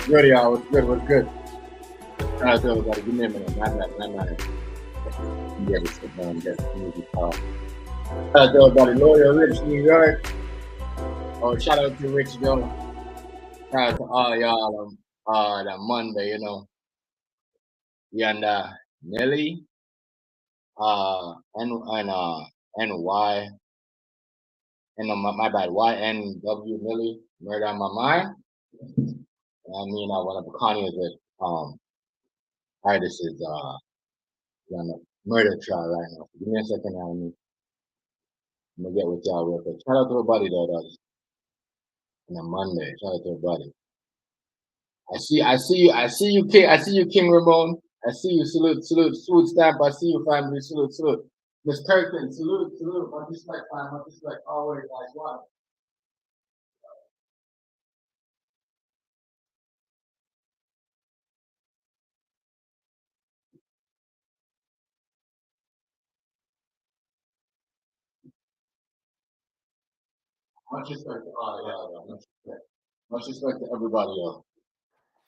Good, y'all. What's good? What's good? Shout out to everybody. Give me a minute. Not. Yeah, we sit down and get the music off. Shout out to everybody. Lawyer Rich, New York. Oh, shout out to Rich, though. Shout out to all y'all that Monday, YNW Melly, NY, my bad, YNW Melly, Murder on My Mind. I mean, one of the Kanye's artists is on a murder trial right now. Give me a second, I'm gonna get with y'all real quick. Shout out to everybody though, that's on a Monday. Shout out to everybody. I see you, King Ramon. I see you, salute, stamp. I see you, family, salute. Miss Kirkland, salute, much respect, fam, much respect, always, guys, one. Much respect to all y'all, much respect. Much respect to everybody, y'all.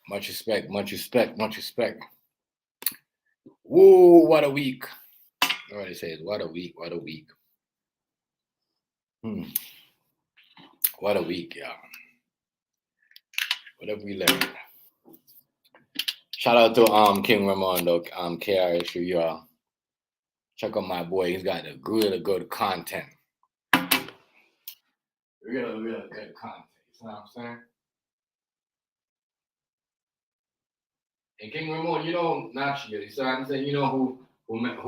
Much respect. Whoa, what a week. Everybody says, what a week. What a week, y'all. What have we learned? Shout out to King Ramondo, KRSU, y'all. Check out my boy. He's got the really good content. Really good content. You know what I'm saying? And King Ramon, naturally, so I'm saying, you know who, you know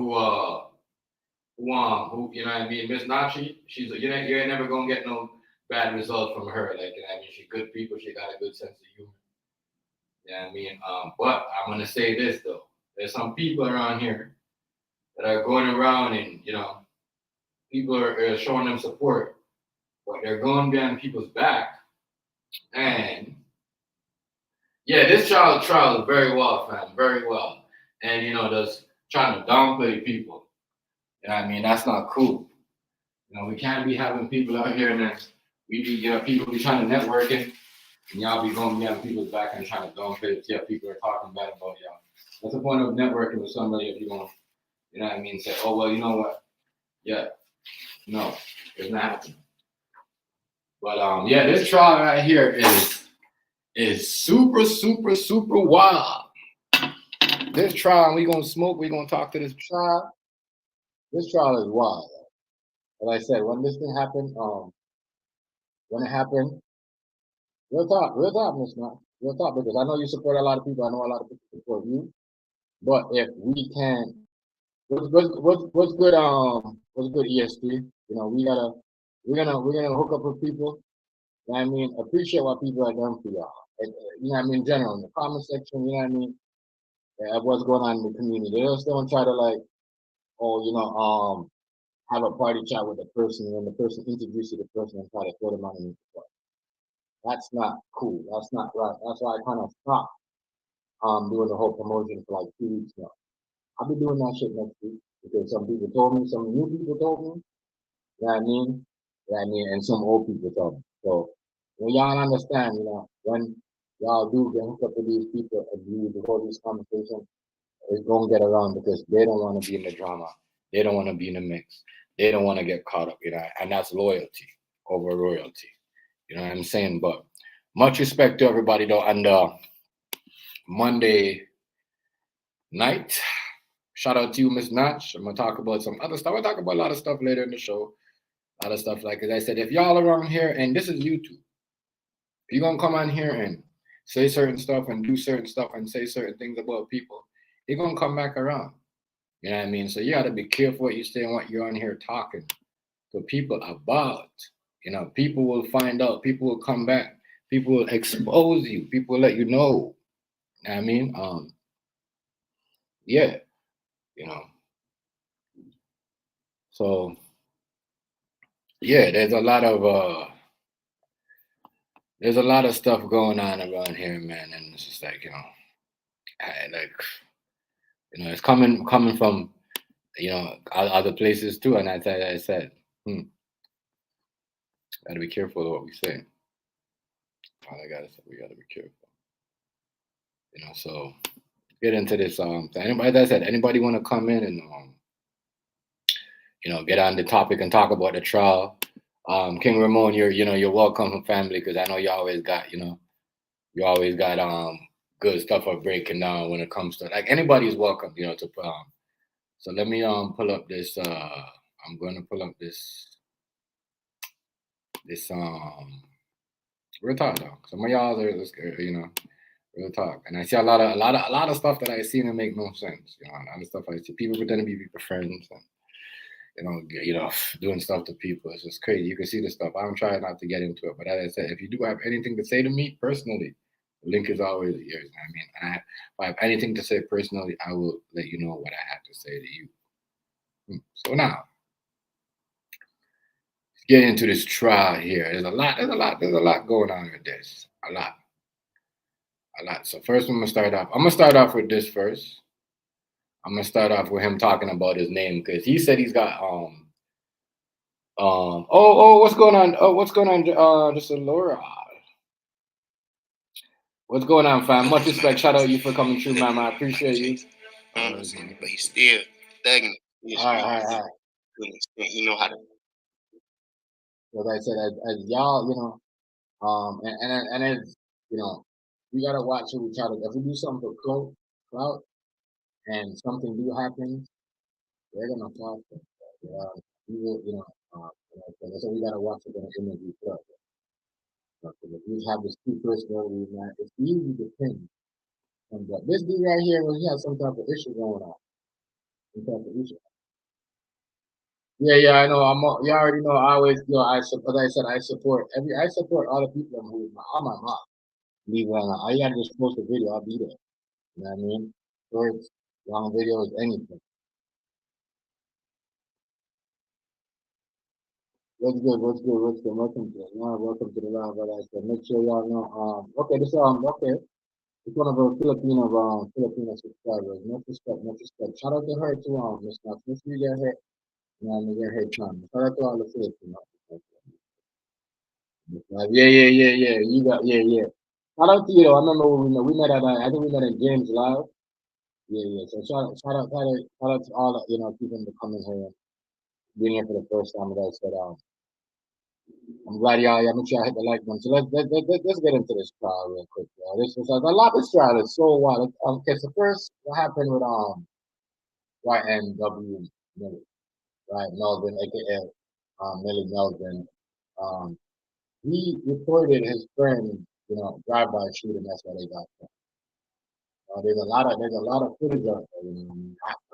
what I mean? Miss Nachi, you ain't never gonna get no bad result from her. Like, you know what I mean? She's good people. She got a good sense of humor. You know what I mean? But I'm gonna say this though. There's some people around here that are going around and people are showing them support, but they're going behind people's back. And yeah, this trial is very well, fam, very well. And just trying to downplay people. You know what I mean? That's not cool. We can't be having people out here and then people be trying to network it, and y'all be going behind people's back and trying to downplay it. Yeah, people are talking bad about y'all. What's the point of networking with somebody if you want to, you know what I mean? Say, oh well, you know what? Yeah, no, it's not happening. But yeah, this trial right here is super wild. This trial, we gonna smoke. We gonna talk to this trial. This trial is wild. Like I said, when this thing happened, when it happened, real talk, Miss Matt, real talk, because I know you support a lot of people. I know a lot of people support you. But if we can, what's good? What's good? ESP. We're gonna hook up with people. You know what I mean? Appreciate what people are doing for y'all. You know what I mean? In general, in the comment section, you know what I mean? What's going on in the community. They just don't try to have a party chat with the person and when the person introduces you to the person and try to throw them on the spot. That's not cool. That's not right. That's why I kind of stopped doing the whole promotion for like 2 weeks now. I'll be doing that shit next week because some people told me, some new people told me. You know what I mean? You know what I mean? And some old people told me. So when y'all understand, when y'all do get hooked up with these people and you record these conversations, it's gonna get around because they don't want to be in the drama. They don't want to be in the mix. They don't want to get caught up, and that's loyalty over royalty. You know what I'm saying? But much respect to everybody though. And Monday night, shout out to you, Miss Natch. I'm gonna talk about some other stuff. I'll talk about a lot of stuff later in the show. A lot of stuff like, as I said, if y'all around here, and this is YouTube, you're gonna come on here and say certain stuff and do certain stuff and say certain things about people, you're gonna come back around. You know what I mean? So you gotta be careful what you say and what you're on here talking to people about. People will find out, people will come back, people will expose you, people will let you know. You know what I mean? Yeah, you know. So yeah, there's a lot of stuff going on around here, man, and it's just like, like, it's coming from, other places too, and as I said, gotta be careful of what we say. All I gotta say, we gotta be careful. So get into this. Anybody that said anybody want to come in and get on the topic and talk about the trial. King Ramon, you're welcome, family, because I know you always got good stuff for breaking down when it comes to, like, anybody's welcome, to put. So let me pull up this. I'm going to pull up this real talk though. Some of y'all are real talk, and I see a lot of stuff that I see and make no sense. A lot of stuff I see, people pretending to be people friends, and doing stuff to people. It's just crazy. You can see the stuff. I'm trying not to get into it, but as I said, if you do have anything to say to me personally, the link is always yours. I mean, if I have anything to say personally, I will let you know what I have to say to you. So now, let's get into this trial here. There's a lot going on with this. A lot. So first, I'm gonna start off with this first. I'm gonna start off with him talking about his name because he said he's got what's going on? Oh, what's going on? Just Laura. What's going on, fam? Much respect. Shout out you for coming through, man. I appreciate you. But he's still thugging it. All right. You know how to. Like I said, as y'all, and as we gotta watch who we try to. If we do something for clout, and something do happen, they're gonna fall for it. We will, so we gotta watch it in the image we put up. If you have this two personalities, man, it's easy to pin. But this dude right here, he has some type of issue going on. Some type of issue. Yeah, I know. You already know. I always, as I said, I support all the people who, all my mom. Leave it alone. All you gotta just post a video. I'll be there. You know what I mean? Shorts, long videos, anything. Welcome to it. Welcome to the live, but I said, make sure y'all know. Okay, okay. It's one of our Filipino subscribers. Much respect. Shout out to her too, Miss Knox. Make sure you get her, get her time. Shout out to all the Filipinos. Yeah. You got, yeah. Shout out to you though. I remember when we met at, I think we met at James Live. Yeah. So shout out to all the, people that come in here and being here for the first time. As I said, I'm glad y'all make sure I hit the like button. So let's get into this trial real quick. This is a lot. This trial is so wild. Okay, so first, what happened with YNW Melly, right? Melvin, aka Melly Melvin. Um, he reported his friend, drive-by shooting. That's why they got him. There's a lot of footage out there.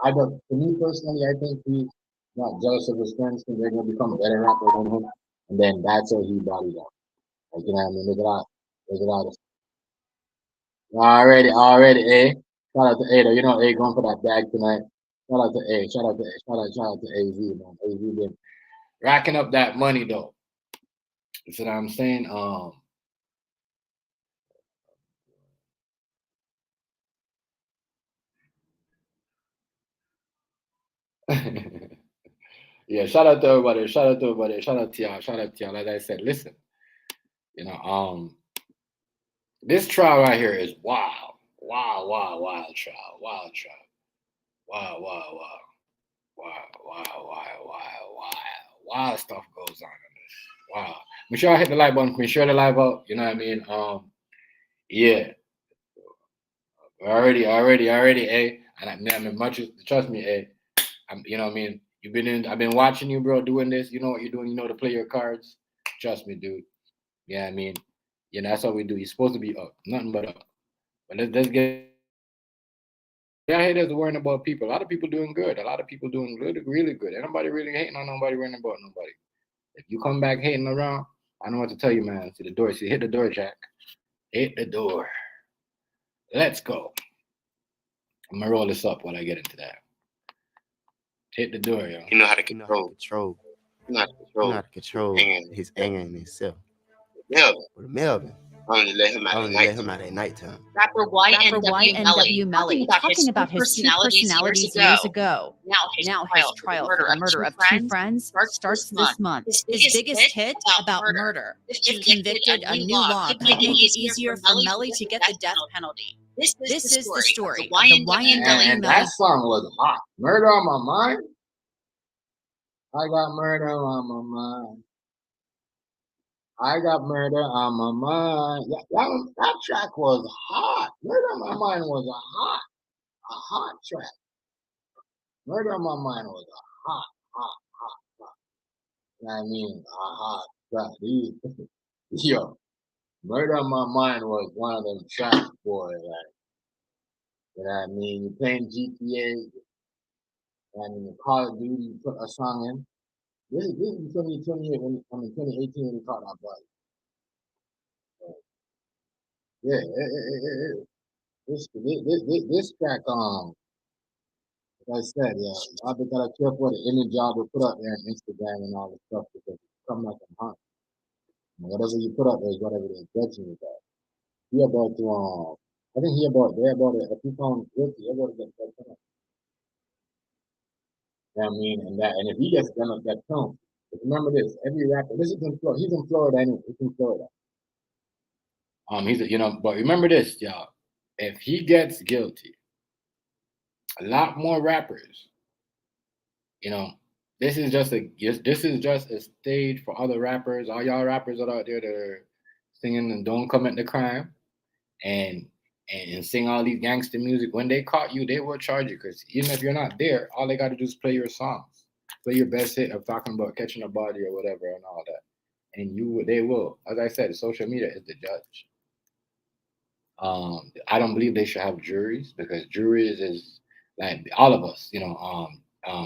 I don't. For me personally, I think he's not jealous of his friends because they're gonna become better rappers than him, and then that's how he bodied up. Like, you know what I mean? There's a lot of already, A. Shout out to A though. A going for that bag tonight. Shout out to A. Shout out to AZ, man. AZ been racking up that money though. You see what I'm saying? Yeah, shout out to everybody. Shout out to everybody. Shout out to y'all. Shout out to y'all. As I said, listen, this trial right here is wild. Wild trial. Wild trial. Wild stuff goes on in this. Wow. Make sure I hit the like button. Make sure the live up. You know what I mean? Yeah. Already, eh? And I mean, much trust me, eh? You know what I mean? I've been watching you, bro, doing this. You know what you're doing. You know to play your cards. Trust me, dude. Yeah, I mean, that's what we do. You're supposed to be up, nothing but up. But let's get. Yeah, haters worrying about people. A lot of people doing good. A lot of people doing good, really good. Ain't nobody really hating on nobody, worrying about nobody. If you come back hating around, I don't know what to tell you, man. See the door. See, hit the door, Jack. Hit the door. Let's go. I'm gonna roll this up while I get into that. Hit the door, yo. You know how to control. You know how to control his anger in himself. With Melvin. Only let him out at nighttime. Rapper YNW Melly talking about his two personalities years ago. Now his trial for the murder of two friends starts this month. His biggest hit about murder. If convicted, a new law could make it easier for Melly to get the death penalty. This is the story of the YNW And Melly. that song was hot. Murder on my mind. I got murder on my mind. I got murder on my mind. That track was hot. Murder on my mind was a hot track. Murder on my mind was a hot. You know what I mean? A hot track. Yo, Murder on my mind was one of them tracks, boy. Like, you know what I mean? You playing GTA, and Call of Duty, you put a song in. This is 2028 2018 when we caught our body. Yeah, this track, like I said, yeah, I be gotta care for the image y'all will put up there on Instagram and all this stuff because it's come like a hunt. Whatever you put up there is whatever the intention is at. He about to, I think they're about to, if he found guilty, they're about to get that penalty. You know what I mean? And if he gets done up that count, remember this, every rapper, this is in Florida, he's in Florida anyway, he's in Florida. But remember this, y'all. If he gets guilty, a lot more rappers, this is just a stage for other rappers. All y'all rappers that are out there that are singing and don't commit the crime and sing all these gangster music. When they caught you, they will charge you because even if you're not there, all they got to do is play your songs, play your best hit of talking about catching a body or whatever and all that, and they will. As I said, social media is the judge. I don't believe they should have juries because juries is like all of us,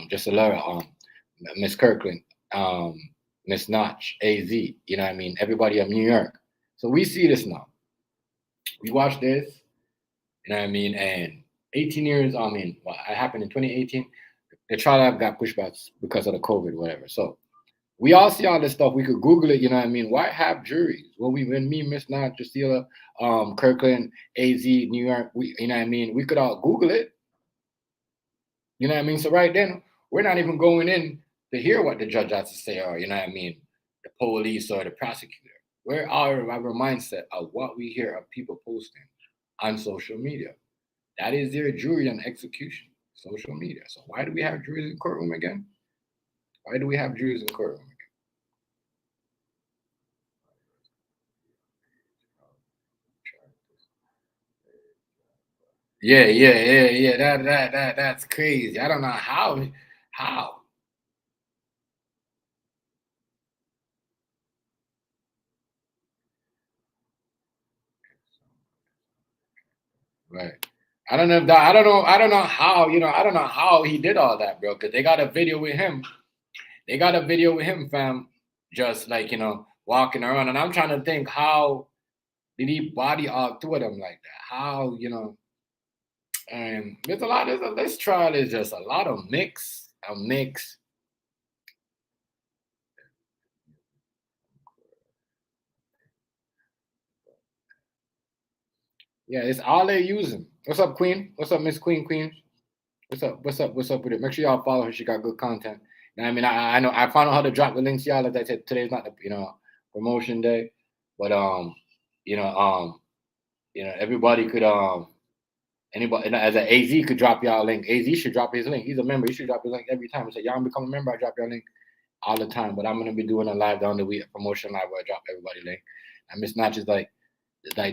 just a lot. Miss Kirkland, Miss Notch, AZ, you know what I mean? Everybody of New York. So we see this now. We watch this, you know what I mean? And 18 years, it happened in 2018. The trial got pushed back because of the COVID, whatever. So we all see all this stuff. We could Google it, you know what I mean? Why have juries? Well, when me, Miss Notch, Justina, Kirkland, AZ, New York, you know what I mean? We could all Google it. You know what I mean? So right then, we're not even going in to hear what the judge has to say, or you know what I mean, the police or the prosecutor. We're our mindset of what we hear of people posting on social media. That is their jury on execution, social media. So why do we have juries in courtroom again? Why do we have juries in courtroom again? Yeah. That's crazy. I don't know how. Right. I don't know how, I don't know how he did all that, bro, because they got a video with him. Fam, just like, walking around. And I'm trying to think, how did he body all two of them like that? How, and this trial is just a lot of mix. Yeah, it's all they're using. What's up, Queen? What's up, Miss Queen? What's up with it? Make sure y'all follow her. She got good content. And I mean, I know I found out how to drop the links, y'all. As I said, today's not the promotion day, but everybody could anybody as an AZ could drop y'all a link. AZ should drop his link. He's a member. He should drop his link every time. So y'all become a member. I drop your link all the time. But I'm gonna be doing a live down the week, a promotion live where I drop everybody link. And Miss Notch is like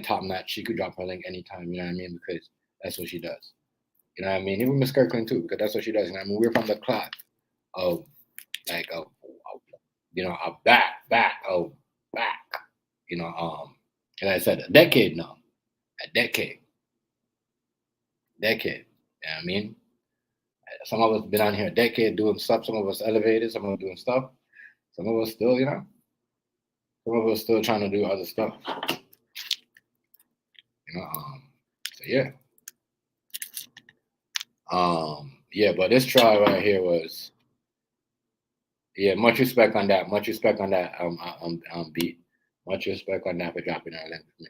top notch. She could drop her link anytime. You know what I mean? Because that's what she does. You know what I mean? Even Miss Kirkland too, because that's what she does. You know what I mean? We're from the clock of like a back. And I said a decade now. A decade. You know what I mean? Some of us been on here a decade doing stuff. Some of us elevated. Some of us doing stuff. Some of us still, some of us still trying to do other stuff. So yeah. But this trial right here was, much respect on that. Much respect on that. Beat. Much respect on that for dropping that link with me.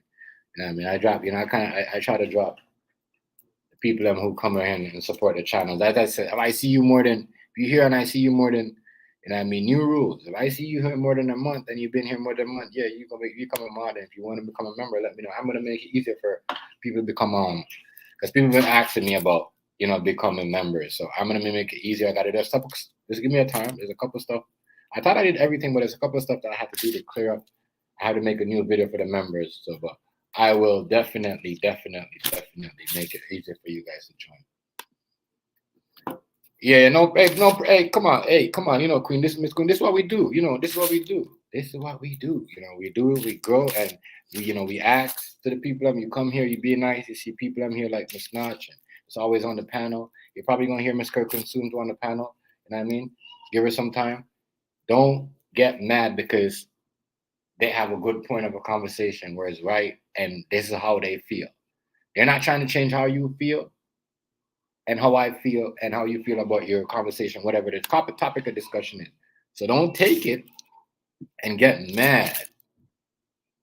You know what I mean? I drop. I try to drop the people who come in and support the channel. As I said, if I see you more than, if you here and I see you more than, new rules. If I see you here more than a month and you've been here more than a month, you become a mod. And if you want to become a member, let me know. I'm gonna make it easier for people to become because people have been asking me about becoming members. So I'm gonna make it easier. I gotta do stuff. Just give me a time. There's a couple stuff. I thought I did everything, but there's a couple of stuff that I have to do to clear up. I have to make a new video for the members. So, but I will definitely make it easier for you guys to join. Hey, come on, Queen. This is Miss Queen. This is what we do. This is what we do. We do it. We grow, and we ask to the people. You come here, you be nice. You see people here like Miss Notch, and it's always on the panel. You're probably gonna hear Miss Kirkland soon on the panel. You know what I mean? Give her some time. Don't get mad because they have a good point of a conversation where it's right, and this is how they feel. They're not trying to change how you feel and how I feel and how you feel about your conversation, whatever the topic of discussion is. So don't take it and get mad,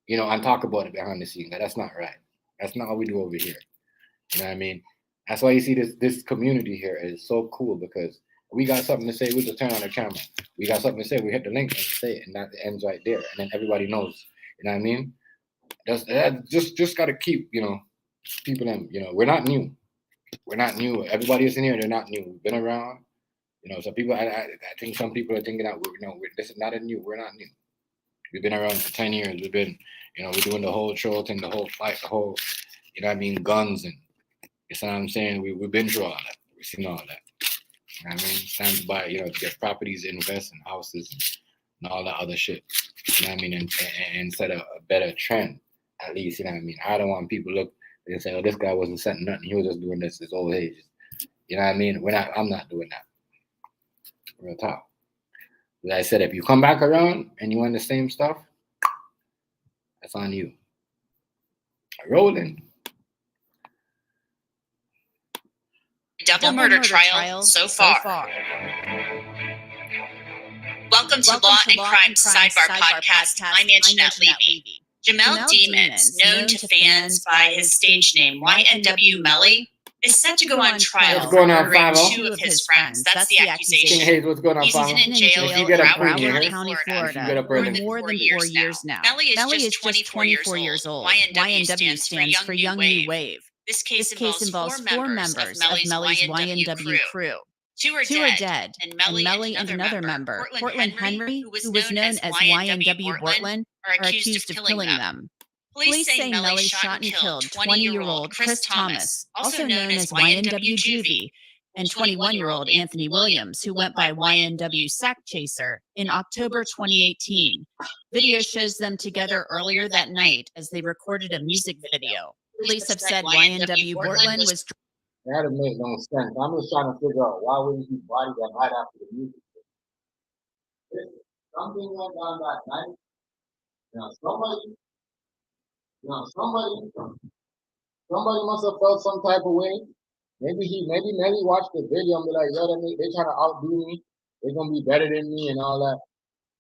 and talk about it behind the scenes. That's not right. That's not what we do over here. You know what I mean? That's why you see this community here is so cool, because we got something to say, we just turn on the camera. We got something to say, we hit the link and say it, and that ends right there. And then everybody knows. You know what I mean? Just gotta keep, people in, we're not new. We're not new. Everybody is in here, they're not new. We've been around. So people, I think some people are thinking that this is not a new, we're not new. We've been around for 10 years. We've been, we're doing the whole troll thing, the whole fight, the whole, guns, and you know what I'm saying? We've been through all that. We've seen all that. You know what I mean? It's time to buy, to get properties, invest in houses and all that other shit. You know what I mean? And set a better trend, at least, you know what I mean? I don't want people to look and say, oh, this guy wasn't setting nothing. He was just doing this his old age. You know what I mean? I'm not doing that. Real talk. Like I said, if you come back around and you want the same stuff, that's on you. Rolling. Double murder trial so far. Welcome to Law and Crime Sidebar Podcast. I'm Anjanette Levy. Jamel Demons, known to fans by his stage name YNW Melly, is set to go on trial for murdering 2 of his friends. That's the accusation. Hey, what's going on, He's in jail in Broward County, Florida, for more than 4 years now. Melly is just 24 years old. YNW stands for Young New Wave. This case involves 4 members of Melly's YNW crew. 2 are dead, and Melly and another member, Portland Henry, who was known as YNW Portland, are accused of killing them. Police say Melly shot and killed 20-year-old Chris Thomas, also known as YNW Juvie, and 21-year-old Anthony Williams, who went by YNW Sack Chaser, in October 2018. Video shows them together earlier that night as they recorded a music video. Police have said YNW Portland was... That doesn't make no sense. I'm just trying to figure out why wouldn't you body that right after the music video? Something went down that night. Somebody must have felt some type of way. Maybe Melly watched the video and be like, yo, they trying to outdo me. They're gonna be better than me and all that.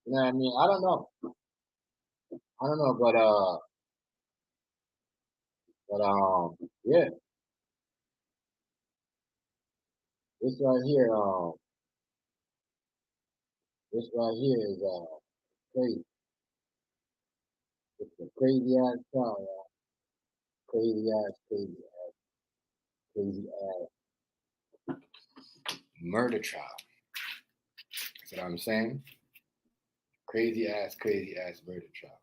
You know what I mean? I don't know, but yeah. this right here, this right here is crazy. It's a crazy ass trial, y'all. Crazy ass murder trial. That's what I'm saying. Crazy ass murder trial.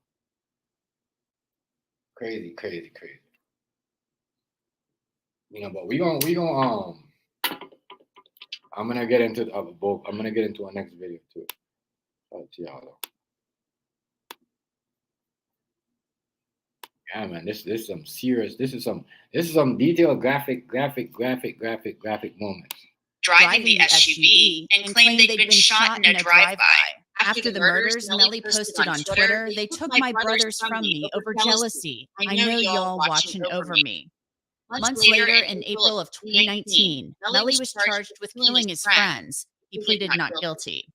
Crazy. You know, but we gonna I'm gonna get into both. I'm gonna get into our next video too. To y'all though. Yeah, man, this is some serious. This is some detailed graphic moments. Driving the SUV and claimed they'd been shot in a drive-by. After the murders, Melly posted on Twitter, "They took my brothers from me over jealousy. I know y'all watching over me." Months later, in April of 2019, Melly was charged with killing his friends. He pleaded not guilty.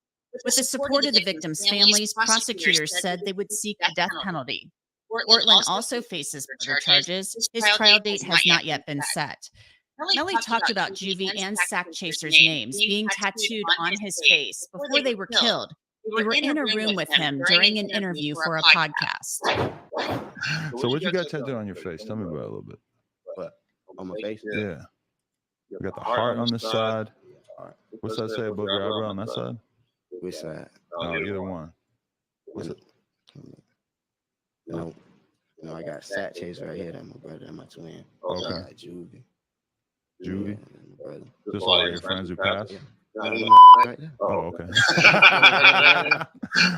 With the support of the victims' families, prosecutors said they would seek the death penalty. Portland also faces murder charges. His trial date has not yet been set. Melly talked about Juvie and Sack Chaser's names being tattooed on his face before they were killed. They were in a room with him during an interview for a podcast. So what you got tattooed on your face? Tell me about it a little bit. What? On my face? Yeah. You got the heart on this side. What's that say above your eyebrow on that side? Which side? No, either one. What's it? No, I got Sack Chaser right here. That's my brother and my twin. Okay. I got Juvie. Juvie? Yeah, Just all your friends who passed? right there. Oh, okay.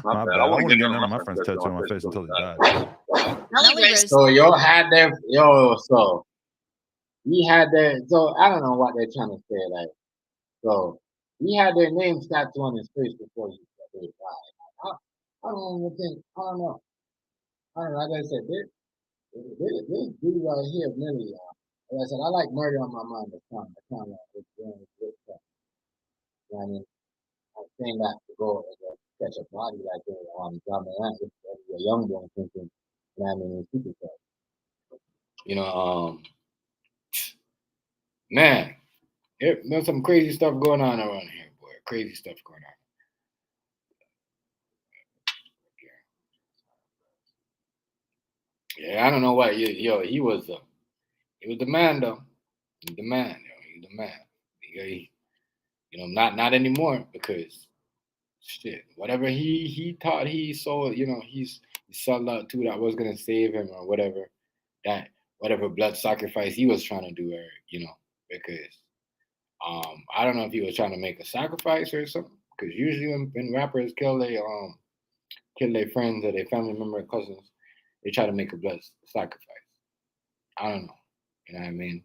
My bad. I wouldn't get none of my friends tattooed on my face until they died. So y'all had their so he had their so I don't know what they're trying to say, like, so he had their names tattooed on his face before he died. I don't even think, I don't know. Like I said, this dude right here, Melly, like I said, I like murder on my mind. That's kind of like it's doing good stuff. You know what I mean? I'm saying that to go and catch a body like that on John Moran, if a young boy thinking, you know what I mean, super stuff. You know, man, there's some crazy stuff going on around here, boy. Crazy stuff going on. Yeah, I don't know what. He was the man though. He's the man. He's the man. Not anymore, because shit, whatever he thought he saw, he sold out to that was gonna save him or whatever, that whatever blood sacrifice he was trying to do, or because I don't know if he was trying to make a sacrifice or something, because usually when rappers kill their friends or their family member or cousins, they try to make a blood sacrifice. I don't know. You know what I mean?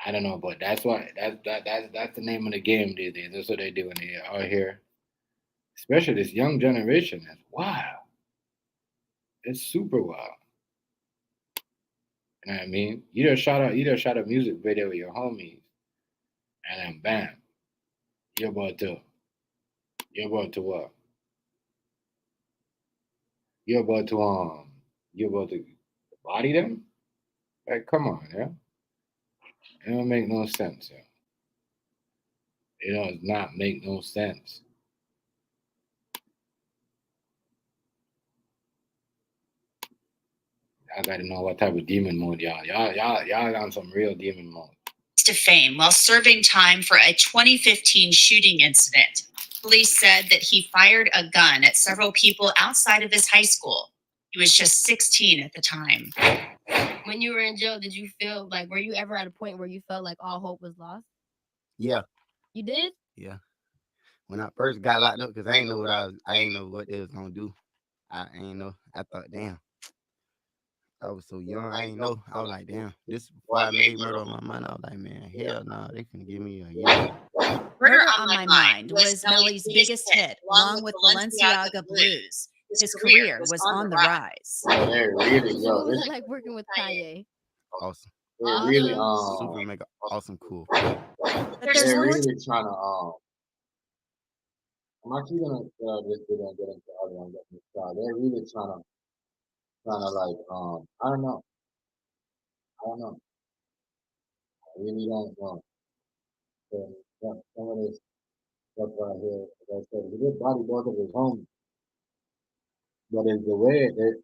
I don't know, but that's the name of the game these days. That's what they do when they are here. Especially this young generation. That's wild. It's super wild. You know what I mean? You just shot a music video with your homies, and then bam, you're about to what? You're about to body them? Like, come on, yeah. It don't make no sense, yeah. It does not make no sense. I gotta know what type of demon mode y'all on some real demon mode. To fame while serving time for a 2015 shooting incident. Police said that he fired a gun at several people outside of his high school. He was just 16 at the time. When you were in jail, did you feel like, were you ever at a point where you felt like all hope was lost? Yeah. You did? Yeah. When I first got locked up, because I ain't know what they was gonna do. I ain't know. I thought, damn. I was so young. I ain't know. I was like, damn. This before I made murder on my mind. I was like, man, hell no, they can give me a year. Murder on My Mind was Melly's biggest hit, along with Balenciaga Blues. His career was on the rise. They're really, What was it like working with Kanye? Awesome. they're really, Super mega awesome, cool. they're really trying to, I'm actually gonna just get into the other one. They're really trying to like, I don't know. I really don't know. So, some of this stuff right here, like I said, he did body both of his homies. But it's the way that,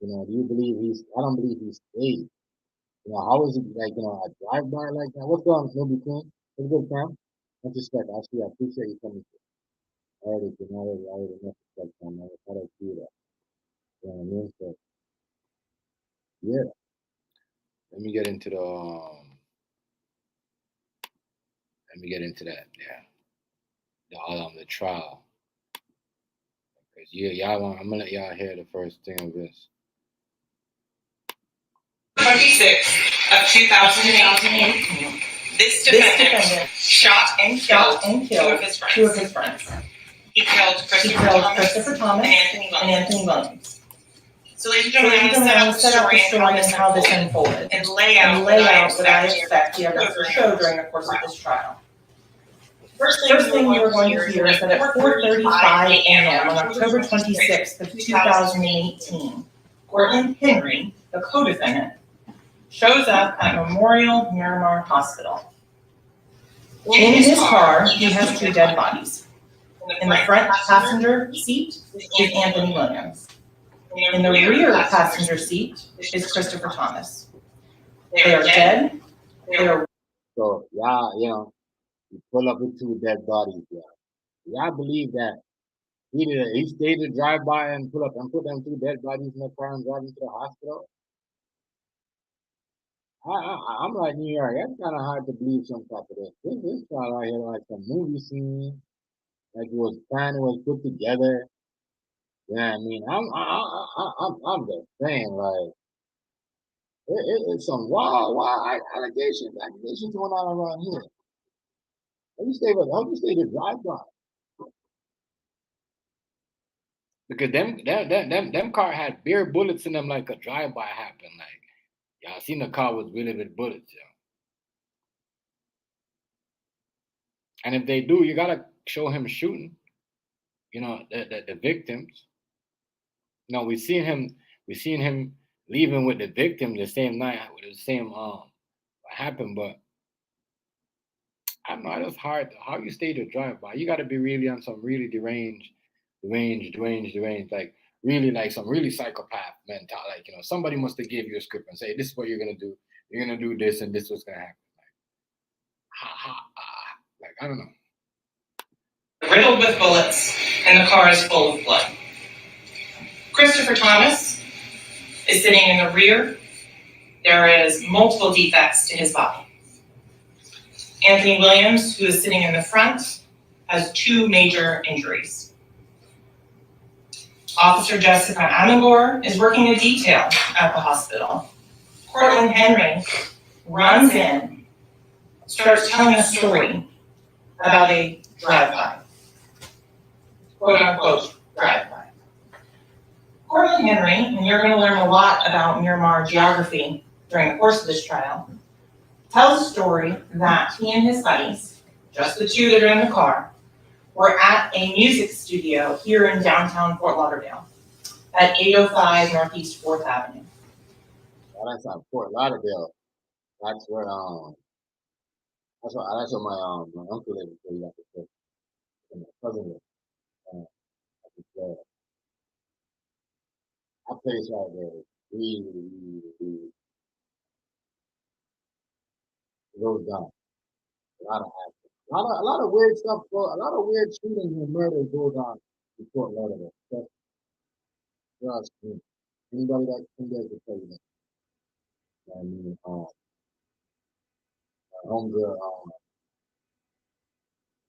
do you believe I don't believe he stayed. How is it like, a drive-by like that? What's going on, Snoopy Queen? What's good, fam? Much respect. Actually, I appreciate you coming through. I already much respect, fam. I thought I'd do that. You know what I mean? So, yeah. Let me get into that. Yeah. The trial. Cause I'm gonna let y'all hear the first thing of this. 26th of 2018, this defendant shot and killed two of his friends. He killed Christopher Thomas and Anthony Williams. So ladies and gentlemen, I'm going to set up the story and how this unfolded, and lay out what I expect the evidence will show during the course of this trial. First thing you're going to hear is that at 4:35 a.m. on October 26th of 2018, Cortland Henry, the co-defendant, shows up at Memorial Miramar Hospital. In his car, he has two dead bodies. In the front passenger seat is Anthony Williams. In the rear passenger seat is Christopher Thomas. They are dead. So, y'all, you pull up with two dead bodies, y'all believe that he stayed to drive by and pull up and put them two dead bodies in the car and drive them to the hospital? I'm like New York. That's kind of hard to believe some stuff of this. This trial right here like some movie scene, like it was planned, it was put together. You know what I mean? I'm just saying, like it's some wild allegations going on around here. How you stay to drive by? Because them car had bare bullets in them like a drive-by happened. Like y'all seen the car was really with bullets, yo. And if they do, you gotta show him shooting. The victims. We seen him leaving with the victim the same night with the same what happened, but I don't know, it's hard. How you stay to drive by? You gotta be really on some really deranged, like really like some really psychopath mentality. Like, somebody must have gave you a script and say, this is what you're gonna do. You're gonna do this and this was gonna happen. Like I don't know. Riddled with bullets, and the car is full of blood. Christopher Thomas is sitting in the rear. There is multiple defects to his body. Anthony Williams, who is sitting in the front, has two major injuries. Officer Jessica Amagor is working a detail at the hospital. Cortland Henry runs in, starts telling a story about a drive-by. Quote unquote drive-by. Cortland Henry, and you're going to learn a lot about Miramar geography during the course of this trial, tells a story that he and his buddies, just the two that are in the car, were at a music studio here in downtown Fort Lauderdale at 805 Northeast 4th Avenue. Well, that's not Fort Lauderdale. That's where that's where my uncle lives. So you got to say, and my cousin lives. That place right there is really goes down. A lot of action. A lot of weird stuff. A lot of weird shootings and murders goes on in Fort Lauderdale. Trust me. Anybody that can get to tell you that. I mean, homegirl,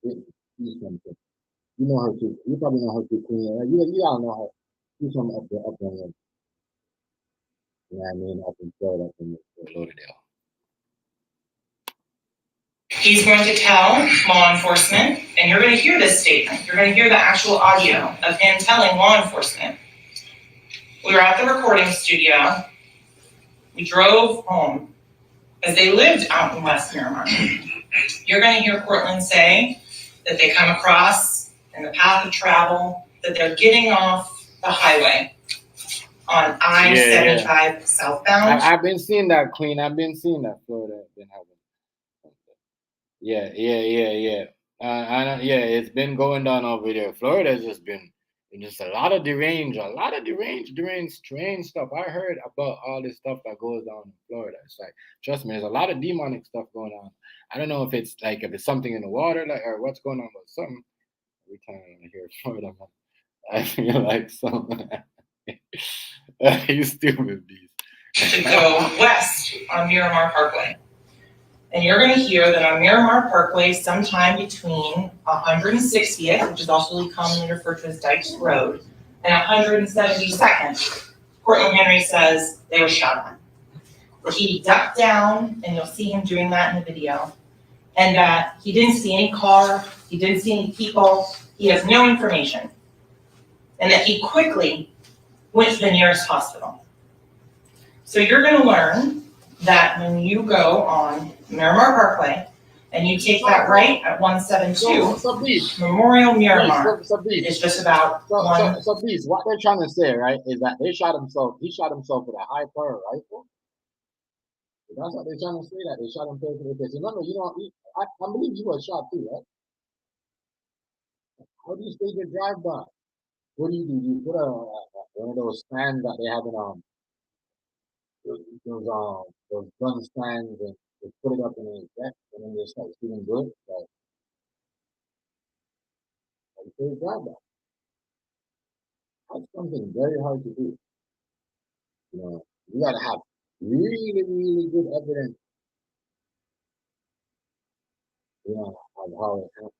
she's something. You know her too. You probably know her too, Queen. You all know her. She's from up there. You know what I mean? Up in Florida, up in Fort Lauderdale. He's going to tell law enforcement, and you're going to hear this statement. You're going to hear the actual audio of him telling law enforcement. We were at the recording studio. We drove home as they lived out in West Miramar. You're going to hear Cortland say that they come across in the path of travel, that they're getting off the highway on I-75 southbound. I've been seeing that, Queen. I've been seeing that Florida been having. Yeah. Yeah, it's been going down over there. Florida's just been just a lot of deranged, strange stuff. I heard about all this stuff that goes on in Florida. It's like, trust me, there's a lot of demonic stuff going on. I don't know if it's something in the water, like, or what's going on, but something. Every time I hear Florida, I feel like something. You stupid beast. To go west on Miramar Parkway. And you're going to hear that on Miramar Parkway, sometime between 160th, which is also commonly referred to as Dykes Road, and 172nd, Cortland Henry says they were shot at. That he ducked down, and you'll see him doing that in the video, and that he didn't see any car, he didn't see any people, he has no information, and that he quickly went to the nearest hospital. So you're going to learn that when you go on Miramar Parkway and you take that right at 172, Memorial Miramar is just about one. So please, what they're trying to say, right, is that he shot himself with a high power rifle. That's what they're trying to say, that they shot himself with this. Remember, I believe you were shot too, right? How do you stage a drive-by? What do? You put one of those stands that they have in those gun stands, and they put it up in the deck, and then they start shooting bullets. Like, stage drive-by. That's something very hard to do. You gotta have really, really good evidence. Of how it happened.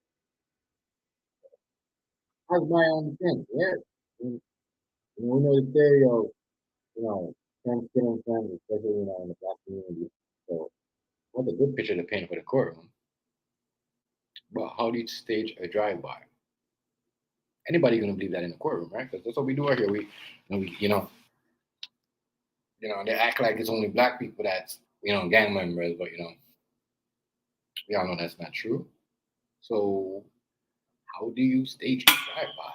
That's my own thing. Yeah. We know the theory of, friends killing friends, especially, in the black community. So, what's a good picture to paint for the courtroom? But how do you stage a drive-by? Anybody gonna believe that in the courtroom, right? Because that's what we do out here. They act like it's only black people that's, gang members, but we all know that's not true. So, how do you stage a drive-by?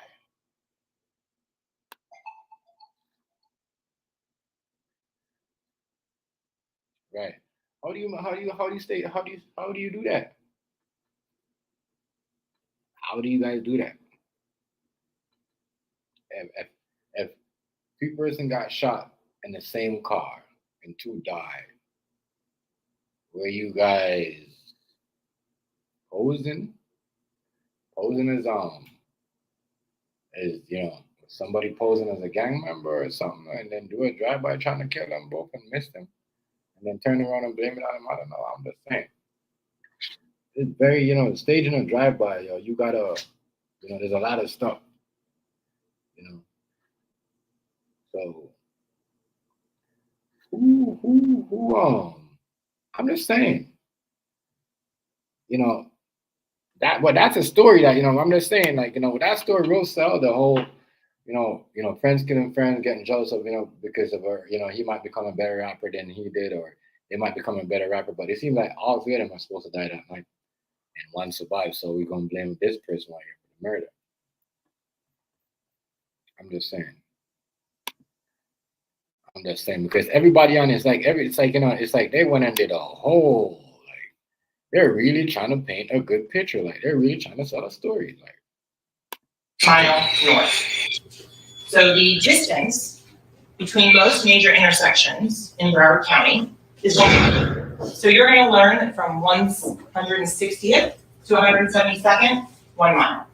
Right. How do you do that? How do you guys do that? If two person got shot in the same car and two died, were you guys posing as somebody posing as a gang member or something, and then do a drive-by trying to kill them both and miss them, and then turn around and blame it on them? I don't know. I'm just saying. It's very, staging a drive-by, you gotta, there's a lot of stuff, So, I'm just saying, that's a story that, I'm just saying, that story will sell the whole, friends killing friends, getting jealous of, because of her, he might become a better rapper than he did, or they might become a better rapper, but it seems like all three of them are supposed to die that night, and one survived, so we're going to blame this person right here for the murder. I'm just saying, because everybody on it's like they went and did a whole, they're really trying to paint a good picture, they're really trying to sell a story, mile north. So the distance between most major intersections in Broward County is 1 mile. So you're going to learn that from 160th to 172nd, 1 mile.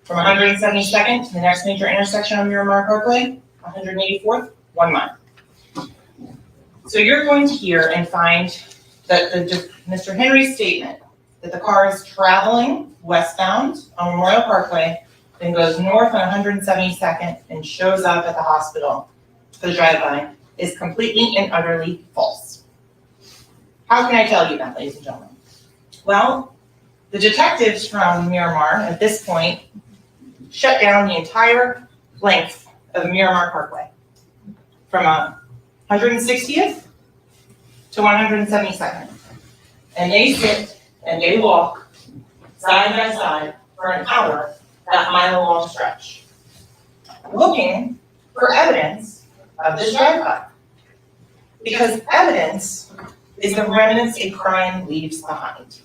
From 172nd to the next major intersection on Miramar Parkway, 184th, 1 mile. So you're going to hear and find that Mr. Henry's statement that the car is traveling westbound on Memorial Parkway, then goes north on 172nd and shows up at the hospital for the drive-by is completely and utterly false. How can I tell you that, ladies and gentlemen? Well, the detectives from Miramar at this point shut down the entire length of Miramar Parkway from 160th to 172nd. And they sit and they walk side by side for an hour, that mile-long stretch, looking for evidence of this drive-by. Because evidence is the remnants a crime leaves behind.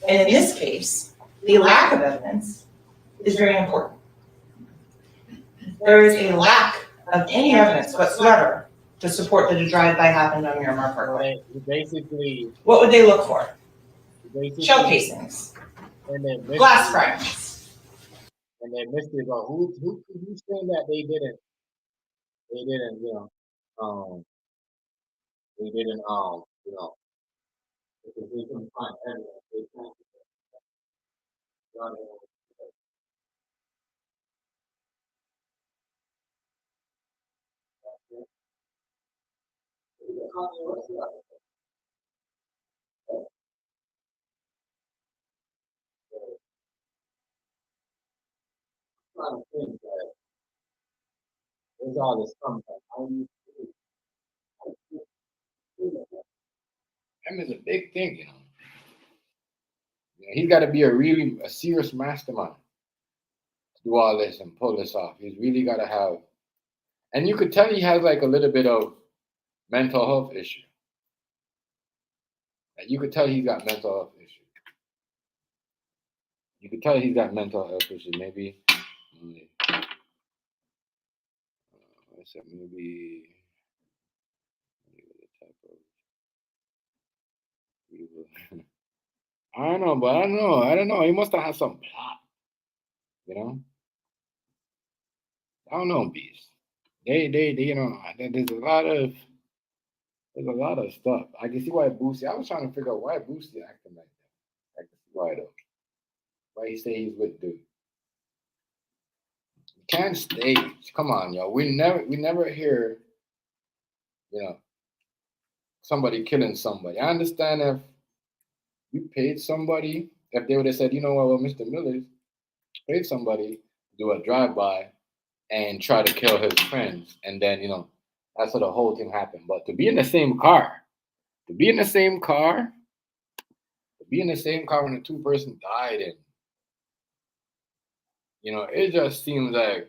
And in this case, the lack of evidence is very important. There is a lack of any evidence whatsoever to support that a drive-by happened on Miramar Parkway. Basically, What would they look for? basically, Shell casings, and then glass fragments. And then mystery about who saying that they didn't, they didn't, because they couldn't find evidence. They can't. Trying to think that there's all this stuff. How do you Him is a big thing, you know. He's got to be a serious mastermind to do all this and pull this off. He's really got to have, and you could tell he has like a little bit of mental health issue. Like, you could tell he's got mental health issues. You could tell he's got mental health issues. Maybe I don't know, but I don't know. He must have had some plot, you know. I don't know, Beast. They, you know, there's a lot of stuff. I can see why Boosie. I was trying to figure out why Boosie acting like that. I can see why though. Why he say he's with dude. Can't stage. Come on, y'all. We never hear, you know, somebody killing somebody. I understand if you paid somebody, if they would have said, you know what, well, Mr. Miller's paid somebody to do a drive-by and try to kill his friends, and then, you know, that's how the whole thing happened. But to be in the same car when the two person died, and you know, it just seems like,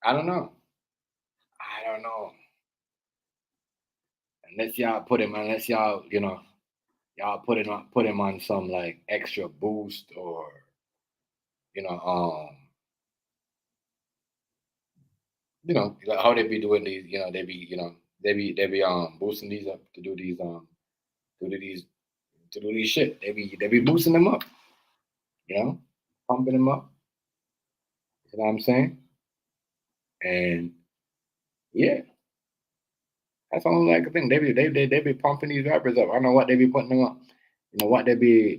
I don't know. Unless y'all put him on some like extra boost, or you know, like how they be doing these, you know, they be boosting these up to do these shit. They be boosting them up, you know, pumping them up. You know what I'm saying? And yeah, that's only like a thing. They be pumping these rappers up. I don't know what they be putting them up. You know what they be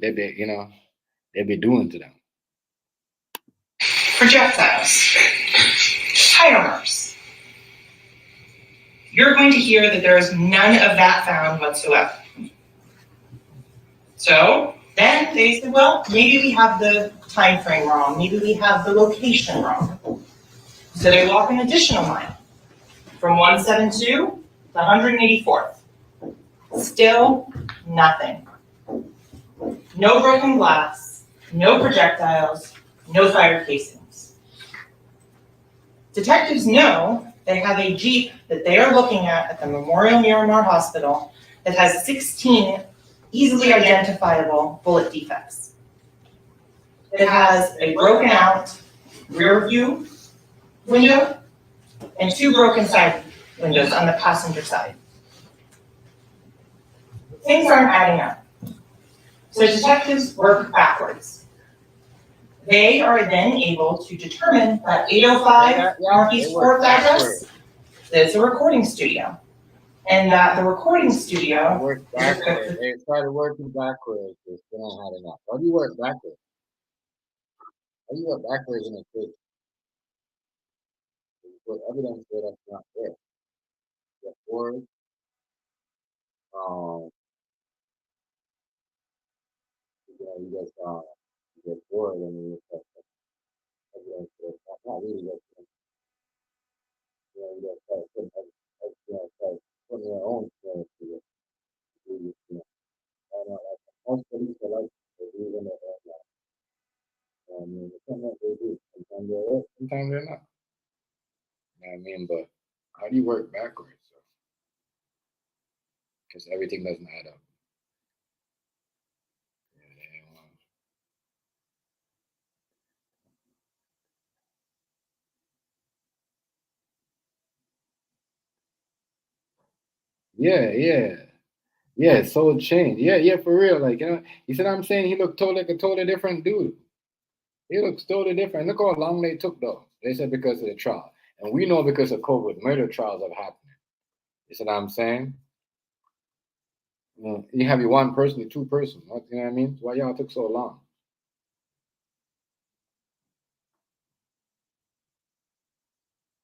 doing to them. Projectiles, tire marks. You're going to hear that there is none of that found whatsoever. So then they said, well, maybe we have the time frame wrong. Maybe we have the location wrong. So they walk an additional mile from 172 to 184th. Still nothing. No broken glass, no projectiles, no fire casings. Detectives know they have a Jeep that they are looking at the Memorial Miramar Hospital that has 16 easily identifiable bullet defects. It has a broken out rear view window and 2 broken side windows on the passenger side. Things aren't adding up. So detectives work backwards. They are then able to determine that 805 Northeast 4th address is a recording studio. And that the recording studio work backwards? They started working backwards. They still don't have enough. How do you work backwards? How do you work backwards in a case? Put evidence there that's not there. You get bored. You get bored and you get evidence that's not really good. You get putting your own skills to it. Most police are like they do when they're online. I mean, sometimes they do. Sometimes they're right, sometimes they're not. You know what I mean? But how do you work backwards? Because everything doesn't add up. Yeah, Soul Change. Yeah, for real. Like, he said, I'm saying he looked totally like a totally different dude. He looks totally different. Look how long they took, though. They said because of the trial. And we know because of COVID, murder trials have happened. You see what I'm saying? You have your one person, your two person. You know what I mean? Why y'all took so long?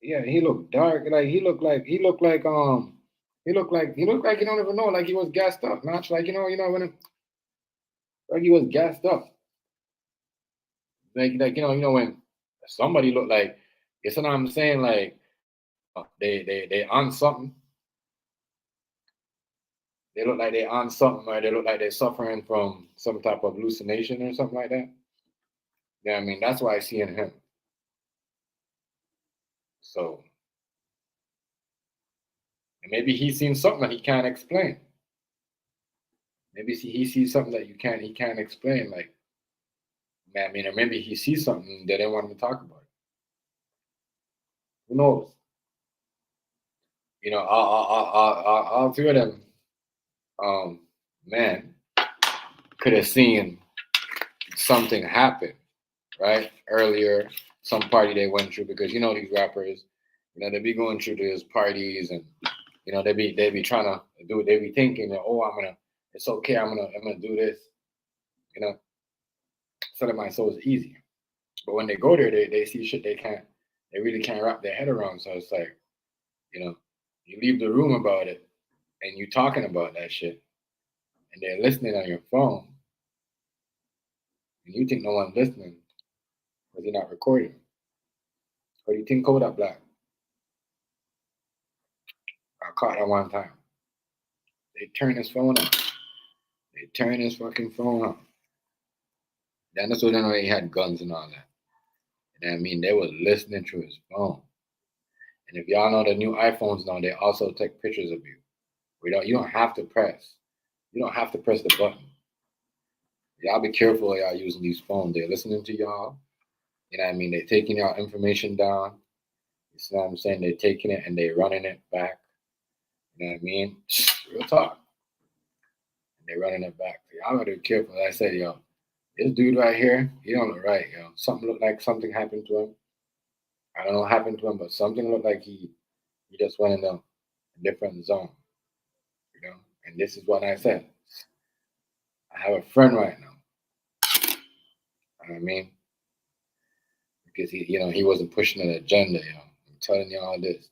Yeah, he looked dark. Like he looked like you don't even know, like he was gassed up. Not like when like he was gassed up. Like when somebody looked like, you see what I'm saying? Like they on something. They look like they on something, or they look like they're suffering from some type of hallucination or something like that. Yeah, I mean that's why I see in him. So maybe he's seen something that he can't explain. Maybe he sees something that he can't explain. Like, man, I mean, or maybe he sees something that they want him to talk about. Who knows? All three of them, man, could have seen something happen, right? Earlier, some party they went through, because these rappers, they be going through these parties, and they be trying to do it. They be thinking that, oh, it's okay, I'm gonna do this, Selling my soul is easy. But when they go there, they see shit they really can't wrap their head around. So it's like, you leave the room about it, and you talking about that shit, and they're listening on your phone, and you think no one's listening because you're not recording. Or do you think Kodak Black? I caught that one time. They turn his phone on. They turn his fucking phone on. Then that's when they know he had guns and all that. And I mean, they were listening through his phone. And if y'all know the new iPhones now, they also take pictures of you. You don't have to press. You don't have to press the button. Y'all be careful while y'all using these phones. They're listening to y'all. You know what I mean? They're taking y'all information down. You see what I'm saying? They're taking it and they're running it back. You know what I mean? Real talk. And they're running it back. So y'all gotta be careful. Like I said, yo, this dude right here, he don't look right, yo. Something looked like something happened to him. I don't know what happened to him, but something looked like he just went in a different zone. And this is what I said. I have a friend right now. You know what I mean? Because he wasn't pushing an agenda, I'm telling you all this.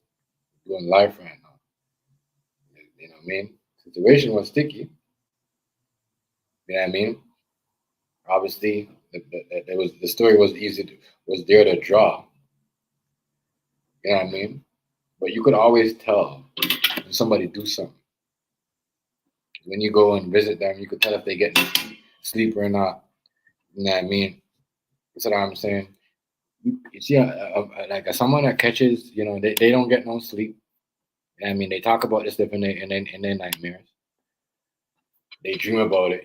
I'm doing life right now. You know what I mean? Situation was sticky. You know what I mean? Obviously, the story was was there to draw. You know what I mean? But you could always tell when somebody do something. When you go and visit them, you could tell if they get sleep or not. You know what I mean? That's what I'm saying. You see, like someone that catches, they don't get no sleep. You know what I mean? They talk about this stuff in their nightmares. They dream about it,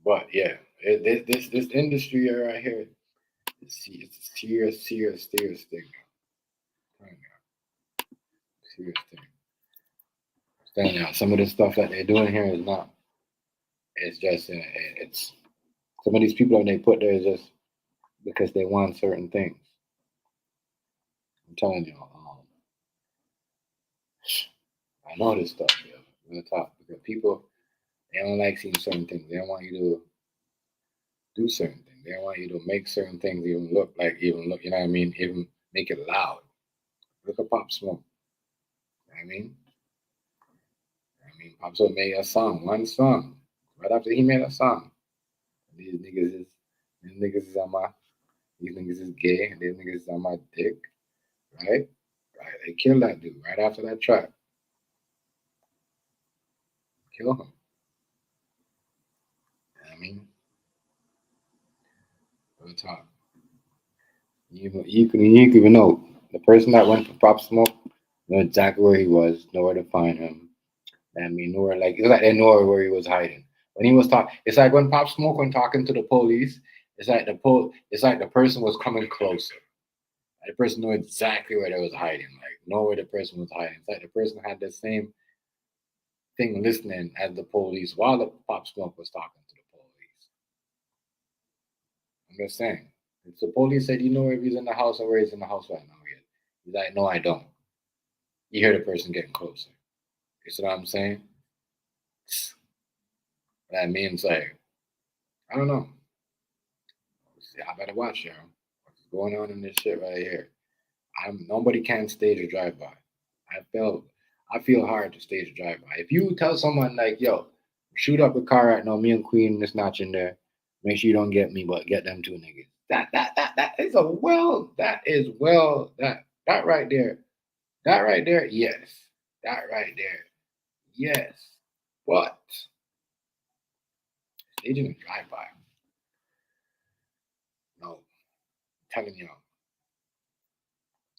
But yeah, this industry right here, it's a serious thing. Serious thing. Some of the stuff that they're doing here is not. It's just it's some of these people that they put there is just because they want certain things. I'm telling you, I know this stuff. Yeah, I'm gonna talk because people they don't like seeing certain things. They don't want you to do certain things. They don't want you to make certain things even look. You know what I mean? Even make it loud. Look at Pop Smoke. You know what I mean? Pop Smoke made one song. Right after he made a song. These niggas is on my, these niggas is gay, and these niggas is on my dick. Right? They killed that dude right after that track. Kill him. You know what I mean? Real talk. You can even know the person that went for Pop Smoke know exactly where he was, know where to find him. I mean, it's like they know where he was hiding. When he was talking, it's like when Pop Smoke when talking to the police, it's like the person was coming closer. The person knew exactly where they was hiding, like know where the person was hiding. It's like the person had the same thing listening as the police while the Pop Smoke was talking to the police. I'm just saying. If the police said, you know if he's in the house or where he's in the house right now yet? He's like, no, I don't. You hear the person getting closer. You see what I'm saying? That means like, I don't know. See, I better watch, yo. What's going on in this shit right here? Nobody can stage a drive-by. I feel hard to stage a drive-by. If you tell someone like, yo, shoot up a car right now, me and Queen is not in there. Make sure you don't get me, but get them two niggas. That right there. That right there, yes. That right there, yes. But staging a drive-by. No. I'm telling you.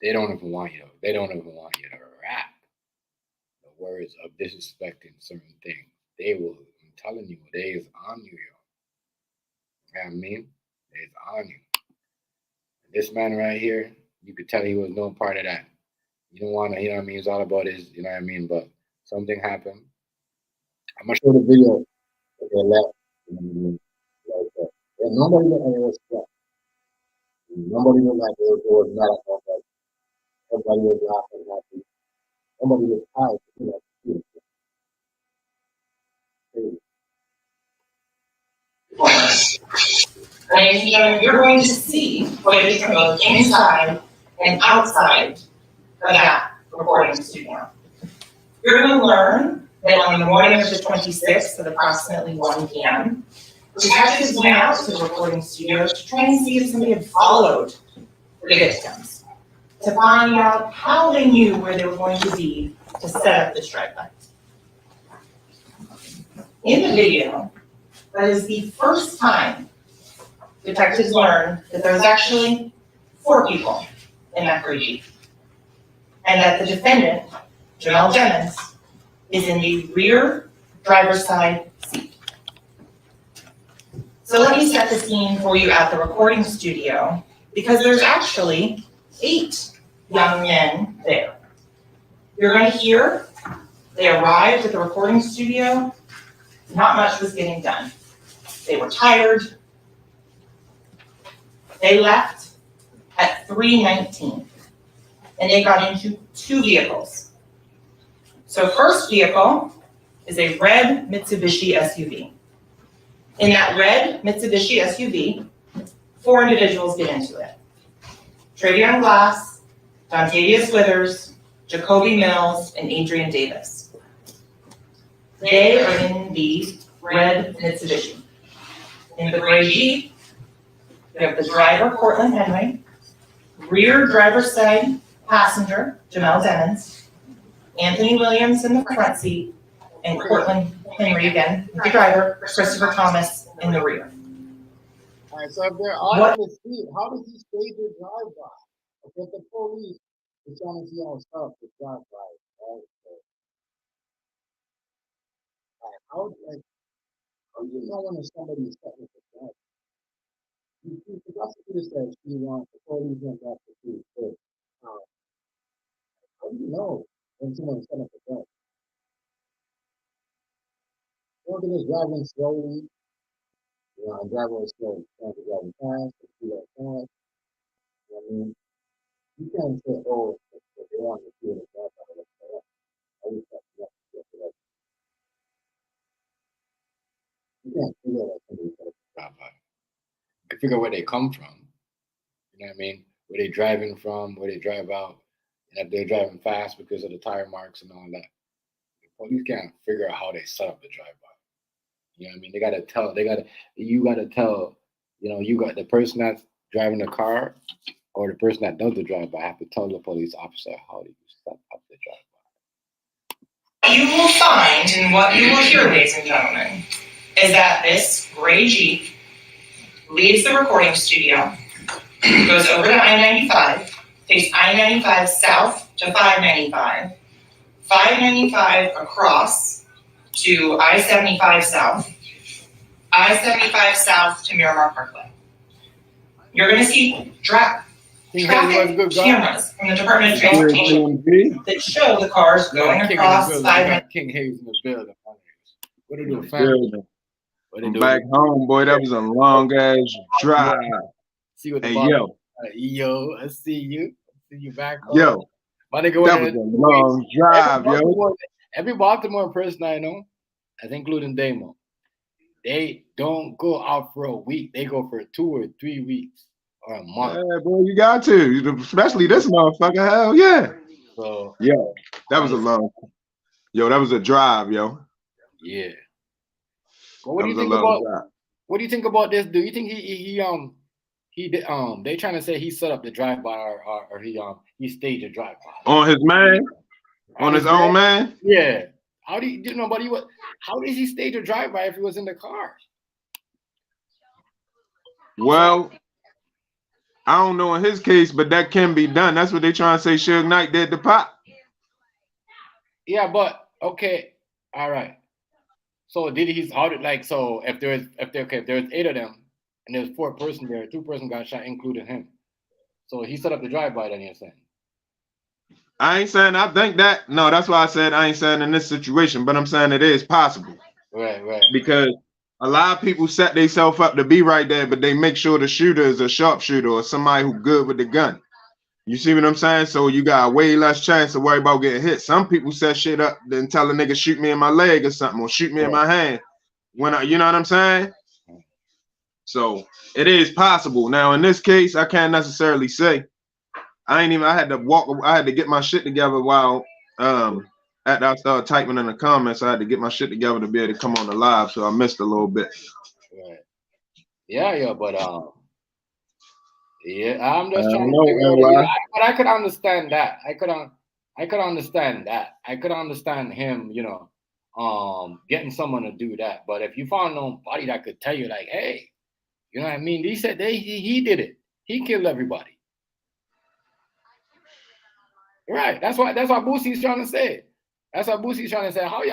They don't even want you to. They don't even want you to rap the words of disrespecting certain things. They will. I'm telling you, they is on you, yo. You know what I mean? They is on you. This man right here, you could tell he was no part of that. You don't want to. You know what I mean? It's all about his. You know what I mean? But something happened. I'm gonna show the video that they left. You know what I mean? Like, nobody looked like it was stressed. Nobody looked like it was mad at all. Everybody was laughing, happy. Nobody was tired. And you're going to see footage from both inside and outside of that recording studio. You're going to learn that on the morning of the 26th at approximately 1 p.m., detectives went out to the recording studio to try and see if somebody had followed the victims, to find out how they knew where they were going to be to set up this drive-by. In the video, that is the first time detectives learned that there's actually 4 people in that gray Jeep, and that the defendant, Jamel Jennings, is in the rear driver's side seat. So let me set the scene for you at the recording studio, because there's actually 8 young men there. You're going to hear they arrived at the recording studio, not much was getting done. They were tired. They left at 3:19, and they got into 2 vehicles. So first vehicle is a red Mitsubishi SUV. In that red Mitsubishi SUV, 4 individuals get into it. Travion Glass, Dontavius Withers, Jacoby Mills, and Adrian Davis. They are in the red Mitsubishi. In the gray Jeep, we have the driver, Cortland Henry, rear driver's side passenger, Jamel Jennings, Anthony Williams in the front seat, and Cortland Henry again, the driver, Christopher Thomas in the rear. All right, so if they're all in the seat, how does he stage a drive-by? If the police is trying to see all stuff, the drive-by, right? So, how do you know when somebody is setting up a drive-by? The prosecutor said she wants the police went back to see. So, how do you know when someone's setting up a drive-by? Or they're just driving slowly, and driving slowly, driving fast, see that fast. You know what I mean? You can't say, oh, if they want to see it, you can't figure out somebody's got a drive-by. You can figure out where they come from. You know what I mean? Where they driving from, where they drive out, and if they're driving fast because of the tire marks and all that. The police can't figure out how they set up the drive-by. You know what I mean? You gotta tell, you got the person that's driving the car or the person that does the drive-by have to tell the police officer how to set up the drive-by. What you will find and what you will hear, ladies and gentlemen, is that this gray Jeep leaves the recording studio, goes over to I-95, takes I-95 south to 595, 595 across to I-75 south, I-75 south to Miramar Parkway. You're going to see traffic cameras from the Department of Transportation that show the cars going across 5 minutes. King Hayes in the building. What do you do, family? I'm back home, boy. That was a long ass drive. See what the yo, I see you. See you back home. Yo, my nigga, that was a long drive, yo. Every Baltimore person I know, I think including Damo, they don't go out for a week. They go for 2 or 3 weeks or a month. Yeah, boy, you got to, especially this motherfucker. Hell yeah. So yo, that was a long. Yo, that was a drive, yo. Yeah. Well, what do you think about? What do you think about this? Do you think they trying to say he set up the drive-by or he staged a drive-by on his man, on his own man? Yeah. How do you know? But how did he stage a drive-by if he was in the car? Well, I don't know in his case, but that can be done. That's what they trying to say. Suge Knight did the pop. Yeah, but okay, all right. So did he? How did so if there's 8 of them and there's 4 persons there, 2 persons got shot, including him. So he set up the drive-by. Then you're saying? I ain't saying I think that. No, that's why I said I ain't saying in this situation, but I'm saying it is possible. Right. Because a lot of people set themselves up to be right there, but they make sure the shooter is a sharpshooter or somebody who good with the gun. You see what I'm saying? So you got way less chance to worry about getting hit. Some people set shit up then tell a nigga shoot me in my leg or something or shoot me in my hand. You know what I'm saying? So it is possible. Now in this case, I can't necessarily say. I had to get my shit together while after I started typing in the comments. I had to get my shit together to be able to come on the live, so I missed a little bit. Right. Yeah, but yeah, I'm just trying to figure out. But I could understand that. I could understand that. I could understand him, getting someone to do that. But if you found nobody that could tell you, like, hey, you know what I mean? He said he did it. He killed everybody. Right. That's what Boosie's trying to say. That's what Boosie's trying to say. How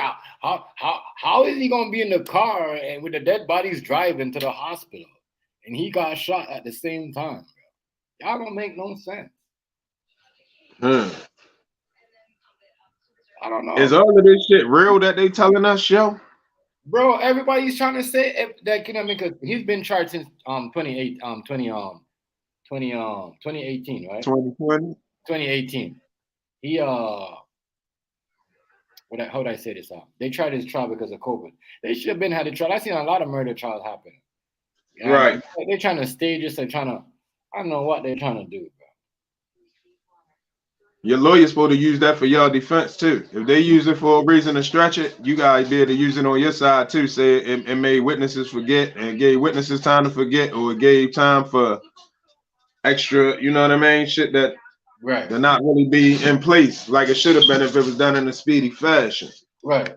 is he gonna be in the car and with the dead bodies driving to the hospital and he got shot at the same time? Y'all don't make no sense. I don't know. Is all of this shit real that they telling us, yo? Bro, everybody's trying to say that because he's been charged since 2018, right? 2020. 2018. He how would I say this out? They tried his trial because of COVID. They should have had a trial. I've seen a lot of murder trials happen. Right. They're trying to stage this. I don't know what they're trying to do, bro. Your lawyer's supposed to use that for your defense too. If they use it for a reason to stretch it, you guys did to use it on your side too. Say it made witnesses forget and gave witnesses time to forget, or it gave time for extra, you know what I mean? Shit that to not really be in place like it should have been if it was done in a speedy fashion. Right.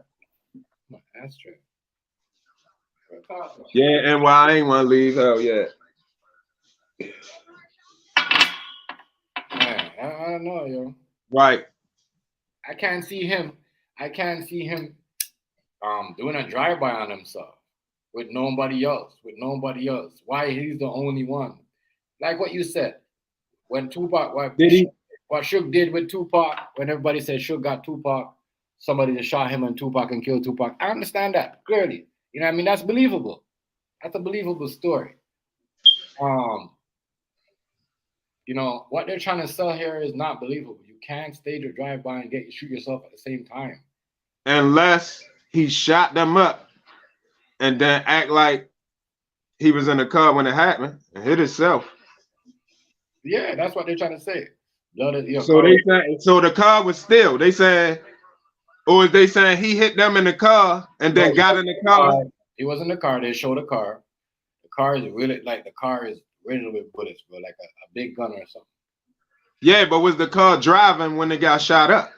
That's true. Yeah, and why I ain't want to leave, hell yeah. Man, I don't know, yo. Right. I can't see him doing a drive-by on himself with nobody else. Why he's the only one? Like what you said. When Tupac, what Suge did with Tupac, when everybody said Suge got Tupac, somebody just shot him and Tupac and killed Tupac. I understand that clearly. You know what I mean? That's believable. That's a believable story. What they're trying to sell here is not believable. You can't stage a drive-by and shoot yourself at the same time. Unless he shot them up and then act like he was in the car when it happened and hit himself. Yeah, that's what they're trying to say. So the car was still. They saying, or is they saying he hit them in the car and then got in the car? He was in the car. They showed the car. The car is really riddled with bullets, bro, like a big gun or something. Yeah, but was the car driving when they got shot up?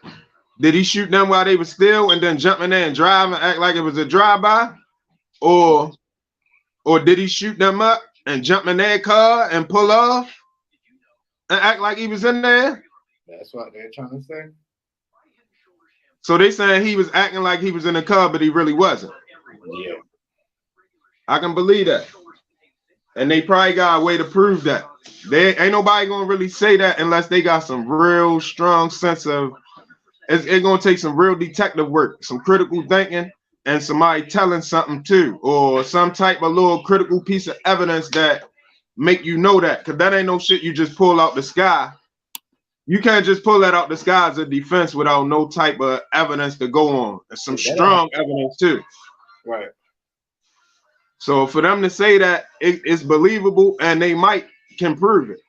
Did he shoot them while they were still and then jump in there and drive and act like it was a drive-by? Or did he shoot them up and jump in their car and pull off and act like he was in there? That's what they're trying to say. So they saying he was acting like he was in the car, but he really wasn't. Yeah. I can believe that. And they probably got a way to prove that. They ain't nobody gonna really say that unless they got some real strong sense of it's gonna take some real detective work, some critical thinking, and somebody telling something too, or some type of little critical piece of evidence that make you know that, because that ain't no shit you just pull out the sky. You can't just pull that out the sky as a defense without no type of evidence to go on. And some strong evidence too. Right. So for them to say that it's believable and they can prove it.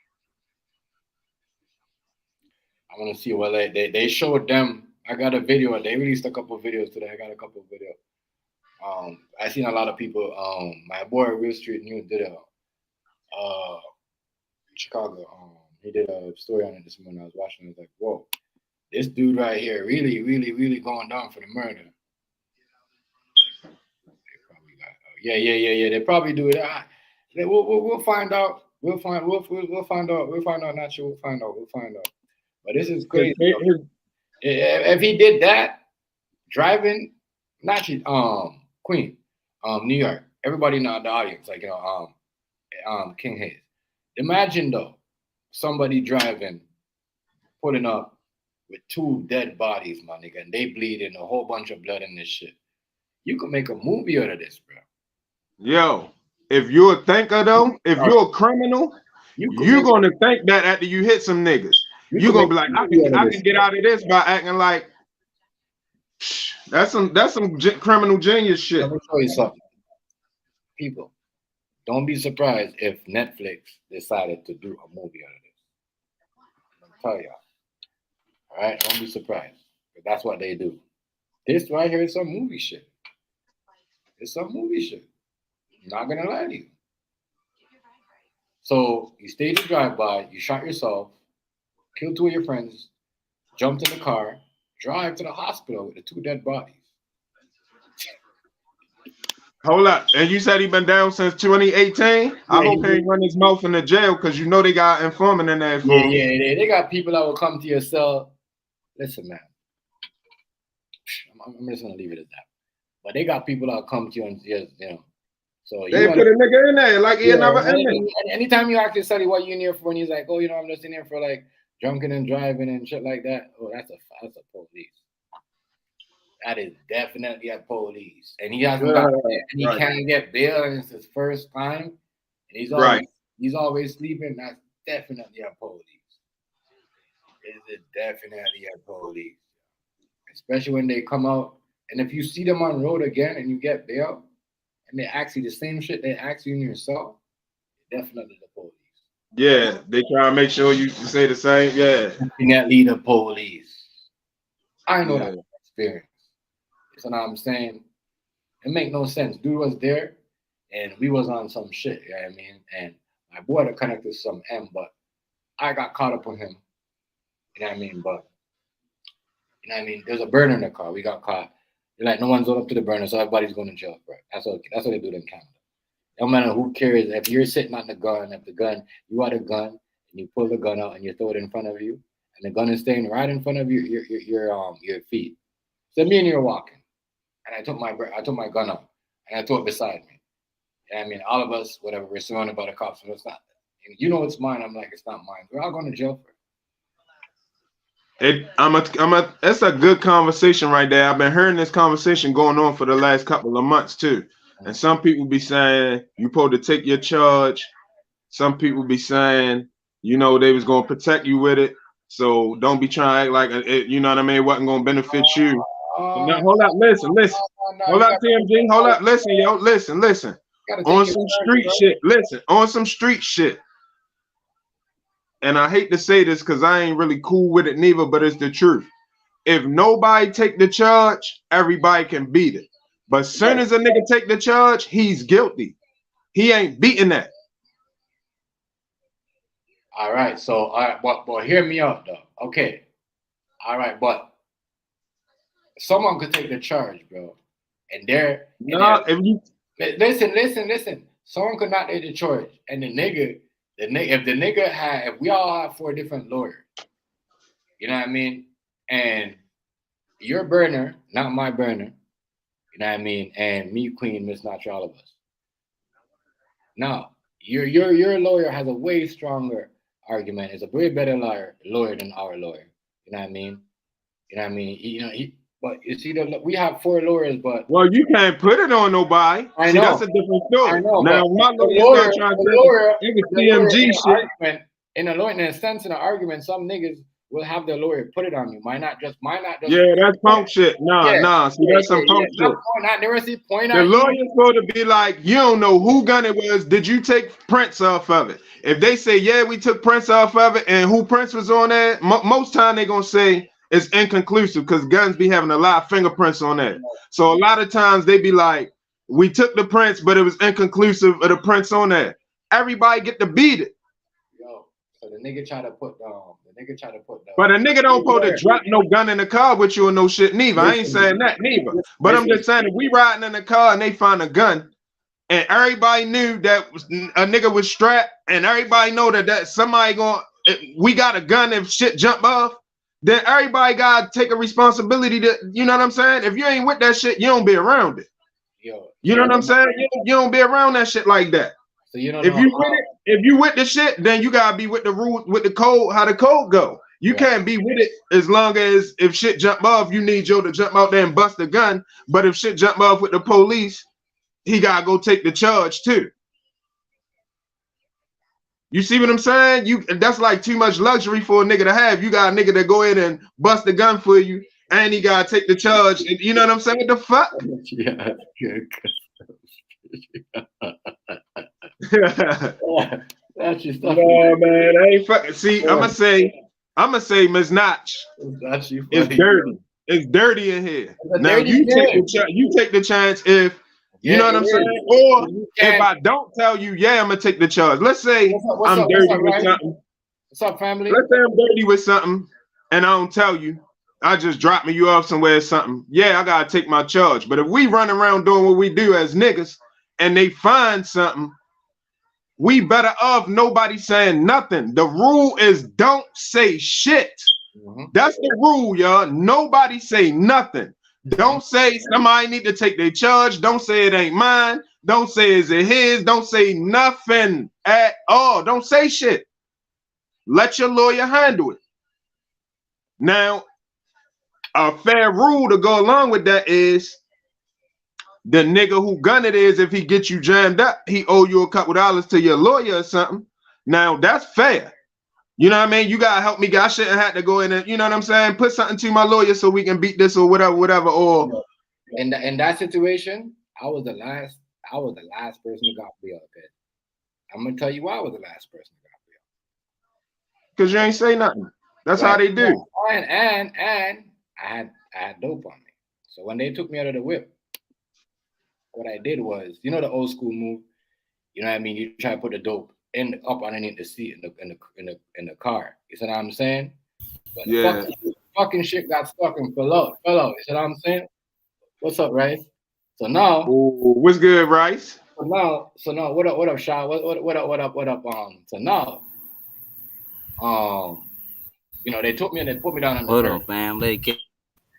I want to see what they showed them. I got a video. They released a couple of videos today. I got a couple of videos. I seen a lot of people. My boy Real Street News did a Chicago. He did a story on it this morning. I was watching. I was like, whoa, this dude right here really, really, really going down for the murder. Yeah. They probably do it. We'll find out. We'll find out. We'll find out. Not sure. We'll find out. But this is crazy. If he did that, driving, not Queen, New York. Everybody know the audience, like King Hayes. Imagine though, somebody driving, putting up with 2 dead bodies, my nigga, and they bleeding a whole bunch of blood in this shit. You could make a movie out of this, bro. Yo, if you're a thinker though, if you're a criminal, you're gonna think that after you hit some niggas. You're gonna be like, I can get out of this by acting like that's some criminal genius shit. Let me tell you something. People, don't be surprised if Netflix decided to do a movie out of this. I'm telling y'all. All right, don't be surprised. But that's what they do. This right here is some movie shit. It's some movie shit. I'm not gonna lie to you. So you stayed to drive by, you shot yourself, killed 2 of your friends, jumped in the car, drive to the hospital with the 2 dead bodies. Hold up. And you said he been down since 2018? I hope he ain't run his mouth in the jail, because you know they got informant in there. Yeah. They got people that will come to your cell. Listen, man. I'm just gonna leave it at that. But they got people that will come to you and So they put a nigga in there like he never in there. Anytime you ask your study what you in here for, and he's like, oh, I'm just in here for like drunken and driving and shit like that. Oh, that's a police. That is definitely a police. And he hasn't got and he can't get bail, and it's his first time. And he's always sleeping. That's definitely a police. It's definitely a police. Especially when they come out. And if you see them on road again and you get bail, and they ask you the same shit they ask you in your cell, definitely the police. Yeah, they try to make sure you say the same. Yeah. Definitely the police. I know that experience. You know what I'm saying? It make no sense. Dude was there, and we was on some shit, you know what I mean? And my boy had connected to some M, but I got caught up with him. You know what I mean? But, you know what I mean? There's a burner in the car. We got caught. They're like, no one's up to the burner, so everybody's going to jail, bro. That's what they do in Canada. No matter who cares, if you're sitting on the gun, you got a gun, and you pull the gun out and you throw it in front of you, and the gun is staying right in front of your feet. So me and you are walking, and I took my gun out, and I threw it beside me. And I mean, all of us, whatever, we're surrounded by the cops, and it's not. And you know it's mine. I'm like, it's not mine. We're all going to jail for it. It's a good conversation right there. I've been hearing this conversation going on for the last couple of months too. And some people be saying you supposed to take your charge. Some people be saying, they was gonna protect you with it. So don't be trying to act like it, you know what I mean, wasn't gonna benefit you. Now, hold up, listen. Hold up, TMG. Hold up, listen, yo, listen. On some street shit. Listen, on some street shit. And I hate to say this because I ain't really cool with it neither, but it's the truth. If nobody take the charge, everybody can beat it. But as soon as a nigga take the charge, he's guilty. He ain't beating that. All right, so but hear me out though. Okay. All right, but someone could take the charge, bro. Listen. Someone could not take the charge. And if we all have 4 different lawyers, you know what I mean? And your burner, not my burner, you know what I mean? And me, Queen, Miss Not all of us. Now, your lawyer has a way stronger argument. Is a way better lawyer than our lawyer. You know what I mean? You know what I mean? But you see, we have 4 lawyers, but well, you can't put it on nobody. I See, know. that's a different story. I know, Now, my the lawyer's lawyer, not trying to the say lawyer, it the lawyer was TMG shit. in a argument, some niggas will have their lawyer put it on you. Might not just. Yeah, that's punk shit. Nah. See, that's some punk shit. The lawyer's supposed to be like, you don't know who gun it was. Did you take prints off of it? If they say, yeah, we took prints off of it, and who prints was on there, most time they gonna say it's inconclusive because guns be having a lot of fingerprints on that. So a lot of times they be like, we took the prints, but it was inconclusive of the prints on there. Everybody get to beat it. Yo, so the nigga try to put but a nigga don't put to drop no gun in the car with you or no shit neither. I ain't saying that neither. But I'm just saying if we riding in the car and they find a gun and everybody knew that a nigga was strapped and everybody know that somebody we got a gun if shit jump off, then everybody gotta take a responsibility to, you know what I'm saying? If you ain't with that shit, you don't be around it. You know what I'm saying? You don't be around that shit like that. So you don't know if you with the shit, then you gotta be with the rule, with the code, how the code go. You can't be with it as long as if shit jump off, you need Joe to jump out there and bust the gun. But if shit jump off with the police, he gotta go take the charge too. You see what I'm saying? That's like too much luxury for a nigga to have. You got a nigga that go in and bust the gun for you, and he gotta take the charge. And you know what I'm saying? What the fuck? Yeah. That's just stuff. No, man, I ain't fucking. See, I'ma say Ms. Notch is dirty. It's dirty in here. Now you take the chance if you know what I'm saying, or if I don't tell you, yeah, I'm gonna take the charge. Let's say I'm dirty with something. What's up, family? Let's say I'm dirty with something, and I don't tell you. I just dropping you off somewhere or something. Yeah, I gotta take my charge. But if we run around doing what we do as niggas, and they find something, we better off nobody saying nothing. The rule is don't say shit. That's the rule, y'all. Nobody say nothing. Don't say somebody need to take their charge. Don't say it ain't mine. Don't say is it his. Don't say nothing at all. Don't say shit. Let your lawyer handle it. Now, a fair rule to go along with that is the nigga who gun it is, if he gets you jammed up, he owe you a couple dollars to your lawyer or something. Now, that's fair. You know what I mean? You gotta help me. I shouldn't have to go in and, you know what I'm saying? Put something to my lawyer so we can beat this or whatever. Or in that situation, I was the last person who got bail. Okay, I'm gonna tell you why I was the last person who got bail. Because you ain't say nothing. That's how they do. And I had dope on me. So when they took me out of the whip, what I did was, you know, the old school move. You know what I mean? You try to put the dope up underneath the seat in the car. You see what I'm saying? But yeah. Fucking shit got stuck and fell out. You see what I'm saying? What's up, Rice? So now, what's good, Rice? So now, what up, Shaw? What up? So now, you know, they took me and they put me down on the Hold curb. on, family. Because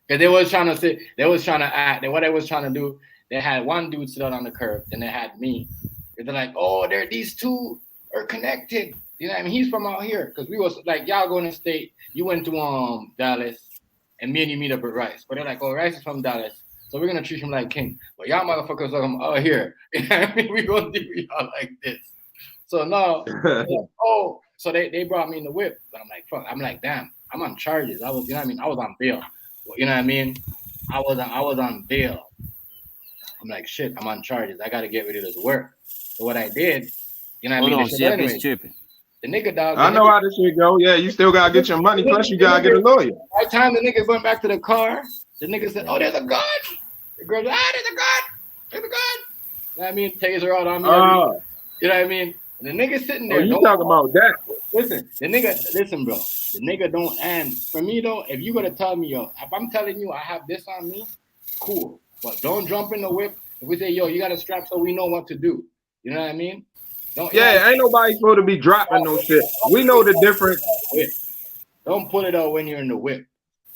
they was trying to act. What they was trying to do, they had one dude sit out on the curb, and they had me. They're like, oh, these two are connected. You know what I mean? He's from out here. Because we was like, y'all going to state. You went to Dallas, and me and you meet up with Rice. But they're like, oh, Rice is from Dallas, so we're going to treat him like king. But y'all motherfuckers are out here. You know what I mean? We going to do y'all like this. So now, so they brought me in the whip. But I'm like, fuck. I'm like, damn, I'm on charges. I was, you know what I mean? I was on bail. You know what I mean? I was on bail. I'm like, shit, I'm on charges. I got to get rid of this work. So what I did, you know what I mean? Hold on, tripping. The nigga dog. I know how this shit go. Yeah, you still gotta get your money. Plus, you gotta get a lawyer. By the time the nigga went back to the car, the nigga said, "Oh, there's a gun." The girl, there's a gun. There's a gun. You know what I mean? Taser out on me. You know what I mean? And the nigga sitting there. You talking about that? Listen, bro. The nigga don't. And for me though, if you gonna tell me, yo, if I'm telling you I have this on me, cool. But don't jump in the whip. If we say, yo, you got a strap, so we know what to do. You know what I mean? Ain't nobody supposed to be dropping no shit. We know the difference. Don't put it out when you're in the whip.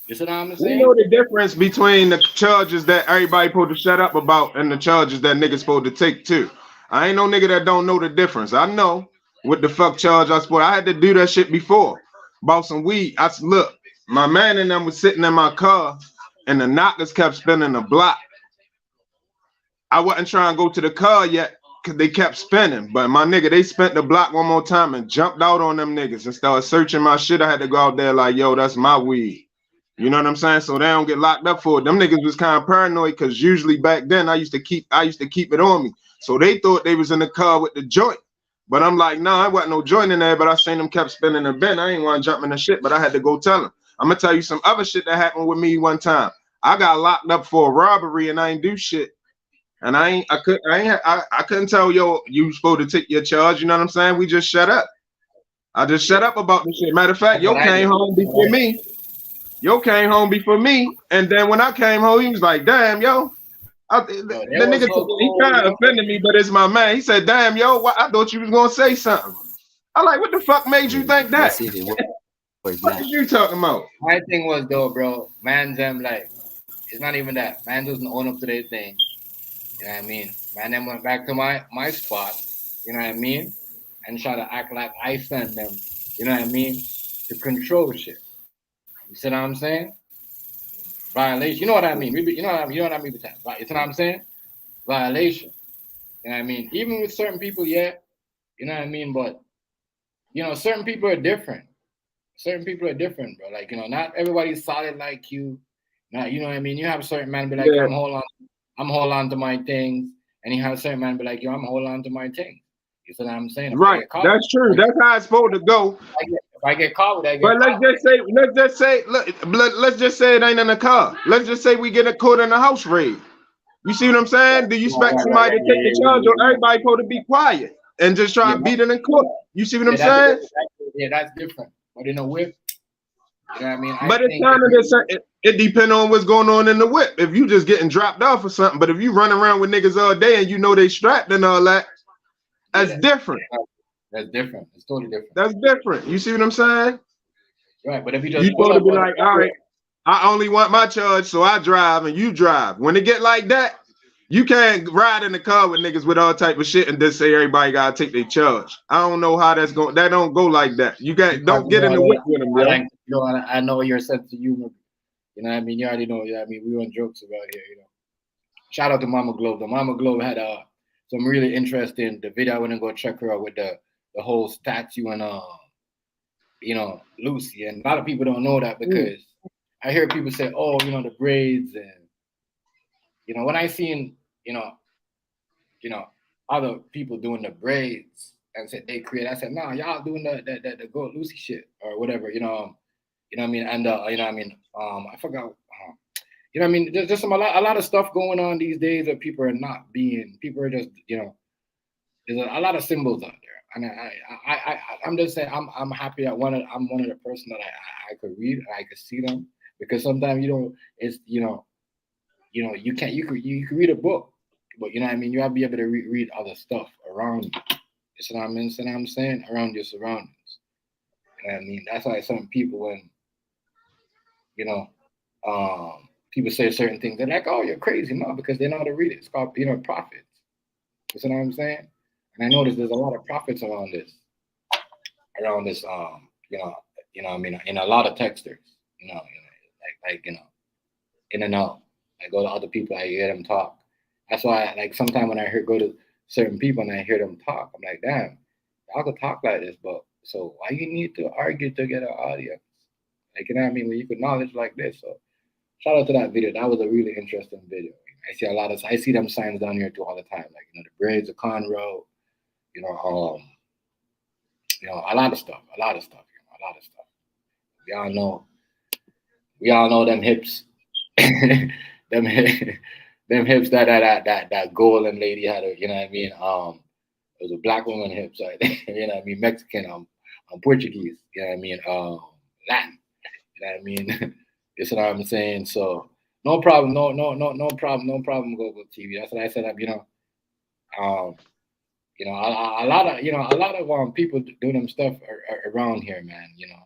You see what I'm saying? We know the difference between the charges that everybody supposed to shut up about and the charges that niggas supposed to take too. I ain't no nigga that don't know the difference. I know what the fuck charge I sport. I had to do that shit before. Bought some weed. Look, my man and them was sitting in my car, and the knockers kept spinning the block. I wasn't trying to go to the car yet because they kept spinning. But my nigga, they spent the block one more time and jumped out on them niggas and started searching my shit. I had to go out there like, yo, that's my weed. You know what I'm saying? So they don't get locked up for it. Them niggas was kind of paranoid because usually back then I used to keep it on me. So they thought they was in the car with the joint. But I'm like, no, I wasn't no joint in there, but I seen them kept spinning the bin. I ain't want to jump in the shit, but I had to go tell them. I'm gonna tell you some other shit that happened with me one time. I got locked up for a robbery and I ain't do shit. And I couldn't tell yo you supposed to take your charge. You know what I'm saying? We just shut up. I just shut up about this shit. Matter of fact, yo came home before me. Yo came home before me, and then when I came home, he was like, "Damn, yo." The nigga, he kind of offended me, but it's my man. He said, "Damn, yo, I thought you was gonna say something." I'm like, "What the fuck made you think that?" What are you talking about? My thing was though, bro, man, them like, it's not even that. Man doesn't own up to their thing. You know what I mean? Man, then went back to my spot. You know what I mean? And try to act like I sent them. You know what I mean? To control shit. You see what I'm saying? Violation. You know what I mean? You know what I mean? You know what I mean? You know what I'm saying? Violation. You know what I mean? Even with certain people, yeah. You know what I mean? But, you know, certain people are different. Certain people are different, bro. Like, you know, not everybody's solid like you. Not, you know what I mean? You have a certain man be like, yeah. I'm hold on to my things. And you have a certain man be like, yo, I'm hold on to my things. You see what I'm saying? If right. That's true. That's how it's supposed to go. If I get caught with that, but let's just say it ain't in the car. Let's just say we get caught in a house raid. You see what I'm saying? Do you expect somebody to take the charge, or everybody supposed to be quiet and just try to beat it in court? You see what I'm saying? Yeah, that's different. But in a whip, you know what I mean? But it's kind of the same. It depends on what's going on in the whip. If you just getting dropped off or something, but if you run around with niggas all day and you know they strapped and all that, that's different. That's different. It's totally different. That's different. You see what I'm saying? Right, but if you just supposed to be like, all right, I only want my charge, so I drive and you drive. When it get like that, you can't ride in the car with niggas with all type of shit and just say everybody gotta take their charge. I don't know how that's going. That don't go like that. You don't get in the whip with them, bro. I know your sense of humor. You know what I mean? You already know. You know what I mean? We run jokes about here. You know. Shout out to Mama Globe. The Mama Globe had some really interesting. The video I went and go check her out with the whole statue and you know, Lucy. And a lot of people don't know that because I hear people say, oh, you know, the braids and you know, when I seen, you know, other people doing the braids and said they create, I said, nah, y'all doing the Gold Lucy shit or whatever, you know what I mean? And you know what I mean? I forgot. You know what I mean? There's just a lot of stuff going on these days that people are just, you know, there's a lot of symbols out there. And I'm just saying I'm happy that I'm one of the person that I could read and I could see them, because sometimes you don't, it's you can read a book, but you know what I mean, you have to be able to read other stuff around you. You see what I mean? So I'm saying around your surroundings. You know what I mean? That's why some people, when you know, people say certain things, they're like, oh, you're crazy. No, because they know how to read it. It's called, you know, prophets. You see what I'm saying? And I noticed there's a lot of prophets around this, you know, you know, I mean, in a lot of texters, you know, like, you know, in and out. I go to other people, I hear them talk. That's why, like, sometimes when I go to certain people and I hear them talk, I'm like, damn, y'all could talk like this, but so why you need to argue to get an audience? Like, you know what I mean? When you could knowledge like this. So shout out to that video. That was a really interesting video. I see them signs down here too all the time, like, you know, the braids, the Conroe, you know, a lot of stuff. We all know them hips, them hips that golden lady had, you know what I mean? It was a black woman hips, right? You know what I mean? Mexican, I'm Portuguese, you know what I mean? Latin, you know what I mean? You see what I'm saying? So no problem, no problem, Global TV. That's what I said. You know, a lot of people doing them stuff around here, man. You know.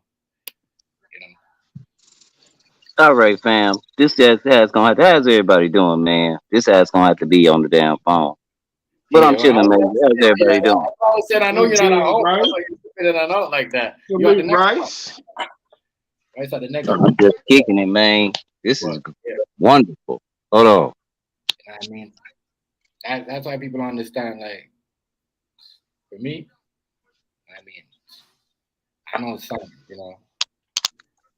All right, fam. This has gonna have to. How's everybody doing, man? This has gonna have to be on the damn phone. But I'm chilling, man. How's everybody doing? I said, I know you're not at home. Right? That's why you're spitting it out like that. You at the Salute, next Rice. one. Rice at the next I'm one. just kicking it, man. This is Yeah. wonderful. Hold on. I mean, that's why people don't understand. Like, for me, I mean, I know signs, you know,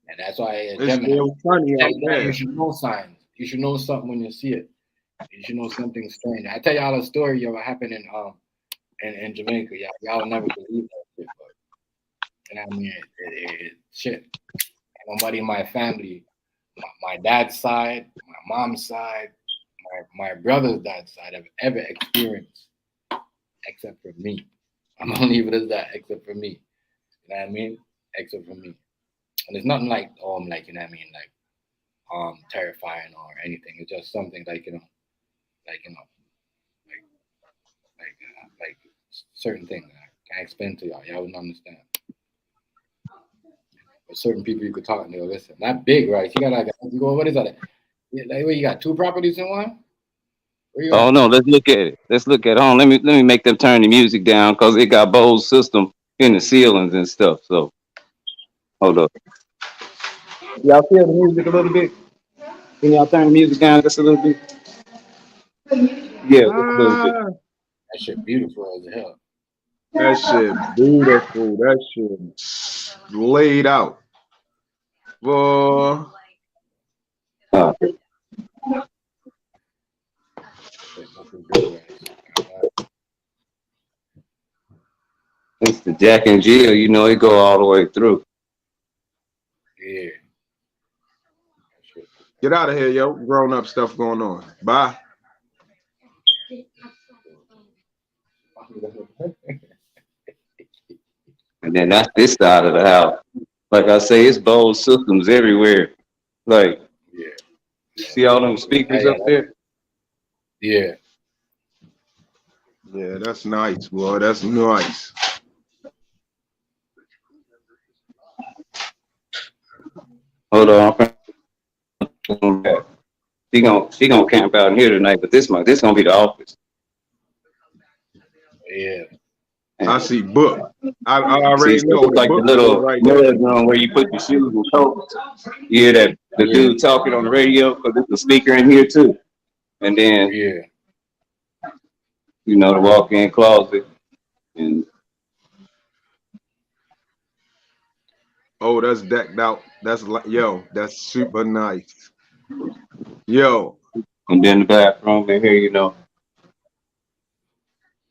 and that's why It's real funny out there. you should know signs. You should know something when you see it. You should know something strange. I tell y'all a story of what happened in Jamaica. Y'all will never believe that shit. But, and I mean, shit. Nobody in my family, my dad's side, my mom's side, my brother's dad's side have ever experienced, except for me. I'm gonna leave it as that, except for me. You know what I mean? Except for me. And it's nothing like, like, you know what I mean, like, terrifying or anything. It's just something like, like certain things I can't explain to y'all. Y'all wouldn't understand. But certain people you could talk and they'll listen. Not big, right? You got like, what is that? Like, what, you got 2 properties in one? Oh no, let's look at it. Let's look at it. Let me make them turn the music down because it got Bose system in the ceilings and stuff. So hold up. Y'all feel the music a little bit? Can y'all turn the music down just a little bit? Yeah, just a little bit. That shit beautiful as hell. That shit beautiful. That shit laid out. Boy. It's the Jack and Jill, you know, it go all the way through. Yeah. Get out of here, yo. Grown up stuff going on. Bye. And then that's this side of the house. Like I say, it's Bose systems everywhere. Like, see all them speakers up there? Yeah. Yeah, that's nice, boy. That's nice. Hold on. She gonna camp out in here tonight, but this gonna be the office. Yeah. I see book. I already See, know it's like the little room where you put your shoes and coats. You hear that the dude talking on the radio because there's a speaker in here too. And then you know, the walk-in closet. And oh, that's decked out. That's like, yo, that's super nice. Yo. And then the bathroom in here, you know.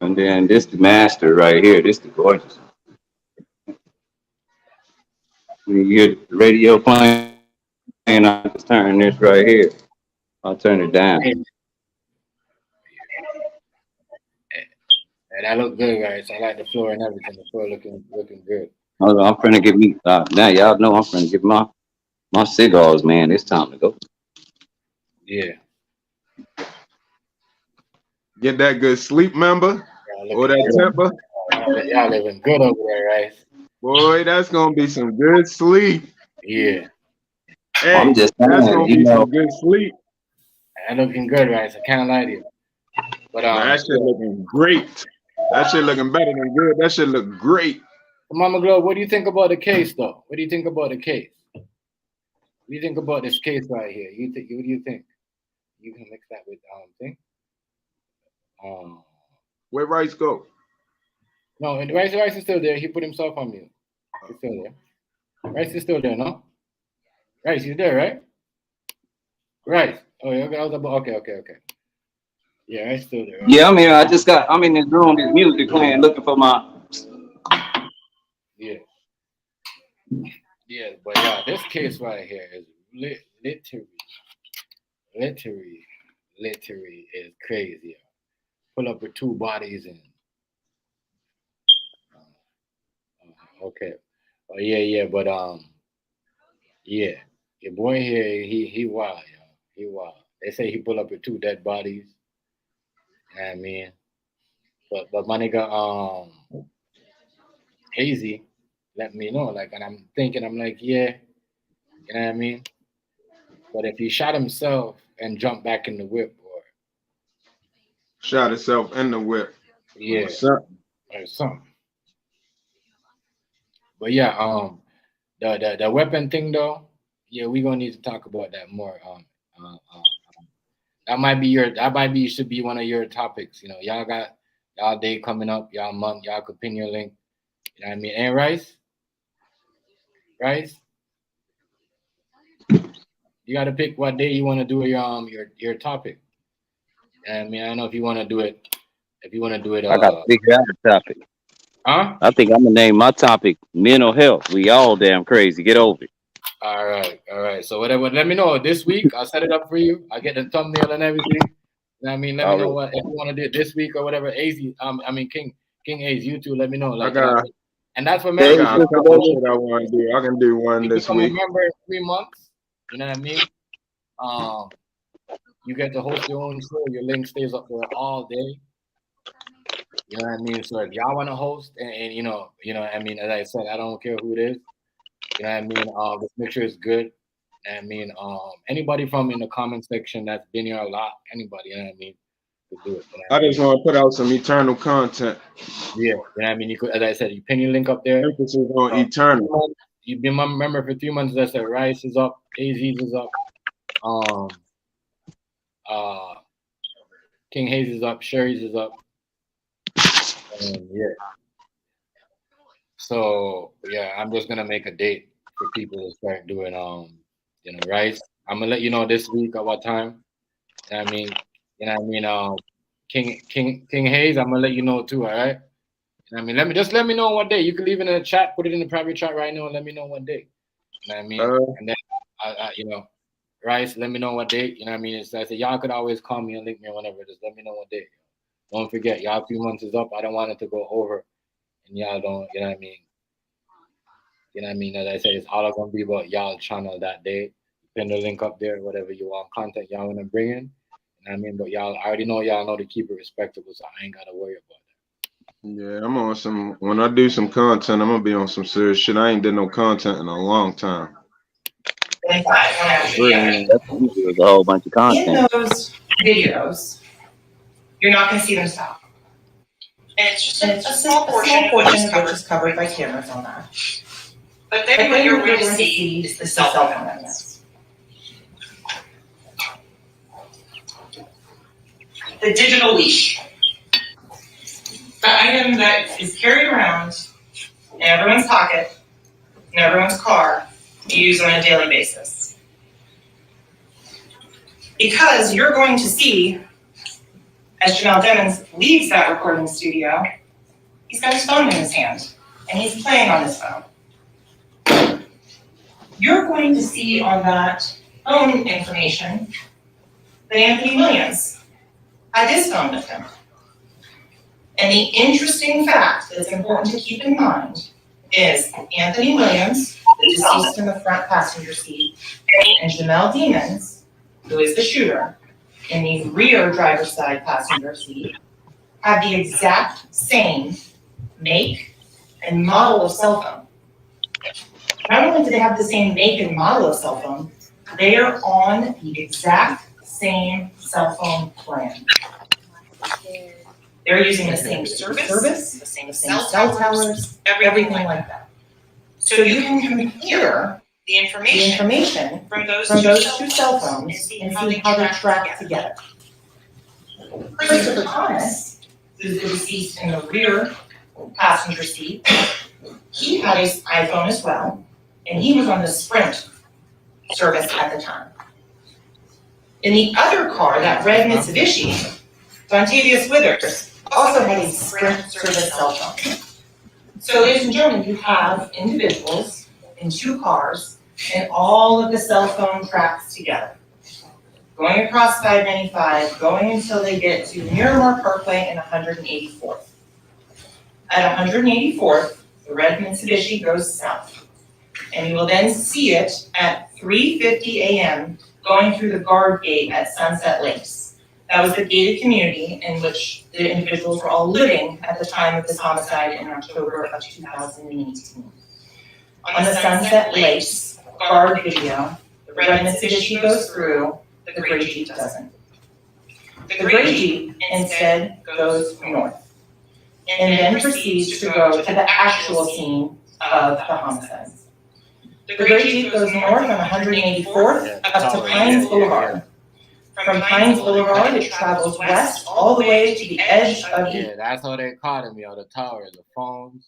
And then this the master right here. This the gorgeous. When you hear the radio playing, I just turn this right here. I'll turn it down. And that look good, guys. I like the floor and everything. The floor looking good. I'm finna get me now. Y'all know I'm finna get my cigars, man. It's time to go. Yeah. Get that good sleep, member? Or that temper? Y'all living good over there, right? Boy, that's gonna be some good sleep. Yeah. Hey, I'm just that's gonna be some good sleep. That looking good, right? I can't lie to you. But that shit looking great. That shit looking better than good. That shit look great. Mama Glow, what do you think about the case, though? What do you think about the case? What do you think about this case right here? What do you think? You can mix that with thing. Where Rice go? No, and Rice is still there. He put himself on mute. He's still there. Rice is still there, no? Rice, you there, right? Rice. Oh, yeah, okay. Yeah, Rice still there. Right? Yeah, I'm here. I'm in this room, this music playing, looking for my. Yeah. Yeah, but yeah, this case right here is literally is crazy. Pull up with 2 bodies and okay. Oh yeah, but yeah, your boy here, he wild, yo. He wild. They say he pull up with 2 dead bodies. You know what I mean? But my nigga Hazy let me know, like, and I'm thinking, I'm like, yeah, you know what I mean? But if he shot himself and jumped back in the whip, or Shot himself in the whip. Yeah, Or something. or something. But yeah, the weapon thing though, yeah, we're gonna need to talk about that more. That might be should be one of your topics. You know, y'all got y'all day coming up, y'all month, y'all could pin your link. You know what I mean? And Rice, you got to pick what day you want to do your topic. I mean, I don't know if you want to do it. If you want to do it, I got to figure out a topic. Huh? I think I'm gonna name my topic mental health. We all damn crazy. Get over it. All right. So whatever. Let me know this week. I'll set it up for you. I'll get the thumbnail and everything. You know what I mean? Let me know what if you want to do it this week or whatever. AZ, I mean King A's, you too. Let me know. Like, and that's for members. I got a couple of shit I want to do. I can do one this week. Remember 3 months. You know what I mean? You get to host your own show. Your link stays up there all day. You know what I mean? So if y'all want to host, and you know what I mean, as I said, I don't care who it is. You know what I mean? Just make sure it's good. I mean, anybody from in the comment section that's been here a lot, anybody, you know what I mean, could do it. You know I just want to put out some eternal content. Yeah, you know what I mean? You could, as I said, you pin your link up there. Emphasis on eternal. You've been my member for 3 months. As I said, Rice is up, AZ's is up, King Hayes is up, Sherry's is up. Yeah. So yeah, I'm just gonna make a date for people to start doing Rice. I'm gonna let you know this week at what time. You know what I mean? King Hayes, I'm gonna let you know too, all right? You know what I mean? Let me know what day. You can leave it in the chat, put it in the private chat right now and let me know what day. You know what I mean? And then Rice, let me know what date. You know what I mean? It's, I said y'all could always call me and link me or whatever. Just let me know what day. Don't forget, y'all 3 months is up. I don't want it to go over. And y'all don't, you know what I mean? You know what I mean? As I said, it's all gonna be about y'all channel that day. Pin the link up there, whatever you want, content y'all wanna bring in. You know what I mean? But y'all, I already know y'all know to keep it respectable, so I ain't gotta worry about that. Yeah, I'm on some. When I do some content, I'm gonna be on some serious shit. I ain't did no content in a long time. There's a whole bunch of content. In those videos, you're not going to see them stop. And it's just a small portion of which is covered by cameras on that. But then what you're going to see is the cell phone evidence. The digital leash. The item that is carried around in everyone's pocket, in everyone's car, used on a daily basis. Because you're going to see, as Janelle Demmons leaves that recording studio, he's got his phone in his hand, and he's playing on his phone. You're going to see on that phone information that Anthony Williams had his phone with him. And the interesting fact that's important to keep in mind is Anthony Williams, the deceased in the front passenger seat, and Janelle Demmons, who is the shooter, in the rear driver's side passenger seat, have the exact same make and model of cell phone. Not only do they have the same make and model of cell phone, they are on the exact same cell phone plan. They're using the same service, the same cell towers, everything like that. So you can compare the information from those two cell phones and see how they track together. Christopher Thomas, who's the deceased in the rear passenger seat, he had his iPhone as well, and he was on the Sprint service at the time. In the other car, that red Mitsubishi, Dontavius Withers also had a Sprint service cell phone. So ladies and gentlemen, you have individuals in two cars and all of the cell phone tracks together. Going across 595, going until they get to Miramar Parkway and 184th. At 184th, the red Mitsubishi goes south. And you will then see it at 3:50 a.m. going through the guard gate at Sunset Lakes. That was the gated community in which the individuals were all living at the time of this homicide in October of 2018. On the Sunset Lakes guard video, the red Mitsubishi goes through, the gray Jeep doesn't. The gray Jeep instead goes north and then proceeds to go to the actual scene of the homicide. The gray Jeep goes north on 184th up to Pines Boulevard. From Pines Boulevard, it travels west all the way to the edge of the... Yeah, that's how they caught him, yo. The towers, the phones,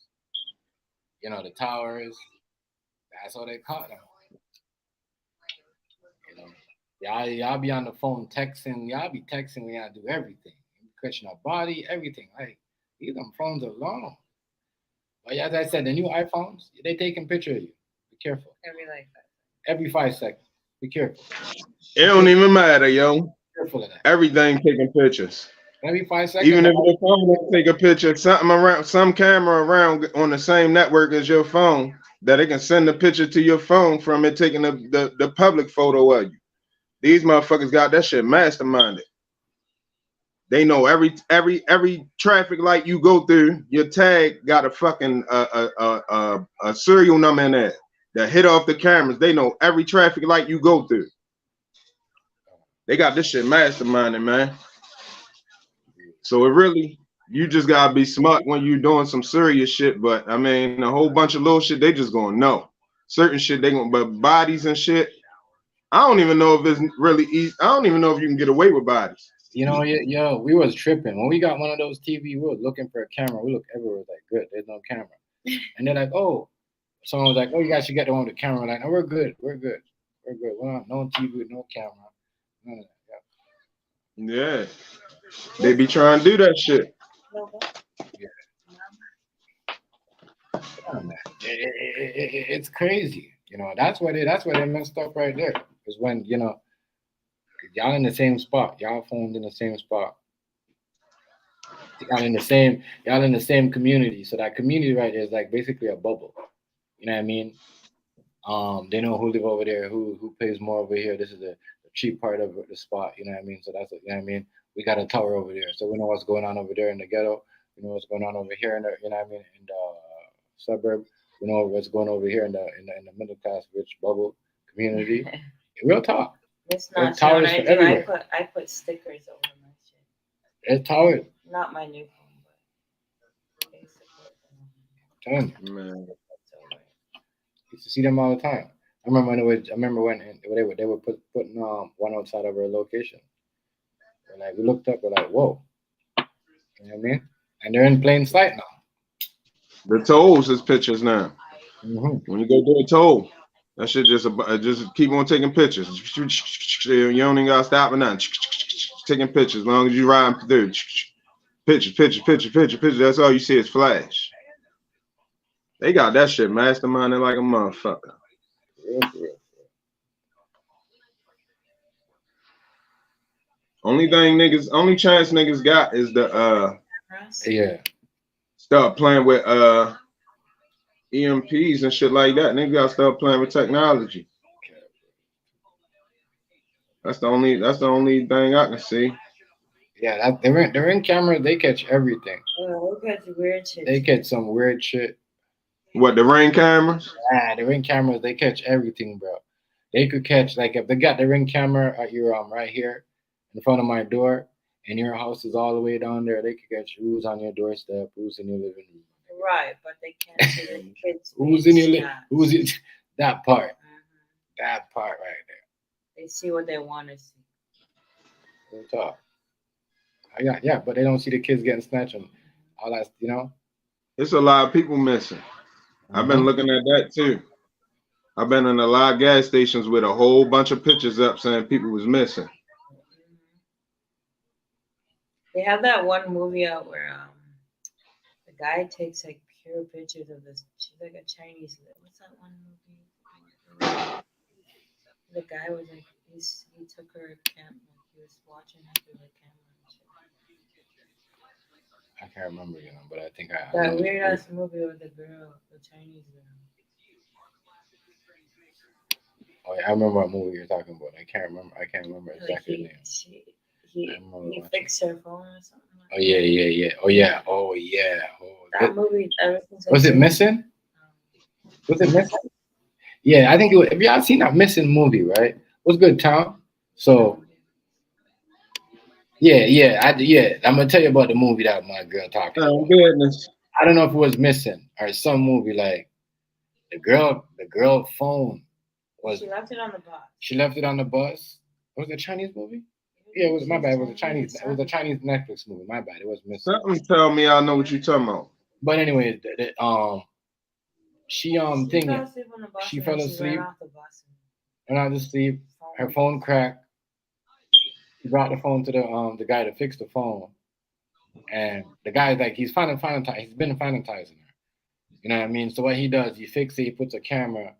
you know, the towers. That's how they caught him. You know, y'all be on the phone texting. Y'all be texting when y'all do everything. Catching a body, everything. Like, leave them phones alone. But as I said, the new iPhones, they taking picture of you. Be careful. Every 5 seconds. Be careful. It don't even matter, yo. Be careful of that. Everything taking pictures. Every 5 seconds. Even if your phone don't take a picture, something around, some camera around on the same network as your phone, that it can send a picture to your phone from it taking the public photo of you. These motherfuckers got that shit masterminded. They know every traffic light you go through, your tag got a fucking a serial number in there that hit off the cameras. They know every traffic light you go through. They got this shit masterminded, man. So it really, you just gotta be smart when you're doing some serious shit. But I mean, a whole bunch of little shit, they just gonna know. Certain shit they gonna, but bodies and shit, I don't even know if it's really easy. I don't even know if you can get away with bodies. You know, yo, we was tripping. When we got one of those TV, we were looking for a camera. We looked everywhere, like, good, there's no camera. And they're like, oh, someone was like, oh, you guys should get the one with the camera. We're like, no, we're good. We're good. We're good. We're not, no TV, no camera. None of that. Yeah. They be trying to do that shit. Yeah. Yeah, man. It's crazy. You know, that's where they messed up right there. Is when, you know, y'all in the same spot. Y'all phones in the same spot. Y'all in the same community. So that community right there is like basically a bubble. You know what I mean? They know who live over there, who pays more over here. This is the cheap part of the spot. You know what I mean? So that's, you know what I mean? We got a tower over there. So we know what's going on over there in the ghetto. We know what's going on over here in the, you know what I mean, in the suburb. We know what's going over here in the middle class rich bubble community. Real talk. It's not towers true. I put stickers over my shit. It's towers. Not my new phone, but Man. Used to see them all the time. I remember when they were putting one outside of our location. Like we looked up, we're like, whoa. You know what I mean? And they're in plain sight now. The tolls is pictures now. Mm-hmm. When you go do a toll, that shit just keep on taking pictures. You don't even gotta stop or nothing. Taking pictures as long as you ride through. Picture. That's all you see is flash. They got that shit masterminded like a motherfucker. Real. Only chance niggas got is the start playing with EMPs and shit like that. Niggas gotta start playing with technology. That's the only thing I can see. Yeah, they're in camera. They catch everything. Oh, they catch weird shit. They catch some weird shit. What, the Ring cameras? Yeah, the Ring cameras. They catch everything, bro. They could catch, like, if they got the Ring camera at your right here in front of my door, and your house is all the way down there, they could catch who's on your doorstep, who's in your living room. Right, but they can't see the kids. Who's in your who's in that part? That part right there. They see what they want to see. Real talk. Yeah, but they don't see the kids getting snatched and all that, you know? There's a lot of people missing. I've been looking at that too. I've been in a lot of gas stations with a whole bunch of pictures up saying people was missing. They have that one movie out where the guy takes like pure pictures of this. She's like a Chinese. What's that one movie? The guy was like, he took her camp. He was watching her through the camera. I can't remember, you know, but I think that weird ass movie with the girl, the Chinese girl. Oh yeah, I remember what movie you're talking about. I can't remember exactly the name. He fixed her phone or something. Oh yeah. Oh yeah. That movie. Was it Missing? Was it Missing? Yeah, I think it was. Have y'all seen that Missing movie? Right? It was good, Tom. So Yeah. I'm gonna tell you about the movie that my girl talking Oh about. goodness. I don't know if it was missing or some movie like the girl phone was. She left it on the bus. She left it on the bus. Was it a Chinese movie? Yeah, it was my bad. It was a Chinese. It was a Chinese Netflix movie. My bad. It was missing. Something tell me I know what you're talking about. But anyway, she thinking fell asleep on the bus. she fell asleep. Ran off the bus. Went out to sleep. Her phone cracked. She brought the phone to the guy to fix the phone, and the guy's like he's been finitizing her. You know what I mean? So what he does, he fixes it. He puts a camera.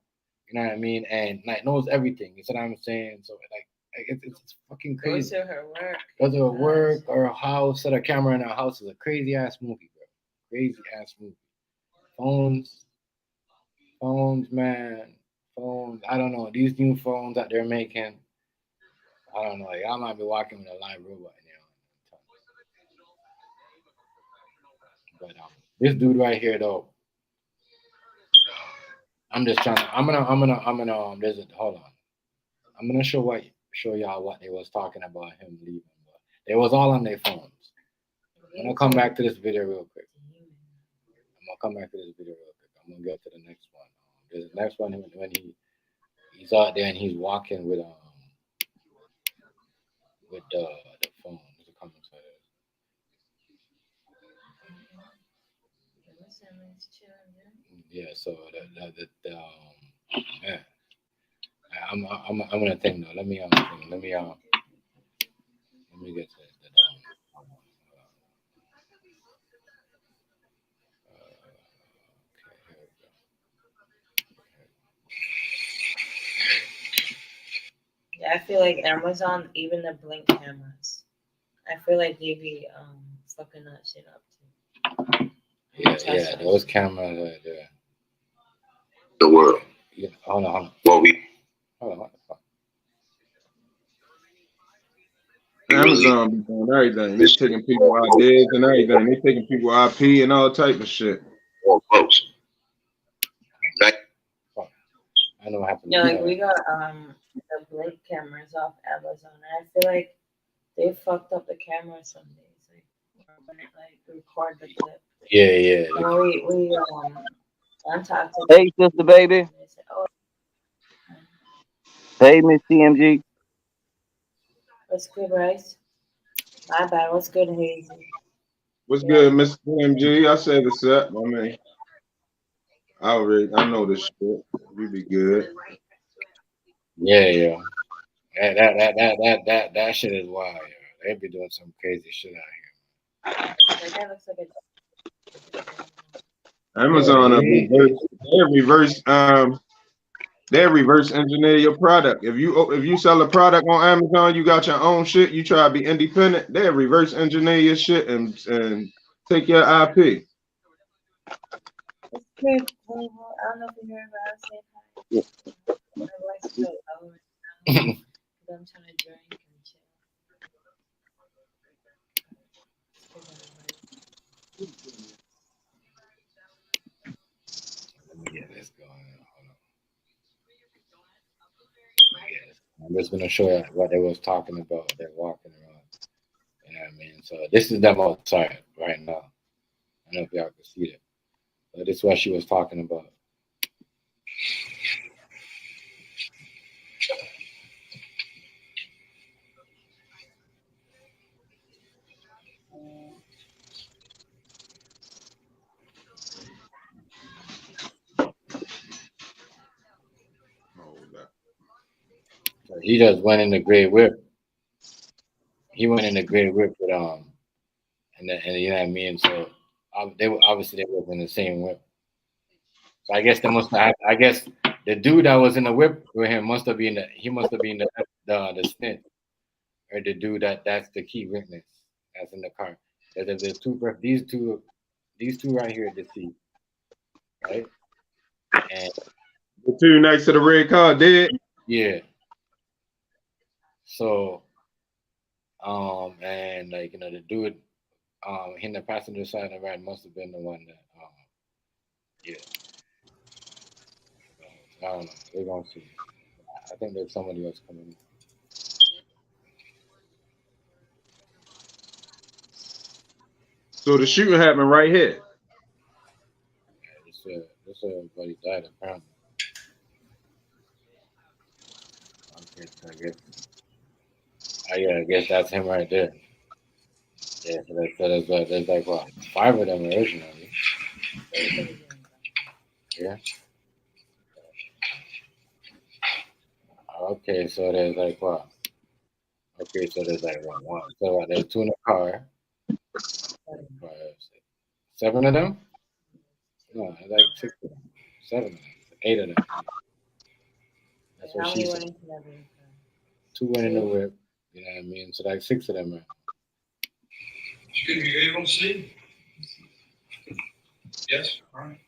You know what I mean? And like knows everything. You see what I'm saying? So like it's fucking crazy. Goes to her work. Goes to her work or her house. Set a camera in her house. Is a crazy ass movie, bro. Crazy ass movie. Phones, man. Phones. I don't know. These new phones that they're making. I don't know. Y'all might be walking with a live robot now. But this dude right here though. I'm just trying to. I'm gonna. Hold on. I'm gonna show y'all what they was talking about him leaving. But they was all on their phones. I'm gonna come back to this video real quick. I'm gonna get to the next one. There's the next one when he's out there and he's walking with the phone. There's a comment right there. Yeah. So man. I'm gonna think though. Let me get to the Yeah, I feel like Amazon, even the blink cameras, I feel like they be fucking that shit up too. Yeah, those cameras right there. The world. Yeah, hold on. Hold on. What the fuck? Amazon be doing everything. They taking people ideas and everything. They taking people IP and all type of shit. All close. I know what happened. Yeah, like we got the blink cameras off Amazon, and I feel like they fucked up the camera some days, like when it like record the clip. Yeah. And we contacted. Hey, sister baby. Said, oh, Hey, Miss CMG. what's good, Rice? My bad. What's good, Hazy? What's good, Mr. MG? I said what's up. I mean, I know this shit. We be good. Yeah. That shit is wild. Yo. They be doing some crazy shit out here. That looks like Amazon they reverse engineer your product. If you sell a product on Amazon, you got your own shit. You try to be independent. They reverse engineer your shit and take your IP. It's good. I don't know if you heard about it. My voice is so low right now. I'm trying to drink and chill. Let me get this going. Hold on. I'm just gonna show you what they was talking about. They're walking around. You know what I mean? So this is them outside right now. I don't know if y'all can see it. But this is what she was talking about. So he just went in the Great Whip. He went in the Great Whip with and you know what I mean. So they were in the same whip. So I guess I guess the dude that was in the whip with him must have been the snitch, or the dude that's the key witness that's in the car. These two right here deceased, right? And the two next to the red car dead. Yeah. So, and like the dude, in the passenger side of the ride must have been the one that, yeah. So, I don't know. We're gonna see. I think there's somebody else coming in. So the shooting happened right here. This everybody died apparently. Okay, so I guess that's him right there. Yeah, so there's like what, 5 of them originally. Yeah. Okay, so there's like what? Okay, so there's like one. So there's 2 in the car. 7 of them? No, there's like 6 of them. 7 of them. 8 of them. That's what she said. 2 went in the whip. You know what I mean? So like 6 of them. Excuse me, you're able to see? Yes, all right.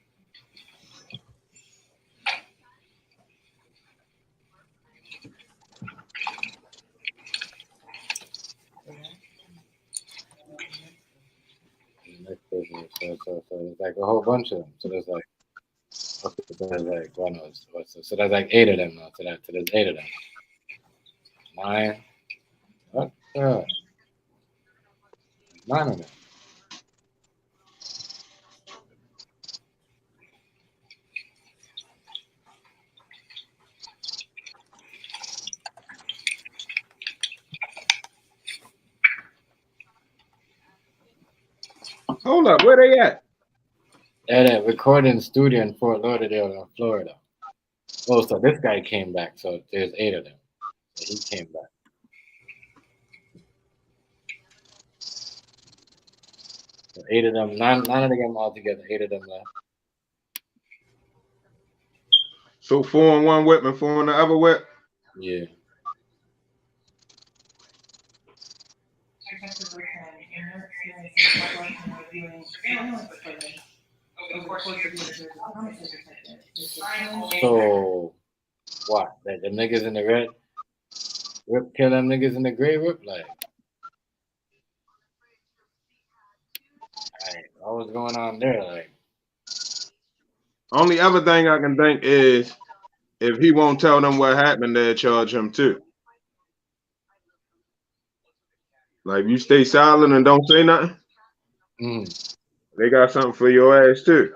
Next person. So there's like a whole bunch of them. So there's like, okay, so there's like one of us. So there's like 8 of them now. So there's 8 of them. 9. What? 9 of them. Hold up, where they at? At a recording studio in Fort Lauderdale, Florida. Oh, so this guy came back. So there's 8 of them. So he came back. So 8 of them, 9 of them altogether. 8 of them left. So 4 in one whip and 4 in the other whip? Yeah. So what? That the niggas in the red whip kill them niggas in the gray whip? Like, what was going on there? Like, only other thing I can think is if he won't tell them what happened, they'll charge him too. Like, you stay silent and don't say nothing, they got something for your ass too.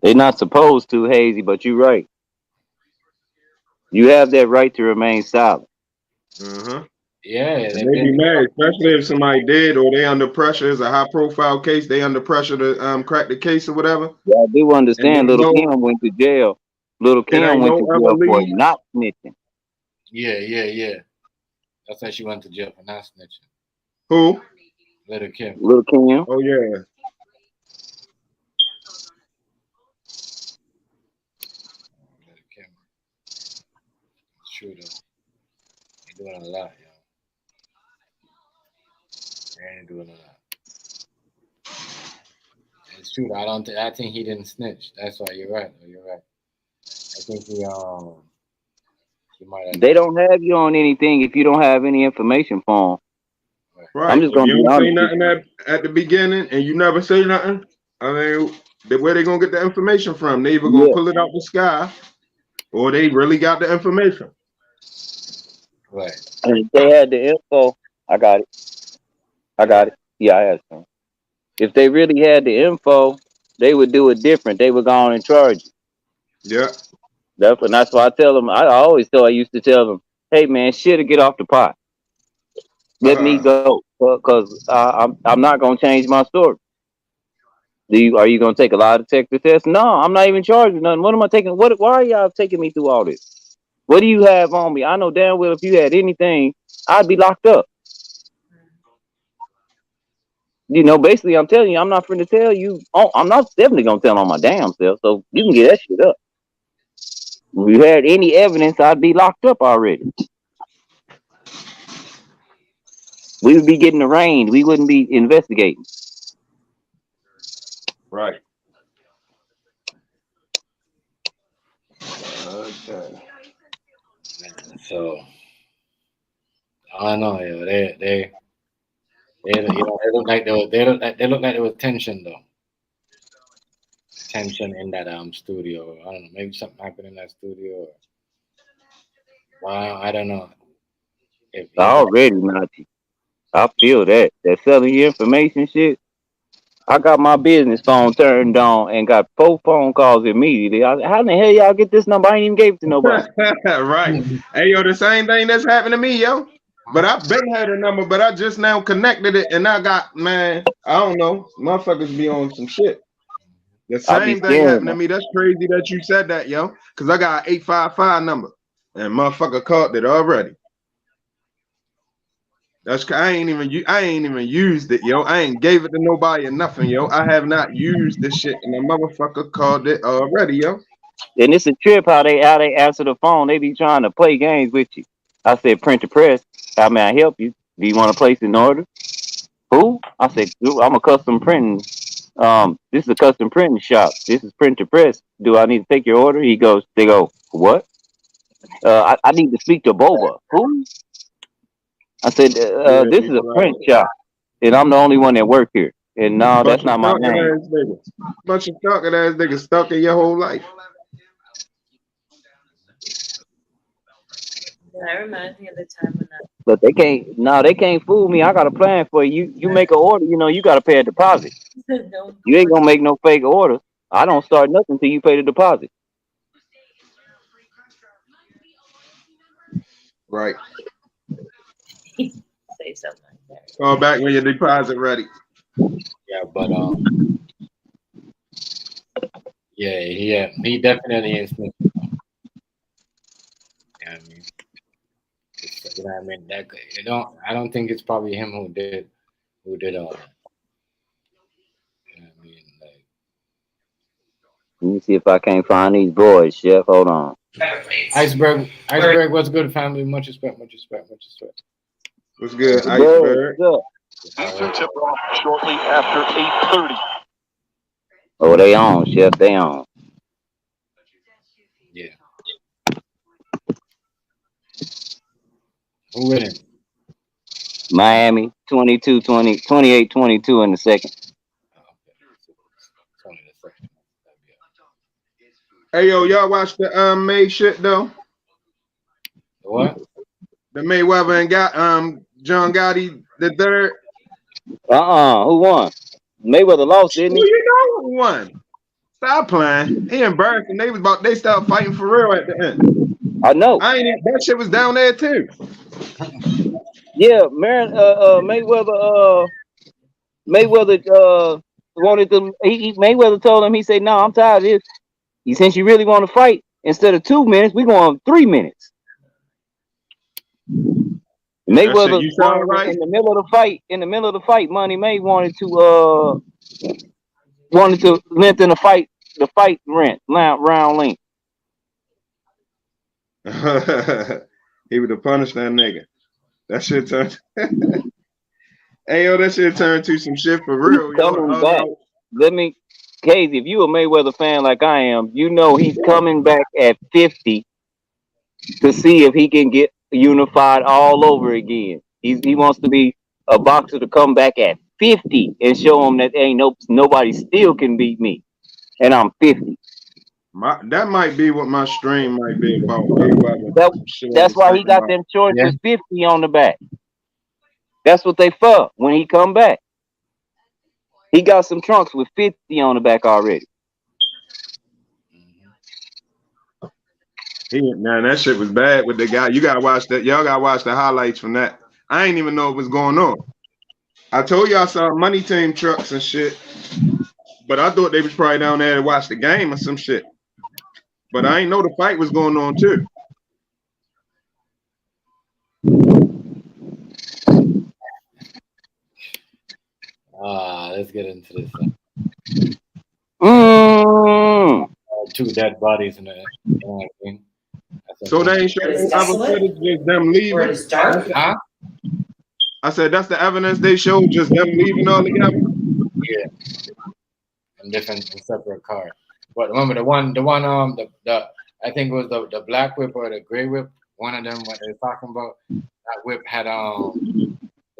They're not supposed to, Hazy, but you're right. You have that right to remain silent. yeah, and they be mad, especially if somebody dead or they under pressure. It's a high profile case. They under pressure to crack the case or whatever. Yeah, I do understand. Little Kim went to jail. Little Kim went to jail for not snitching. Yeah. That's why she went to jail for not snitching. Who? Little Kim. Little Kim. Oh yeah. Little Kim. It's true though. They doing a lot, yo. They ain't doing a lot. It's true. I think he didn't snitch. That's why you're right. You're right. I think he might have. They don't have you on anything if you don't have any information for them. Right. I'm just If gonna you be don't say honest. nothing at the beginning and you never say nothing, I mean, where they gonna get the information from? They either gonna pull it out the sky or they really got the information. Right. And if they had the info, I got it. Yeah, I had some. If they really had the info, they would do it different. They would go on and charge you. Yeah. That's why I tell them. I used to tell them, hey man, shit, or get off the pot. Let me go, because I'm not gonna change my story. Are you gonna take a lie detector test? No, I'm not even charged with nothing. What am I taking? Why are y'all taking me through all this? What do you have on me? I know damn well if you had anything, I'd be locked up. Basically, I'm telling you, I'm not finna tell you. Oh, I'm not definitely gonna tell on my damn self. So you can get that shit up. If you had any evidence, I'd be locked up already. We would be getting arraigned. We wouldn't be investigating. Right. Okay. So I don't know, yo. They look like they look like there was tension though. Tension in that studio. I don't know. Maybe something happened in that studio. Well, I don't know. Already, Nachi. I feel that selling your information shit. I got my business phone turned on and got 4 phone calls immediately. How in the hell y'all get this number? I ain't even gave it to nobody. Right. Hey, yo, the same thing that's happened to me, yo. But I've been had a number, but I just now connected it, and I got, man, I don't know, motherfuckers be on some shit. The I be same thing scared. happened to me. That's crazy that you said that, yo, because I got an 855 number, and motherfucker called it already. That's I ain't even used it, yo. I ain't gave it to nobody or nothing, yo. I have not used this shit, and the motherfucker called it already, yo. And it's a trip how they answer the phone. They be trying to play games with you. I said, print to press. How may I help you? Do you want to place an order? Who? I said, I'm a custom printing. This is a custom printing shop. This is print to press. Do I need to take your order? They go, what? I need to speak to Boba. Who? I said, this is a print shop, and I'm the only one that work here. And no, that's not my name. Bunch of talking ass niggas stuck in your whole life. That reminds me of the time when But they can't fool me. I got a plan for you. You make an order, you got to pay a deposit. You ain't gonna make no fake order. I don't start nothing till you pay the deposit. Right. say something like that. Call back when your deposit ready. Yeah, but he definitely is. You know what I mean? You know what I mean? I don't think it's probably him who did all that. You know what I mean? Like, Let me see if I can't find these boys, Chef. Hold on. Iceberg, what's good, family? Much respect. What's good, Iceberg? Eastern tip off shortly after 8:30. Oh, they on, Chef. They on. Yeah. Who winning? Miami 28-22 in the second. Hey yo, y'all watch the May shit though? What? The Mayweather and got John Gotti the third. Who won? Mayweather lost, didn't he? Well, you know who won. Stop playing. He embarrassed and they started fighting for real at the end. I know. That shit was down there too. Yeah, Mayweather wanted to. Mayweather told him, he said, "No, I'm tired of this. Since you really want to fight, instead of 2 minutes, we're going 3 minutes." Mayweather right? in the middle of the fight, Money May wanted to lengthen the fight round length. He would have punished that nigga. That shit turned. Hey yo, that shit turned to some shit for real. Coming back. Casey, if you a Mayweather fan like I am, you know he's coming back at 50 to see if he can get unified all over again. He wants to be a boxer to come back at 50 and show him that nobody still can beat me, and I'm 50. That might be what my stream might be about. Mayweather. That's why he got them shorts with 50 on the back. That's what they for when he come back. He got some trunks with 50 on the back already. Man, that shit was bad with the guy. You gotta watch that. Y'all gotta watch the highlights from that. I ain't even know what was going on. I told y'all I saw money team trucks and shit, but I thought they was probably down there to watch the game or some shit. But I ain't know the fight was going on too. Let's get into this. 2 dead bodies in there. You know what I mean? So they ain't showing evidence just them leaving. Huh? I said that's the evidence they showed, just them leaving all together. Yeah. In separate cars. But remember the one I think it was the black whip or the gray whip. One of them, what they're talking about, that whip had the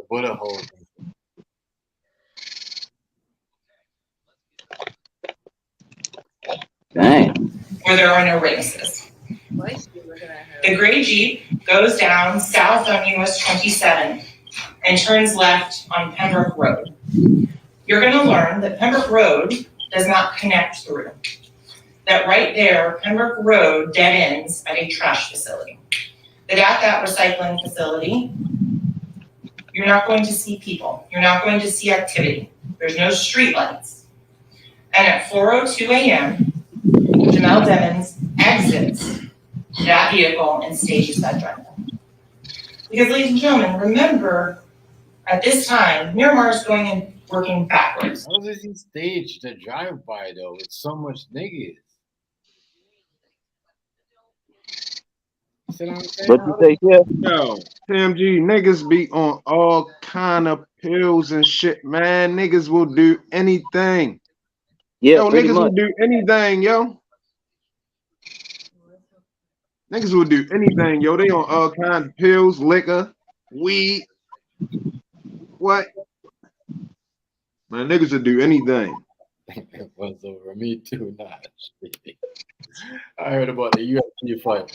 bullet holes. Dang. Where there are no witnesses. Why is she looking at her The gray Jeep goes down south on US 27 and turns left on Pembroke Road. You're going to learn that Pembroke Road does not connect through. That right there, Pembroke Road dead ends at a trash facility. That at that recycling facility, you're not going to see people. You're not going to see activity. There's no street lights. And at 4:02 a.m., Jamel Devins exits that vehicle and stages that drive-by. Because, ladies and gentlemen, remember, at this time, Miramar is going and working backwards. How does he stage the drive-by though with so much niggas? See what I'm saying? What you say, yeah? Yo, TMG, niggas be on all kind of pills and shit, man. Niggas will do anything. Yeah, Yo, pretty niggas much. will do anything, yo. Niggas will do anything, yo. They on all kinds of pills, liquor, weed. What? Man, niggas will do anything. It was over me too. Nah, shit. I heard about the UFC fight.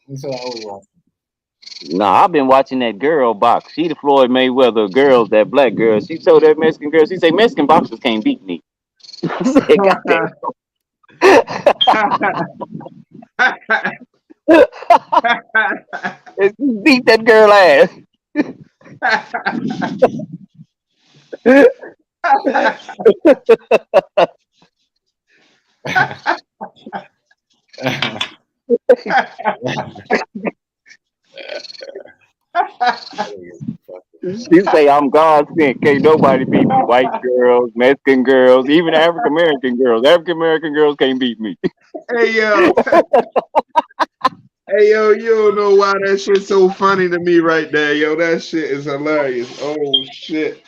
That's what I was watching. Nah, I've been watching that girl box. She the Floyd Mayweather girl, that black girl. She told that Mexican girl, she said, Mexican boxers can't beat me. I said, goddamn. And she beat that girl ass. She say I'm God sent. Can't nobody beat me. White girls, Mexican girls, even African American girls. African American girls can't beat me. Hey yo. Hey yo, you don't know why that shit's so funny to me right there, yo. That shit is hilarious. Oh shit.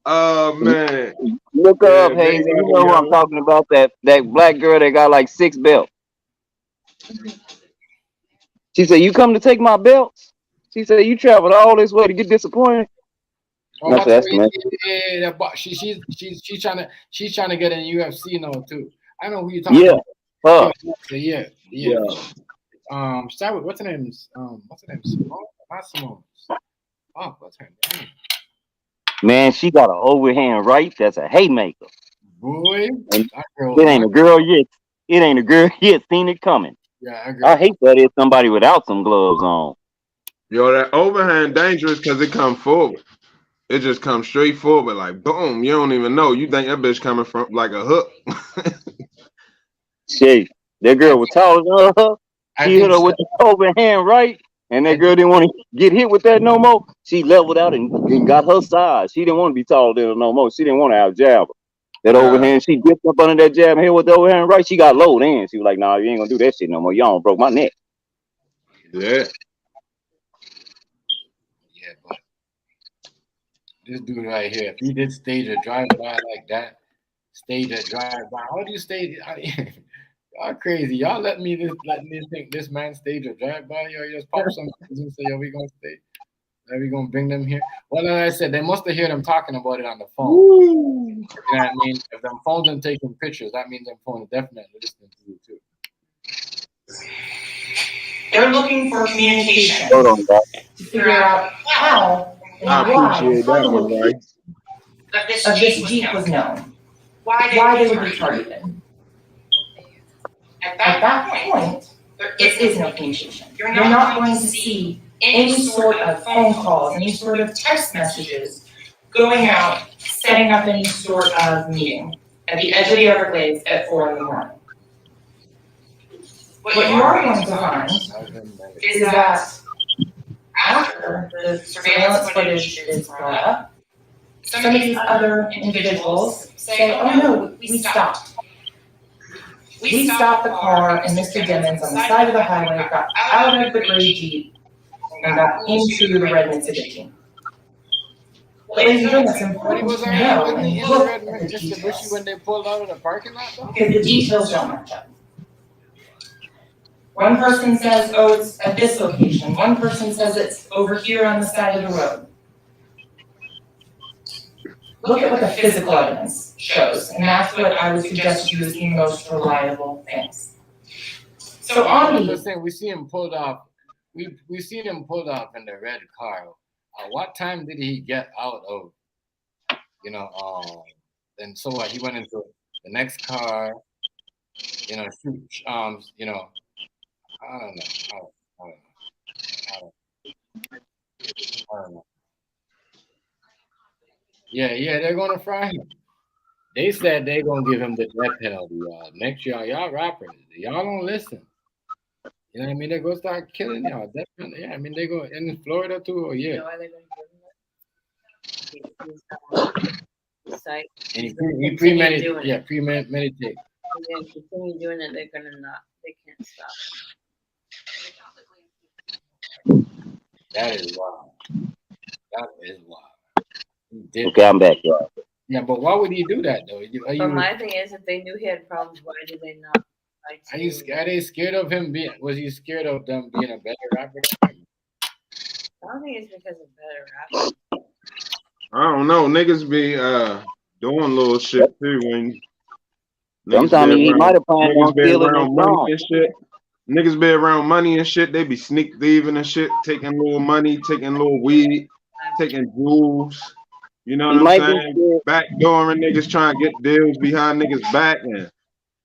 Oh man. Look Yeah, up, Hayes. You Mayweather, know who I'm yo. talking about? That black girl that got like 6 belts. She said, "You come to take my belts?" She said, "You traveled all this way to get disappointed." Oh, That's what's man. she's trying to get in UFC now too. I know who you're talking Yeah. about. Huh. Yeah. Start with what's her name? Simone? Not Simone. Oh, what's her name? Man, she got an overhand right. That's a haymaker. Boy, And that girl. it ain't a girl yet. It ain't a girl yet seen it coming. Yeah, I hate that it's somebody without some gloves on. Yo, that overhand dangerous because it come forward. It just comes straight forward, like boom. You don't even know. You think that bitch coming from like a hook. Shit, that girl was taller than her. She hit her with the overhand right, and that girl didn't want to get hit with that no more. She leveled out and got her size. She didn't want to be taller than her no more. She didn't want to out jab her. That overhand, she dipped up under that jab and hit with the overhand right. She got low then. She was like, "Nah, you ain't gonna do that shit no more. Y'all broke my neck." Yeah. Yeah, but this dude right here, if he did stage a drive-by like that, how do you stage? Y'all crazy. Y'all let me think this man stage a drive-by. Yo, just pop some and say, yo, we gonna stage. Are we gonna bring them here? Well, like I said, they must have heard them talking about it on the phone. Woo. You know what I mean? If them phones are taking pictures, that means them phones are definitely listening to you too. They're looking for communication Hold on, guys. to figure out how and I why appreciate that one, right? of this Jeep was known. Why they would be targeted. At that point, there is no communication. You're not going to see any sort of phone calls, any sort of text messages going out, setting up any sort of meeting at the edge of the Everglades at 4 in the morning. What you are going to find is that after the surveillance footage is brought up, some of these other individuals say, oh no, we stopped. We stopped the car and Mr. Dimmons on the side of the highway got out of the gray Jeep and got into the red Mitsubishi. Ladies and gentlemen, it's important to know and look at the details. When they pulled out of the parking lot, though? Because the details don't match up. One person says, oh, it's at this location. One person says it's over here on the side of the road. look at what the physical evidence shows, and that's what I would suggest you as the most reliable things. So on I'm the just saying, we see him pulled off. We seen him pulled off in the red car. What time did he get out of? And so what? He went into the next car. I don't know. I don't know. Yeah, they're gonna fry him. They said they're gonna give him the death penalty. Next year, y'all rappers, y'all don't listen. You know what I mean? They're gonna start killing y'all. Definitely. Yeah, I mean they go in Florida too. Or yeah. You know why they're gonna give him that? He premeditated. Yeah, premeditated. He's gonna continue doing it. They can't stop. That is wild. Okay, I'm back, y'all. Yeah, but why would he do that though? But my thing is, if they knew he had problems, why did they not? Are they scared of him being? Was he scared of them being a better rapper? I don't think it's because of better rappers. I don't know. Niggas be doing little shit too when. Sometimes he might have planned on stealing his money and shit. Niggas be around money and shit. They be sneak thieving and shit, taking little money, taking little weed, taking jewels. You know what I'm saying? Backdooring niggas, trying to get deals behind niggas' back and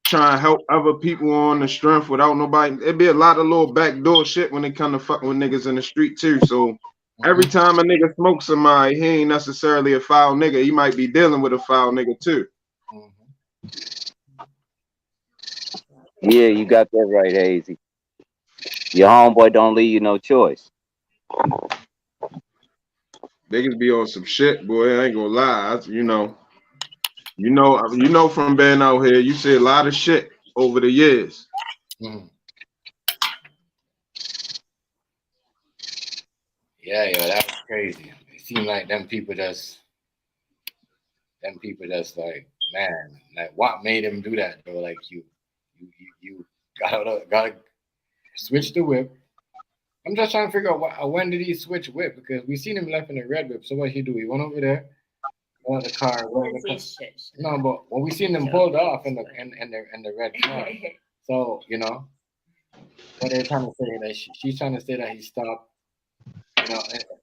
trying to help other people on the strength without nobody. It'd be a lot of little backdoor shit when they come to fucking with niggas in the street too. So every time a nigga smokes somebody, he ain't necessarily a foul nigga. He might be dealing with a foul nigga too. Yeah, you got that right, Hazy. Your homeboy don't leave you no choice. Niggas be on some shit, boy. I ain't gonna lie. You know from being out here, you see a lot of shit over the years. Yeah, that was crazy. It seemed like them people just like, man, like what made him do that though? Like you gotta switch the whip. I'm just trying to figure out when did he switch whip, because we seen him left in the red whip. So what he do? He went over there, the car. No, but when we seen them pulled off in the red car. So what they're trying to say that she's trying to say that he stopped.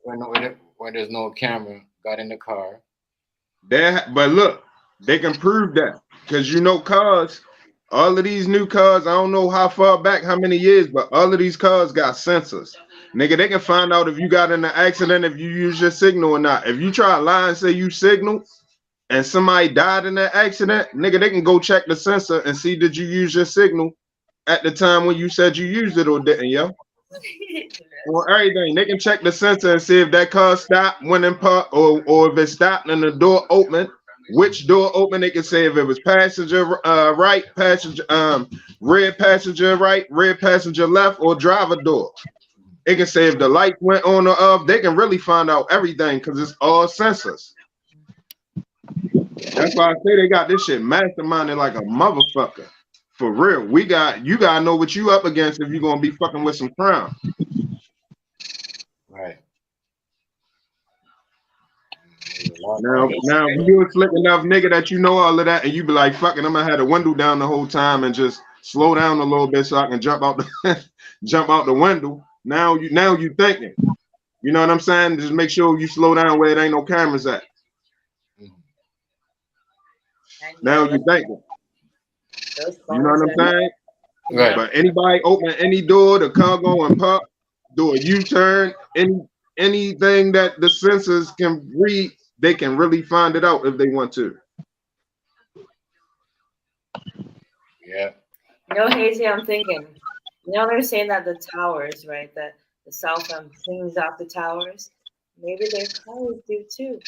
When there's no camera, got in the car. But look, they can prove that because cars. All of these new cars, I don't know how far back, how many years, but all of these cars got sensors. Nigga, they can find out if you got in an accident, if you use your signal or not. If you try to lie and say you signal and somebody died in that accident, nigga, they can go check the sensor and see did you use your signal at the time when you said you used it or didn't, yo. Or everything. They can check the sensor and see if that car stopped, went in park, or if it stopped and the door opened. Which door open? They can say if it was passenger right, passenger red passenger right, red passenger left, or driver door. They can say if the light went on or off. They can really find out everything because it's all sensors. That's why I say they got this shit masterminded like a motherfucker. For real. You gotta know what you up against if you're gonna be fucking with some crime. Right. Now if you a slick enough nigga that you know all of that and you be like, fucking, I'm gonna have the window down the whole time and just slow down a little bit so I can jump out the window. Now you thinking. You know what I'm saying? Just make sure you slow down where it ain't no cameras at. Now you thinking. You know what I'm saying? Right. But anybody open any door, the car go and pop, do a U-turn, anything that the sensors can read, they can really find it out if they want to. Yeah. Hazy, I'm thinking. They're saying that the towers, right? That the cell phone pings off the towers. Maybe their cars do too.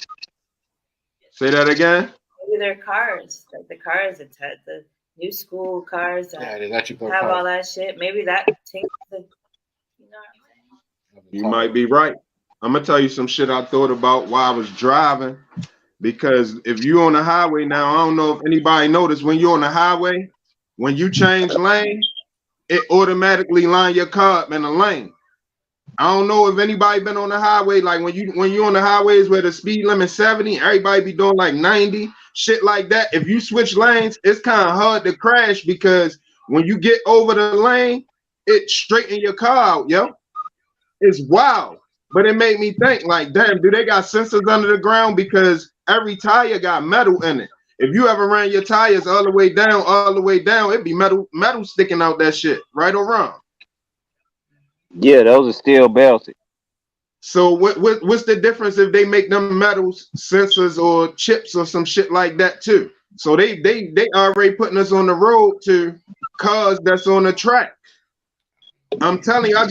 Say that again. Maybe their cars, like the cars that the new school cars that have all that shit. Maybe that tinks the. You might be right. I'm gonna tell you some shit I thought about while I was driving, because if you on the highway now, I don't know if anybody noticed when you're on the highway, when you change lane, it automatically line your car up in a lane. I don't know if anybody been on the highway, like when you on the highways where the speed limit 70, everybody be doing like 90, shit like that. If you switch lanes, it's kind of hard to crash because when you get over the lane, it straighten your car out, yo. It's wild. But it made me think, like, damn, do they got sensors under the ground? Because every tire got metal in it. If you ever ran your tires all the way down, it'd be metal sticking out that shit, right or wrong. Yeah, those are still belted. So what's the difference if they make them metals sensors or chips or some shit like that too? So they already putting us on the road to cars that's on the track. I'm telling you, I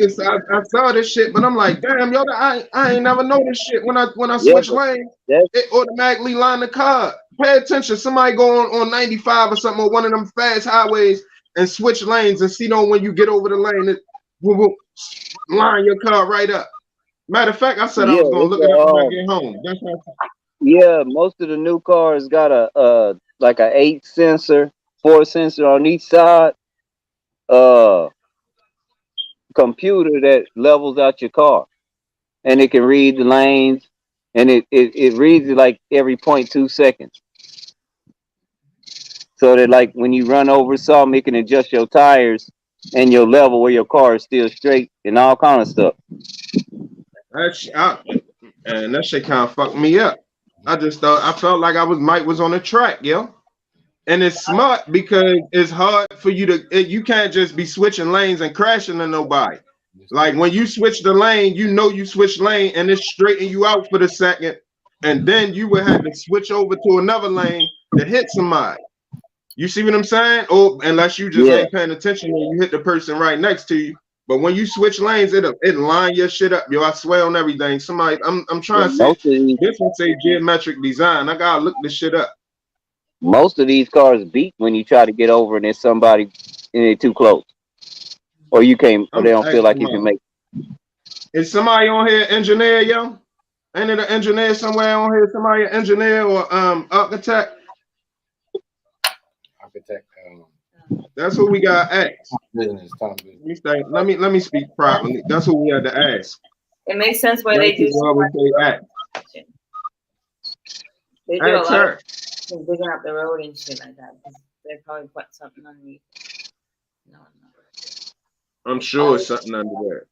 saw this shit, but I'm like, damn, yo, I ain't never know this shit. When I switch lanes, it automatically line the car. Pay attention, somebody go on 95 or something, or one of them fast highways and switch lanes and see when you get over the lane, it will line your car right up. Matter of fact, I said I was gonna look it up when I get home. That's yeah, most of the new cars got a like a 8 sensor, 4 sensor on each side. Computer that levels out your car, and it can read the lanes, and it reads it like every 0.2 seconds. So that like when you run over something, it can adjust your tires and your level where your car is still straight and all kind of stuff. And that shit kind of fucked me up. I felt like Mike was on the track, yo. And it's smart because it's hard for you can't just be switching lanes and crashing into nobody. Like when you switch the lane, you switch lane and it's straighten you out for the second, and then you would have to switch over to another lane to hit somebody. You see what I'm saying? Or unless you just ain't paying attention and you hit the person right next to you. But when you switch lanes, it line your shit up, yo. I swear on everything. I'm trying to say this one say geometric design. I gotta look this shit up. Most of these cars beep when you try to get over and there's somebody and they're too close, or you can't, or they don't feel like you can make it. Is somebody on here engineer, yo? Ain't it an engineer somewhere on here? Somebody an engineer or architect? Architect. That's what we got to ask. Business. Let me speak properly. That's what we had to ask. It makes sense why they do. They do a lot of digging up the road and shit like that. They probably put something underneath. No. I'm sure it's something under there.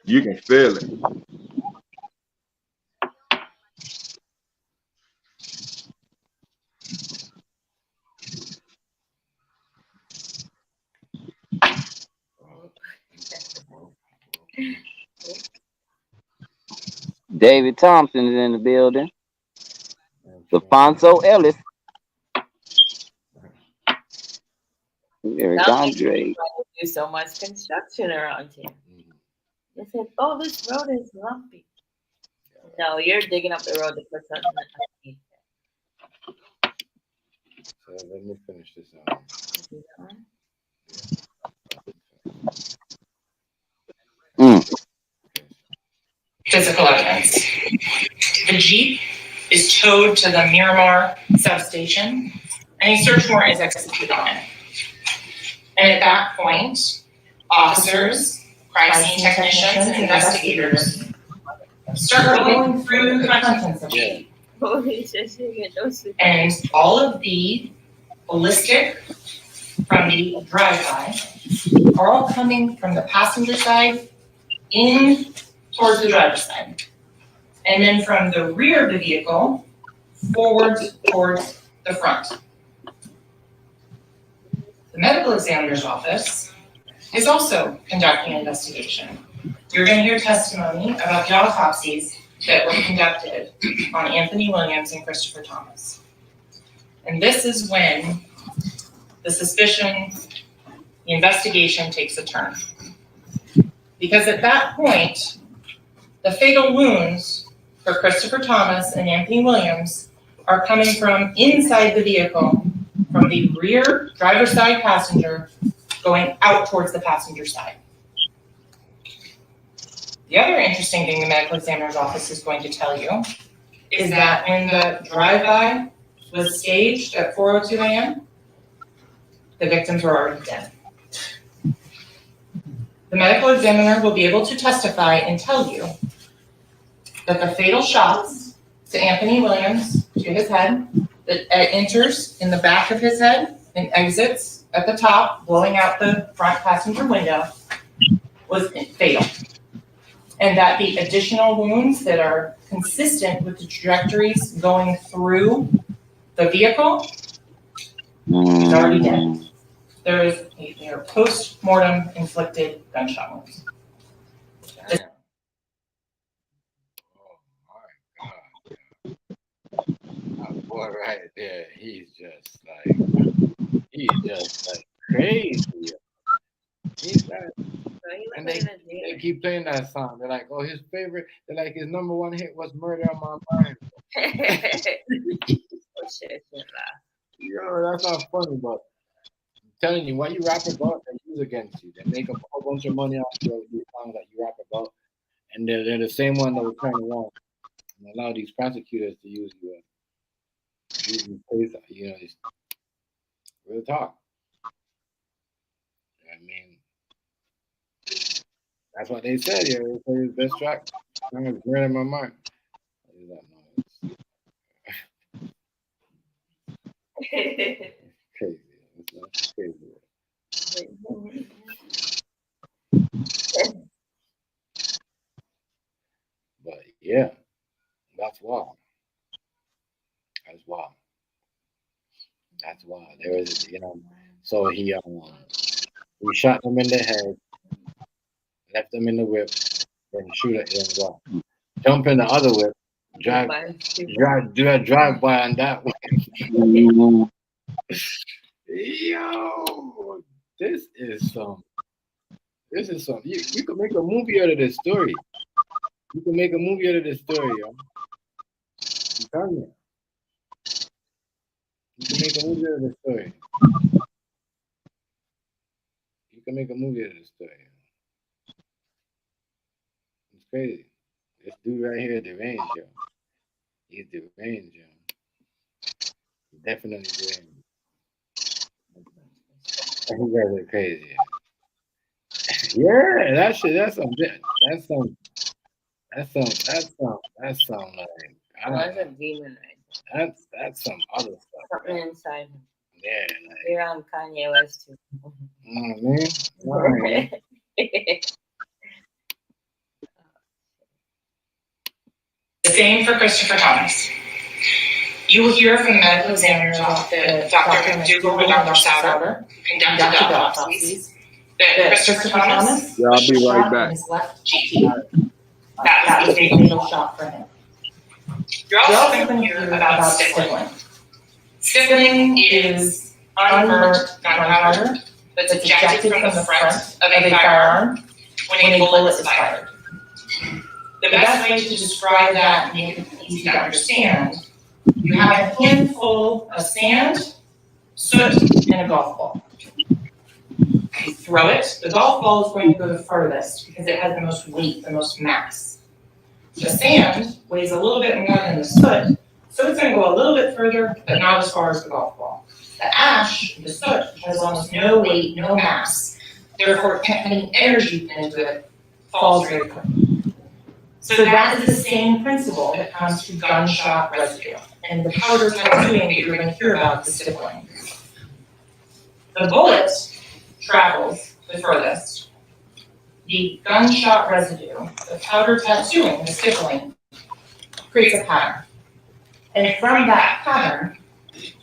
You can feel it. David Thompson is in the building. Alfonso Ellis. Eric Andre. Do so much construction around here. They said, "Oh, this road is lumpy." No, you're digging up the road to put something underneath. So let me finish this out. Physical evidence. The Jeep is towed to the Miramar substation, and a search warrant is executed on it. And at that point, officers, crime scene technicians, and investigators start going through the contents of the Jeep. And all of the ballistic from the drive-by are all coming from the passenger side in towards the driver's side. And then from the rear of the vehicle, forwards towards the front. The medical examiner's office is also conducting an investigation. You're going to hear testimony about the autopsies that were conducted on Anthony Williams and Christopher Thomas. And this is when the suspicion, the investigation takes a turn. Because at that point, the fatal wounds for Christopher Thomas and Anthony Williams are coming from inside the vehicle, from the rear driver's side passenger going out towards the passenger side. The other interesting thing the medical examiner's office is going to tell you is that when the drive-by was staged at 4:02 a.m., the victims were already dead. The medical examiner will be able to testify and tell you that the fatal shots to Anthony Williams, to his head, that enters in the back of his head and exits at the top, blowing out the front passenger window, was fatal. And that the additional wounds that are consistent with the trajectories going through the vehicle is already dead. They are post-mortem inflicted gunshot wounds. That boy right there, he's just like crazy. He's like, and they keep playing that song. They're like, oh, his favorite. They're like, his number one hit was "Murder on My Mind." Yo, that's not funny, but I'm telling you, what you rap about, they use against you. They make a whole bunch of money off these songs that you rap about, and they're the same one that will turn around and allow these prosecutors to use you. You know, it's real talk. I mean, that's what they said. Yeah, they said his best track. I'm gonna burn in my mind. It's crazy. It's crazy. But yeah, that's wild. That's wild. That's wild. There was, so he shot him in the head, left him in the whip, then shoot at him as well. Jump in the other whip, do a drive by on that one. Yo, this is some. You can make a movie out of this story. You can make a movie out of this story, yo. I'm telling you. You can make a movie out of this story. You can make a movie out of this story. It's crazy. This dude right here, deranged, yo. He's deranged, yo. He's definitely deranged. You guys are crazy. Yeah, that's some like, I don't know. A demon, That's some other stuff. something inside him. Yeah, You're on Kanye West too. Man. The same for Christopher Thomas. You will hear from the medical examiner's office, Dr. McDougall and Dr. Sauter, who conducted the autopsies, that Christopher Thomas Yeah, I'll be right back. his left cheek. That was a fatal shot for him. You're also going to hear about stippling. Stippling is unburnt gunpowder that's ejected from the front of a firearm when a bullet is fired. The best way to describe that and make it easy to understand, you have a handful of sand, soot, and a golf ball. You throw it. The golf ball is going to go the furthest because it has the most weight, the most mass. The sand weighs a little bit more than the soot, so it's going to go a little bit further, but not as far as the golf ball. The ash, the soot, has almost no weight, no mass. Therefore, any energy into it falls very quickly. So that is the same principle that comes to gunshot residue and the powder tattooing that you're going to hear about, the stippling. The bullet travels the furthest. The gunshot residue, the powder tattooing, the stippling, creates a pattern. And from that pattern,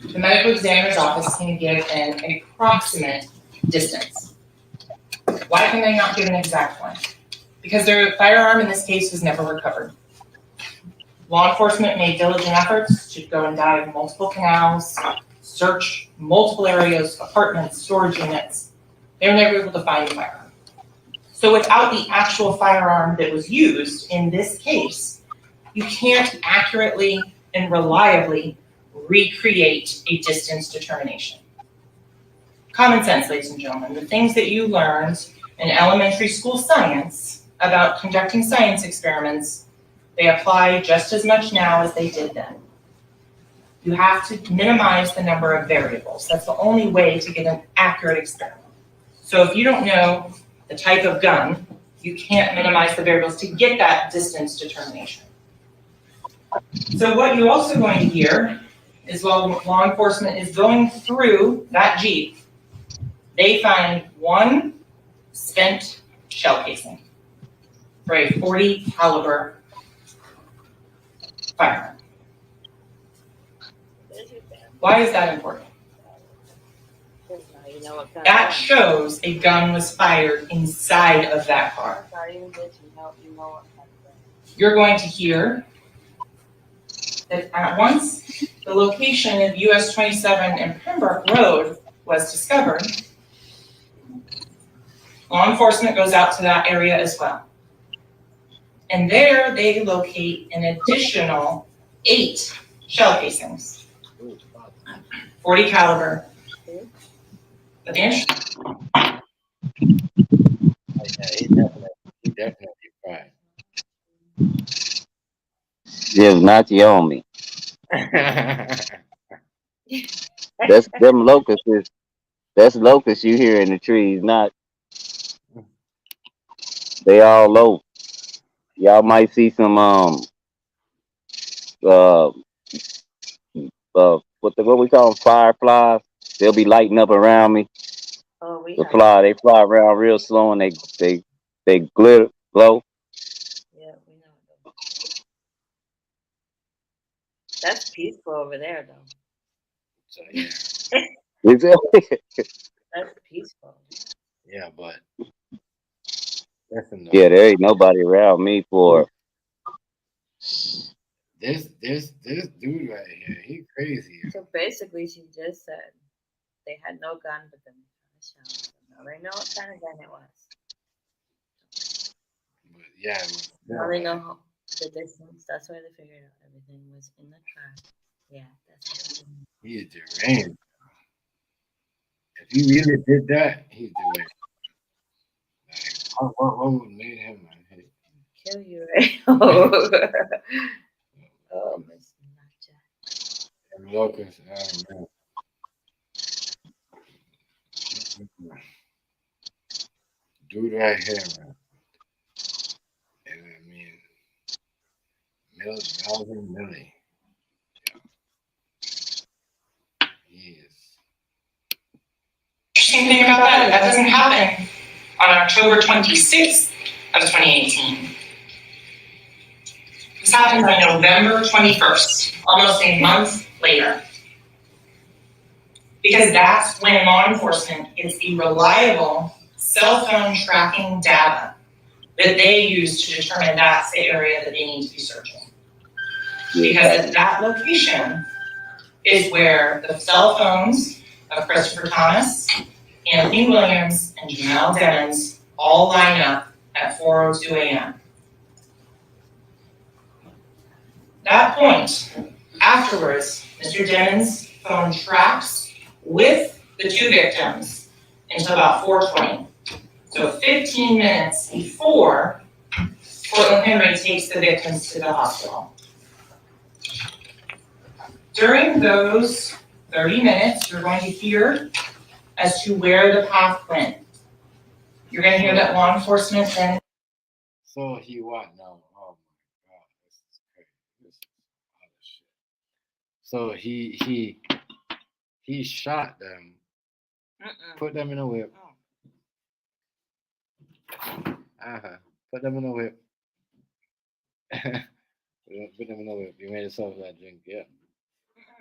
the medical examiner's office can give an approximate distance. Why can they not give an exact one? Because their firearm in this case was never recovered. Law enforcement made diligent efforts to go and dive multiple canals, search multiple areas, apartments, storage units. They were never able to find the firearm. So without the actual firearm that was used in this case, you can't accurately and reliably recreate a distance determination. Common sense, ladies and gentlemen, the things that you learned in elementary school science about conducting science experiments, they apply just as much now as they did then. You have to minimize the number of variables. That's the only way to get an accurate experiment. So if you don't know the type of gun, you can't minimize the variables to get that distance determination. So what you're also going to hear is while law enforcement is going through that Jeep, they find one spent shell casing for a .40 caliber firearm. Why is that important? That shows a gun was fired inside of that car. You're going to hear that at once the location of US 27 and Pembroke Road was discovered, law enforcement goes out to that area as well. And there they locate an additional 8 shell casings, .40 caliber. But the interesting, He definitely fried. Just not you on me. That's them locusts. That's locusts you hear in the trees, not they all low. Y'all might see some what we call them, fireflies. They'll be lighting up around me. Oh, They fly around real slow and they glitter glow. Yeah, we know. That's peaceful over there, though. So yeah, That's peaceful. yeah, but listen, Yeah, there ain't nobody around me for this dude right here, he crazy. So basically, she just said they had no gun, but then they found a shell. So now they know what kind of gun it was. But yeah, Now they know the distance. That's why they figured out everything was in the track. Yeah, that's what he is deranged. If he really did that, he's deranged. Like, what made him? kill you, right? Oh, Miss Nacha. Locust, man. Dude right here, man. And I mean, YNW Melly. Yeah. He is. interesting thing about that doesn't happen on October 26th of 2018. This happens on November 21st, almost a month later. Because that's when law enforcement gets the reliable cell phone tracking data that they use to determine that's the area that they need to be searching. Because at that location is where the cell phones of Christopher Thomas, Anthony Williams, and Jamel Demmons all line up at 4:02 a.m. That point, afterwards, Mr. Demmons' phone tracks with the 2 victims until about 4:20. So 15 minutes before Portland Henry takes the victims to the hospital. During those 30 minutes, you're going to hear as to where the path went. You're going to hear that law enforcement then. So he what now? Oh my God, this is crazy. This is a lot of shit. So he shot them, put them in a whip. Put them in a whip. Put them in a whip. You made yourself that drink, yeah.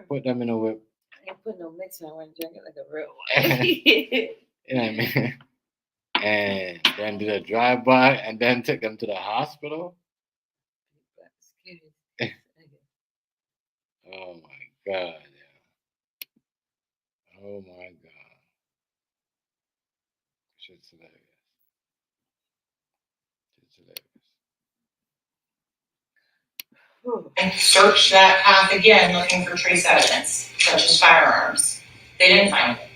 Put them in a whip. I ain't put no mix in. I want to drink it like a real one. You know what I mean? And then did a drive-by and then took them to the hospital. Oh my God. Yeah. Oh my God. Shit's hilarious. And search that path again looking for trace evidence, such as firearms. They didn't find it.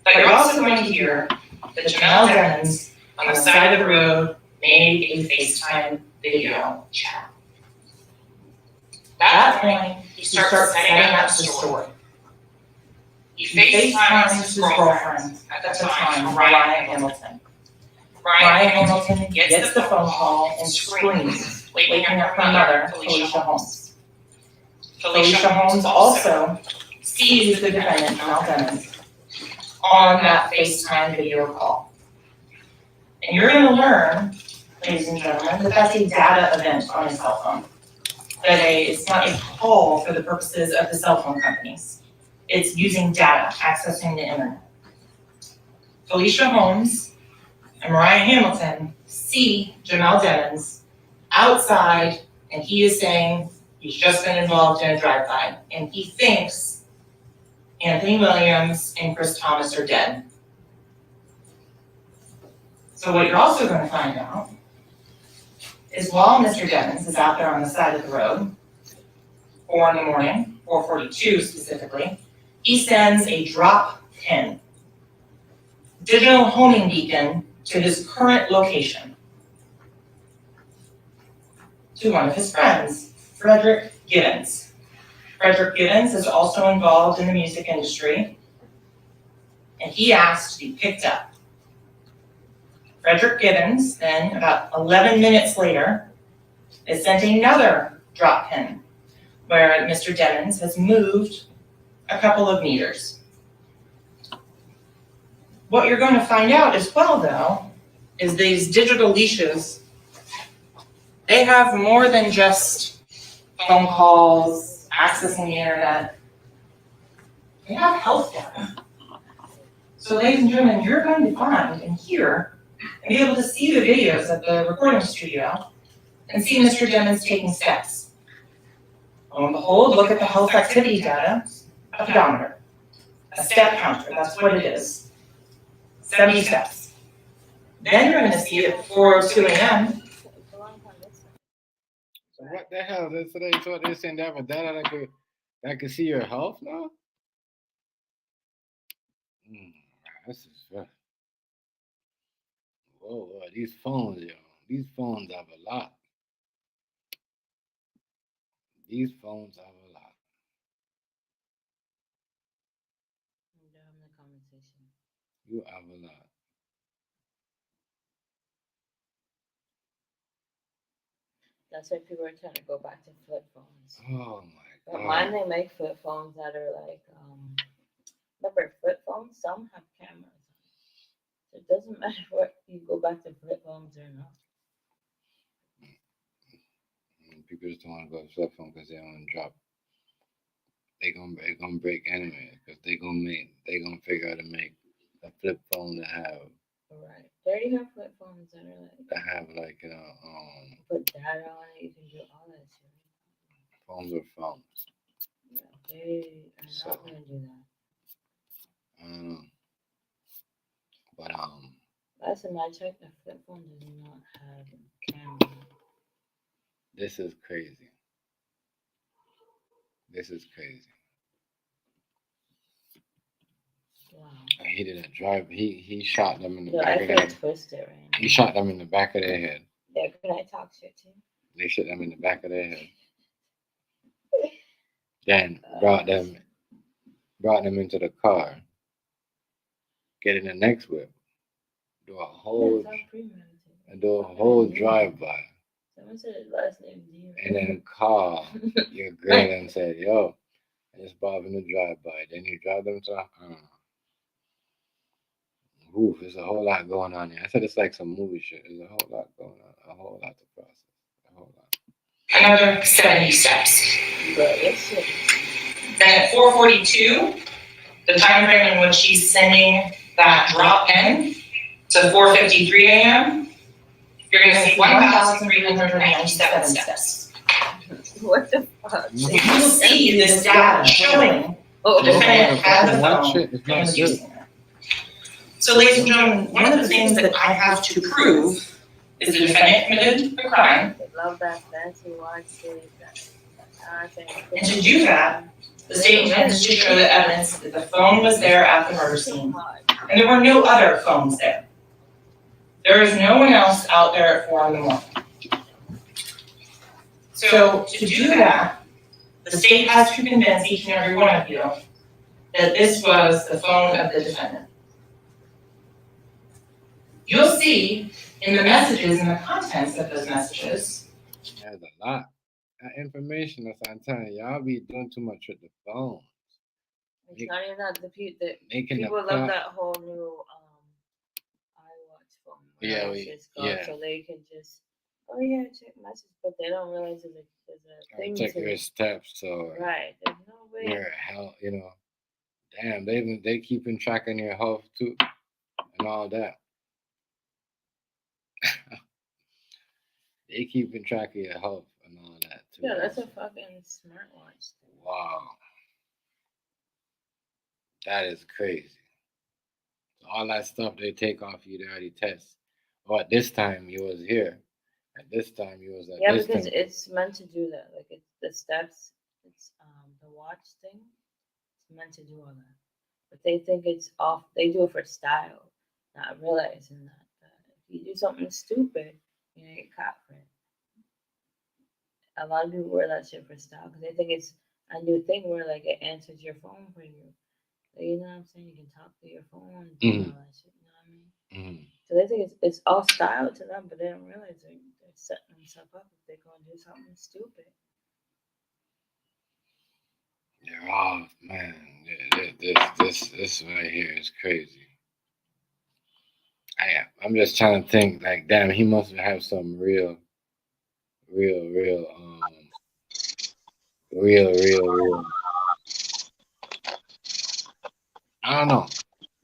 But you're also going to hear that Jamel Demmons on the side of the road made a FaceTime video chat. At that point, he starts setting up the story. He FaceTimes his girlfriend at the time, Mariah Hamilton. Mariah Hamilton gets the phone call and screams, waking up her mother, Felicia Holmes. Felicia Holmes also sees the defendant, Mel Dennis, on that FaceTime video call. And you're going to learn, ladies and gentlemen, that that's a data event on a cell phone. It's not a call for the purposes of the cell phone companies. It's using data, accessing the internet. Felicia Holmes and Mariah Hamilton see Jamel Dennis outside, and he is saying he's just been involved in a drive-by, and he thinks Anthony Williams and Chris Thomas are dead. So what you're also going to find out is while Mr. Dennis is out there on the side of the road, 4 in the morning, 4:42 specifically, he sends a drop pin, digital homing beacon to his current location to one of his friends, Frederick Giddens. Frederick Giddens is also involved in the music industry, and he asked to be picked up. Frederick Giddens then, about 11 minutes later, is sent another drop pin where Mr. Dennis has moved a couple of meters. What you're going to find out as well, though, is these digital leashes, they have more than just phone calls, accessing the internet. They have health data. So, ladies and gentlemen, you're going to find and hear and be able to see the videos at the recording studio and see Mr. Dennis taking steps. Lo and behold, look at the health activity data, a pedometer, a step counter, that's what it is. 70 steps. Then you're going to see it at 4:02 a.m. So what the hell? So they saying they have a data that could see your health now? This is rough. Whoa, these phones, yo. These phones have a lot. These phones have a lot. You have a lot. That's why people are trying to go back to flip phones. Oh my But God. mine, they make flip phones that are like, remember flip phones? Some have cameras. So it doesn't matter what you go back to flip phones or not. People just don't want to go to flip phone because they don't drop. They gonna break anyway because they gonna figure out to make a flip phone that have. Right. They already have flip phones that are like. That have like put data on it. You can do all that shit. Phones are phones. Yeah, they are not gonna do that. I don't know. But last time I checked, the flip phone does not have a camera. This is crazy. This is crazy. Wow. He did a drive. He shot them in the Yo, back I of feel their head. twisted right now. He shot them in the back of their head. Yeah, can I talk shit too? They shot them in the back of their head. Then brought them into the car. Get in the next whip. Do a whole drive-by. Someone said his last name D. And then call your girl and said, yo, I just bought him to drive-by. Then you drive them to, I don't know. Oof, there's a whole lot going on here. I said it's like some movie shit. There's a whole lot going on. A whole lot to process. A whole lot. Another 70 steps. Then at 4:42, the time frame in which she's sending that drop in to 4:53 a.m., you're going to see 1,397 steps. What the fuck? So you will see this data showing the defendant had the phone and was using it. So, ladies and gentlemen, one of the things that I have to prove is the defendant committed a crime. I love that fancy watch. And to do that, the state intends to show the evidence that the phone was there at the murder scene, and there were no other phones there. There is no one else out there at 4 in the morning. So to do that, the state has to convince each and every one of you that this was the phone of the defendant. You'll see in the messages and the contents of those messages. There's a lot of information. That's what I'm telling you. Y'all be doing too much with the phone. It's not even that Making people the love that whole new iWatch phone. Yeah, so they can just check messages, but they don't realize there's a thing check to your it. steps. So Right, there's no way. your health, damn, they keeping track on your health too, and all that. They keeping track of your health and all that too. Yeah, that's a fucking smartwatch thing. Wow, that is crazy. So all that stuff they take off you, they already test. Oh, at this time you was here. At this time you was at this because time. it's meant to do that. Like it's the steps. It's the watch thing. It's meant to do all that. But they think it's off. They do it for style, not realizing that if you do something stupid, you get caught for it. A lot of people wear that shit for style because they think it's a new thing where like it answers your phone for you. Like, you know what I'm saying? You can talk to your phone and do all that shit. You know what I mean? So they think it's all style to them, but they don't realize they're setting themselves up if they're going to do something stupid. They're off, man. This right here is crazy. I'm just trying to think. Like, damn, he must have some real. I don't know.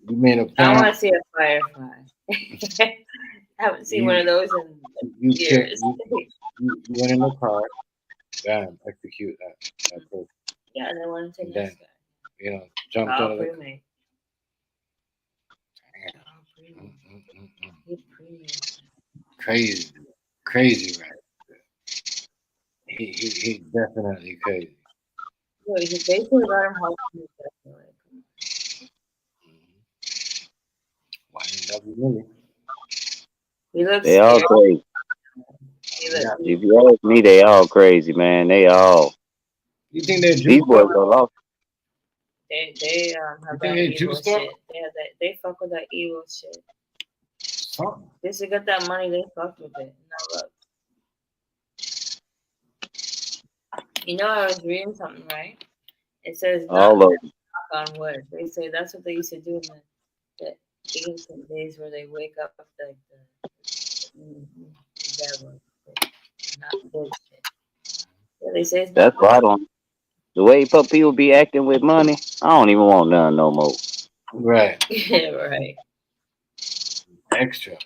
You made a plan. I want to see a firefly. I haven't seen one of those in years. You went in the car. Bam, execute that person. Yeah, and then went to the next guy. Jumped out of the car. Crazy, right? He definitely crazy. He basically got him hospitalized. YNW Melly. He looks They all crazy. If you ask me, they all crazy, man. They all. You think they're these boys are lost? They have that evil shit. They fuck with that evil shit. Just to get that money, they fucked with it. Now look. You know, I was reading something, right? It says All of them. knock on wood. They say that's what they used to do in the ancient days where they wake up like the devil. Not bullshit. Yeah, they say it's That's why I don't. The way people be acting with money, I don't even want none no more. Right. Yeah, right. Extra.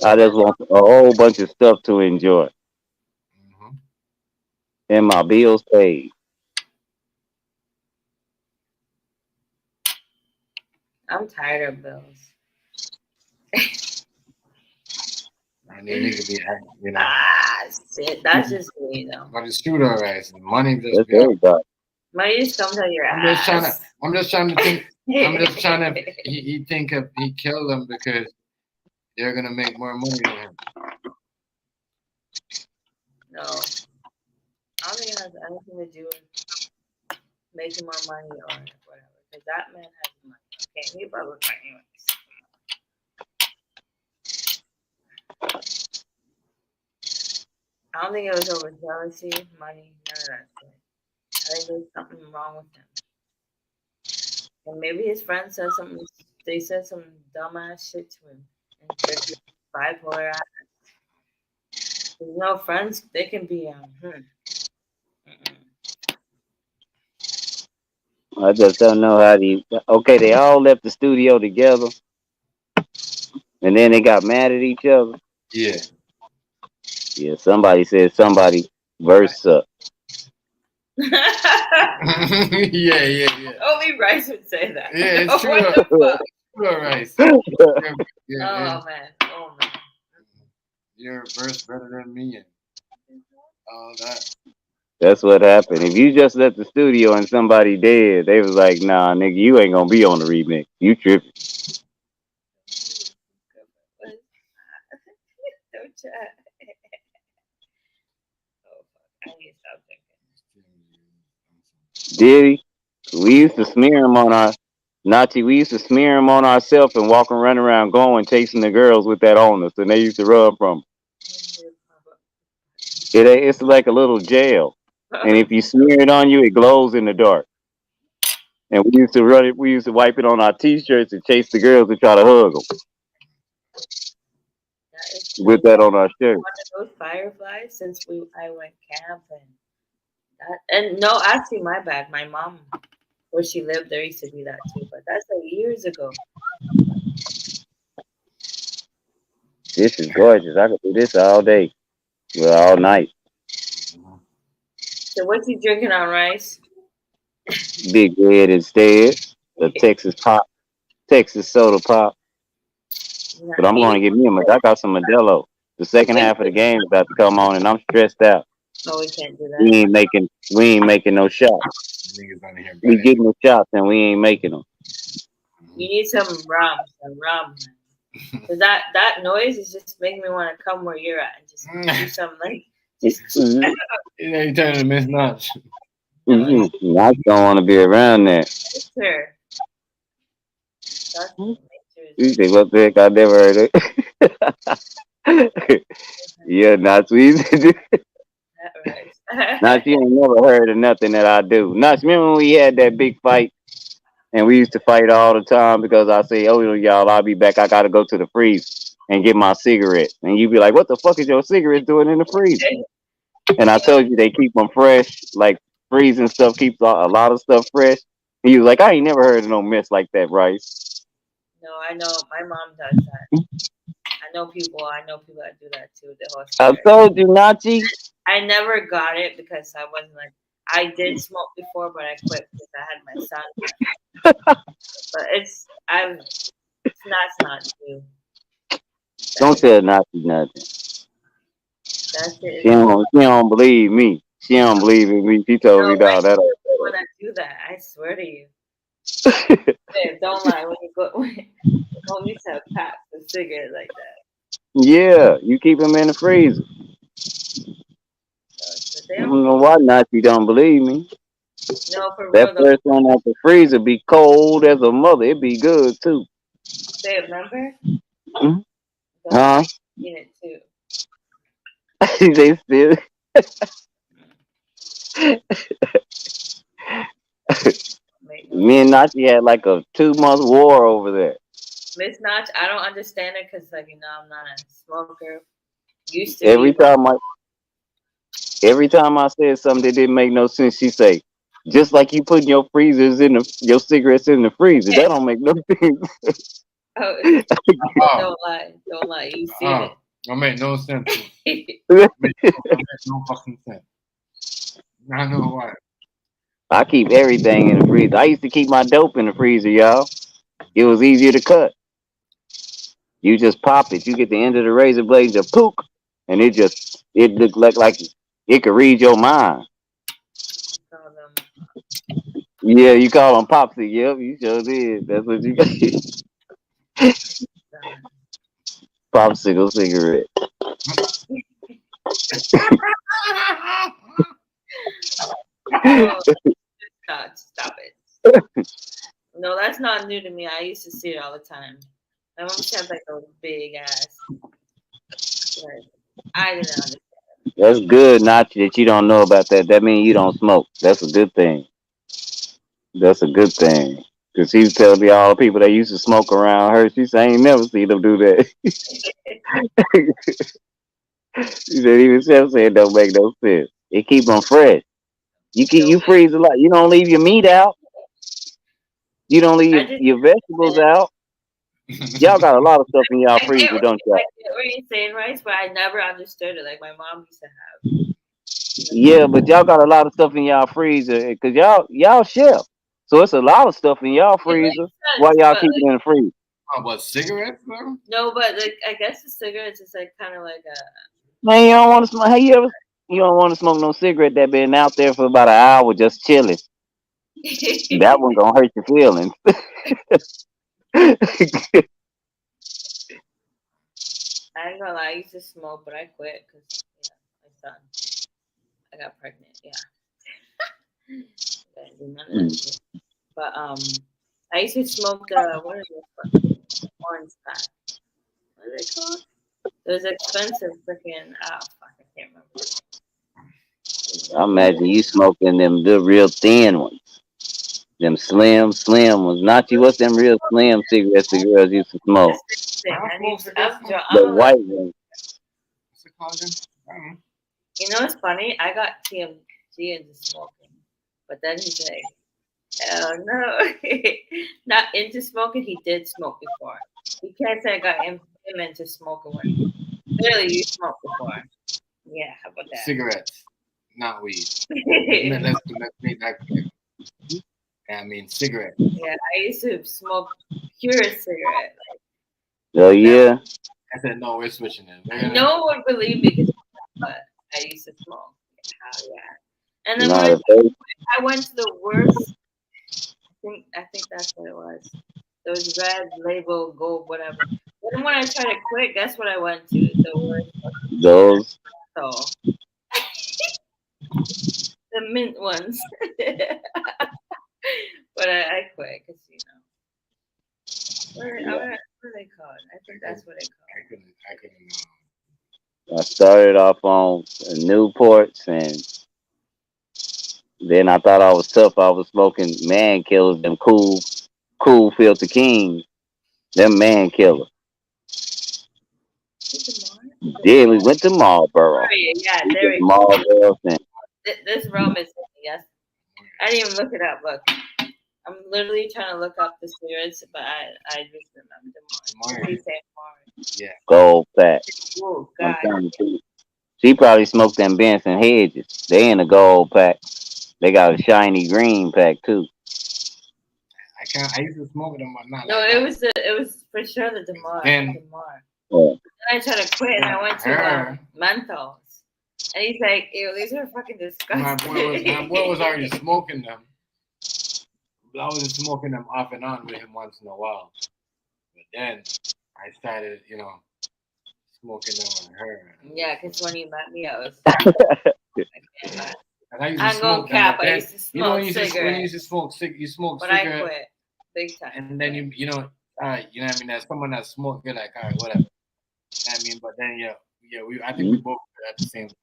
I just want a whole bunch of stuff to enjoy. And my bills paid. I'm tired of bills. I need niggas to be acting, Shit. That's just me, though. But it's true, though, right? So money just That's everybody. Money just comes out your I'm ass. just trying to think. I'm just trying to. He think if he killed them because they're gonna make more money than him. No, I don't think it has anything to do with making more money or whatever. Because that man has money. Okay, he probably anyways. I don't think it was over jealousy, money, none of that shit. I think there's something wrong with him. And maybe his friends said something. They said some dumbass shit to him, and they're bipolar. There's no friends. They can be I just don't know how these. Okay, they all left the studio together, and then they got mad at each other. Yeah. Yeah, somebody said somebody verse up. Yeah. Only Rice would say that. Yeah, it's true. What the fuck? Rice. Oh man. Your verse better than me and all that. That's what happened. If you just left the studio and somebody dead, they was like, nah, nigga, you ain't gonna be on the remix. You tripping. Don't chat. Oh fuck. I need to stop thinking. Did he? We used to smear him on our Nazi, we used to smear them on ourselves and walk and run around going, chasing the girls with that on us, and they used to run from 'em. It's like a little gel. And if you smear it on you, it glows in the dark. And we used to run it. We used to wipe it on our t-shirts and chase the girls and try to hug them with that on our shirt. One of those fireflies since I went camping. And no, actually, my bad. My mom, where she lived, there used to be that too. But that's like years ago. This is gorgeous. I could do this all day, well, all night. So what you drinking on, Rice? Big Red instead. The Texas soda pop. But I'm going to get me I got some Modelo. The second half of the game is about to come on, and I'm stressed out. Oh, we can't do that. We ain't making no shots. We getting the shots, and we ain't making them. You need some rum. Cause that noise is just making me want to come where you're at and just do some like just. You turning to Miss Notch. I don't want to be around that. Sure. You think what the heck? I never heard it. Yeah, not sweet. Not you ain't never heard of nothing that I do. Not remember when we had that big fight, and we used to fight all the time because I say, "Oh, y'all, I'll be back. I gotta go to the freezer and get my cigarette." And you be like, "What the fuck is your cigarette doing in the freezer?" And I told you they keep them fresh, like freezing stuff keeps a lot of stuff fresh. And you was like, "I ain't never heard of no mess like that, Rice." No, I know my mom does that. I know people that do that too. The whole I told you, Nachi. I never got it because I wasn't like I did smoke before, but I quit because I had my son. But it's not new. Don't tell Nachi nothing. That's it. She don't believe me. She don't believe in me. She told me that. When I do that, I swear to you. Babe, don't lie when you go. Don't need to pack a cigarette like that. Yeah, you keep them in the freezer. I don't know why Nachi don't believe me. No, for that real. First one at the freezer be cold as a mother. It be good too. Babe, remember? Mm-hmm. Huh? Eat it too. They still. Me and Nachi had like a 2-month war over there. Miss Notch, I don't understand it because, like, I'm not a smoker. Used to every time I said something that didn't make no sense, she say, "Just like you putting your freezers your cigarettes in the freezer, that don't make no sense." Don't lie. You see it. Don't make no sense. Don't make no fucking sense. I know why. I keep everything in the freezer. I used to keep my dope in the freezer, y'all. It was easier to cut. You just pop it. You get the end of the razor blade, just pook, and it looked like it could read your mind. Yeah, you call them popsy. Yep, you sure did. That's what you got. Popsicle cigarette. Stop it. No, that's not new to me. I used to see it all the time. My mom had like a big ass. I didn't understand. That's good, Nachi, that you don't know about that. That means you don't smoke. That's a good thing. That's a good thing. Because she tells me all the people that used to smoke around her, she said, I ain't never seen them do that. She said, even Chef said it don't make no sense. It keep them fresh. You freeze a lot. You don't leave your meat out. You don't leave your vegetables out. Y'all got a lot of stuff in y'all freezer, don't y'all? I get what you're saying, Rice, but I never understood it. Like my mom used to have. Yeah, but y'all got a lot of stuff in y'all freezer because y'all chef. So it's a lot of stuff in y'all freezer. Why y'all keep it in the freezer? Oh, but cigarettes, bro? No, but like I guess the cigarettes is like kind of like a. Man, you don't want to smoke. You don't want to smoke no cigarette that been out there for about an hour just chilling. That one gonna hurt your feelings. I ain't gonna lie, I used to smoke, but I quit because my son. I got pregnant. Yeah. None of that shit. But I used to smoke the what is it? Orange pack. What is it called? It was expensive freaking fuck, I can't remember. I imagine you smoking them the real thin ones. Them slim ones. Not you. What's them real slim cigarettes the girls used to smoke? The white ones. What's it called again? You know what's funny? I got TMG into smoking, but then he's like, hell no, not into smoking. He did smoke before. You can't say I got him into smoking when clearly you smoked before. Yeah, how about that? Cigarettes, not weed. Let's make that clear. I mean cigarette. Yeah, I used to smoke pure cigarette. Oh yeah. I said no, we're switching it. No one would believe me because I used to smoke. Oh yeah. And then I went to the worst. I think that's what it was. Those red label gold whatever. Then when I tried to quit, guess what I went to? The worst. Those. So the mint ones. But I quit because what are they called? I think that's what they called. I couldn't. I started off on Newports, and then I thought I was tough. I was smoking man killers, them cool filter kings, them man killer. Then we went to Marlboro. Oh, yeah, there we go. Marlboro thing. This rum is yes. I didn't even look it up. Look, I'm literally trying to look up the cigarettes, but I just remember the Yeah. Gold pack. Oh God. She probably smoked them Benson Hedges. They in a gold pack. They got a shiny green pack too. I used to smoke them, but not. No, like it was for sure the Demar. Then Then I tried to quit, and I went to Mentos. And he's like, ew, these are fucking disgusting. My boy was already smoking them. I was smoking them off and on with him once in a while. But then I started, smoking them with her. Yeah, because when you met me, I was. I'm going cap. I used to smoke when you used to smoke but cigarette. I quit big time. And then you know what I mean. There's someone that smoked. You're like, all right, whatever. You know what I mean, but then I think we both at the same time.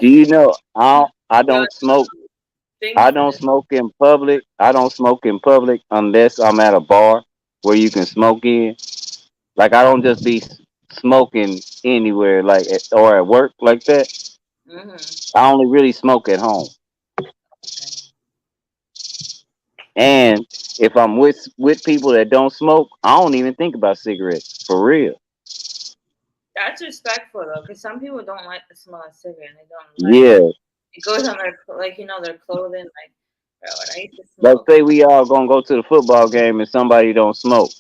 Do you know I don't smoke? I don't smoke in public. I don't smoke in public unless I'm at a bar where you can smoke in. Like I don't just be smoking anywhere, like or at work like that. Mm-hmm. I only really smoke at home. And if I'm with people that don't smoke, I don't even think about cigarettes for real. That's respectful though, because some people don't like the smell of cigarette. They don't. Yeah. It goes on their their clothing. Like, bro, when I used to Let's smoke. say we all gonna go to the football game and somebody don't smoke.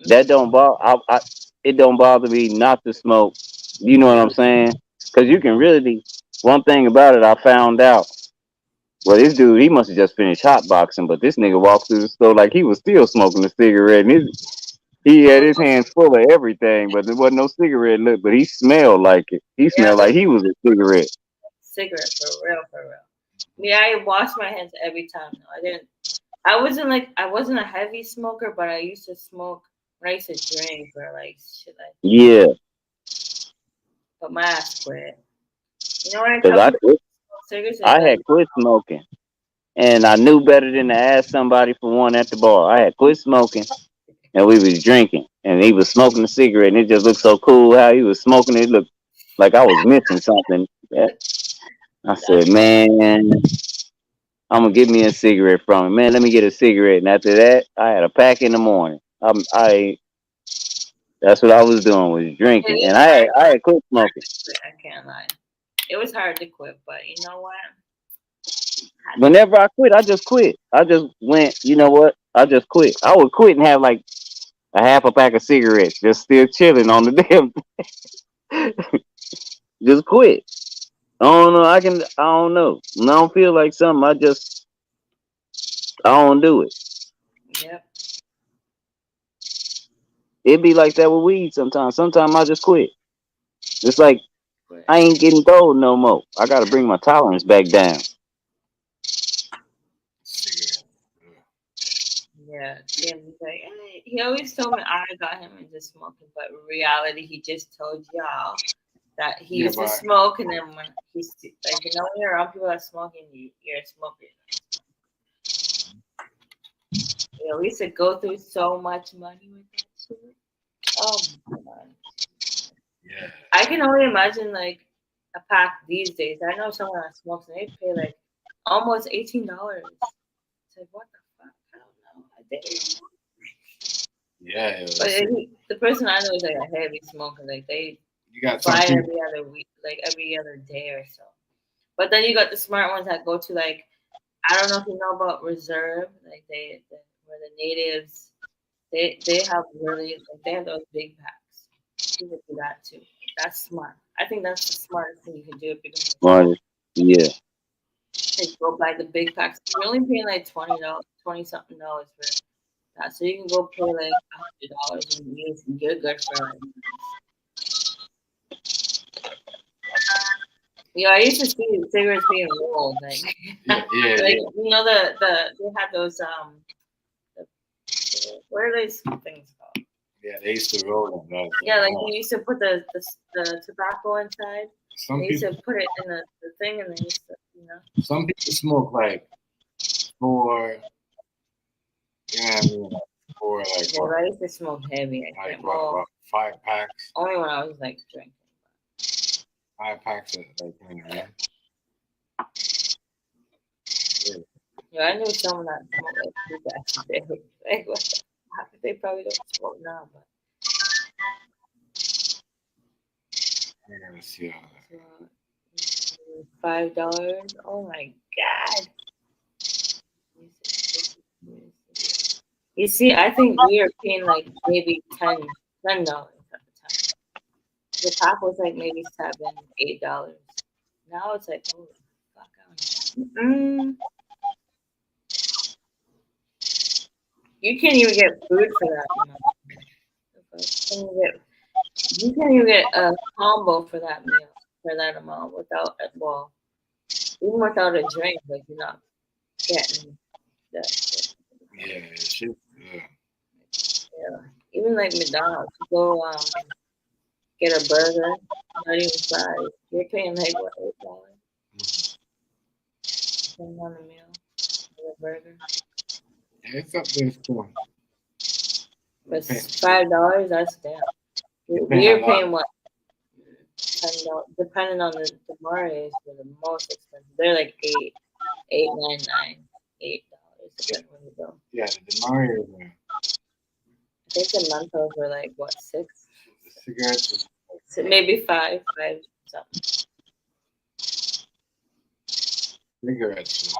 That don't bother. It don't bother me not to smoke. You know what I'm saying? Because you can really. One thing about it, I found out. Well, this dude, he must have just finished hotboxing, but this nigga walked through the store like he was still smoking a cigarette. And he had his hands full of everything, but there wasn't no cigarette left. But he smelled like it. He smelled like he was a cigarette. Cigarette for real. Yeah, I wash my hands every time. No, I didn't. I wasn't a heavy smoker, but I used to smoke when I used to drink or like shit like. Yeah. But my ass quit. You know what I Because I had quit smoking, and I knew better than to ask somebody for one at the bar. I had quit smoking, and we was drinking, and he was smoking a cigarette, and it just looked so cool how he was smoking. It looked like I was missing something. I said, man, I'm gonna give me a cigarette from him. Man, let me get a cigarette. And after that, I had a pack in the morning. That's what I was doing, was drinking, and I had quit smoking. I can't lie. It was hard to quit, but you know what? Whenever I quit, I just quit. I just went, you know what? I just quit. I would quit and have like a half a pack of cigarettes, just still chilling on the damn. Just quit. I don't know. I don't know. When I don't feel like something, I don't do it. Yep. It be like that with weed sometimes. Sometimes I just quit. It's like I ain't getting gold no more. I gotta bring my tolerance back down. Yeah, Yeah, Tim, he's like, hey, he always told me I got him into smoking, but in reality, he just told y'all that he used to smoke, and then when he's like, you know, when you're around people that smoking, you're a smoker. You know, we used to go through so much money with that shit. Oh my god. Yeah. I can only imagine like a pack these days. I know someone that smokes and they pay like almost $18. It's like, what the fuck? I don't know. I think. Yeah. But the person I know is like a heavy smoker. Like they buy every other week, like every other day or so. But then you got the smart ones that go to like, I don't know if you know about Reserve, like where the natives, they have really, like they have those big packs. People do that too. That's smart. I think that's the smartest thing you can do if you're doing Smart. Yeah. like go buy the big packs. You're only paying like $20 something for that, so you can go pay like $100 and you're good for like. Yeah, I used to see cigarettes being rolled, like, like you know they had those what are those things called? Yeah, they used to roll them. Yeah, like you used to put the tobacco inside. They used to put it in the thing, and then used to, you know. Some people smoke like for, you know what I mean, for like. Yeah, I used to smoke heavy. I think. What, 5 packs? Only when I was like drinking. 5 packs of like, yeah. Yeah, I knew someone that smoked like 2 packs a day. Like, what the fuck? They probably don't smoke now, but. Let's see. $5. Oh my god. You see, I think we were paying like maybe $10 at the time. The pack was like maybe $7, $8. Now it's like, holy fuck. You can't even get food for that. You can't even get a combo for that meal, for that amount, without, well, even without a drink, like you're not getting that shit. Yeah. Even like McDonald's, you go get a burger, not even fries. You're paying like what, $8? Depending on the meal, for a burger. Yeah, it's up there, it's cool. But $5, that's damn. We're paying what? $10, depending on the Marios for the most expensive. They're like $8.99, $8, depending where you go. Yeah, the Marios are. I think the Mentos were like what, 6? The cigarettes. So maybe 5 something. Cigarettes.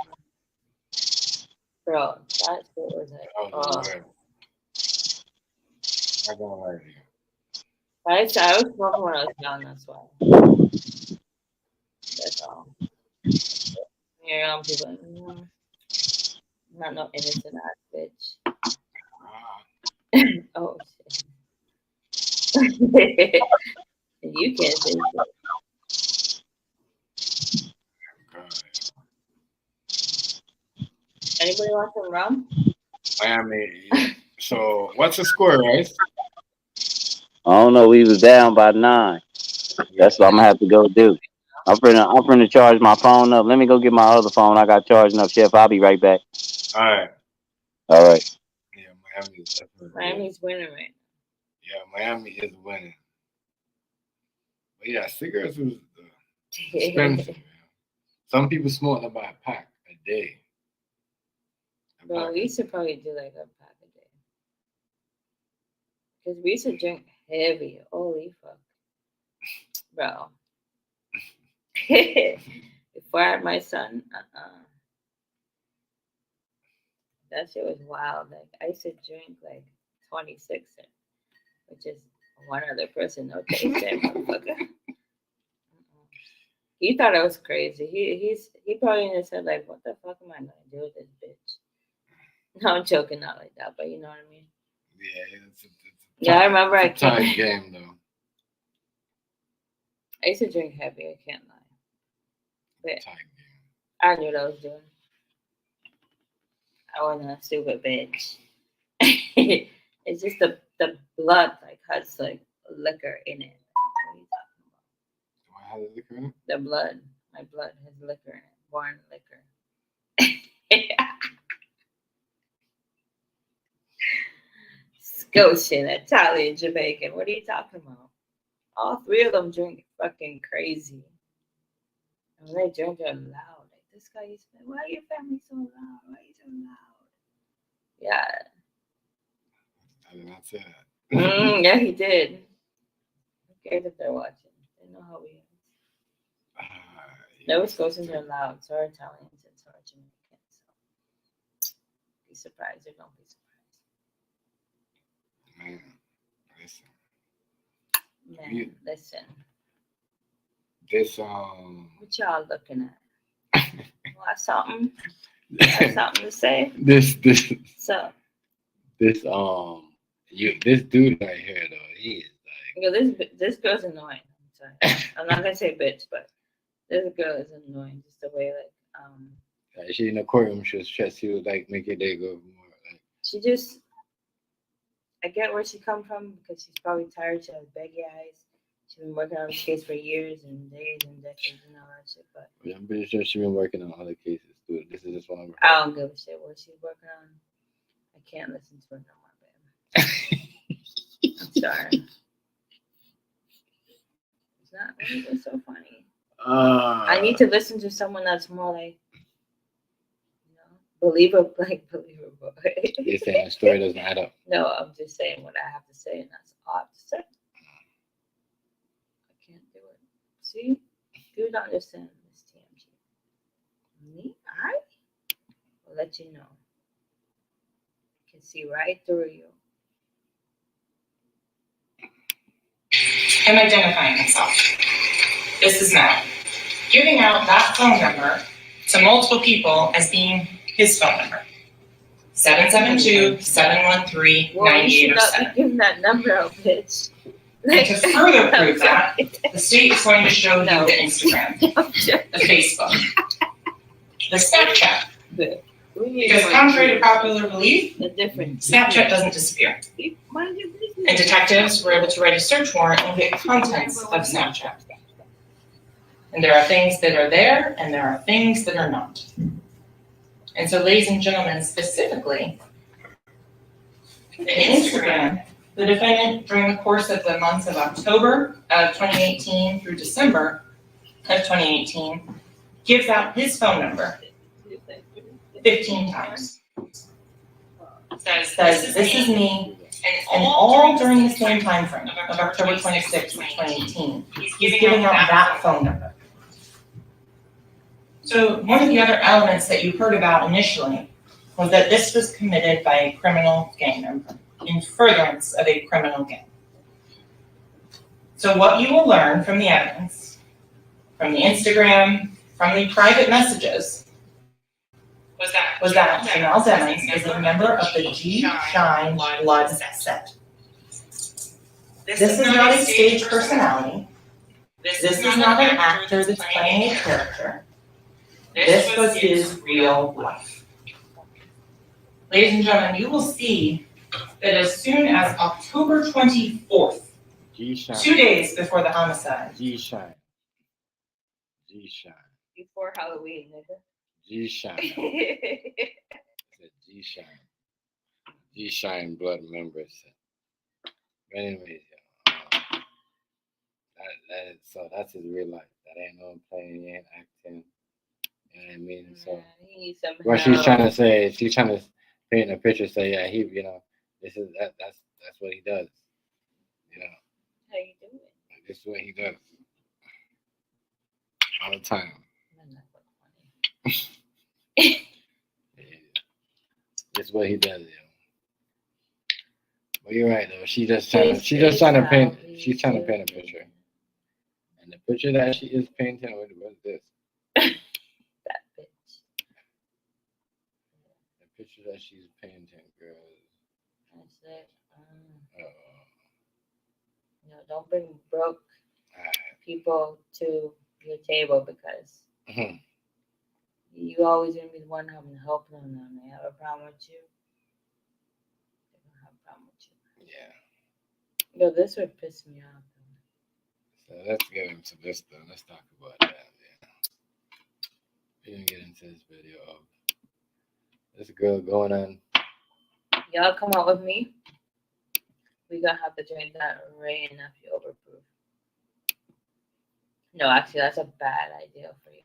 Bro, that shit was like, oh. I don't like it. I was smoking when I was young, that's why. That's all. You're young people like, not no innocent ass bitch. Oh shit. You can't say shit. Anybody want some rum? Miami. So what's the score, right? I don't know. We was down by 9. That's what I'm gonna have to go do. I'm finna charge my phone up. Let me go get my other phone. I got charging up, Chef. I'll be right back. All right. All right. Yeah, Miami is definitely. Miami's winning right now. Yeah, Miami is winning. But yeah, cigarettes is expensive. Some people smoke about a pack a day. Bro, we used to probably do like a pack a day. Because we used to drink heavy. Holy fuck. Bro. Before I had my son, that shit was wild. Like, I used to drink like 26, which is one other person, no taste, motherfucker. He thought I was crazy. He probably in his head like, what the fuck am I gonna do with this bitch? No, I'm joking, not like that, but you know what I mean. Yeah, I remember I came. Tight game though. I used to drink heavy. I can't lie. But I knew what I was doing. I wasn't a stupid bitch. It's just the blood like has like liquor in it. What are you talking about? Why has liquor in it? The blood. My blood has liquor in it. Born liquor. Scotian, Italian, Jamaican. What are you talking about? All three of them drink fucking crazy. And when they drink, they're loud. Like this guy used to be, why are your family so loud? Why are you so loud? Yeah. I did not say that. Yeah, he did. Who cares if they're watching? They know how we are. No, Scotians are loud. So are Italians and so are Jamaicans. So be surprised or don't be surprised. Man, listen. This What y'all looking at? Want something? Got something to say? this So this dude right here though, he is this girl's annoying. I'm sorry. I'm not gonna say bitch, but this girl is annoying. Just the way like she in the courtroom, she would like make your day go more like she just. I get where she come from because she's probably tired. She has baggy eyes. She's been working on this case for years and days and decades and all that shit. But I'm pretty sure she's been working on other cases too. This is just one of her. I don't give a shit what she's working on. I can't listen to her no more, babe. I'm sorry. It's not. Why is it so funny? I need to listen to someone that's more like, believable. You're saying the story doesn't add up. No, I'm just saying what I have to say, and that's all I have to say. I can't do it. See? You don't understand this TMG. Me? I will let you know. I can see right through you. I'm identifying myself. This is Matt. Giving out that phone number to multiple people as being his phone number. 772-713-9807. Well, you should not be giving that number out, bitch. And to further prove that, the state is going to show you the Instagram, the Facebook, the Snapchat. Because contrary to popular belief, Snapchat doesn't disappear. And detectives were able to write a search warrant and get contents of Snapchat. And there are things that are there, and there are things that are not. And so, ladies and gentlemen, specifically, in Instagram, the defendant, during the course of the months of October of 2018 through December of 2018, gives out his phone number 15 times. Says, this is me, and all during the same time frame of October 26th of 2018, he's giving out that phone number. So one of the other elements that you heard about initially was that this was committed by a criminal gang member in furtherance of a criminal gang. So what you will learn from the evidence, from the Instagram, from the private messages, was that Janelle Demings is a member of the G Shine Blood set. This is not a stage personality. This is not an actor that's playing a character. This was his real life. Ladies and gentlemen, you will see that as soon as October 24th, 2 days before the homicide. G-Shine. Before Halloween, nigga. G-Shine. G-Shine. G-Shine blood members. Anyways, so that's his real life. That ain't no playing, he ain't acting. You know what I mean? So what she's trying to say, she's trying to paint a picture, say, yeah, he, this is that's what he does. How you doing? This is what he does. All the time. This is what he does, But you're right though. She's trying to paint a picture. And the picture that she is painting, what is this? That bitch. The picture that she's painting, girls. That's it. Don't bring broke people to your table because you always gonna be the one having to help them. They have a problem with you. Yo, this would piss me off. So let's get into this though. Let's talk about that. Yeah. We're gonna get into this video of this girl going on. Y'all come out with me. We gonna have to drink that YNW overproof. No, actually, that's a bad idea for you.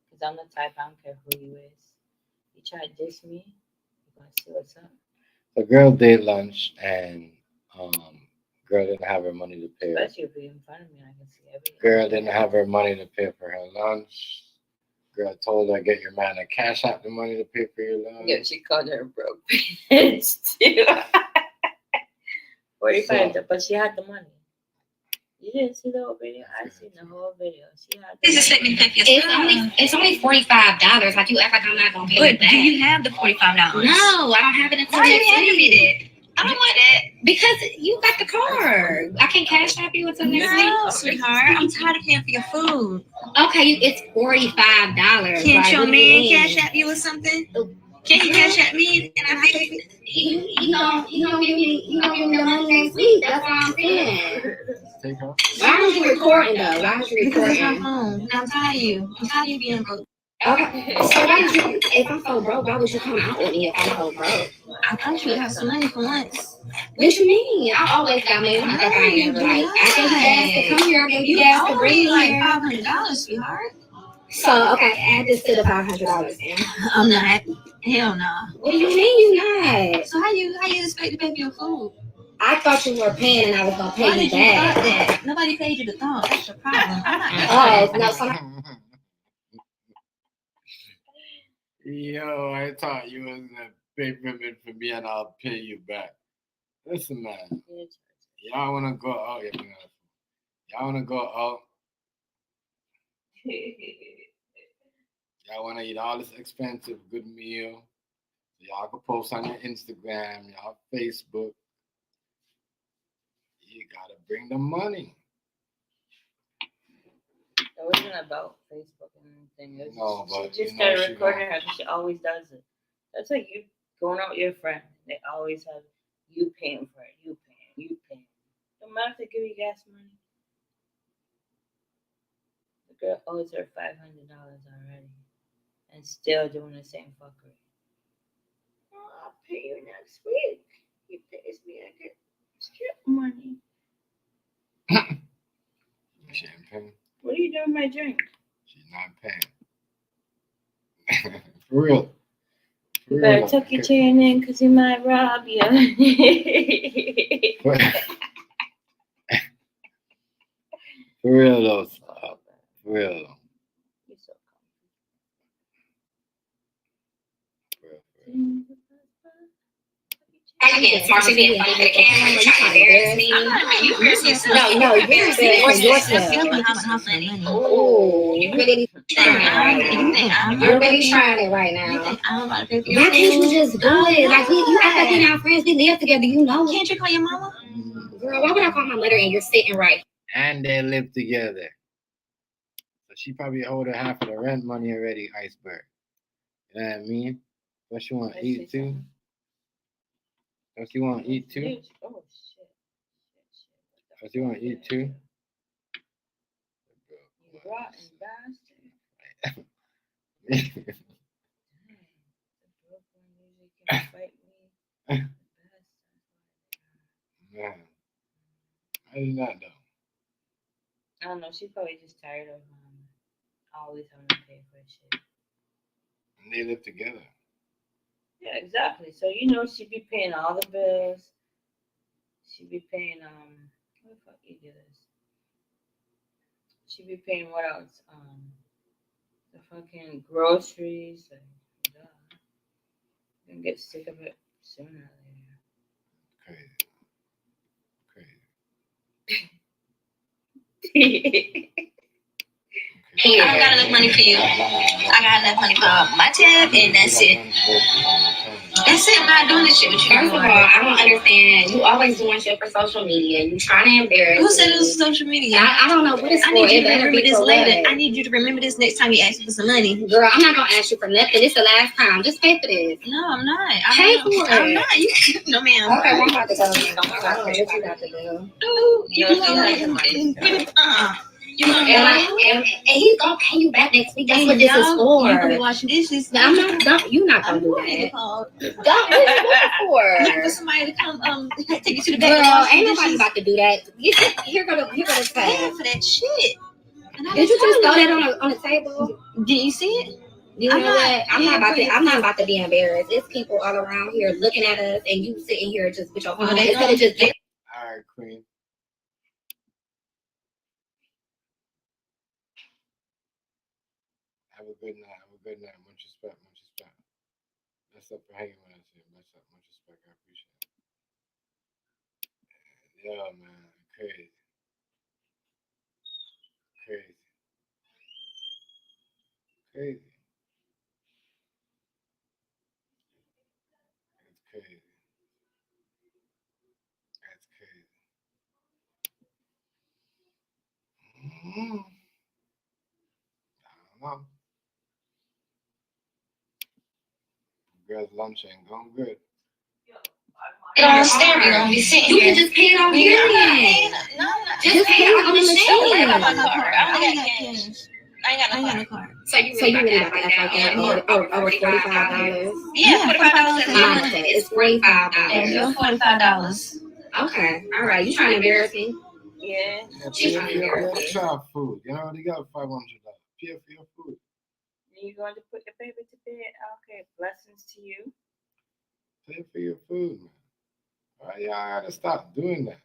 Cause I'm the type, I don't care who you is. You try to diss me, you're gonna see what's up. The girl did lunch and girl didn't have her money to pay. Especially if you're in front of me, I can see everything. Girl didn't have her money to pay for her lunch. Girl told her, get your man to cash out the money to pay for your lunch. Yeah, she called her a broke bitch too. 45, but she had the money. You didn't see the whole video? I seen the whole video. She had the money. It's only $45. Like you act like I'm not gonna pay it back. Do you have the $45? No, I don't have it until next week. I don't want it because you got the card. I can't cash app you until next week. No, sweetheart. I'm tired of paying for your food. Okay, it's $45. Can't your man cash app you or something? Can you cash app me and I pay you? You know, give me the money next week. That's what I'm saying. Take her. Why aren't you recording though? Why aren't you recording? Because it's my phone. I'm tired of you. I'm tired of you being broke. Okay. So why did you? If I'm so broke, why would you come out with me if I'm so broke? I thought you would have some money for once. What you mean? I always got money. I gave you gas to come here. I gave you gas to bring me like $500, sweetheart. So okay, add this to the $500. I'm not happy. Hell no. What do you mean you not? So how you expect to pay for your food? I thought you were paying and I was gonna pay you back. That? Nobody paid you the thought. That's your problem. I'm not. Oh no. Yo, I thought you was gonna pay for me and I'll pay you back. Listen, man. Y'all wanna go out? Y'all wanna go out? Y'all wanna eat all this expensive good meal? Y'all can post on your Instagram, y'all Facebook. You gotta bring the money. It wasn't about Facebook and anything. No, but she just started recording her because she always does it. That's like you going out with your friend. They always have you paying for it. You paying. No matter if they give you gas money. The girl owes her $500 already. And still doing the same fuckery. Oh, I'll pay you next week. He pays me, I get strip money. Champagne. What are you doing with my drink? She's not paying. For real. You better tuck your chin in because he might rob you. For real though. For real though. You're so comfy. How you being smart? You being funny for the camera? You trying to embarrass me? You embarrassing yourself. No, you're embarrassing yourself. Oh, you really trying. You're really trying it right now. Why can't you just do it? Like you act like you're not friends. We live together. You know. Can't you call your mama? Girl, why would I call my mother and you're sitting right? And they live together. So she probably owed her half of the rent money already, Iceberg. You know what I mean? But she want to eat too. Don't you want to eat too? Oh shit. Don't you want to eat too? You rotten bastard. Man, I did not know. I don't know. She's probably just tired of always having to pay for shit. And they live together. Yeah, exactly. So you know she'd be paying all the bills. She'd be paying what the fuck you do this? She'd be paying what else? The fucking groceries. Like, duh. You're gonna get sick of it sooner or later. Crazy. I got enough money for you. I got enough money for my tab, and that's it. That's it. I'm not doing this shit with you. First of all, I don't understand. You always doing shit for social media. You trying to embarrass. Who said it was social media? I don't know what it's for. I need you to remember this later. I need you to remember this next time you ask me for some money. Girl, I'm not gonna ask you for nothing. It's the last time. Just pay for this. No, I'm not. Pay for it. I'm not. You no, ma'am. Okay, well, I'm about to go. I don't know what you got to do. You know, and he's gonna pay you back next week. That's what this is for. You can be washing dishes. I'm not. You're not gonna do that. What is it for? Looking for somebody to come take you to the back. Girl, ain't nobody about to do that. Here go the tab for that shit. Did you just throw that on the table? Did you see it? You know what? I'm not about to be embarrassed. There's people all around here looking at us, and you sitting here just with your phone. Instead of just. All right, Queen. Have a good night. Have a good night. Much respect. Much respect. Bless up for hanging with us here. Bless up. Much respect. I appreciate it. Yeah, man. Crazy. Crazy. Crazy. It's crazy. That's crazy. I don't know. Girls' lunch ain't going good. On the stereo, you sit here. You can just pay it on here. No, just pay it on the machine. I got my card. I only got cash. I ain't got no card. So you really got to act like that over $45? Yeah, $45. It's $45. $45. Okay, all right. You trying to embarrass me? Yeah. She's trying to embarrass me. Try food. You already got $500. Pay for your food. You going to put your baby to bed? Okay, blessings to you. Pay for your food, man. All right, y'all gotta stop doing that.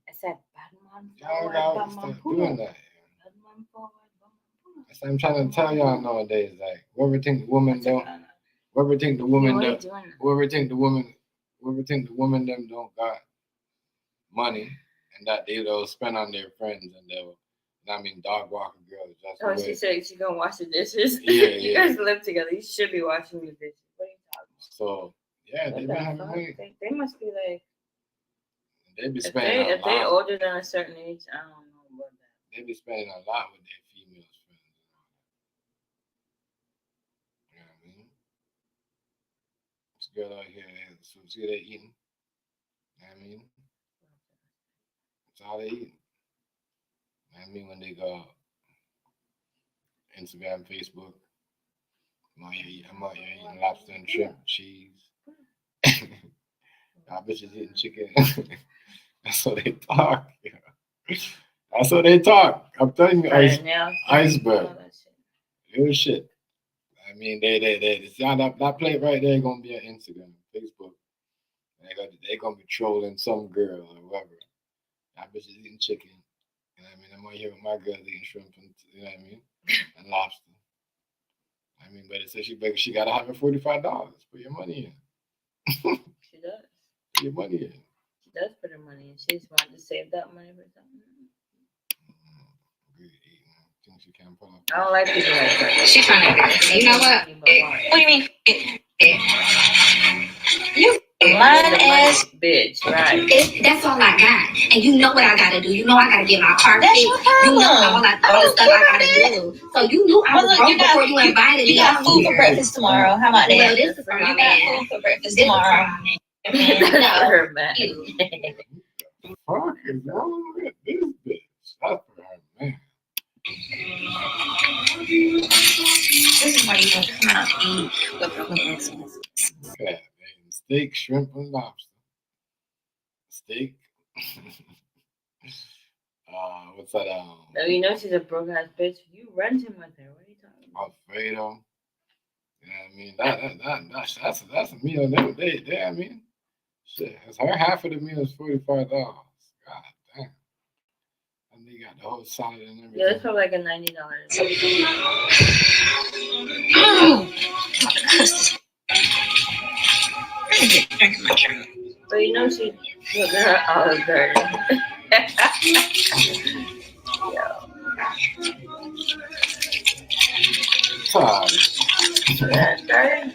I said, y'all gotta stop doing that. I'm trying to tell y'all nowadays, like, whoever think the woman don't got money and that they'll spend on their friends and they'll, dog walker girls. That's she said she's gonna wash the dishes. Yeah, you guys live together. You should be washing the dishes. What are you talking about? So yeah, they been having money. They must be like. They be spending if they older than a certain age, I don't know about that. They be spending a lot with their female friends. You know what I mean? This girl out here, so see they eating. You know what I mean? That's all they eat. I mean, when they go Instagram, Facebook, I'm out here eating lobster and shrimp, cheese. I bitches eating chicken. That's what they talk. Yeah. That's what they talk. I'm telling you, iceberg. Real shit. I mean, they that plate right there gonna be on Instagram, Facebook. They gonna be trolling some girl or whatever. That bitch is eating chicken. You know what I mean? I'm out here with my girl eating shrimp and, you know what I mean? And lobster. I mean, but it says she gotta have it $45. Put your money in. She does. Put your money in. She does put her money in. She's wanting to save that money for something. Things she can't pull up. I don't like people like that. She's trying to. You know what? What do you mean? You lying ass bitch, right? That's all I got, and you know what I gotta do. You know I gotta get my car fixed. You know all the stuff I gotta do. So you knew I was broke before you invited me. You got food for breakfast tomorrow. How about that? Well, this is for my man. You got food for breakfast tomorrow. That's for her man. Fuck is wrong with this bitch? That's for her man. This is why you don't come out to eat with broken exes. Okay, steak, shrimp, and lobster. Steak. What's that? You know she's a broke ass bitch. You renting with her. What are you talking about? Alfredo. You know what I mean? That's a meal. They I mean, shit. It's her half of the meal is $45. God damn. And they got the whole salad and everything. Yeah, it's probably like a $90. But you know she put her olive garden. Sorry. Olive garden.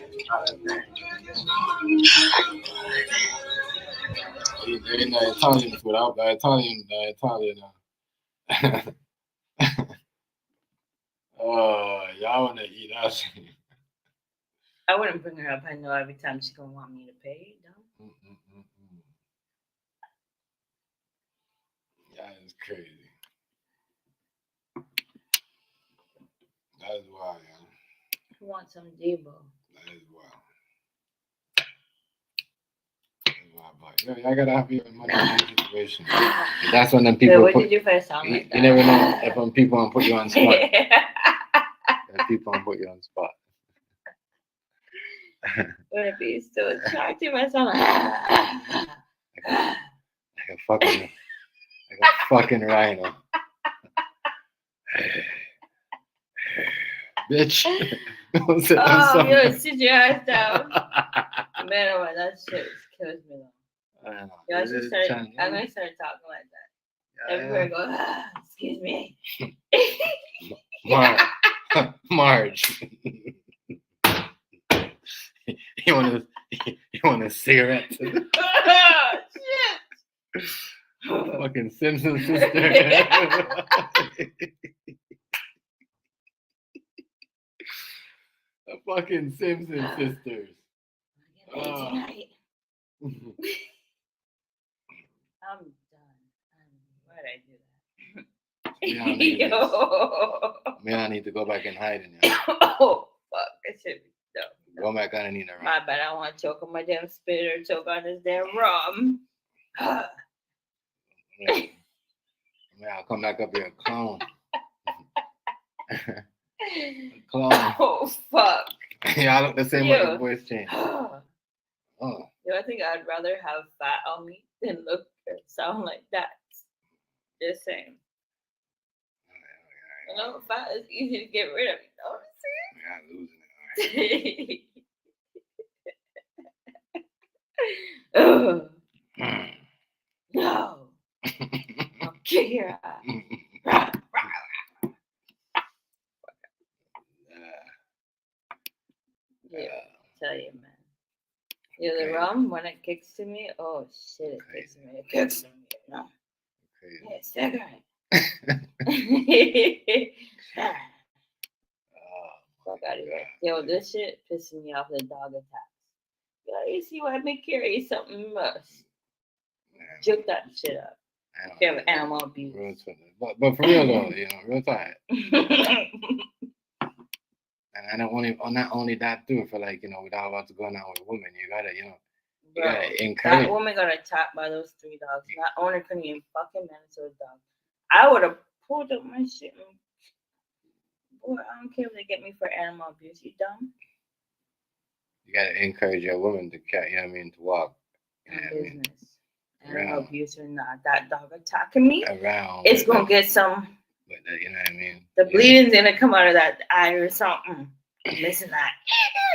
Italian food. Italian. Y'all wanna eat us? I wouldn't bring her up. I know every time she's gonna want me to pay. No. That is crazy. That is wild, yo. Who wants some Debo? That is wild. Yo, I gotta have you in money situation. That's when them people. Wait, what did you first sound like that? You never know if when people want to put you on spot. If people want to put you on spot. Would it be so attractive? I sound like a fucking rhino. Bitch. Oh, yo, sit your ass down. Man, oh, that shit kills me though. Yo, I'm gonna start talking like that. Everywhere I go, excuse me. Marge. You want a cigarette? Oh, shit. Fucking Simpson sister. The fucking Simpson sisters. Tonight. I'm done. Why'd I do that? I need to go back and hide in there. Oh, fuck. I should be done. Go back on Nina. My bad. I want to choke on my damn spit or choke on this damn rum. I'll come back up here a clone. Clone. Oh, fuck. Yeah, I look the same way your voice changed. Yo, I think I'd rather have fat on me than look or sound like that. Just saying. You know, fat is easy to get rid of. You know what I'm saying? Yeah, losing it. No. I'll kick your ass. Yeah, tell you, man. Yeah, the rum, when it kicks to me, oh shit, it kicks to me. It kicks to me. No. Yeah, cigarette. Fuck out of here. Yo, this shit pissing me off, the dog attacks. Yo, you see why I make carry something else. Juke that shit up. If you have animal abuse. But for real though, real tight. And not only that too, for without what's going on with women, you gotta encourage. That woman got attacked by those 3 dogs. Not owner couldn't even fucking manage those dogs. I would have pulled up my shit and boy, I don't care if they get me for animal abuse. You dumb? You gotta encourage your woman to to walk. Business. Animal abuse or not, that dog attacking me. It's gonna get some. But you know what I mean? The bleeding's gonna come out of that eye or something. I'm missing that.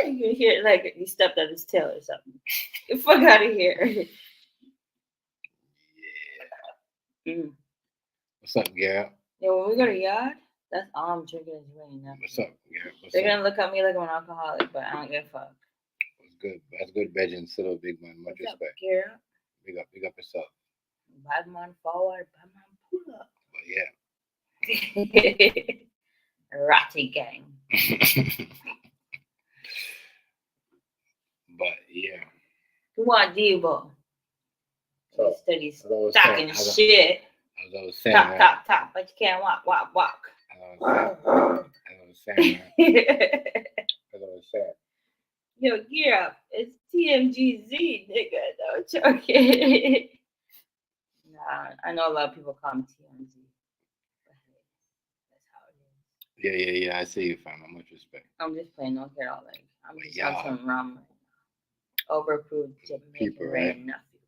You can hear it like he stepped on his tail or something. Get the fuck out of here. Yeah. What's up, Garrett? Yeah, when we go to yard, that's all I'm drinking is rain. What's up, Garrett? They're gonna look at me like I'm an alcoholic, but I don't give a fuck. That's good. That's good, Benjamin. Still big man. Much respect. Up, Garrett? Big up yourself. Bad man forward, bad man pull up. But yeah. Ratty gang. But yeah. Who want Debo? Steady stacking shit. As I was saying, top, but you can't walk. As I was saying. Yo, gear up. It's TMGZ, nigga. Don't choke it. Nah, I know a lot of people call him TMZ. Yeah. I see you, fam. Much respect. I'm just playing. Don't get all like. I'm just on some rum right now. Overproof Jamaican red nothing.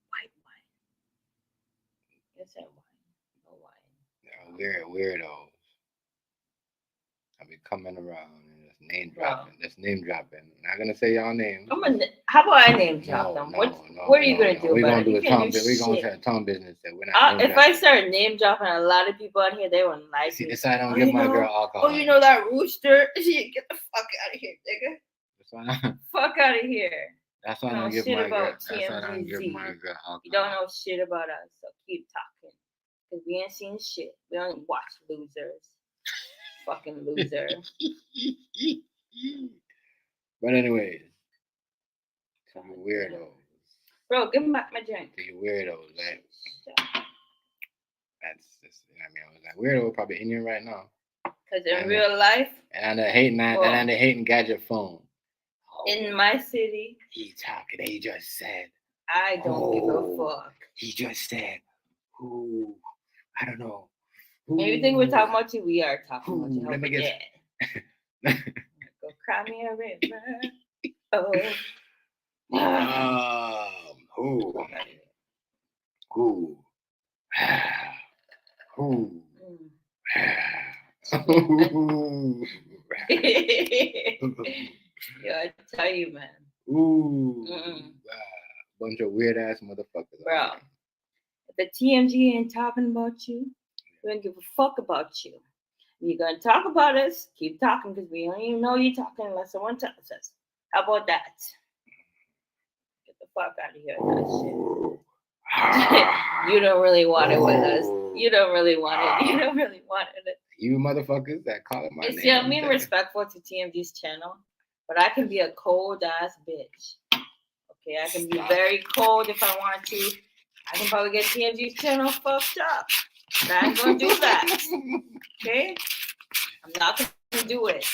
White wine. Yes, that wine. No wine. Yeah, weirdos. I be coming around and just name dropping. Just name dropping. Not gonna say y'all names. How about I name drop them? What are you gonna do? We're gonna do a tongue. We're gonna say a tongue business that we're not. If I start name dropping a lot of people on here, they wouldn't like See, me. this I don't give my girl alcohol. Oh, you know that rooster? Get the fuck out of here, nigga. Fuck out of here. That's why I You don't know give shit my girl. about That's why I don't give TMGZ. my girl alcohol. You don't know shit about us, so keep talking. Cause we ain't seen shit. We don't watch losers. Fucking loser. But anyways, to you weirdos. Bro, give me back my drink. To you weirdos, right? That's just, you know what I mean? I was like, weirdo probably in here right now. Cause in real life, and they're hating that, and they're hating gadget phone. in my city, He talking. He just said. I don't give a fuck. He just said, "Who? I don't know." Everything we're talking about you, we are talking about you. Let me get. Go cry me a river. Oh. Who? Yo, I tell you, man. Bunch of weird ass motherfuckers. Bro, if the TMG ain't talking about you, we don't give a fuck about you. You're gonna talk about us, keep talking, because we don't even know you're talking unless someone tells us. How about that? Get the fuck out of here with that shit. You don't really want it with us. You don't really want it. You don't really want it. You motherfuckers that call it my name. See, I'm being respectful to TMG's channel, but I can be a cold ass bitch. Okay, I can be very cold if I want to. I can probably get TMG's channel fucked up. But I ain't gonna do that. Okay? I'm not gonna do it.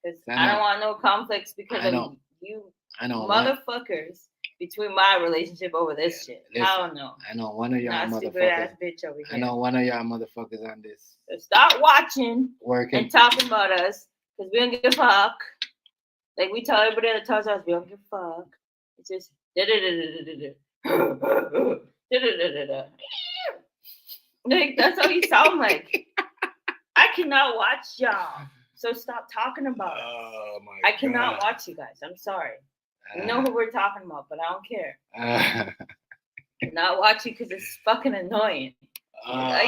Because I don't want no conflicts because of you motherfuckers between my relationship over this shit. Listen, I don't know. I know one of y'all Not stupid motherfuckers. ass bitch over here. I know one of y'all motherfuckers on this. So stop watching Working and talking about us because we don't give a fuck. Like we tell everybody that tells us we don't give a fuck. It's just like that's how you sound like. I cannot watch y'all. So stop talking about us. Oh my I cannot watch you guys. I'm sorry. You know who we're talking about, but I don't care. Not watch you because it's fucking annoying. Fuck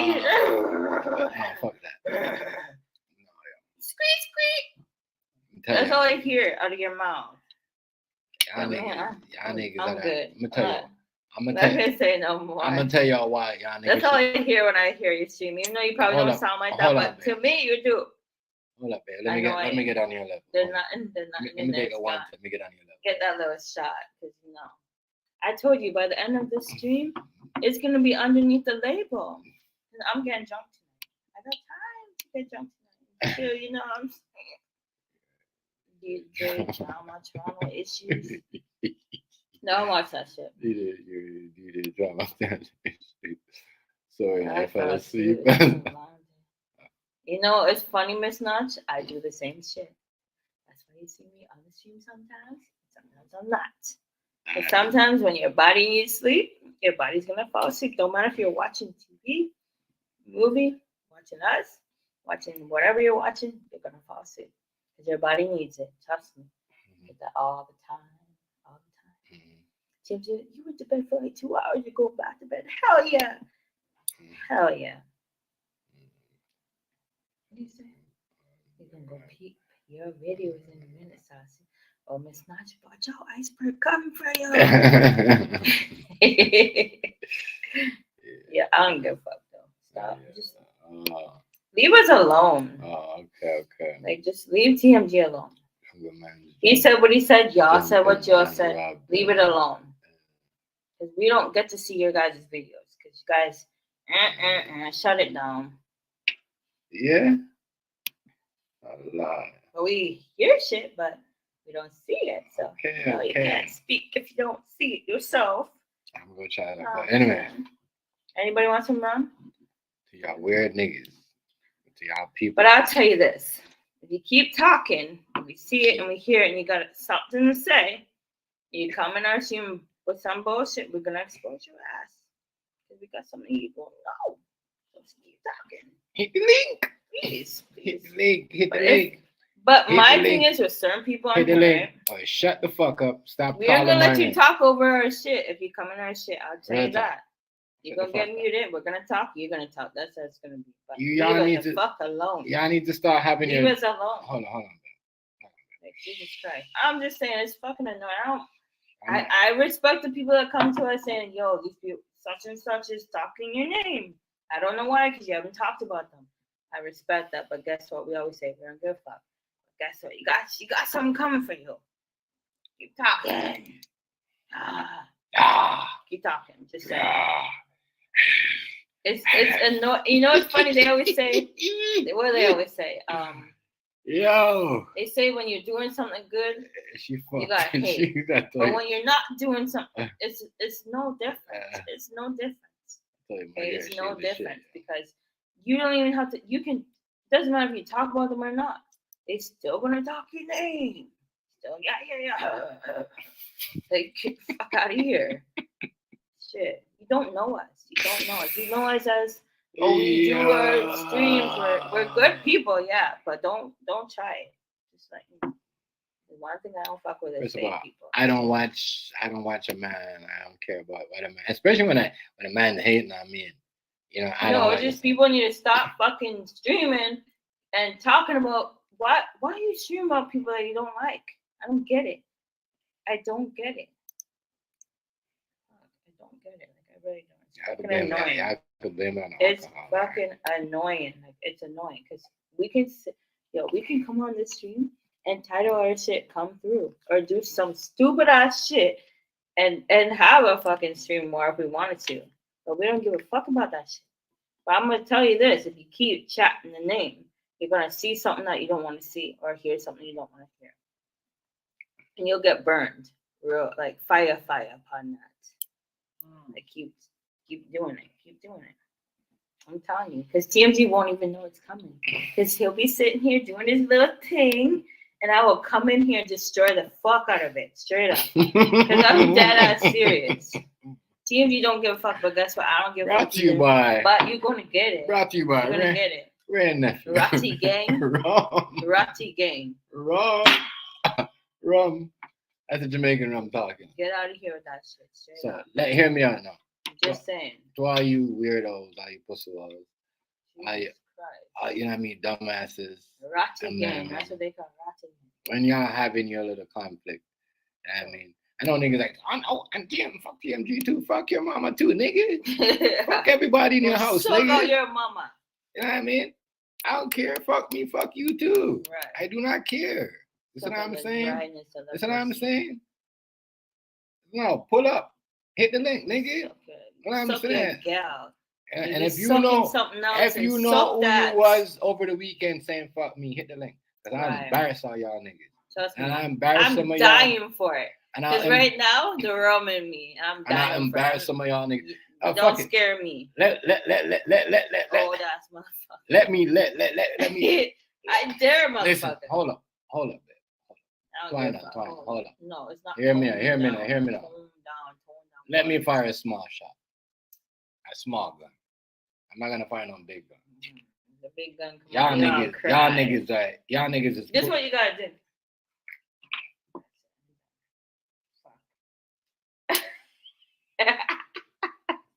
that. Squeak, squeak. That's all I hear out of your mouth. Y'all niggas I'm good. I'm gonna tell you. I'm not gonna say no more. I'm gonna tell y'all why y'all niggas. That's all I hear when I hear you stream. Even though you probably don't sound like that, but to me you do. Hold up, babe. Let me get on your level. There's nothing. Let me take a one. Let me get on your level. Get that little shot, because I told you by the end of the stream, it's gonna be underneath the label. I'm getting drunk tonight. I got time to get drunk tonight. Still, you know what I'm saying? DJ drama issues. No, I watch that shit. You did drama. Sorry, I fell asleep. You know, it's funny, Miss Notch. I do the same shit. That's why you see me on the stream sometimes. Sometimes I'm not. But sometimes when your body needs sleep, your body's gonna fall asleep. Don't matter if you're watching TV, movie, watching us, watching whatever you're watching, you're gonna fall asleep. Because your body needs it. Trust me. I get that all the time. All the time. James, you went to bed for like 2 hours, you go back to bed. Hell yeah. Hell yeah. What do you say? You're gonna go peep your videos in a minute, Sassy. Oh, Miss Notch, watch out, iceberg coming for you. Yeah, I don't give a fuck though. Stop. Just leave us alone. Oh, okay. Like, just leave TMG alone. He said what he said. Y'all said what y'all said. Leave it alone. Because we don't get to see your guys' videos. Because you guys, shut it down. Yeah. A lot. But we hear shit, but we don't see it. So you can't speak if you don't see it yourself. I'm gonna try that. But anyway. Anybody want some rum? To y'all weird niggas. To y'all people. But I'll tell you this. If you keep talking, and we see it and we hear it and you got something to say, you come in our stream with some bullshit, we're gonna expose your ass. Because we got something you won't know. So keep talking. Hit the link. Please. Hit the link. Hit the link. But my thing is with certain people on here, shut the fuck up. Stop. We aren't gonna let you talk over our shit if you come in our shit. I'll tell you that. You're gonna get muted. We're gonna talk. You're gonna talk. That's how it's gonna be. But y'all need to fuck alone. Y'all need to start having leave us alone. Hold on. Like, Jesus Christ. I'm just saying it's fucking annoying. I respect the people that come to us saying, yo, these people, such and such is talking your name. I don't know why, because you haven't talked about them. I respect that, but guess what? We always say, we don't give a fuck. Guess what? You got something coming for you. Keep talking. Keep talking. Just say. It's annoying. You know, it's funny. They always say, what do they always say? Yo. They say when you're doing something good, you got fucking- hate. she got But when you're not doing something, it's no difference. It's no difference. Okay, it's no difference because you don't even have to. You can. Doesn't matter if you talk about them or not. They still gonna talk your name. Still, yeah. Like, get the fuck out of here. Shit, you don't know us. You don't know us. You know us as we do our streams. We're good people, yeah. But don't try it. Just like one thing I don't fuck with is First of fake all, people. I don't watch a man. I don't care about what a man, especially when a man hating on me. You know, I don't No, like just it. people need to stop fucking streaming and talking about why you stream about people that you don't like. I don't get it. I don't get it. I don't get it. Like, I really don't. It's fucking annoying. I could blame it on It's alcohol. fucking annoying. Like, it's annoying because we can come on this stream and title our shit come through or do some stupid ass shit and have a fucking stream more if we wanted to. But we don't give a fuck about that shit. But I'm gonna tell you this: if you keep chatting the name, you're gonna see something that you don't want to see or hear something you don't want to hear, and you'll get burned. Real like fire upon that. Like keep doing it. Keep doing it. I'm telling you, because TMZ won't even know it's coming. Because he'll be sitting here doing his little thing, and I will come in here and destroy the fuck out of it, straight up. Because I'm dead ass serious. TMZ don't give a fuck, but guess what? I don't give a fuck. Brought to you by. But you're gonna get it. Brought to you by. You're gonna get it. Nephew. Ratty gang. Ratty gang. Rum. That's a Jamaican rum talking. Get out of here with that shit. Straight up. Hear me out now. Just saying. To all you weirdos, all you pussy walls, you know what I mean, dumbasses. Ratty gang. That's what they call ratty gang. When y'all having your little conflict, I mean, I know niggas like, and fuck TMG too, fuck your mama too, nigga. Fuck everybody in your house, Suck nigga. out your mama. You know what I mean? I don't care. Fuck me, fuck you too. Right. I do not care. Listen what I'm saying? Listen what I'm saying? No, pull up. Hit the link, nigga. What I'm saying? And if you know who you was over the weekend saying fuck me, hit the link. Because I embarrass all y'all niggas. Trust me. And I embarrass some of y'all. I'm dying for it. Because right now, the rum in me. I'm dying for it. And I embarrass some of y'all niggas. Don't scare me. Let oh, that's motherfucker. Let me. I dare motherfucker. Listen, hold up. Twine, hold up. No, it's not. Hear me out. Let me fire a small shot. A small gun. I'm not gonna fire no big gun. The big gun. Y'all niggas is. This is what you gotta do.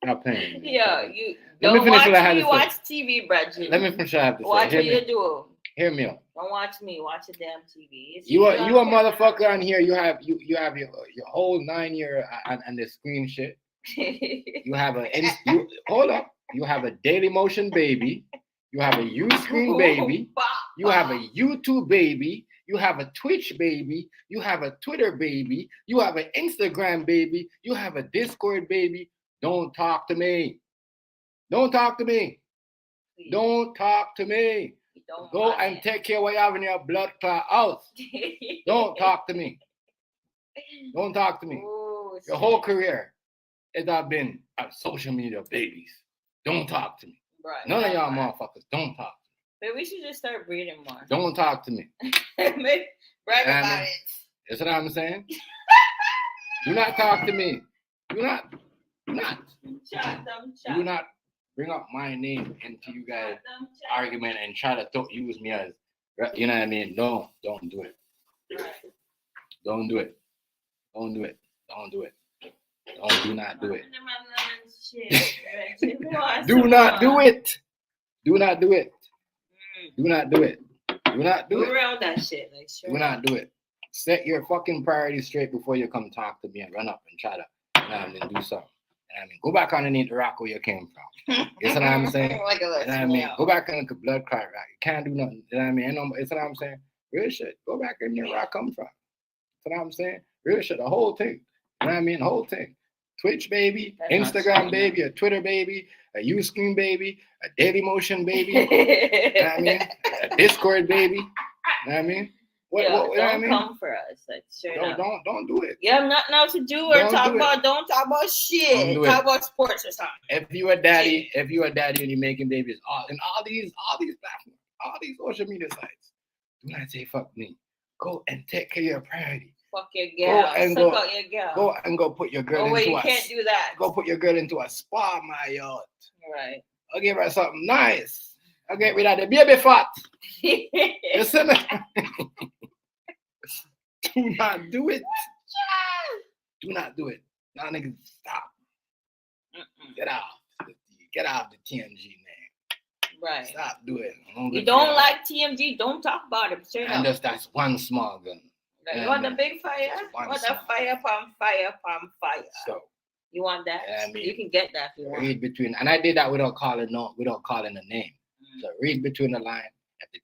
Stop paying. Yeah, you Let me don't finish watch what I had me to watch say. TV, Bridget. Let me finish what I have to say. Watch what you do. Hear me out. Don't watch me. Watch the damn TV. You a motherfucker on here. You have your whole 9 year on this screen shit. You have hold up. You have a Daily Motion baby. You have a Uscreen baby. You have a YouTube baby. You have a Twitch baby. You have a Twitter baby. You have an Instagram baby. You have a Discord baby. Don't talk to me. Don't talk to me. Please. Don't talk to me. Go and take care of what you have in your blood clot house. Don't talk to me. Don't talk to me. Ooh, your whole career has not been social media babies. Don't talk to me. Right. None of y'all motherfuckers. Don't talk to me. Maybe we should just start breeding more. Don't talk to me. Maybe brag about it. That's what I'm saying. Do not talk to me. Do not bring up my name into you guys' argument and try to use me as, you know what I mean? Don't do it. Don't do it. Don't do it. Don't do it. Do not do it. Do not do it. Do not do it. Do not do it. Do not do it. Around that shit. Like, sure. Do not do it. Set your fucking priorities straight before you come talk to me and run up and try to, you know what I mean, do something. You know what I mean, go back underneath the rock where you came from. You know what I'm saying? Look at this. You know what I mean? Go back in the blood clot rock. You can't do nothing. You know what I mean? You know what I'm saying? Real shit. Go back in there where I come from. You know what I'm saying? Real shit. The whole thing. You know what I mean? The whole thing. Twitch baby, That's Instagram baby, a Twitter baby, a Uscreen baby, a Daily Motion baby. You know what I mean? A Discord baby. You know what I mean? What, Yo, what, you know what I don't mean? come for us. Like, straight up. Don't do it. You have nothing else to do or Don't talk do it. about. Don't talk about shit. Don't do Talk it. about sports or something. If you a daddy and you're making babies, all these platforms, all these social media sites, do not say fuck me. Go and take care of your priority. Fuck your girl. Suck out your girl. Go and go put your girl Oh wait, into you can't do that. Go put your girl into a spa, my yacht. Right. I'll give her something nice. I'll get rid of the baby fat. Listen. Do not do it. Do not do it. Y'all niggas stop. Get off the TMG, man. Right. Stop doing it. You don't like TMG, don't talk about it. Straight And up. that's one small gun. You want the big fire? One Want the small fire, pump, fire, pump, fire. So you want that? I mean, you can get that if you want. read between, and I did that without calling a name. So read between the line. If the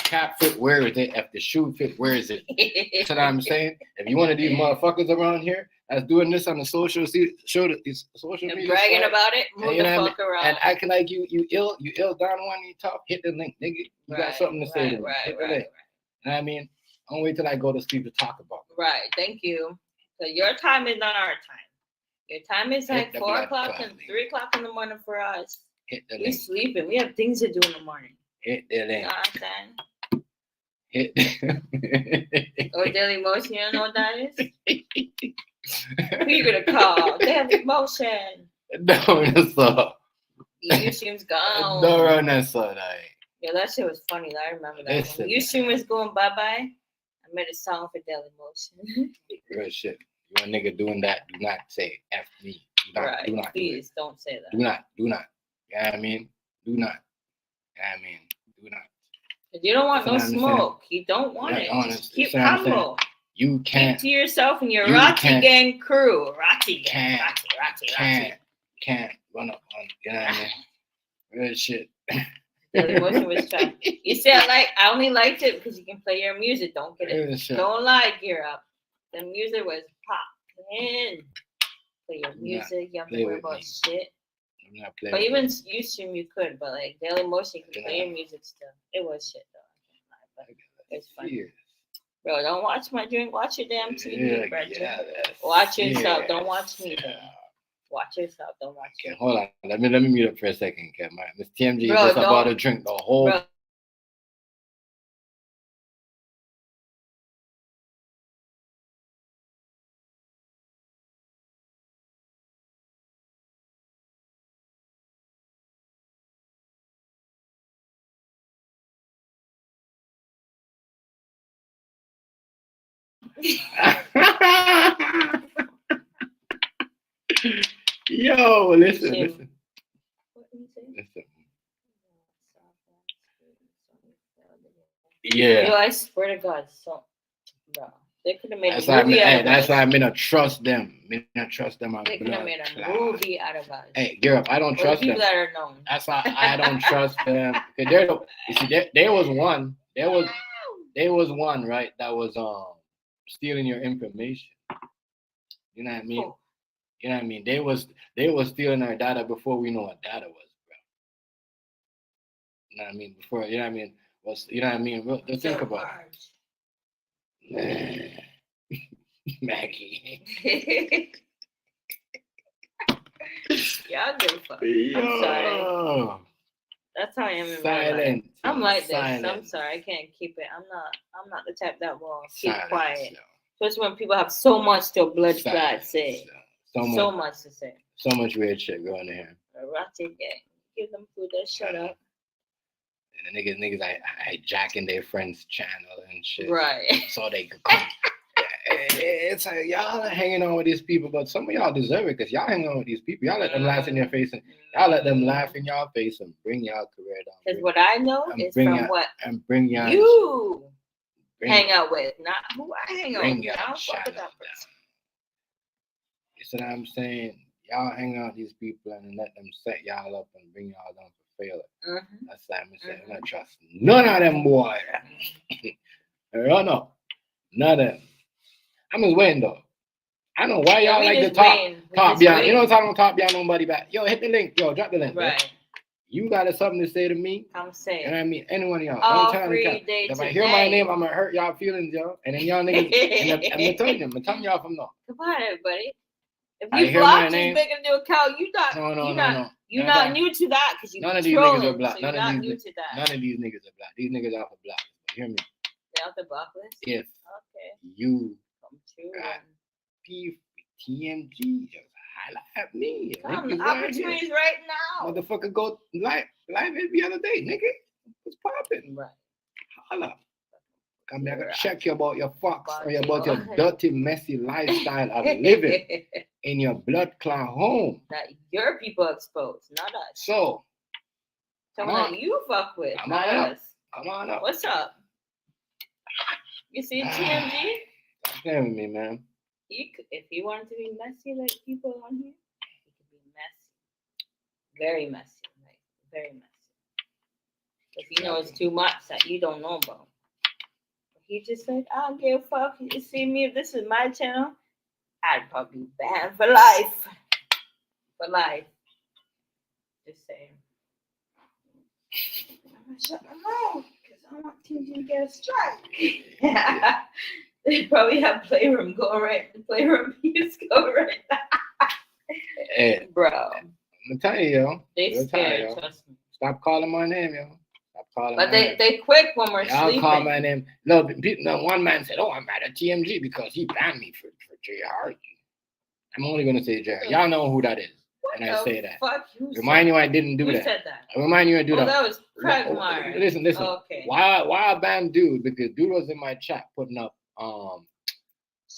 cap fit, where is it? If the shoe fit, where is it? That's what I'm saying. If you one of these motherfuckers around here that's doing this on the social media, And bragging about it, move the fuck around. And acting like you ill down one, you tough, hit the link, nigga. You got something to say to me. Hit the link. You know what I mean? Don't wait till I go to sleep to talk about it. Right, thank you. So your time is not our time. Your time is like 4 o'clock and 3 o'clock in the morning for us. Hit the We link. sleeping. We have things to do in the morning. Hit the link. You know what I'm saying? Hit. Or Daily Motion, you know what that is? Who you gonna call? Daily Motion. No, that's all. Ustream's gone. Don't run that side. Yeah, that shit was funny. I remember that. Listen, When Ustream was going bye-bye, I made a song for Daily Motion. Real shit. You a nigga doing that, do not say F me. Do not, Right, do not please don't say that. do not. You know what I mean? Do not. You know what I mean? Do not. If you don't want no That's what I'm saying. smoke, you don't want Yeah, it. honest. Just keep That's what I'm saying. humble. You can't. Keep to yourself and your You Rocky can't- Gang crew. Rocky Gang. Can't. Can't run up on. You know what I mean? Real shit. Daily Motion was trying. You said I only liked it because you can play your music. Don't get Real it. shit. Don't lie, Gear Up. The music was popping. Play your music. You have to play worry with about me. shit. I'm not playing. But even Ustream you could, but like Daily Motion you can play your music still. It was shit though. I can't lie, but it's funny. Yeah. Bro, don't watch my drink. Watch your damn TV, Yeah, bro. yeah, Watch yourself. yeah, Don't watch me. Though. Watch yourself. Don't watch me. Okay, hold on. Let me mute up for a second, okay? Miss TMG Bro, just about don't- to drink the whole. Bro. Yo, listen. Yeah. Yo, I swear to God, so bro, they could have made That's a why movie out of us. I'm gonna trust them. I'm gonna trust them. They could have made a movie out of us. Hey, Europe, I don't Or trust people them. that are known. That's why I don't trust them. You see, there was one. There was one, right? That was stealing your information. You know what I mean? Cool. You know what I mean? They was stealing our data before we know what data was, bro. You know what I mean? Before, you know what I mean? You know what I mean? Let's think about it. Maggie. Y'all give a fuck. I'm sorry. That's how I am in my life. Silent. I'm like this. Silent. I'm sorry. I can't keep it. I'm not the type that will keep Silence, quiet. yo. Especially when people have so much to blood clot Silence, say. yo. So much to say. So much weird shit going on here. Ratchet gang. Give them food that shut up. And the niggas hijacking their friends' channel and shit. Right. So they could come. It's like y'all are hanging on with these people, but some of y'all deserve it because y'all hang on with these people. Y'all let them laugh in your face and y'all let them laugh in y'all face and bring y'all career down. Because what I know is from what and bring y'all you hang out with, not who I hang out Bring with. your I don't fuck shot with that up person. You see what I'm saying? Y'all hang out with these people and let them set y'all up and bring y'all down for failure. That's why I'm saying I don't trust none of them boys. Run up. None of them. I'm just waiting though. I know why y'all like to talk beyond. You know what I'm talking about? Talk beyond nobody back. Yo, hit the link. Yo, drop the link. Right. Bro. You got something to say to me? I'm saying. You know what I mean? Anyone of y'all. All Don't tell free me. day If I today. hear my name, I'm gonna hurt y'all feelings, yo. And then y'all niggas, I'm gonna tell y'all from now. Come on, everybody. If I you hear block my this name. big new account, you're not new to that because you None of these niggas are trolling. black. So you're not new to that. None of these niggas are black. These niggas are for black. Hear me? They're off the block list. If Okay. you Come true. TMG, just holla at me. Come, the opportunities right now. Motherfucker, go live every other day, nigga. What's popping? Right. Holla. I'm gonna check you about your fox or about your dirty, messy lifestyle of living in your blood clot home. That your people exposed, not us. So, someone that you fuck with, not us. Come on up. What's up? You see TMG? Stop playing with me, man. If he wanted to be messy like people on here, he could be messy. Very messy. Like, very messy. Because he knows too much that you don't know about. He just said, I don't give a fuck. You see me, if this is my channel, I'd probably be banned for life. For life. Just saying. I'm going to shut my mouth because I want TMG to get a strike. They probably have Playroom going right. The Playroom piece going right now. Hey, bro. I'm going to tell you, yo. They scared, trust me. Stop calling my name, yo. But they quick when we're y'all sleeping. Call my name. No, one man said, "Oh, I'm mad at TMG because he banned me for JR." I'm only gonna say JR. Y'all know who that is, and I say that. Remind you, I didn't do that. Who said that? I remind you, I do that. That was Craig Meyer. Listen. Okay. Why I banned dude? Because dude was in my chat putting up what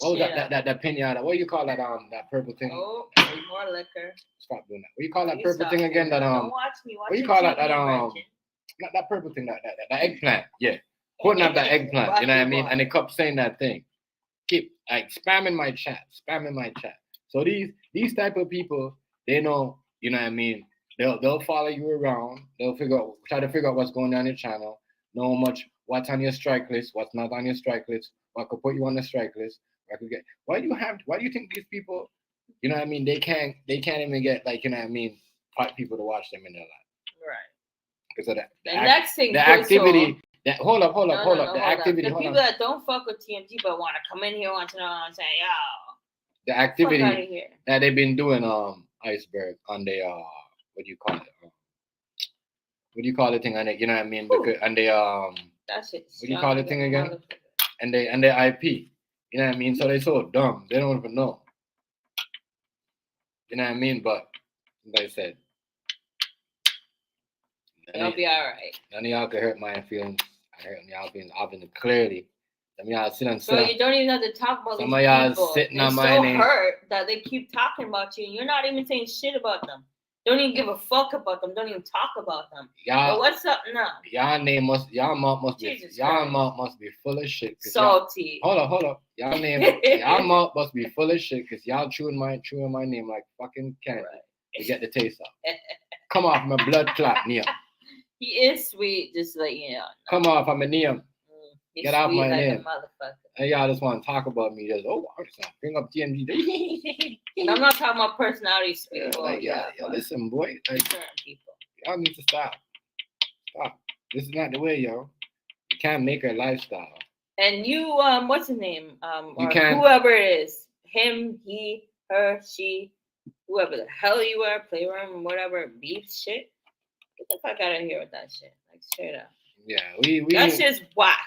was that pinata? What do you call that that purple thing? Oh, more liquor. Stop doing that. What do you call that purple thing again? That Don't watch me. Watch what do you call that not that purple thing, that eggplant, yeah. Putting up that eggplant, you know what I mean? And they kept saying that thing. Keep like spamming my chat. So these type of people, they know, you know what I mean? They'll follow you around. They'll try to figure out what's going on in your channel, know what's on your strike list, what's not on your strike list, what could put you on the strike list, why do you think these people, you know what I mean, they can't even get, like, you know what I mean, people to watch them in their life. Right. Because of that. The next thing, the activity. Hold up. The activity. The people that don't fuck with TMG but want to come in here, want to know and say, yo. The activity that they've been doing, Iceberg, on the what do you call it? What do you call the thing on it? You know what I mean? Because and they that shit. What do you call the thing again? And they IP. You know what I mean? So they so dumb. They don't even know. You know what I mean? But like I said. It'll be all right. None of y'all can hurt my feelings. I hurt y'all feelings obviously clearly. Some of y'all sit and so you don't even have to talk about some of y'all sitting on my name. Hurt that they keep talking about you and you're not even saying shit about them. Don't even give a fuck about them. Don't even talk about them. Y'all, but what's up now? Y'all mouth must be full of shit. Salty. Hold up. Y'all mouth must be full of shit because y'all chewing my name like fucking candy to get the taste off. Come off my blood clot, Neil. He is sweet, just like, you know. Come off, I'm a name. Get off my name. Motherfucker. And y'all just want to talk about me. Just, I'm just gonna bring up TMG. I'm not talking about personality speak. Listen, boy. Like, certain people. Y'all need to stop. This is not the way, yo. You can't make a lifestyle. And you, what's his name? Whoever it is. Him, he, her, she, whoever the hell you are, Playroom, whatever, beef shit. Get the fuck out of here with that shit. Like, straight up. Yeah, we that shit's whack.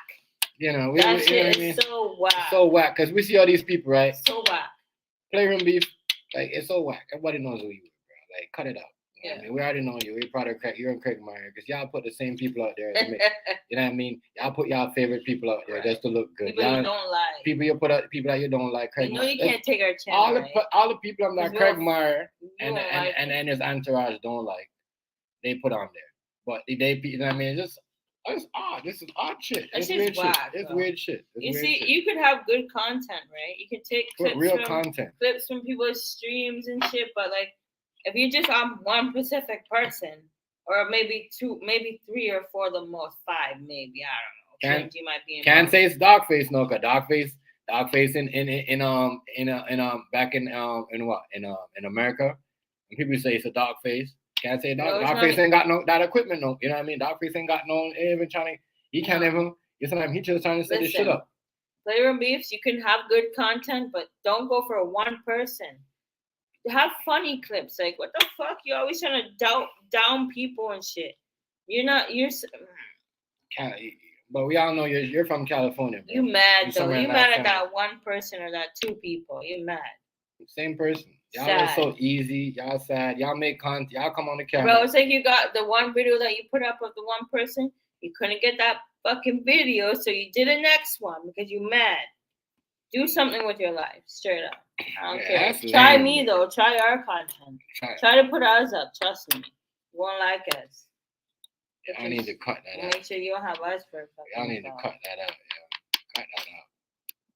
You know, that shit is so whack. So whack, because we see all these people, right? So whack. Playroom beef, like, it's so whack. Everybody knows who you are, bro. Like, cut it out. You know what I mean? We already know you. We're part of Craig. You're in Craig Meyer, because y'all put the same people out there. You know what I mean? Y'all put y'all favorite people out there just to look good. People you don't like. People you put out, people that you don't like. Craig you know Meyer. You can't take our channel, all the people on that Craig Meyer and his entourage don't like, they put on there. But they you know what I mean? Just It's odd. This is odd shit. That It's shit's weird whack, shit. It's bro. weird shit. It's You weird see, shit. you could have good content, right? You can take Put clips real from content. clips from people's streams and shit, but like if you're just on one specific person, or maybe two, maybe 3 or 4 the most, 5 maybe, I don't know. You might be Can't say it's Dogface, no, cause Dogface back in America, when people say it's a Dogface, can't say Dogface ain't got no that equipment, no, you know what I mean? Dogface ain't got no even trying to, he can't even, you know what I mean? He just trying to set this shit up. Flavor and Beefs, you can have good content, but don't go for one person. Have funny clips. Like, what the fuck? You always trying to down people and shit. But we all know you're from California, bro. You mad though? You mad at that one person or that 2 people? You mad? Same person. Y'all are so easy. Y'all sad. Y'all make content. Y'all come on the camera. Bro, it's like you got the one video that you put up of the one person. You couldn't get that fucking video, so you did a next one because you mad. Do something with your life, straight up. I don't care. Try me though. Try our content. Try to put ours up. Trust me. You won't like us. I need to cut that out. Make sure you don't have us for a fucking Y'all need to cut that out. Yeah. Cut that out.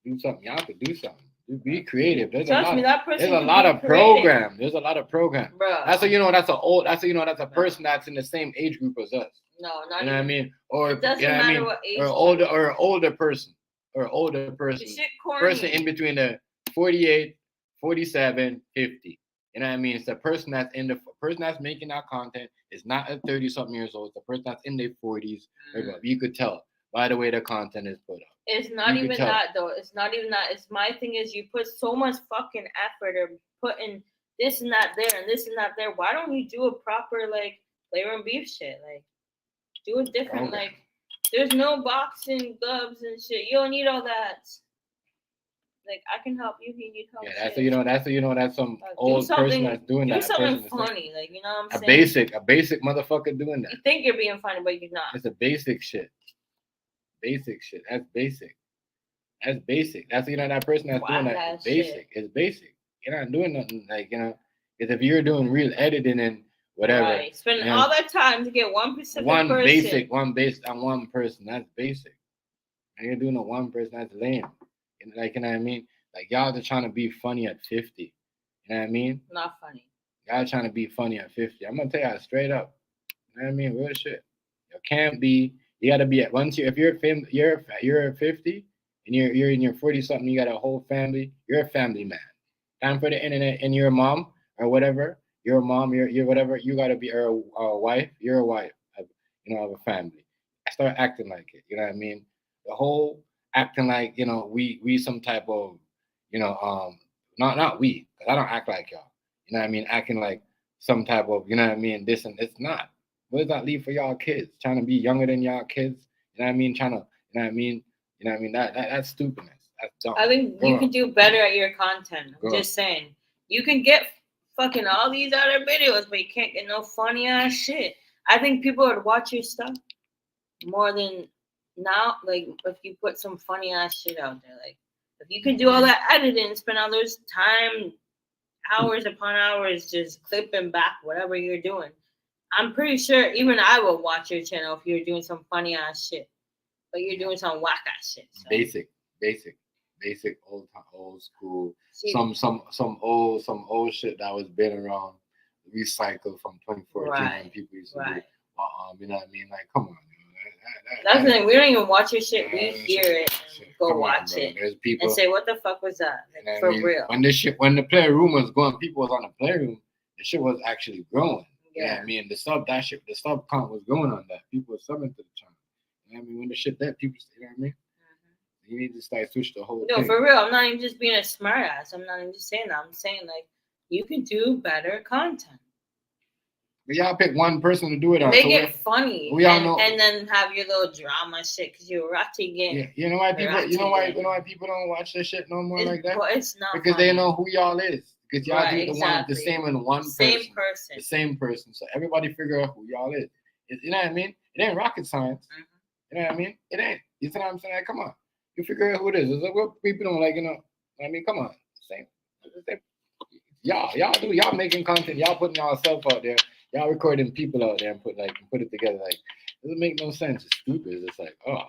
Do something. Y'all could do something. Be creative. There's a lot of programs. There's a lot of programs. Bro. That's a that's a person that's in the same age group as us. No, not you know what I mean? Or it doesn't matter what age. Or older person. Person in between the 48, 47, 50. You know what I mean? It's the person that's person that's making that content is not a 30-something years old. It's the person that's in their 40s. You could tell by the way the content is put up. It's not even that though. It's not even that. It's my thing is you put so much fucking effort or putting this and that there and this and that there. Why don't you do a proper like Flavor and Beef shit? Like do it different. Like there's no boxing gloves and shit. You don't need all that. Like I can help you. You need help. Yeah, that's some old person that's doing that. Do something funny, like you know what I'm saying. A basic motherfucker doing that. You think you're being funny, but you're not. It's a basic shit. Basic shit. That's basic. That's basic. That's that person that's doing that. It's basic. It's basic. You're not doing nothing like because if you're doing real editing and whatever, right. Spend all that time to get one person. One based on one person. That's basic. And you're doing a one person. That's lame. Like, you know what I mean? Like, y'all just trying to be funny at 50. You know what I mean? Not funny. Y'all trying to be funny at 50. I'm going to tell y'all straight up. You know what I mean? Real shit. You can't be, you got to be at, if you're 50 and you're in your 40-something, you got a whole family, you're a family man. Time for the internet and you're a mom or whatever. You're a mom, you're whatever. You got to be a wife. You're a wife, of a family. Start acting like it. You know what I mean? The whole acting like we some type of not we, because I don't act like y'all, you know what I mean, acting like some type of you know what I mean, this and it's not. What does that leave for y'all kids? Trying to be younger than y'all kids, you know what I mean, trying to that's stupidness. That's dumb. I think you can do better at your content. I'm just saying, you can get fucking all these other videos, but you can't get no funny ass shit. I think people would watch your stuff more than now, like if you put some funny ass shit out there, like if you can do all that editing, spend all those time, hours upon hours, just clipping back whatever you're doing, I'm pretty sure even I will watch your channel if you're doing some funny ass shit, but you're doing some whack ass shit. So. Basic old school, some old shit that was been around, recycled from 2014 when people used to do, you know what I mean? Like, come on. That's the thing. We don't even watch your shit. We hear it and go watch it and say, "What the fuck was that?" Like, for real. When the playroom was going, people was on the playroom. The shit was actually growing. Yeah. You know what I mean? The sub count was going on that. People were subbing to the channel. You know what I mean? When the shit that people, you know what I mean? Mm-hmm. You need to start switch the whole thing. No, for real. I'm not even just being a smart ass. I'm not even just saying that. I'm saying like you can do better content. But y'all pick one person to do it on. Make it funny. We all know. And then have your little drama shit because you're ratty again. Yeah, you know why people don't watch this shit no more like that? Well, it's not because funny. they know who y'all is. Because y'all do the same in one person. The same person. So everybody figure out who y'all is. You know what I mean? It ain't rocket science. Mm-hmm. You know what I mean? It ain't. You know what I'm saying? Like, come on. You figure out who it is. It's like what people don't like, I mean, come on. Same. Y'all making content. Y'all putting yourself out there. Y'all recording people out there and put it together. Like, doesn't make no sense. It's stupid. It's just like, oh,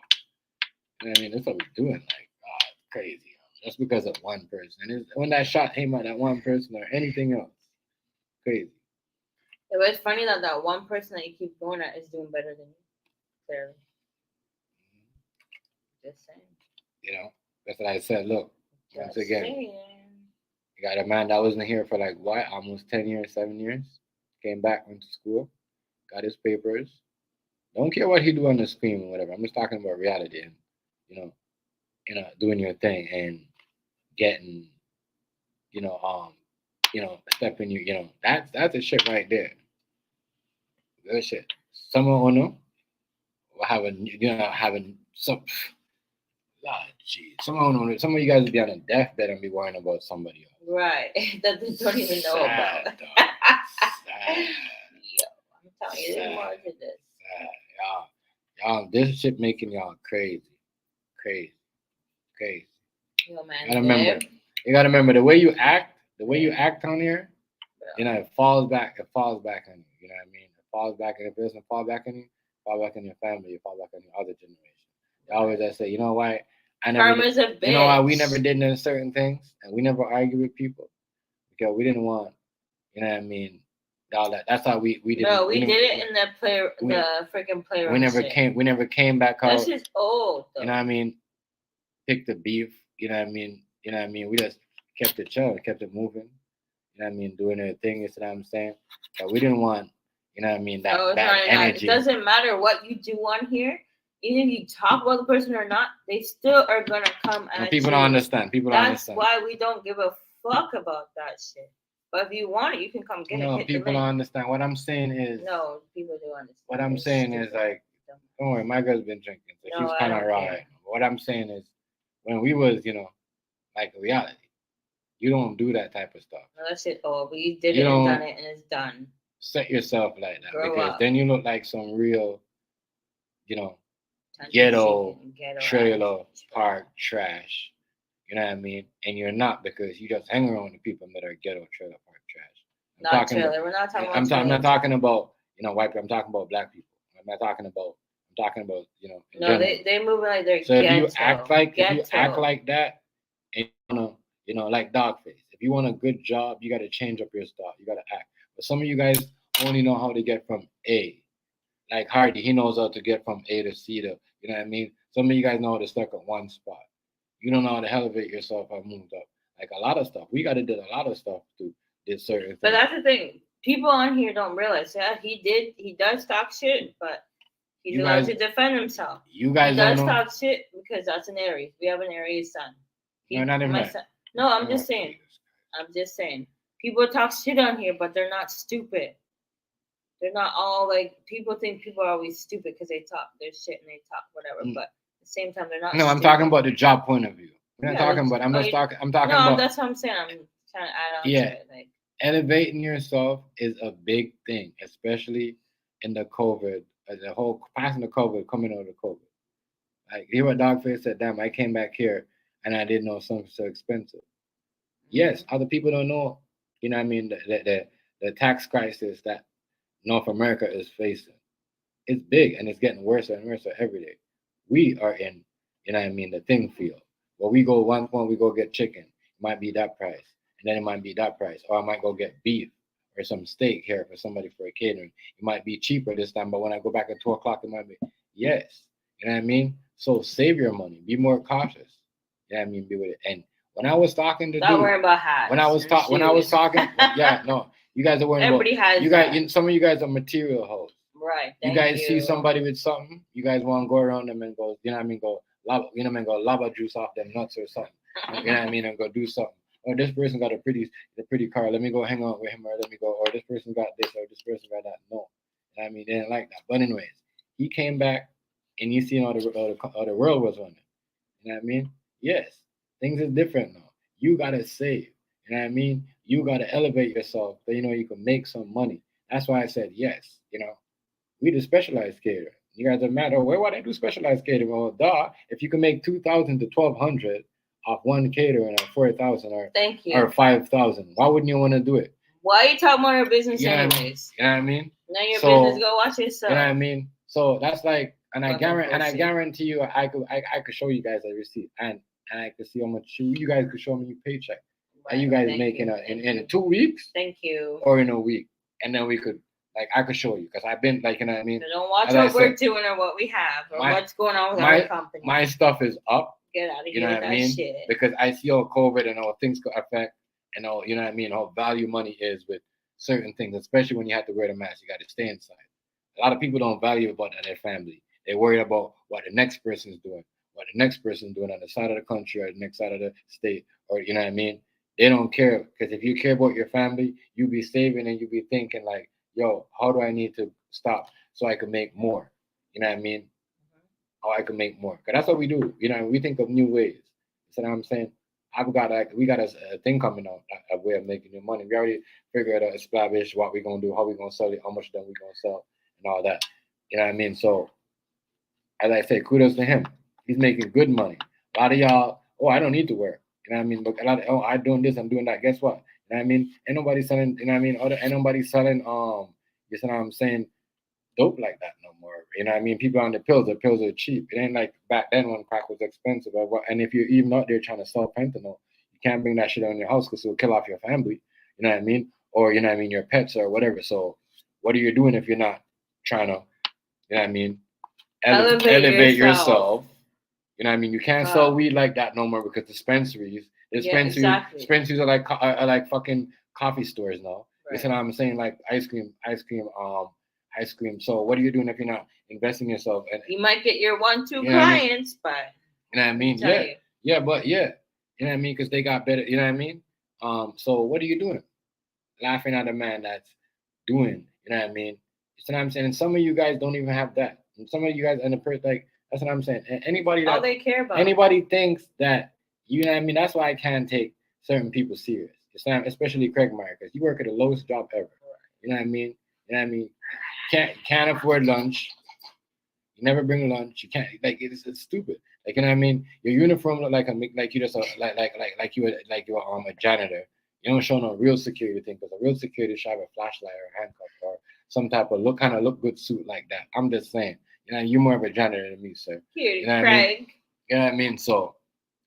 you know what I mean, that's what we're doing. Like, oh, it's crazy. Just because of one person. And when that shot came at that one person or anything else, crazy. It was funny that that one person that you keep going at is doing better than you. Clearly. Just saying. You know, that's what I said. Look, once Just again, saying. you got a man that wasn't here for like what, almost 10 years, 7 years. Came back, went to school, got his papers. Don't care what he do on the screen or whatever. I'm just talking about reality and, doing your thing and getting, stepping you, that's the shit right there. Good shit. Someone will know having some. God, geez. Some of you guys will be on a deathbed and be worrying about somebody else. Right. That they don't even know about. Sad. Yo, I'm telling you, there's more to this. Y'all, this shit making y'all crazy. Yo, man. You gotta remember the way you act on here, it falls back on you. You know what I mean? It falls back in the business, fall back on you, fall back on your family, you fall back on your other generation. You always say, you know why? Karma's a bitch. You know why we never did certain things and we never argued with people? Because we didn't want, you know what I mean, all that. That's how we did. No, we did it in the freaking playroom. We never came back out. This is old though. You know what I mean? Pick the beef, you know what I mean? We just kept it chill, kept it moving. You know what I mean? Doing their thing, you see what I'm saying? But we didn't want, you know what I mean, that energy. It doesn't matter what you do on here. Even if you talk about the person or not, they still are gonna come at you. People don't understand. That's why we don't give a fuck about that shit. But if you want it, you can come get it. No, people don't understand. What I'm saying is. No, people do understand. What I'm saying is like, don't worry, my girl's been drinking, so she's kind of raw. What I'm saying is, when we was, like reality, you don't do that type of stuff. No, that shit. Oh, we did it and done it, and it's done. Set yourself like that Grow because up. then you look like some real, ghetto trailer park trash. You know what I mean? And you're not because you just hang around the people that are ghetto trailer park trash. We're not talking about. I'm not talking about white people. I'm talking about black people. I'm talking about No, they moving like they're so ghetto. If you act like that, and like Dogface. If you want a good job, you got to change up your stuff. You got to act. But some of you guys only know how to get from A. Like Hardy, he knows how to get from A to C to, you know what I mean? Some of you guys know how to stuck at one spot. You don't know how to elevate yourself or moved up. Like a lot of stuff. We got to do a lot of stuff to do certain things. But that's the thing. People on here don't realize. Yeah, he does talk shit, but he's allowed to defend himself. You guys he does talk shit because that's an Aries. We have an Aries sun. No, I'm just saying. People talk shit on here, but they're not stupid. They're not all like, people think people are always stupid because they talk their shit and they talk whatever, but at the same time, they're not. No, I'm talking about the job point of view. We're not talking about. I'm talking about. That's what I'm saying. I'm trying to add on to it. Like, elevating yourself is a big thing, especially in the COVID, the whole passing the COVID, coming out of COVID. Like, hear what Dogface said. Damn, I came back here and I didn't know something so expensive. Yes, other people don't know. You know what I mean? The tax crisis that North America is facing. It's big and it's getting worse and worse every day. We are in, the thing field. Where we go one point, we go get chicken. It might be that price. And then it might be that price. Or I might go get beef or some steak here for somebody for a catering. It might be cheaper this time, but when I go back at 2 o'clock, it might be, yes. You know what I mean? So save your money. Be more cautious. You know what I mean? Be with it. And when I was talking to not worrying about hats. When I was talking, yeah, no. You guys are worrying Everybody about. You has some of you guys are material hoes. Right. You guys see somebody with something, you guys want to go around them and go, you know what I mean, go lava juice off them nuts or something. You know what I mean, and go do something. Or this person got a pretty car. Let me go hang out with him, or let me go. Or this person got this, or this person got that. No, you know what I mean, they didn't like that. But anyways, he came back, and you see how the world was running. You know what I mean? Yes, things are different now. You gotta save. You know what I mean? You gotta elevate yourself so you can make some money. That's why I said yes. We do specialized catering. You guys are mad. Oh, why they do specialized catering? Well, if you can make 2,000 to 1,200 off one catering or 4,000 or 5,000, why wouldn't you want to do it? Why are you talking about your business anyways? You know what I mean? None of your business. Go watch yourself. You know what I mean? So that's like, and I Fucking guarantee you, I could show you guys a receipt, and I could see how much you guys could show me your paycheck, and you guys Thank making you, in 2 weeks Thank you. or in a week, and then we could like I could show you because I've been like, you know what I mean. So don't watch As I what we're said, doing or what we have or my- what's going on with our company. my stuff is up. Get out of You here know with what I that mean? shit. Because I see how COVID and how things could affect and how, you know what I mean, how value money is with certain things, especially when you have to wear the mask. You got to stay inside. A lot of people don't value about their family. They're worried about what the next person's doing, what the next person's doing on the side of the country or the next side of the state, or you know what I mean? They don't care, because if you care about your family, you be saving and you be thinking like, yo, how do I need to stop so I can make more? You know what I mean? How I can make more. Because that's what we do. You know, we think of new ways. You know what I'm saying? We got a thing coming out, a way of making new money. We already figured out, established what we're gonna do, how we're gonna sell it, how much then we're gonna sell, and all that. You know what I mean? So, as I say, kudos to him. He's making good money. A lot of y'all, oh, I don't need to work. You know what I mean? But a lot of, oh, I'm doing this, I'm doing that. Guess what? You know what I mean? Ain't nobody selling. You know what I mean? Ain't nobody selling. You know what I'm saying? Dope like that no more. You know what I mean? People on the pills are cheap. It ain't like back then when crack was expensive. And if you're even out there trying to sell fentanyl, you can't bring that shit on your house because it'll kill off your family. You know what I mean? Or, you know what I mean, your pets or whatever. So what are you doing if you're not trying to, you know what I mean, elevate yourself? You know what I mean? You can't sell weed like that no more because dispensaries are like fucking coffee stores now. Right. You know what I'm saying? Like ice cream. So what are you doing if you're not investing in yourself? And you might get your 1-2 clients, but you know what I mean? Yeah. You know what I mean? Because they got better. You know what I mean? So what are you doing? Laughing at a man that's doing. You know what I mean? You know what I'm saying? And some of you guys don't even have that. And some of you guys, and the person, like, that's what I'm saying. And anybody that all they care about. Anybody thinks that, you know what I mean? That's why I can't take certain people serious. Especially Craig Meyer, because you work at the lowest job ever. You know what I mean? You know what I mean? Can't afford lunch. You never bring lunch. You can't, like, it's stupid. Like, you know what I mean? Your uniform look like you just you're a janitor. You don't show no real security thing, because a real security should have a flashlight or a handcuff or some type of look good suit like that. I'm just saying. You know, you're more of a janitor than me, sir. Cute, you know Craig. I mean? You know what I mean? So,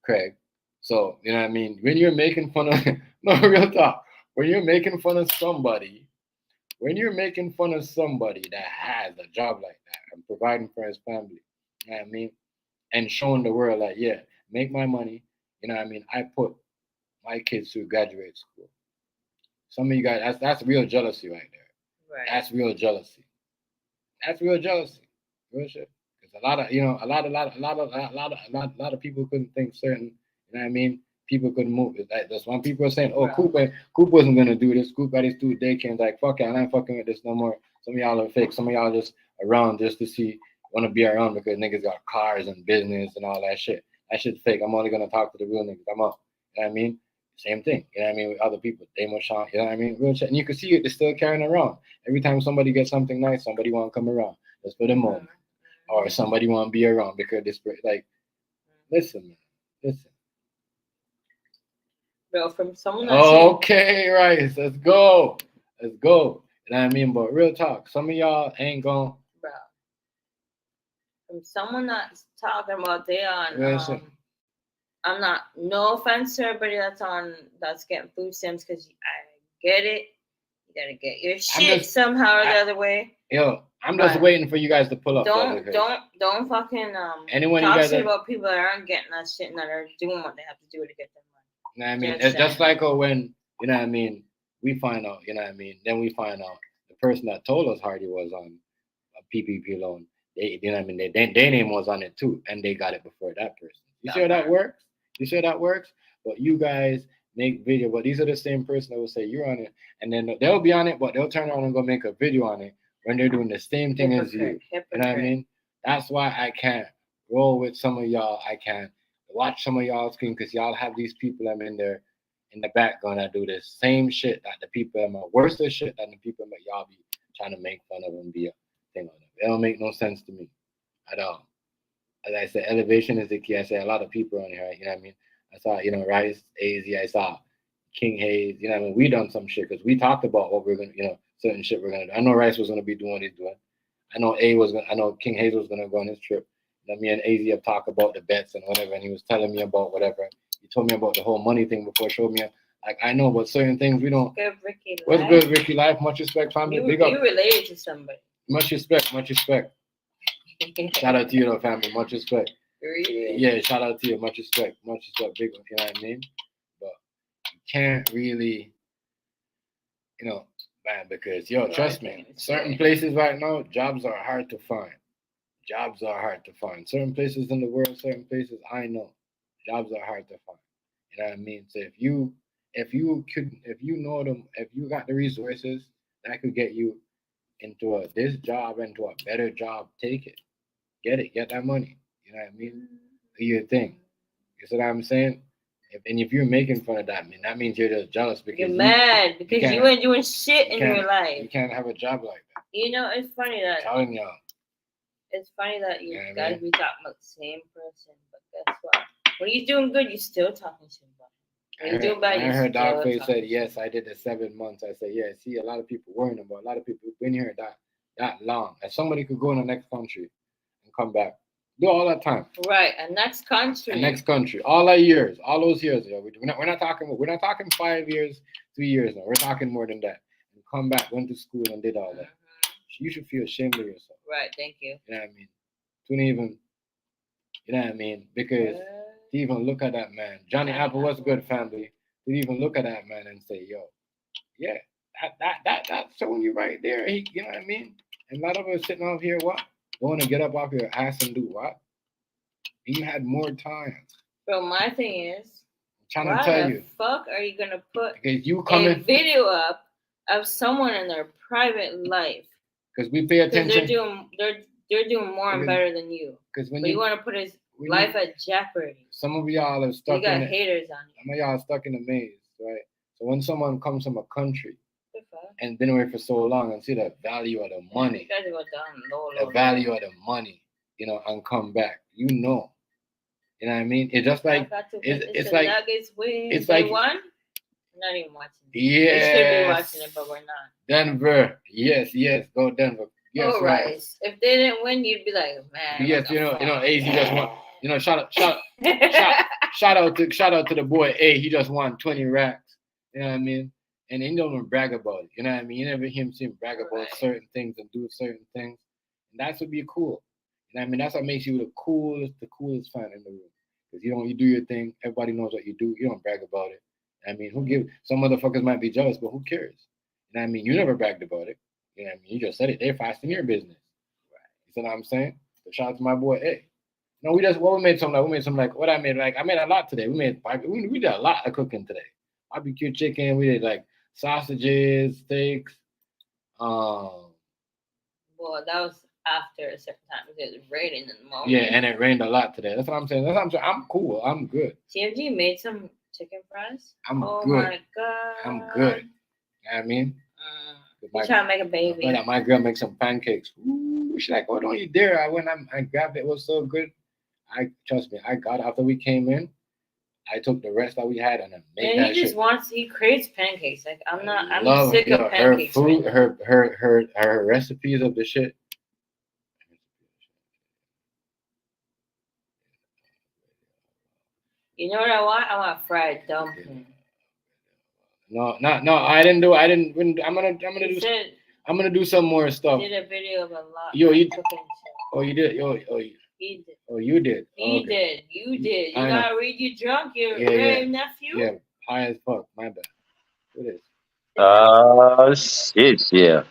Craig. So, you know what I mean? When you're making fun of, no, real talk. When you're making fun of somebody that has a job like that and providing for his family, you know what I mean? And showing the world like, yeah, make my money. You know what I mean? I put my kids through graduate school. Some of you guys, that's real jealousy right there. Right. That's real jealousy. Real shit. Because a lot of people couldn't think certain. You know what I mean? People couldn't move. Like that's when people are saying, "Oh, right. Coop wasn't gonna do this. Coop got his dude daycare." Like, fuck it, I ain't fucking with this no more. Some of y'all are fake. Some of y'all just around just to want to be around because niggas got cars and business and all that shit. That shit's fake. I'm only gonna talk to the real niggas. I'm up. You know what I mean? Same thing. You know what I mean? With other people, Damo Sean. You know what I mean? Real shit. And you can see it. They're still carrying around. Every time somebody gets something nice, somebody want to come around just for the moment. Or somebody want to be around because this, like, listen, man, listen. Bro, from someone that's okay, right? Let's go. You know what I mean? But real talk, some of y'all ain't going. Bro, from someone that's talking about they on. I'm not. No offense to everybody that's getting food stamps, because I get it. You gotta get your shit somehow or the other way. Yo, I'm just waiting for you guys to pull up. Don't fucking talk shit about people that aren't getting that shit and that are doing what they have to do to get their money. You know what I mean? It's just like when, you know what I mean, we find out, you know what I mean, then we find out the person that told us Hardy was on a PPP loan, they, you know what I mean, their name was on it too, and they got it before that person. You see how that works? But you guys make video, but these are the same person that will say you're on it, and then they'll be on it, but they'll turn around and go make a video on it when they're doing the same thing as you. You know what I mean? That's why I can't roll with some of y'all. I can't watch some of y'all screen, because y'all have these people I'm in there in the background that do the same shit that the people am worse shit than the people that y'all be trying to make fun of and be a thing on them. It don't make no sense to me at all. As I said, elevation is the key. I said a lot of people on here, right? You know what I mean? I saw, Rice, AZ, I saw King Hayes, you know what I mean? We done some shit because we talked about what we're gonna, certain shit we're gonna do. I know Rice was gonna be doing what he's doing. I know King Hazel was gonna go on his trip. Then me and AZ have talked about the bets and whatever, and he was telling me about whatever. He told me about the whole money thing before, showed me like I know, but certain things we don't. Good Ricky What's life. good, Ricky life? Much respect, family. Big up. You related to somebody. Much respect, much respect. Shout out to you, though, family. Much respect. Really? Yeah, shout out to you. Much respect, big one. You know what I mean? But you can't really, man, because trust me, certain places right now, jobs are hard to find. Jobs are hard to find. Certain places in the world, certain places I know, jobs are hard to find. You know what I mean? So if you know them, if you got the resources that could get you into this job, into a better job, take it. Get that money. You know what I mean? Do your thing. You see what I'm saying? If you're making fun of that, that means you're just jealous because you're mad because you ain't doing shit in your life. You can't have a job like that. It's funny that. I'm telling y'all. It's funny that you guys be talking about the same person, but guess what? When he's doing good, you still talking shit about him. When you're doing bad, I heard Dogface said, yes, I did the 7 months. I said, yeah, see, a lot of people worrying about, a lot of people who've been here that long. And somebody could go in the next country and come back. Do all that time. Right, and next country. All those years. We're not talking 5 years, 3 years now. We're talking more than that. And come back, went to school and did all that. You should feel ashamed of yourself. Right, thank you. You know what I mean? Don't even, you know what I mean? Because to even look at that man, Johnny Apple was a good family. To even look at that man and say, yo, yeah, that's showing you right there. You know what I mean? And a lot of us sitting off here, what? Want to get up off your ass and do what? You had more time. Bro, my thing is, I'm trying to tell you. Fuck are you gonna put a video up of someone in their private life? Because we pay attention. They're doing more and better than you. But you want to put his life at jeopardy. Some of y'all are stuck. You got haters on you. Some of y'all are stuck in a maze, right? So when someone comes from a country and been away for so long and see the value of the money, the value of the money, and come back, you know what I mean? It's just like it's like Nuggets win. It's like won. Not even watching it. Yeah, we should be watching it, but we're not. Denver, yes, go Denver. Yes, all right. If they didn't win, you'd be like, man. Yes, AZ just won. Shout out to the boy A. He just won 20 racks. You know what I mean? And he don't even brag about it. You know what I mean? You never hear him brag about certain things and do certain things. And that's what be cool. You know what I mean? That's what makes you the coolest fan in the room. Because you do your thing. Everybody knows what you do. You don't brag about it. I mean, some motherfuckers might be jealous, but who cares? You know what I mean? You never bragged about it. You know what I mean? You just said it. They're fast in your business. Right. You see what I'm saying? So shout out to my boy A. No, we made something like what I made. Like I made a lot today. We did a lot of cooking today. Barbecue chicken. We did like sausages, steaks. Well, that was after a certain time because it was raining in the morning. Yeah, and it rained a lot today. That's what I'm saying. I'm cool. I'm good. CFG made some chicken fries. Oh good. My god. I'm good. You know what I mean? Trying to make a baby. My girl makes some pancakes. Ooh, she's like, "Oh, don't you dare!" I grabbed it. It was so good. Trust me. I got after we came in. I took the rest that we had and made that shit. He craves pancakes. Like I'm sick of pancakes. Her food, her recipes of the shit. You know what I want? I want fried dumpling. No, I didn't. I'm gonna do some more stuff. He did a video of a lot. You did. He did. Oh, you did. He did. You did. You gotta read. You drunk. Your nephew. Yeah, high as fuck. My bad. It is. Shit, yeah.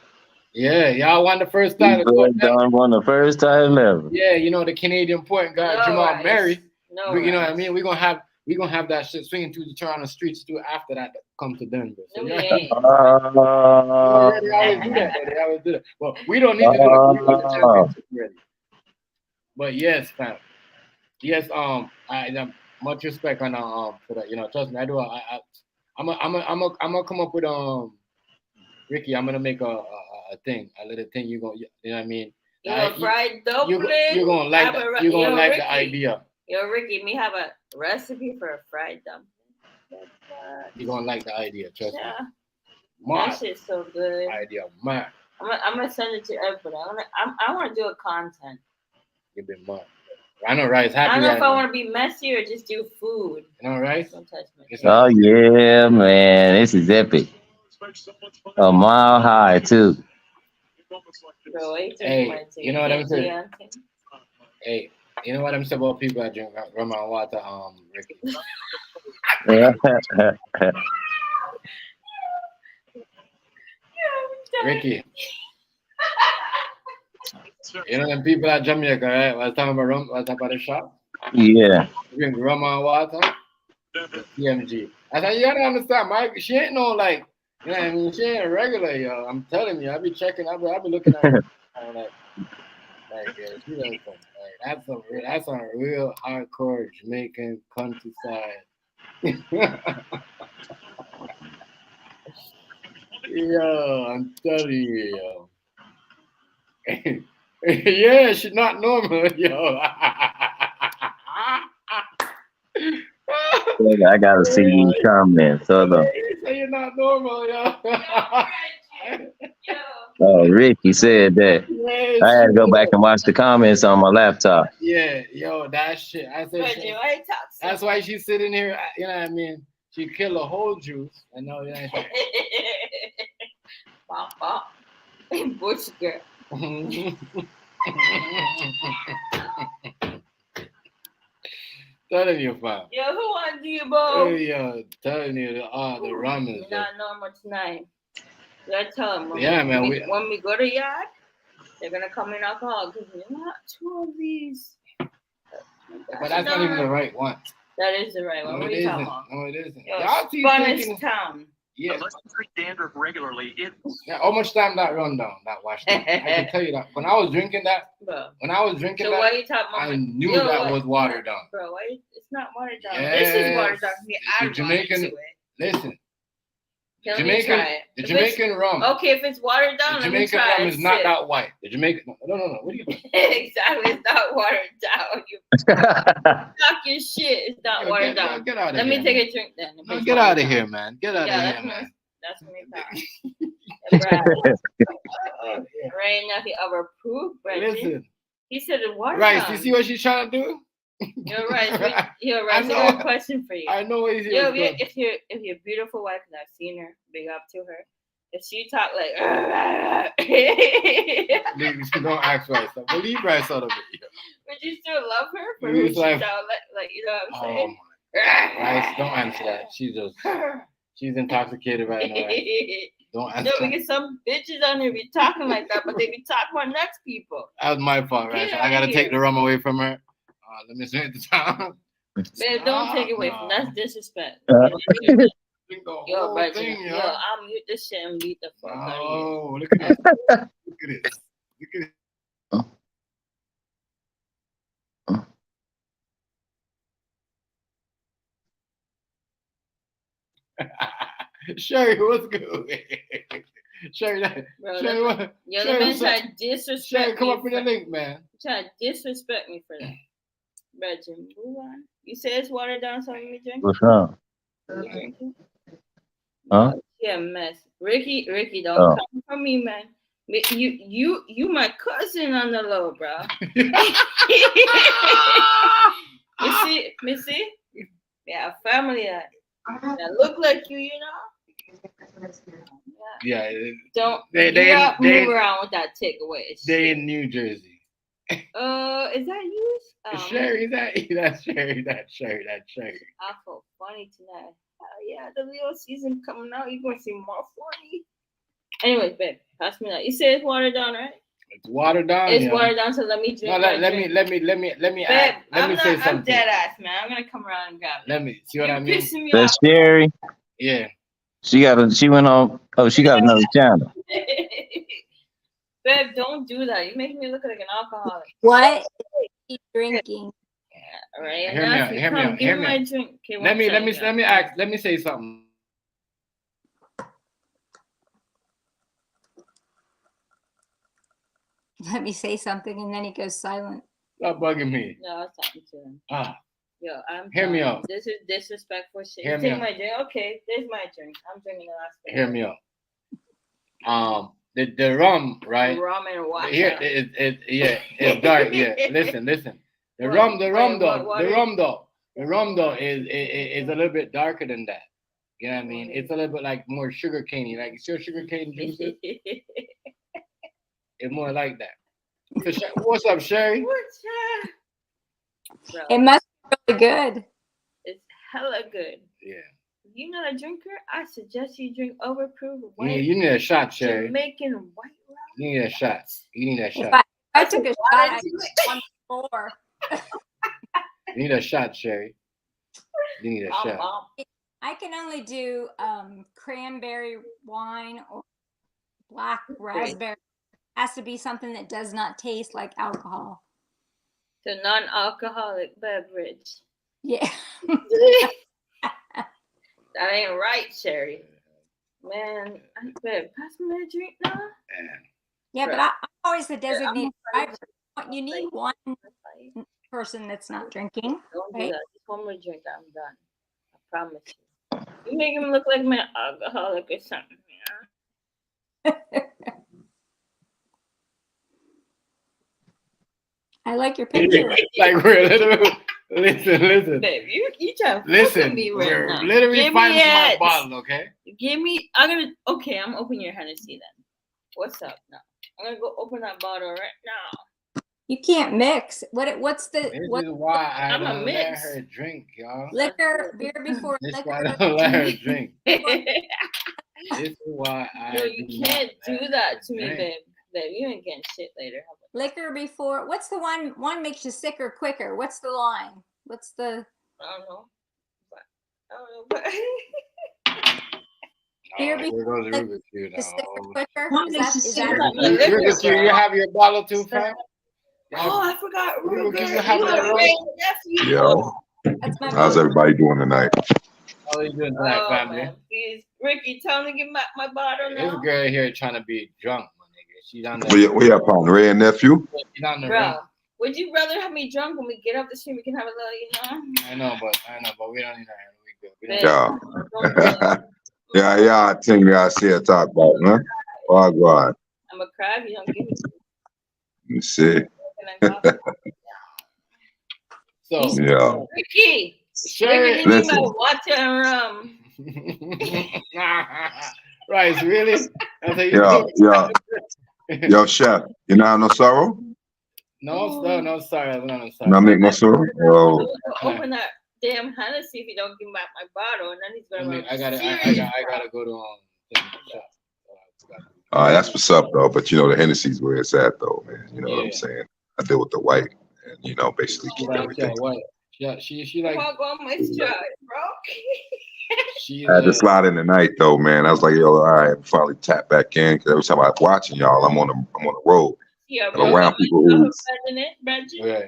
Yeah, y'all won the first time. Won the first time ever. Yeah, the Canadian point guard Jamal Murray. You know what I mean? We're gonna have that shit swinging through the Toronto streets too after that come to Denver. So, they always do that. Well, we don't need to do that. We got the championship ready. But yes, fam. Yes, I much respect on for that. Trust me, I do. I'm gonna come up with Ricky. I'm gonna make a thing, a little thing. You know what I mean? Fried dumpling. You're gonna like that. You're gonna like the idea. Yo, Ricky, me have a recipe for a fried dumpling. You're gonna like the idea, trust me. That shit's so good. Idea, man. I'm gonna send it to everybody. I want to do a content. You've been mad. I know Rice happy. I don't know if right I now. want to be messy or just do food. You know Rice? Don't touch me. Oh yeah, man, this is epic. A mile high too. Bro, Hey, you know what I'm saying? Hey, you know what I'm saying about people that drink rum and water, Ricky? Ricky. You know them people at Jamaica, right? Was talking about rum, was talking about the shop? Yeah. Drink rum and water. CMG. I said, you gotta understand, Mike, she ain't no like, you know what I mean? She ain't a regular, yo. I'm telling you, I be checking, I be looking at her like yeah, she does something. Like, that's a real hardcore Jamaican countryside. Yo, I'm telling you, yo. Yeah, she's not normal, yo. I gotta see these comments. Hold on. So you're not normal, yo. Oh, Ricky said that. I had to go back and watch the comments on my laptop. Yeah, yo, that shit. I said, that's why she's sitting here. You know what I mean? She killed a whole juice. I know, you know. Butch girl. Telling you, fam. Yo, who want to do, bro? Hey, yo, telling you, the rum is not normal tonight. I tell them, yeah, man. When we go to yard, they're gonna come in alcohol because we want 2 of these. But that's not even the right one. That is the right one. No, what it are you isn't. talking about? No, it isn't. Yo, Y'all keep thinking, town. Yeah. Unless you treat dandruff regularly, Yeah, how much time that run down, that wash down? I can tell you that. When I was drinking that, bro. When I was drinking so that, why you talking about I knew that was watered down. Bro, why it's not watered down. Yes. This is watered down. The Jamaican, listen. Okay, The Jamaican rum. Okay, if it's watered down, the Jamaican rum is not that white. The Jamaican, no. What are you doing? Exactly, it's not watered down. You talk your shit. It's not watered down. Get out of Let here. me take a drink then. No, get out of here, man. Get out of here, man. That's what we thought. There ain't nothing of a proof, Listen. He said it watered Right, down. you see what she's trying to do? You're right. You're right. I got a question for you. I know what he's Yo, if your beautiful wife, and I've seen her, big up to her. If she talk like, don't ask Rice. Believe Rice out of it. Would you still love her for who she sound like? You know what I'm saying? Rice, don't answer that. She's intoxicated right now. Right? Don't answer. No, because some bitches on there be talking like that, but they be talking about next people. That was my fault, right? I gotta take the rum away from her. Let me say it the time. Man, don't take it away from that's disrespect. Yo, bro, I'll mute this shit and beat the fuck out of you. Oh, look at this. Look at this. Look at it. Sherry, what's good? Sherry, Sherry, what? Yo, the man tried to disrespect Sherry, come me. up with the link, man. Trying to disrespect me for that. Reggie, move on. You say it's watered down, so let me drink. What's wrong? You drinking? Huh? Yeah, mess. Ricky, don't come for me, man. You my cousin on the low, bro. You see, Missy? Yeah, family that look like you know. Yeah. Don't they move around with that takeaway. They in New Jersey. Is that you? Sherry, that's Sherry. I feel funny tonight. Yeah, the Leo season coming out. You're gonna see more funny. Anyways, babe, pass me that. You say it's watered down, right? It's watered down. It's watered down. So let me drink. No, let me Babe, let me say something. I'm dead ass, man. I'm gonna come around and grab it. Let me see what I mean. That's Sherry. Yeah. She went on. Oh, she got another channel. Babe, don't do that. You make me look like an alcoholic. What? Keep drinking. Yeah, all right. Hear me out. Give me my drink. Okay, let me say something. Let me say something, and then he goes silent. Stop bugging me. No, I was talking to him. Yo, Hear me out. This is disrespectful shit. Hear you me take out. my drink. Okay, there's my drink. I'm drinking the last one. Hear me out. the rum, right? Rum and water. Here, it's dark. Yeah, listen. The rum though is a little bit darker than that. You know what I mean? It's a little bit like more sugar caney. Like it's your sugar cane juices. It's more like that. So, what's up, Sherry? What's up? It must be really good. It's hella good. Yeah. If you're not a drinker, I suggest you drink overproof white. Yeah, you need a shot, Sherry. Jamaican white rum. You need a shot. You need that shot. If I took a shot, I'd be on the floor. You need a shot, Sherry. You need a shot. I can only do cranberry wine or black raspberry. Has to be something that does not taste like alcohol. So non-alcoholic beverage. Yeah. That ain't right, Sherry. Man, I better pass me a drink now. Yeah, but I'm always the designated driver. You need one person that's not drinking. Don't do right? that. Just one more drink, I'm done. I promise you. You make him look like an alcoholic or something. Yeah. I like your picture. Like we're literally, listen. Babe, you trying to Listen, me right we're now. literally Give finding me my it. bottle, okay? I'm opening your Hennessy then. What's up now? I'm gonna go open that bottle right now. You can't mix. What's the This is why I I'm a don't let mix. her drink, y'all. liquor beer before This is liquor? why I don't let her drink. This is why I No, you can't do that to me, drink. babe. Babe, you ain't getting shit later. Liquor before. What's the one makes you sicker quicker? What's the line? What's the I don't know. But beer Oh, here goes before Rubik's Cube the sicker now. quicker? What makes you sicker? Rubik's Cube, you have your bottle too, fam? oh, I forgot. Rubik's Cube, You you have have that a wrong? great nephew. Yo, That's my how's everybody doing tonight? How you doing tonight, Oh, family? man. Please, Ricky, tell me to get my bottle This now. girl here trying to be drunk, my nigga. She's on the We up on Ray and nephew? she's on the Bro, rim. would you rather have me drunk when we get off the street? We can have a little, I know, but we don't need that. We good. We don't Babe, Yeah. Yeah, thing that I see her talk about, man. Oh, God. I'm a cry if you don't give me Let me see. So Yeah. Ricky, Sherry, Ricky, give me my Listen. water and rum. right, really? That's how you Yeah, do it. Yo, chef, you not have no sorrow? No, sorry. No, sorry. Not make no sorrow? Oh, Open that damn Hennessy if you don't give me back my bottle, and then he's gonna run. I gotta go to that's what's up, though. But, you know, the Hennessy's where it's at, though, man. You know what I'm Yeah. saying? I deal with the white and, you know, basically keep everything. She like Walk on my stride, bro. she I had to slide in the night, though, man. I was like, yo, all right, finally tap back in. Because every time I'm watching y'all, I'm on the road. Yeah, I'm around people who, President. yeah,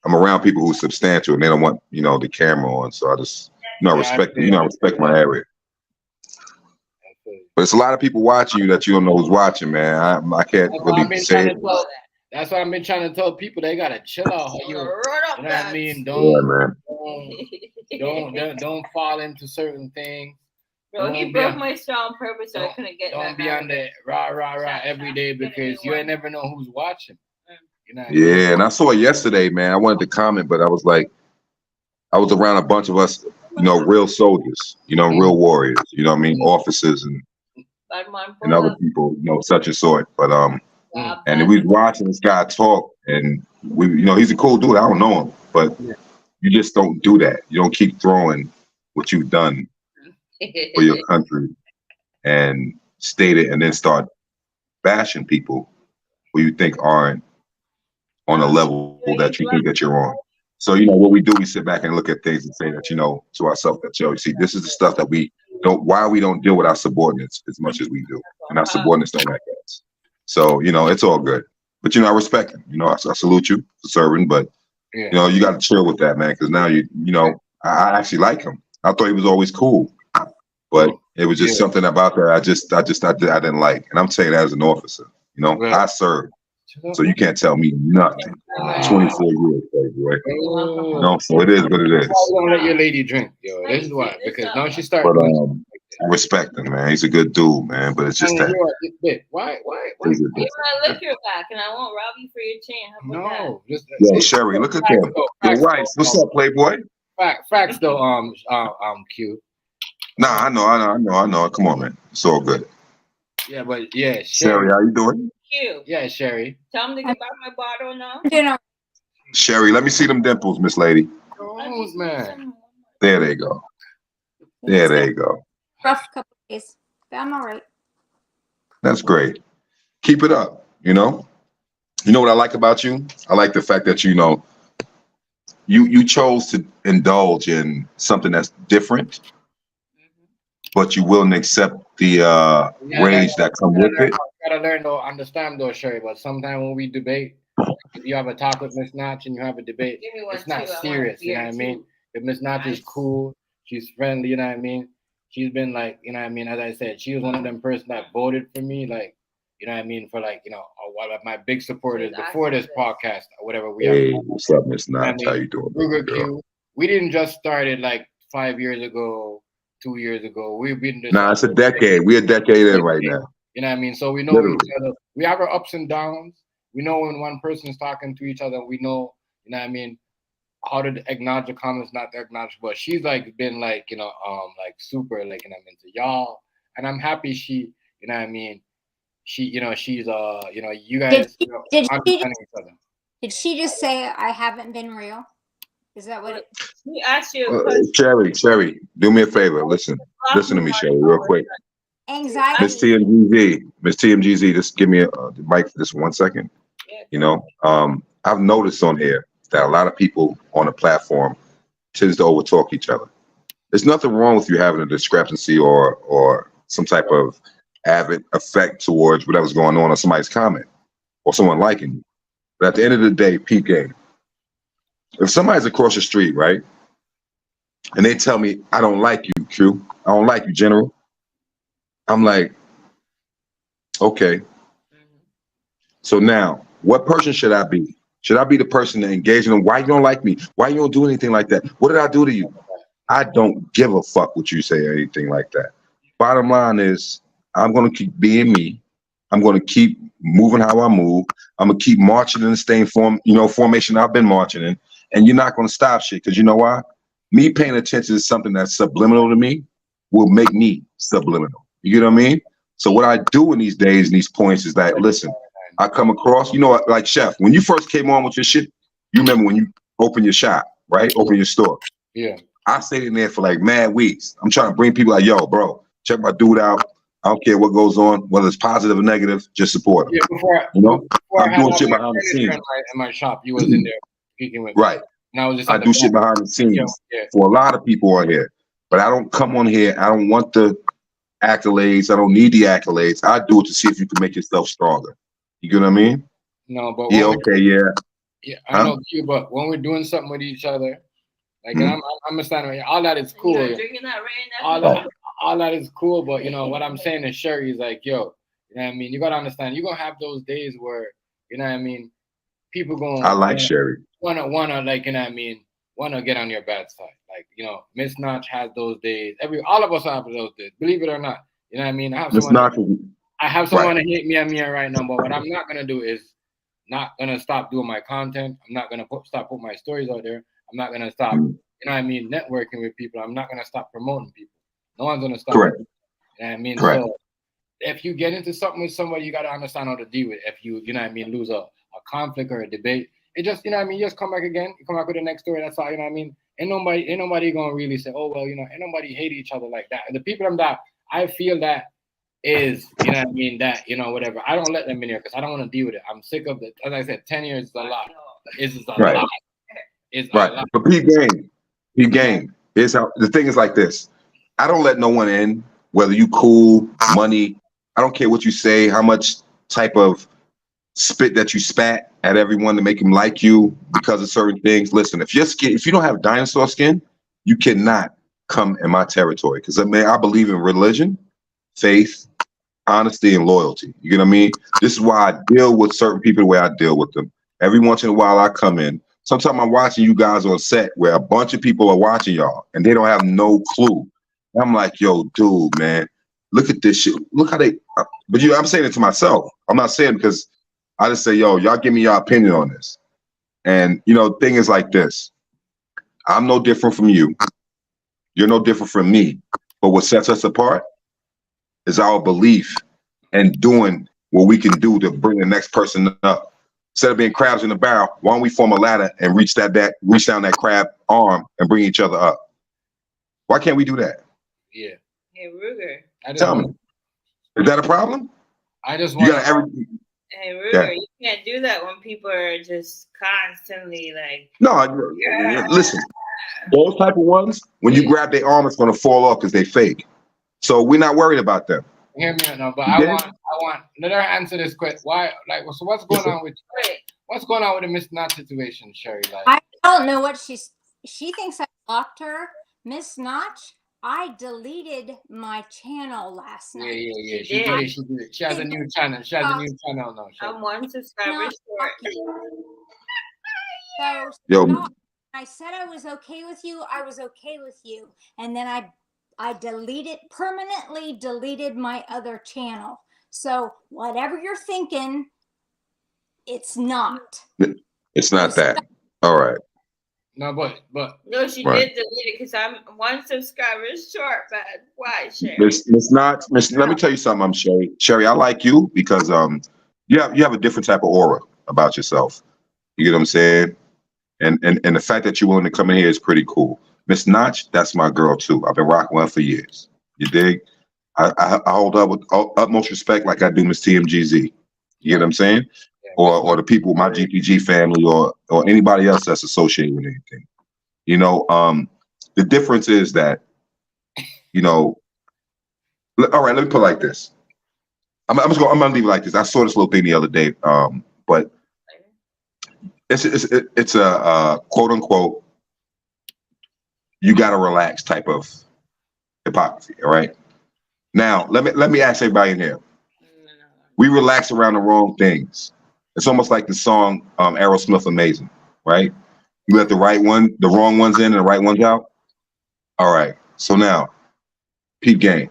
I'm around people who's substantial and they don't want, you know, the camera on. So I just, you know, I respect I respect my area. But it's a lot of people watching you that you don't know who's watching, man. I can't really say it. That's why I've been trying to tell people they gotta chill out. You know what I mean? Yeah, man. Don't fall into certain things. Bro, he broke my straw on purpose so I couldn't get Don't be on the rah every day because you ain't never know who's watching. You know what I mean? Yeah, and I saw it yesterday, man. I wanted to comment, but I was like, I was around a bunch of us, you know, real soldiers, you know, real warriors, you know what I mean, officers and other people, you know, such and sort. But and we was watching this guy talk, and we, you know, he's a cool dude. I don't know him, but you just don't do that. You don't keep throwing what you've done for your country and state it, and then start bashing people who you think aren't on a level that you think that you're on. So, you know, what we do, we sit back and look at things and say that, you know, to ourselves that, yo, you see, this is the stuff that we don't, why we don't deal with our subordinates as much as we do. And our subordinates don't like us. So, you know, it's all good. But, you know, I respect him. You know, I salute you for serving, but, you know, you got to chill with that, man, because now you know, I actually like him. I thought he was always cool, but it was just something about that I didn't like. And I'm saying that as an officer, you know, I served. So you can't tell me nothing. 24 years, boy. No, so it is what it is. I'm gonna let your lady drink, yo. This is why, because now she started. But I respect him, man. He's a good dude, man. But it's just that. Why? You might lick your back, and I won't rob you for your chain. How about that? Yo, Sherry, look at them. Your wife. What's up, Playboy? Facts though. Q. Nah, I know. Come on, man. It's all good. Yeah, but yeah, Sherry, how you doing? Q. Yeah, Sherry. Tell him to get back my bottle now. Sherry, let me see them dimples, Miss Lady. Oh man. There they go. There they go. Rough couple days, but I'm all right. That's great. Keep it up. You know what I like about you? I like the fact that you chose to indulge in something that's different, but you willing to accept the rage that comes with it. Gotta learn to understand though, Sherry. But sometimes when we debate, if you have a talk with Miss Notch and you have a debate, it's not serious. You know what I mean? If Miss Notch is cool, she's friendly. You know what I mean? She's been like, you know what I mean? As I said, she was one of them persons that voted for me, like, you know what I mean? For like, one of my big supporters before this podcast or whatever we Hey, have. what's up, Miss Notch? How you doing? Ruger Q. We didn't just start it like 5 years ago, 2 years ago. We've been just Nah, it's a decade. We're a decade in right now. You know what I mean? So we know each other. We have our ups and downs. We know when one person's talking to each other, we know, you know what I mean, how to acknowledge the comments, not to acknowledge. But she's like been like, like super, like, you know what I mean, to y'all. And I'm happy she, you know what I mean, she's you guys understanding each other. Did she just say I haven't been real? Is that what it? She asked you a question. Sherry, do me a favor. Listen to me, Sherry, real quick. Anxiety. Miss TMGZ, just give me the mic for this 1 second. I've noticed on here that a lot of people on the platform tends to overtalk each other. There's nothing wrong with you having a discrepancy or some type of avid effect towards whatever's going on somebody's comment or someone liking you. But at the end of the day, peep game. If somebody's across the street, right, and they tell me, I don't like you, Q, I don't like you, General, I'm like, okay. So now, what person should I be? Should I be the person to engage in them? Why you don't like me? Why you don't do anything like that? What did I do to you? I don't give a fuck what you say or anything like that. Bottom line is, I'm going to keep being me. I'm going to keep moving how I move. I'm going to keep marching in the same formation I've been marching in. And you're not going to stop shit. Because you know why? Me paying attention to something that's subliminal to me will make me subliminal. You know what I mean? So what I do in these days, and these points is that, listen, I come across, like Chef, when you first came on with your shit, you remember when you open your shop, right? Open your store. Yeah. I stayed in there for like mad weeks. I'm trying to bring people like, yo, bro, check my dude out. I don't care what goes on, whether it's positive or negative, just support him. Yeah, before I'm doing shit behind the scenes. In my shop, you was in there speaking with me. Right. And I was just I do shit behind the scenes for a lot of people on here. But I don't come on here. I don't want the accolades. I don't need the accolades. I do it to see if you can make yourself stronger. You get what I mean? No, but yeah, I know you, but when we're doing something with each other, like I'm understanding all that is cool. Drinking that rain. All that is cool, but what I'm saying is Sherry is like, yo, you know what I mean? You gotta understand, you're gonna have those days where, you know what I mean, people going I like Sherry. Wanna like, you know what I mean, wanna get on your bad side. Like, Miss Notch has those days. All of us have those days, believe it or not. You know what I mean? I have someone to hate me at me right now, but what I'm not gonna do is not gonna stop doing my content. I'm not gonna stop putting my stories out there. I'm not gonna stop, networking with people. I'm not gonna stop promoting people. No one's gonna stop. Correct. You know what I mean? Correct. So if you get into something with somebody, you gotta understand how to deal with it. If you lose a conflict or a debate, it just, you just come back again. You come back with the next story. That's all, you know what I mean? Ain't nobody gonna really say, oh, well, ain't nobody hate each other like that. The people that I feel that is, you know what I mean, that, whatever. I don't let them in here because I don't want to deal with it. I'm sick of it. As I said, 10 years is a lot. It's a lot. It's a lot. But peep game. Here's how the thing is like this. I don't let no one in, whether you cool, money. I don't care what you say, how much type of spit that you spat at everyone to make them like you because of certain things. Listen, if you don't have dinosaur skin, you cannot come in my territory. Because I believe in religion, faith, honesty, and loyalty. You get what I mean? This is why I deal with certain people the way I deal with them. Every once in a while I come in. Sometimes I'm watching you guys on set where a bunch of people are watching y'all and they don't have no clue I'm like, yo, dude, man, look at this shit. Look how they. But I'm saying it to myself. I'm not saying because I just say, yo, y'all give me your opinion on this. And the thing is like this. I'm no different from you. You're no different from me. But what sets us apart is our belief and doing what we can do to bring the next person up. Instead of being crabs in the barrel, why don't we form a ladder and reach down that crab arm and bring each other up? Why can't we do that? Yeah. Hey, Ruger. Tell me, is that a problem? I just want Hey, Ruger, you can't do that when people are just constantly like. No, listen. Those type of ones, when you grab their arm, it's gonna fall off because they fake. So we're not worried about them. Hear me out now, but I want let her answer this question. Why, so what's going on with the Miss Knot situation, Sherry? Like, I don't know what she thinks I blocked her. Miss Notch, I deleted my channel last night. Yeah. She did. She has a new channel. She has a new channel now. I'm 1 subscriber short. So yo, I said I was okay with you. I was okay with you, and then I permanently deleted my other channel. So whatever you're thinking, it's not. It's not that. All right. No, but no, she did delete it because I'm 1 subscriber short. But why, Sherry? Miss Knot, let me tell you something. I'm Sherry. Sherry, I like you because you have a different type of aura about yourself. You get what I'm saying? And the fact that you're willing to come in here is pretty cool. Miss Notch, that's my girl too. I've been rocking with her for years. You dig? I hold up with utmost respect like I do Miss TMGZ. You get what I'm saying? Or the people, my GPG family, or anybody else that's associated with anything. The difference is that, all right, let me put it like this. I'm gonna leave it like this. I saw this little thing the other day, but it's a quote unquote, you gotta relax type of hypocrisy. All right. Now let me ask everybody in here. We relax around the wrong things. It's almost like the song Aerosmith Amazing, right? You let the wrong ones in and the right ones out. All right. So now, peep game.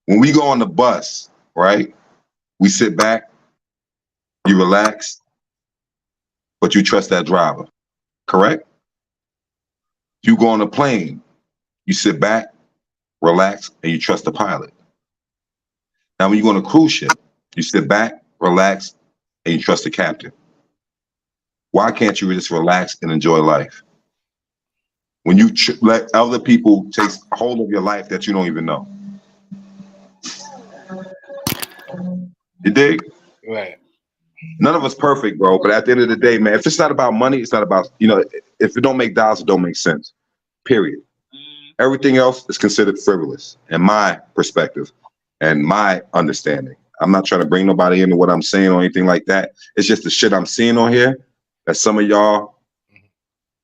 When we go on the bus, right? We sit back, you relax, but you trust that driver, correct? You go on a plane, you sit back, relax, and you trust the pilot. Now, when you go on a cruise ship, you sit back, relax, and you trust the captain. Why can't you just relax and enjoy life? When you let other people take hold of your life that you don't even know. You dig? Right. None of us perfect, bro. But at the end of the day, man, if it's not about money, it's not about, if it don't make dollars, it don't make sense. Period. Everything else is considered frivolous in my perspective and my understanding. I'm not trying to bring nobody into what I'm saying or anything like that. It's just the shit I'm seeing on here that some of y'all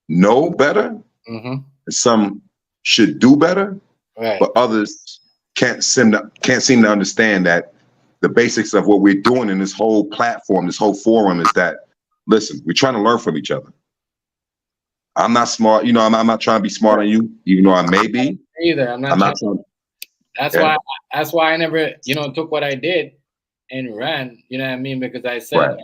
know better, and some should do better, but others can't seem to understand that the basics of what we're doing in this whole platform, this whole forum is that, listen, we're trying to learn from each other. I'm not smart, I'm not trying to be smart on you, even though I may be. Either. I'm not trying. That's why I never, took what I did and ran, you know what I mean? Because I said,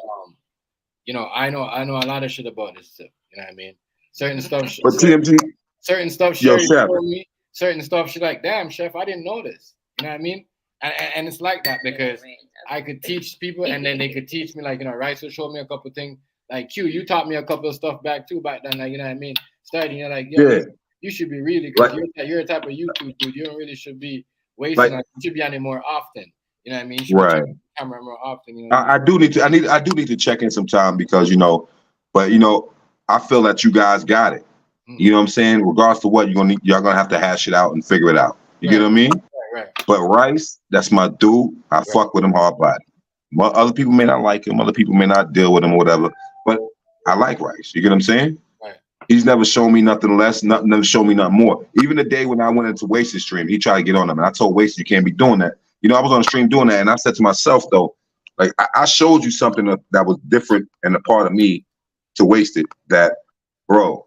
I know a lot of shit about this stuff, you know what I mean? Certain stuff, but TMG, certain stuff Sherry told me, certain stuff she's like, damn, Chef, I didn't know this, you know what I mean? And it's like that because I could teach people and then they could teach me, like, Rice showed me a couple things, like Q, you taught me a couple of stuff back too back then, like, you know what I mean? Studying, you're like, you should be really, because you're a type of YouTube dude, you don't really should be wasting, you should be on it more often. You know what I mean? You should be checking the camera more often. I do need to check in sometime because I feel that you guys got it. You know what I'm saying? Regardless to what y'all gonna have to hash it out and figure it out. You get what I mean? Right. But Rice, that's my dude. I fuck with him hard body. Other people may not like him. Other people may not deal with him or whatever. But I like Rice. You get what I'm saying? Right. He's never shown me nothing less. Never shown me nothing more. Even the day when I went into Wasted stream, he tried to get on him, and I told Wasted you can't be doing that. I was on the stream doing that, and I said to myself, though, like, I showed you something that was different and a part of me to Wasted that, bro,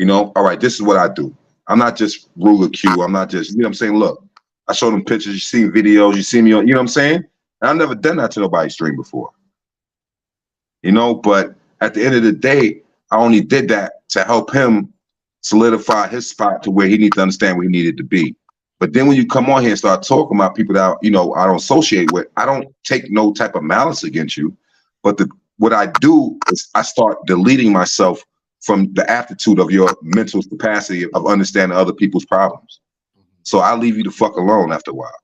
all right, this is what I do. I'm not just ruler Q. I'm not just, you know what I'm saying? Look, I show them pictures, you see videos, you see me on, you know what I'm saying? And I've never done that to nobody's stream before. You know, but at the end of the day, I only did that to help him solidify his spot to where he needs to understand where he needed to be. But then when you come on here and start talking about people that, you know, I don't associate with, I don't take no type of malice against you. But what I do is I start deleting myself from the aptitude of your mental capacity of understanding other people's problems. So I leave you the fuck alone after a while.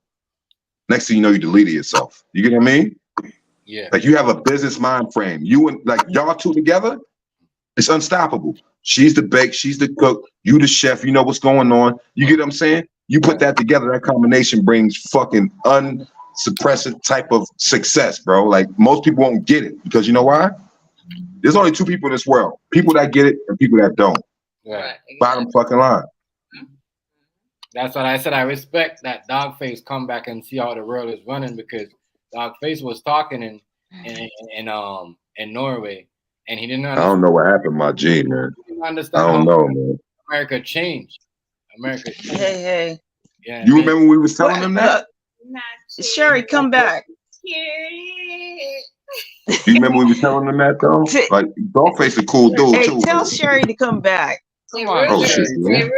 Next thing you know, you deleted yourself. You get what I mean? Yeah. Like you have a business mind frame. You and like y'all two together, it's unstoppable. She's the bake, she's the cook, you the chef, you know what's going on. You get what I'm saying? You put that together, that combination brings fucking unsuppressive type of success, bro. Like most people won't get it because you know why? There's only two people in this world. People that get it and people that don't. Right. Bottom fucking line. That's what I said. I respect that Dogface come back and see how the world is running because Dogface was talking in Norway and he didn't understand. I don't know what happened, my G, man. He didn't understand I don't know, man. America changed. America changed. Hey. Yeah, you remember we was telling them that? Sherry, come back. You remember we were telling them that though? Like Dogface a cool dude Hey, too. tell Sherry to come back. Come on, oh shit, man.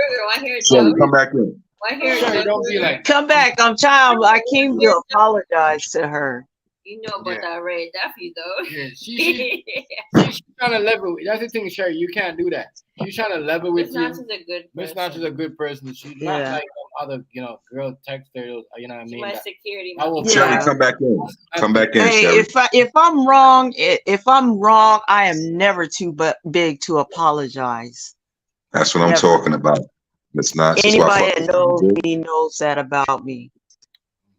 Sherry, come back in. Sherry, don't be like. Come back. I'm trying. I came to apologize to her. You know about that red Duffy though. Yeah, she's trying to level. That's the thing, Sherry. You can't do that. She's trying to level with Miss you. Notch is a good person. Miss Notch is a good person. She's not like other, girl texters. You know what I mean? My security. Sherry, come back in. Come back in, Hey, Sherry. if I'm wrong, I am never too big to apologize. That's what I'm talking about. Miss Notch. Anybody that knows me knows that about me.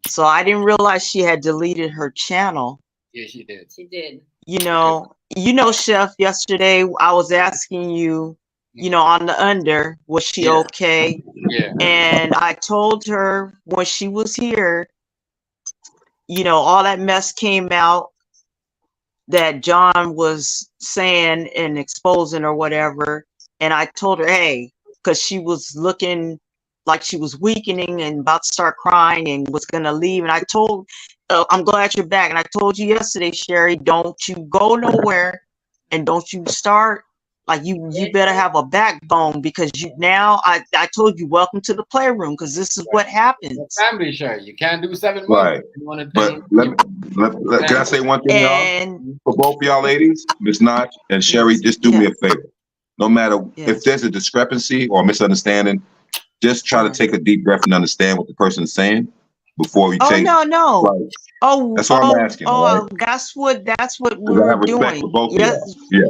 So I didn't realize she had deleted her channel. Yeah, she did. She did. You know, Chef, yesterday I was asking you, on the under, was she okay? Yeah. And I told her when she was here, all that mess came out that John was saying and exposing or whatever. And I told her, hey, because she was looking like she was weakening and about to start crying and was going to leave. And I told, I'm glad you're back. And I told you yesterday, Sherry, don't you go nowhere and don't you start. Like you better have a backbone because I told you, welcome to the playroom because this is what happens. Family, Sherry. You can't do 7 months. Right. But can I say one thing, y'all? For both of y'all ladies, Miss Notch and Sherry, just do me a favor. No matter if there's a discrepancy or misunderstanding, just try to take a deep breath and understand what the person is saying before you take. No. Right. Oh, that's what I'm asking. Oh, right? That's what we're doing. For both of y'all. Yeah.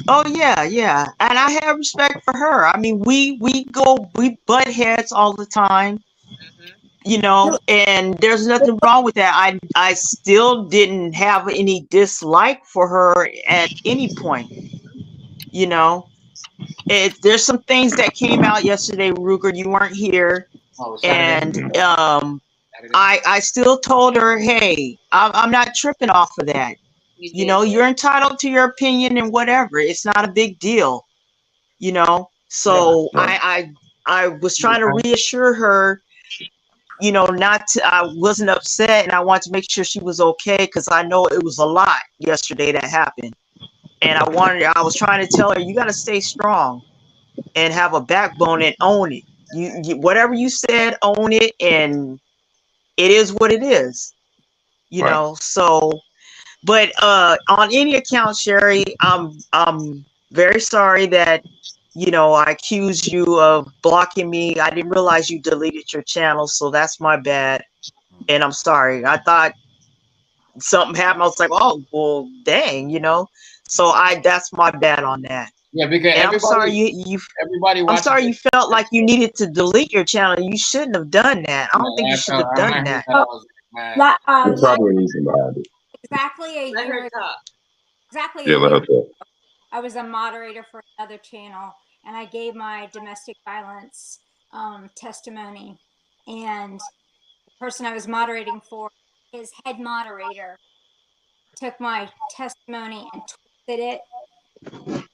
Oh yeah. And I have respect for her. I mean, we butt heads all the time. And there's nothing wrong with that. I still didn't have any dislike for her at any point. There's some things that came out yesterday, Ruger. You weren't here, and I still told her, hey, I'm not tripping off of that. You're entitled to your opinion and whatever. It's not a big deal. So I was trying to reassure her. I wasn't upset, and I wanted to make sure she was okay because I know it was a lot yesterday that happened. And I was trying to tell her, you got to stay strong and have a backbone and own it. You whatever you said, own it. And it is what it is, so, but, on any account, Sherry, I'm very sorry that, I accused you of blocking me. I didn't realize you deleted your channel. So that's my bad. And I'm sorry. I thought something happened. I was like, oh, well, dang, So that's my bad on that. Yeah, because I'm sorry I'm sorry you felt like you needed to delete your channel. You shouldn't have done that. I don't think you should have done that. Probably reason behind it. Exactly a year ago. Exactly. Yeah, let her talk. I was a moderator for another channel, and I gave my domestic violence testimony. And the person I was moderating for, his head moderator, took my testimony and twisted it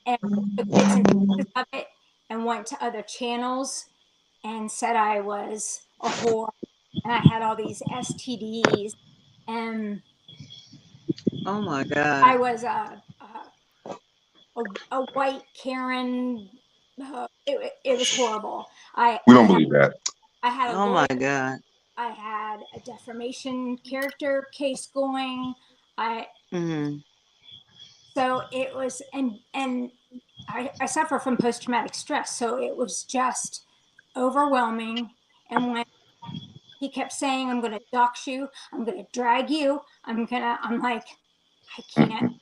and took bits and pieces of it and and went to other channels and said I was a whore and I had all these STDs and Oh my God. I was a white Karen. It was horrible. We don't believe that. I had a Oh my lawyer. God. I had a defamation character case going. So it was, and I suffer from post-traumatic stress. So it was just overwhelming. And when he kept saying, I'm going to dox you, I'm going to drag you, I'm like, I can't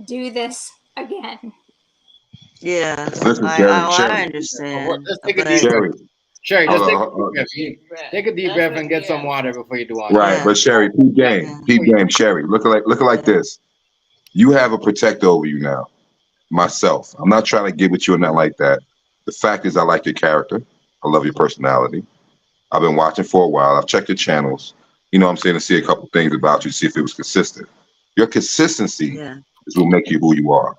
do this again. Yeah, Listen, I understand. Let's take a deep breath. Sherry, just take a deep breath and get some water before you do all right, but Sherry, peep game, Sherry. Look like this. You have a protector over you now. Myself. I'm not trying to get with you or nothing like that. The fact is I like your character. I love your personality. I've been watching for a while. I've checked your channels. You know what I'm saying, to see a couple things about you, see if it was consistent. Your consistency is what make you who you are.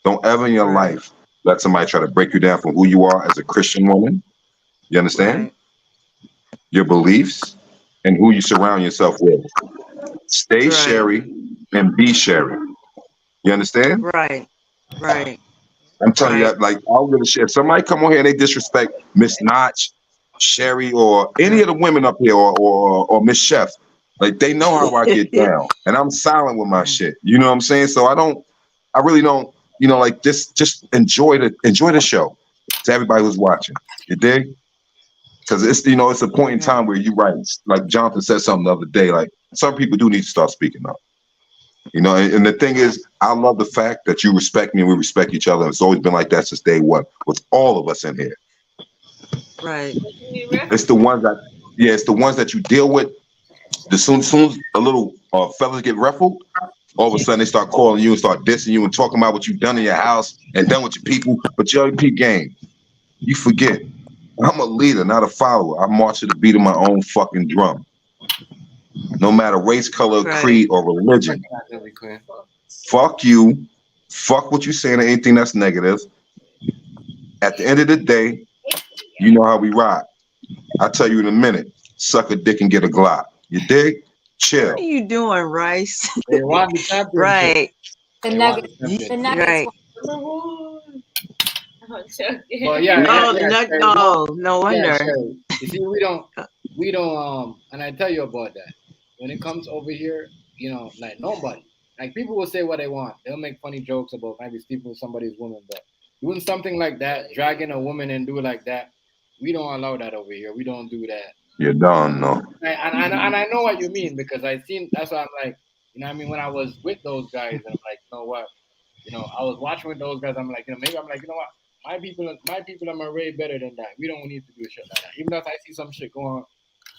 Don't ever in your life let somebody try to break you down from who you are as a Christian woman. You understand? Your beliefs and who you surround yourself with. Stay Sherry and be Sherry. You understand? Right. I'm telling you, like, I'll really share. If somebody come on here and they disrespect Miss Notch, Sherry, or any of the women up here, or Miss Chef, like, they know how I get down, and I'm silent with my shit. You know what I'm saying? So I really don't, you know, like, just enjoy the show to everybody who's watching. You dig? Because it's, you know, it's a point in time where you right, like Jonathan said something the other day, like, some people do need to start speaking up. You know, and the thing is, I love the fact that you respect me and we respect each other. It's always been like that since day one with all of us in here. Right. It's the ones that you deal with. As soon as a little fellas get ruffled, all of a sudden they start calling you and start dissing you and talking about what you've done in your house and done with your people. But your peep game, you forget. I'm a leader, not a follower. I march to the beat of my own fucking drum. No matter race, color, creed, or religion. Fuck you. Fuck what you saying or anything that's negative. At the end of the day, you know how we ride. I'll tell you in a minute. Suck a dick and get a Glock. You dig? Chill. What are you doing, Rice? Right. The Nuggets. The Nuggets. Well, yeah. No wonder. You see, we don't, and I tell you about that. When it comes over here, you know, like nobody, like people will say what they want. They'll make funny jokes about maybe sleeping with somebody's woman, but doing something like that, dragging a woman and do it like that, we don't allow that over here. We don't do that. You don't know. And I know what you mean because I seen. That's why I'm like, you know what I mean? When I was with those guys, and I'm like, you know what? You know, I was watching with those guys. I'm like, you know, maybe I'm like, you know what? My people are way better than that. We don't need to do shit like that. Even if I see some shit going on,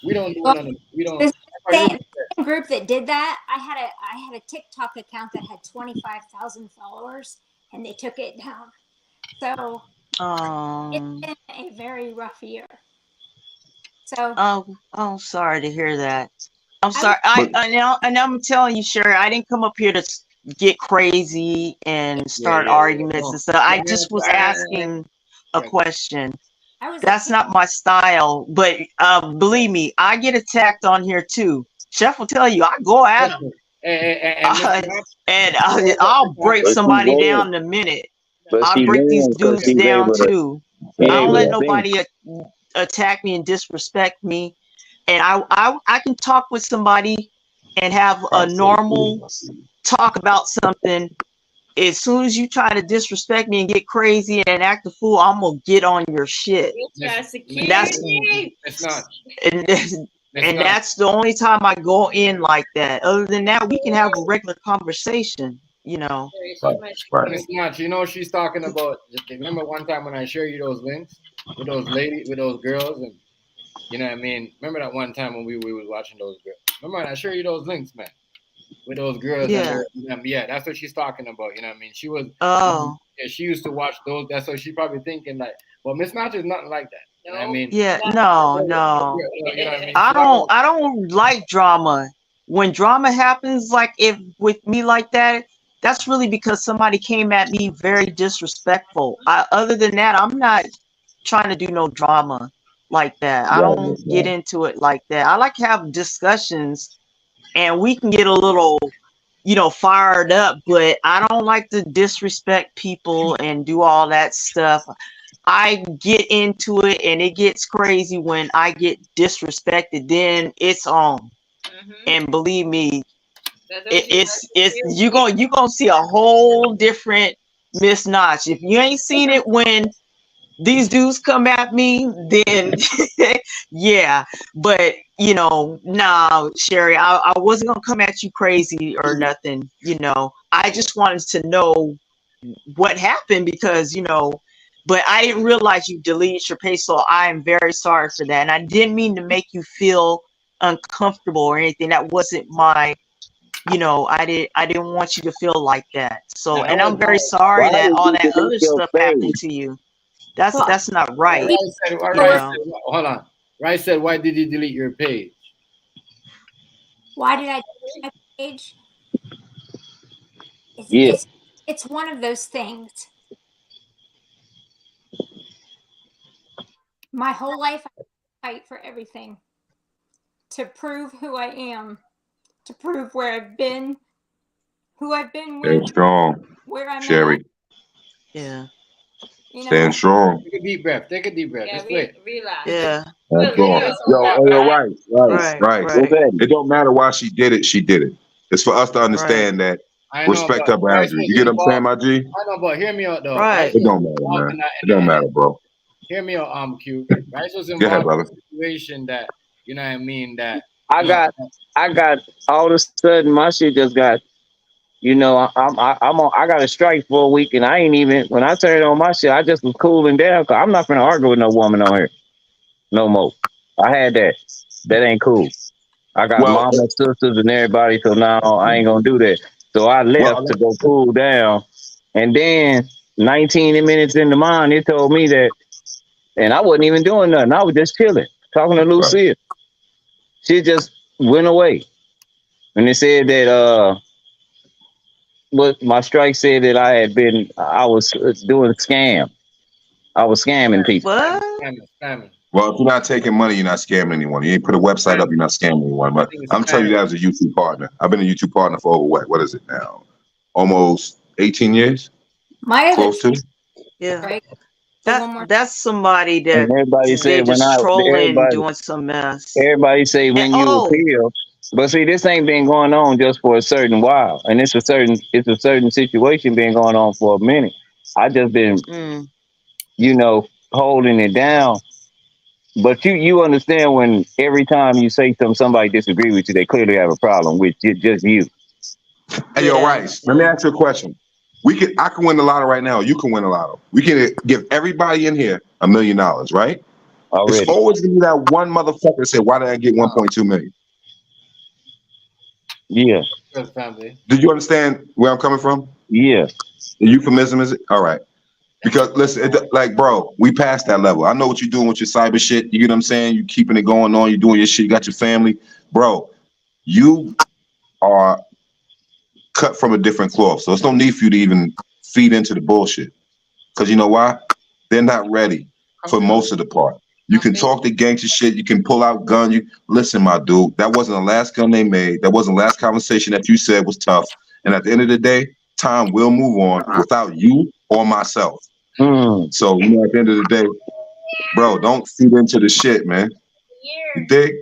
we don't do none of it. We don't. The same group that did that. I had a TikTok account that had 25,000 followers, and they took it down. So it's been a very rough year. So I'm sorry to hear that. I'm sorry. I'm telling you, Sherry, I didn't come up here to get crazy and start arguments and stuff. I just was asking a question. That's not my style, but believe me, I get attacked on here too. Chef will tell you, I go at him, and I'll break somebody down in a minute. I'll break these dudes down too. I don't let nobody attack me and disrespect me, and I can talk with somebody and have a normal talk about something. As soon as you try to disrespect me and get crazy and act a fool, I'm gonna get on your shit. That's the only time I go in like that. Other than that, we can have a regular conversation, you know. It's not, you know, she's talking about. Remember one time when I shared you those links with those ladies, with those girls, and you know what I mean. Remember that one time when we was watching those girls. Remember when I shared you those links, man. With those girls, yeah, that's what she's talking about. You know what I mean? She was, she used to watch those. That's what she probably thinking like, well, Miss Notch is nothing like that. You know what I mean? Yeah, no. You know what I mean? I don't like drama. When drama happens, like if with me like that, that's really because somebody came at me very disrespectful. Other than that, I'm not trying to do no drama like that. I don't get into it like that. I like to have discussions and we can get a little, you know, fired up, but I don't like to disrespect people and do all that stuff. I get into it and it gets crazy when I get disrespected, then it's on. And believe me, it's you're gonna see a whole different Miss Notch. If you ain't seen it when these dudes come at me, then yeah. But you know, nah, Sherry, I wasn't gonna come at you crazy or nothing. You know, I just wanted to know what happened because, you know, but I didn't realize you deleted your page, so I am very sorry for that. And I didn't mean to make you feel uncomfortable or anything. That wasn't my, you know, I didn't want you to feel like that. So, and I'm very sorry that all that other stuff happened to you. That's not right. Hold on. Rice said, why did you delete your page? Why did I delete my page? It's one of those things. My whole life I fight for everything. To prove who I am. To prove where I've been. Who I've been with. Stand strong, where I'm Sherry. at. Yeah. You know, Stand strong. Take a deep breath. Take a deep breath. Just wait. Relax. Yeah. Stand strong. Yo, right. It don't matter why she did it. She did it. It's for us to understand that. Respect her boundaries. You get what I'm saying, my G? I know, but hear me out though. Right. It don't matter, man. It don't matter, bro. Hear me out, Q. Rice was Go ahead, involved brother. in a situation that, you know what I mean, that I got all of a sudden my shit just got, you know, I got a strike for a week and I ain't even, when I turned on my shit, I just was cooling down because I'm not gonna argue with no woman on here no more. I had that. That ain't cool. I got mom and sisters and everybody, so now I ain't gonna do that. So I left to go cool down, and then 19 minutes into mine, it told me that, and I wasn't even doing nothing. I was just chilling, talking to Lucia. She just went away, and it said that what my strike said that I was doing scam. I was scamming people. What? Scamming. Well, if you're not taking money, you're not scamming anyone. You ain't put a website up, you're not scamming anyone. But I'm telling you that as a YouTube partner. I've been a YouTube partner for over what is it now? Almost 18 years? Close to? Yeah. Right. That's somebody that And everybody said when just trolling, everybody, doing some mess. everybody say when you appeal, but see, this ain't been going on just for a certain while, and it's a certain situation been going on for a minute. I just been, you know, holding it down. But you understand when every time you say something, somebody disagree with you, they clearly have a problem with just you. Hey, yo, Rice, let me ask you a question. I can win the lotto right now. You can win the lotto. We can give everybody in here $1 million, right? Already. It's always gonna be that one motherfucker that say, "Why did I get 1.2 million?" Yeah. Did you understand where I'm coming from? Yeah. The euphemism is it? All right. Because listen, like, bro, we passed that level. I know what you're doing with your cyber shit. You get what I'm saying? You keeping it going on. You're doing your shit. You got your family, bro. You are cut from a different cloth, so it's no need for you to even feed into the bullshit. Because you know why? They're not ready for most of the part. You can talk the gangster shit. You can pull out gun. You listen, my dude. That wasn't the last gun they made. That wasn't the last conversation that you said was tough. And at the end of the day, time will move on without you or myself. So, you know, at the end of the day, bro, don't feed into the shit, man. You dig?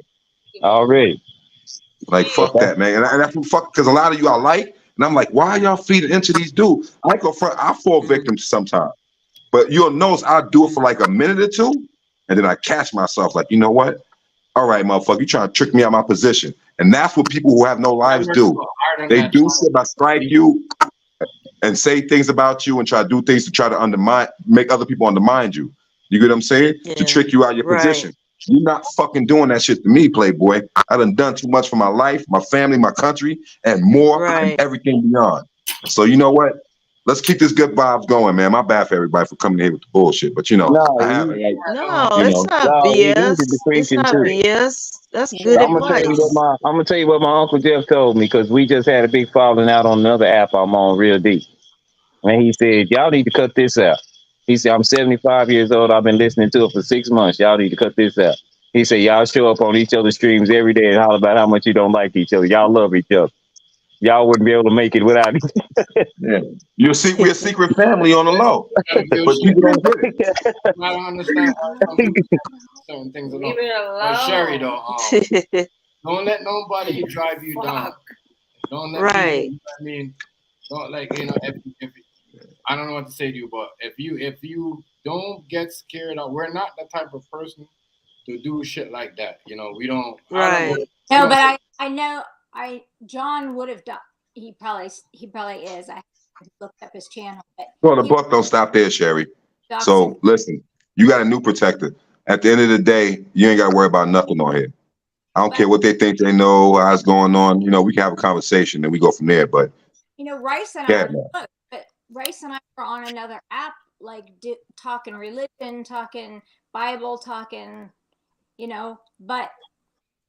Already. Like, fuck that, man. And that's what fuck, because a lot of you I like, and I'm like, why y'all feeding into these dudes? I fall victim sometimes. But you'll notice I'll do it for like a minute or two, and then I catch myself like, you know what? All right, motherfucker, you trying to trick me out of my position. And that's what people who have no lives do. They do shit by strike you and say things about you and try to do things to try to make other people undermine you. You get what I'm saying? Yeah. To trick you out of your position. You're not fucking doing that shit to me, Playboy. I done too much for my life, my family, my country, and more, and everything beyond. So you know what? Let's keep this good vibes going, man. My bad for everybody for coming here with the bullshit, but you know, I haven't. It's not BS. It's not BS. That's good advice. I'm gonna tell you what my Uncle Jeff told me, because we just had a big falling out on another app I'm on real deep. And he said, y'all need to cut this out. He said, I'm 75 years old. I've been listening to it for 6 months. Y'all need to cut this out. He said, y'all show up on each other's streams every day and holler about how much you don't like each other. Y'all love each other. Y'all wouldn't be able to make it without each other. Yeah. We're a secret family on the low. But people don't get it. I don't understand why some people certain things alone. Leave it But Sherry, alone. though, don't let nobody drive you down. Don't let Right. people, I mean, don't like, you know, if I don't know what to say to you, but if you don't get scared, we're not the type of person to do shit like that. You know, we don't. Right. No, but I know John would have done. He probably is. I looked up his channel, but Well, the buck don't stop there, Sherry. So listen, you got a new protector. At the end of the day, you ain't got to worry about nothing on here. I don't care what they think they know, how's going on. You know, we can have a conversation and we go from there. But you know, Rice and yeah, I look, but Rice and I were on another app, like talking religion, talking Bible, talking, you know, but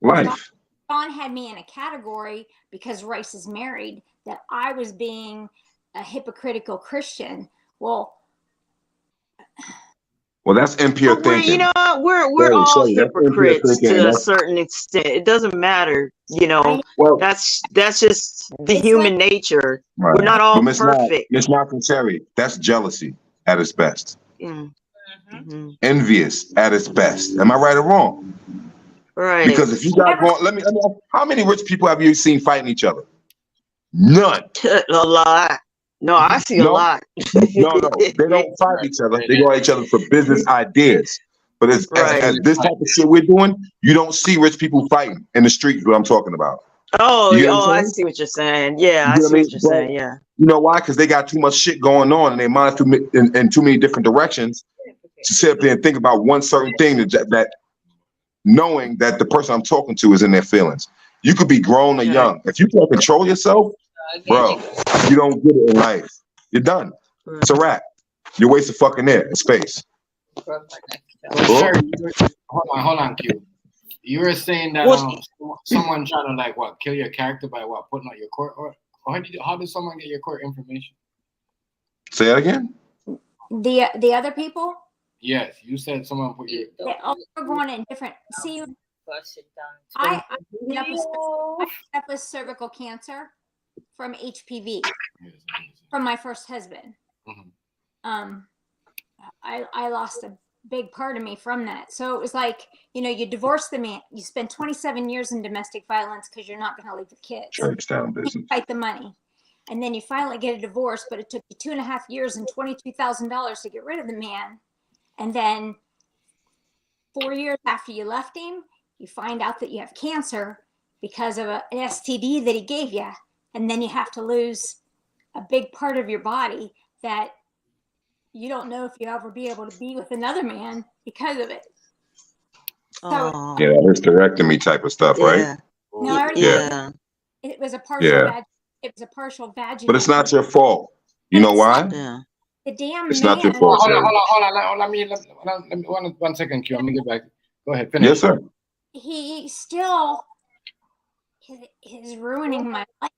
life. John had me in a category because Rice is married that I was being a hypocritical Christian. Well, that's impure thinking. You know what? We're all hypocrites to a certain extent. It doesn't matter, you know. Well, that's just the human nature. Right. We're not all Miss perfect. Miss Malcolm Sherry, that's jealousy at its best. Mm-hmm. Envious at its best. Am I right or wrong? Right. Because if you got going, let me how many rich people have you seen fighting each other? None. A lot. No, I see a lot. No, they don't fight each other. They go at each other for business ideas. But as this type of shit we're doing, you don't see rich people fighting in the streets. What I'm talking about. I see what you're saying. Yeah, I see what you're saying. Yeah. You know why? Because they got too much shit going on, and they mind in too many different directions to sit up there and think about one certain thing that knowing that the person I'm talking to is in their feelings. You could be grown or young. If you can't control yourself, bro, you don't get it in life. You're done. It's a wrap. You're wasting fucking air and space. Sure, hold on, Q. You were saying that someone trying to like what kill your character by what putting out your court or how did someone get your court information? Say that again. The other people. Yes, you said someone put your. They're all going in different. See, I ended up with cervical cancer from HPV from my first husband. Mm-hmm. I lost a big part of me from that. So it was like, you know, you divorce the man, you spend 27 years in domestic violence because you're not going to leave the kids. You fight the money. And then you finally get a divorce, but it took you 2.5 years and $22,000 to get rid of the man. And then 4 years after you left him, you find out that you have cancer because of an STD that he gave you. And then you have to lose a big part of your body that you don't know if you'll ever be able to be with another man because of it. So, yeah, hysterectomy type of stuff, right? No, it was a partial it was a partial vaginal. But it's not your fault. You know why? The damn it's man. not your fault. Hold on. Let me 1 second, Q. Let me get back. Go ahead. Finish. Yes, sir. He still is ruining my life.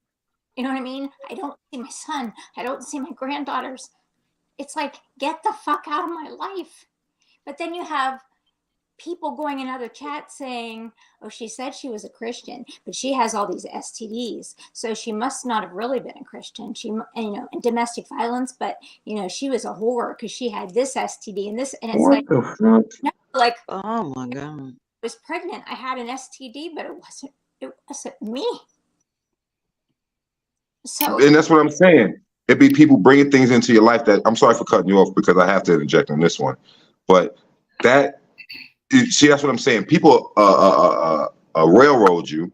You know what I mean? I don't see my son. I don't see my granddaughters. It's like, get the fuck out of my life. But then you have people going in other chats saying, oh, she said she was a Christian, but she has all these STDs. So she must not have really been a Christian. She, you know, in domestic violence, but, you know, she was a whore because she had this STD and this. And it's what the fuck? No, like, oh my God. I was pregnant. I had an STD, but it wasn't me. So, and that's what I'm saying. It'd be people bringing things into your life that I'm sorry for cutting you off because I have to interject on this one, but that see, that's what I'm saying. People railroad you,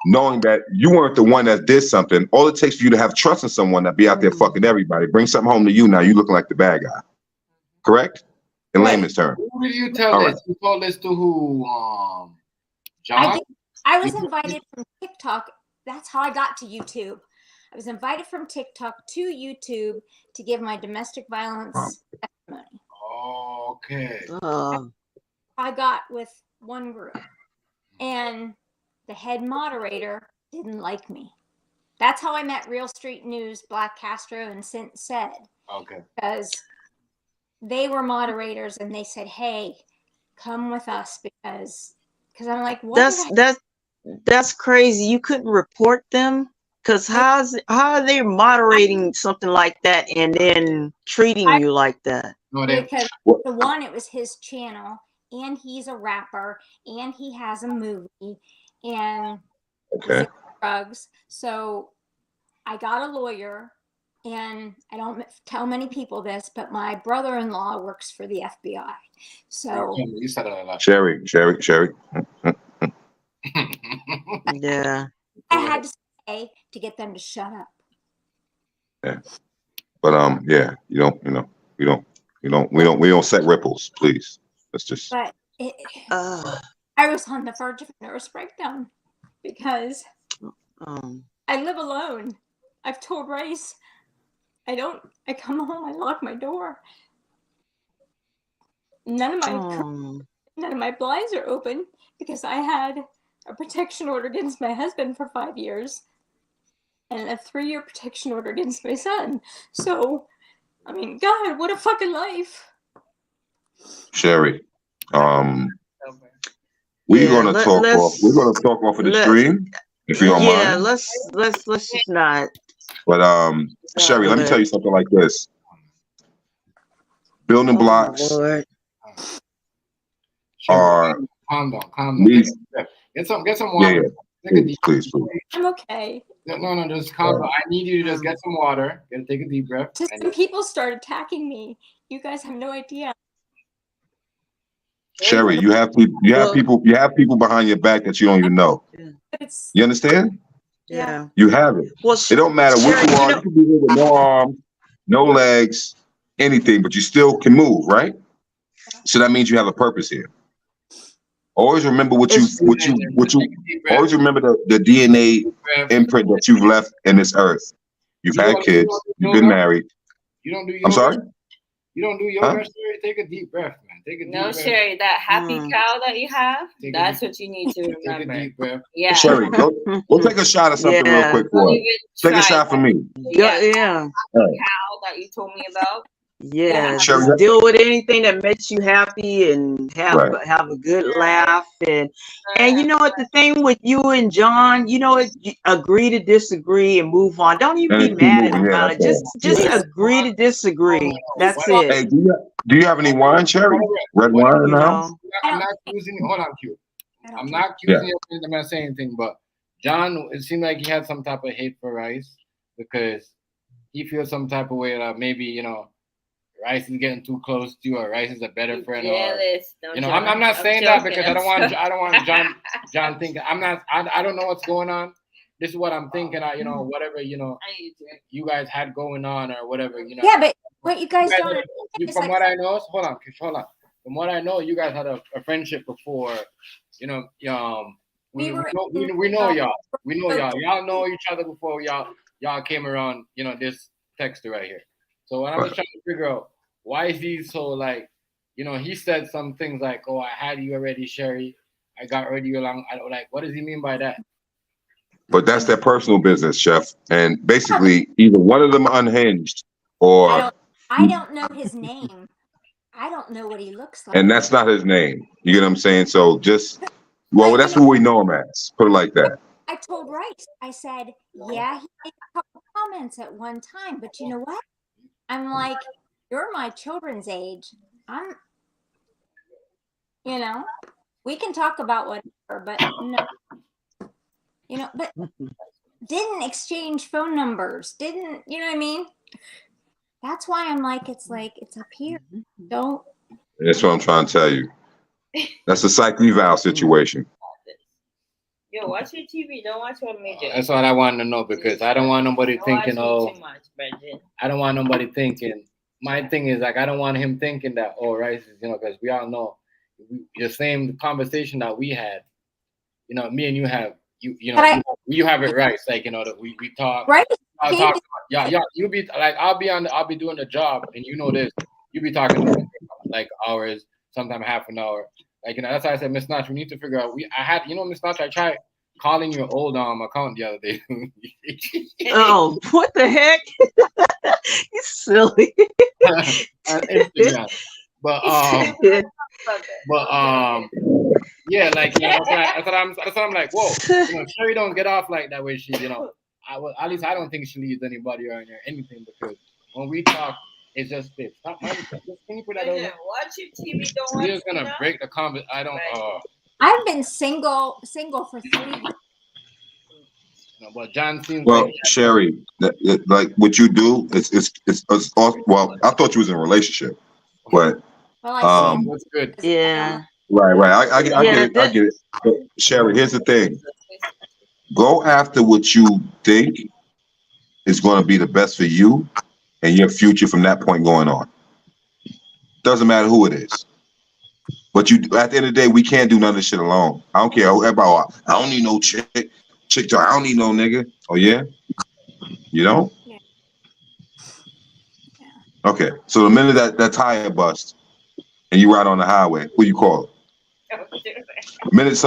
knowing that you weren't the one that did something. All it takes for you to have trust in someone that be out there fucking everybody, bring something home to you. Now you looking like the bad guy, correct? In layman's terms. Who did you tell this? You told this to who? John. I was invited from TikTok. That's how I got to YouTube. I was invited from TikTok to YouTube to give my domestic violence testimony. Okay. I got with one group, and the head moderator didn't like me. That's how I met Real Street News, Black Castro, and Said. Okay. Because they were moderators and they said, "Hey, come with us," because I'm like, what? That's crazy. You couldn't report them because how are they moderating something like that and then treating you like that? Because the one, it was his channel, and he's a rapper, and he has a movie, and he's drugs. So I got a lawyer, and I don't tell many people this, but my brother-in-law works for the FBI. So you said it a lot. Sherry. Yeah. I had to say to get them to shut up. Yeah. But yeah, we don't set ripples, please. Let's just. But I was on the verge of a nervous breakdown because I live alone. I've told Rice I come home, I lock my door. None of my blinds are open because I had a protection order against my husband for 5 years and a 3-year protection order against my son. So, I mean, God, what a fucking life. Sherry, we're gonna talk off of the stream if you don't mind. Yeah, let's just not. But Sherry, let me tell you something like this. Building blocks are. Calm down. Get some water. Yeah. Please. I'm okay. No, just calm down. I need you to just get some water. Take a deep breath. Some people start attacking me. You guys have no idea. Sherry, you have people behind your back that you don't even know. You understand? Yeah. You have it. Well, it don't matter what you are. You can be here with no arms, no legs, anything, but you still can move, right? So that means you have a purpose here. Always remember always remember the DNA imprint that you've left in this earth. You've had kids, you've been married. You don't do yoga. I'm sorry? You don't do yoga, Sherry? Take a deep breath, man. Take a deep breath. Sherry, that happy cow that you have, that's what you need to remember. Take a deep breath. Yeah. Sherry, we'll take a shot of something real quick for you. Take a shot for me. Yeah. Cow that you told me about. Yeah, just deal with anything that makes you happy and have a good laugh and you know what, the thing with you and John, you know, agree to disagree and move on. Don't even be mad about it. Just agree to disagree. That's it. Hey, do you have any wine, Sherry? Red wine in the house? I'm not accusing you. Hold on, Q. I'm not accusing you. I'm not saying anything, but John, it seemed like he had some type of hate for Rice because he feels some type of way that maybe, you know, Rice is getting too close to you, or Rice is a better friend, or you know, I'm not saying that because I don't want John thinking I don't know what's going on. This is what I'm thinking. You know, whatever you guys had going on or whatever, you know. Yeah, but what you guys don't. From what I know, hold on. From what I know, you guys had a friendship before. You know, we know y'all. We know y'all. Y'all know each other before y'all came around. You know, this texter right here. So what I'm just trying to figure out, why is he so like, you know, he said some things like, "Oh, I had you already, Sherry. I got rid of you along." I don't like. What does he mean by that? But that's their personal business, Chef. And basically, either one of them unhinged, or I don't know his name. I don't know what he looks like. And that's not his name. You get what I'm saying? So that's what we know him as. Put it like that. I told Rice. I said, yeah, he made a couple comments at one time, but you know what? I'm like, you're my children's age. You know, we can talk about whatever, but no, you know, but didn't exchange phone numbers. Didn't, you know what I mean? That's why I'm like, it's up here. Don't. That's what I'm trying to tell you. That's a psych eval situation. Yo, watch your TV. Don't watch what major. That's what I wanted to know because I don't want nobody thinking, too much, Bridget. I don't want nobody thinking. My thing is like I don't want him thinking that Rice is, you know, because we all know the same conversation that we had. You know, me and you have you have it right. Like, you know, that we talk. Right. You be like I'll be doing the job and you know this. You be talking like hours, sometimes half an hour. Like, you know, that's why I said, Miss Notch, we need to figure out. Miss Notch, I tried calling your old account the other day. Oh, what the heck? You silly. On Instagram. But yeah, like that's what I'm like, whoa, Sherry don't get off like that way. She, at least I don't think she leaves anybody or anything, because when we talk, it's just this. Stop, can you put that over? Watch your TV. Don't watch. You're gonna break the comment. I don't. I've been single for 3 years. But John seems well, like Sherry, like what you do, it's well, I thought you was in a relationship, but that's good. Yeah. Right. I get it. But Sherry, here's the thing. Go after what you think is going to be the best for you and your future from that point going on. Doesn't matter who it is. But you, at the end of the day, we can't do none of this shit alone. I don't care about. I don't need no chick. I don't need no nigga. Oh yeah, you know. Yeah. Okay, so the minute that tire bust and you ride on the highway, who you call? The minute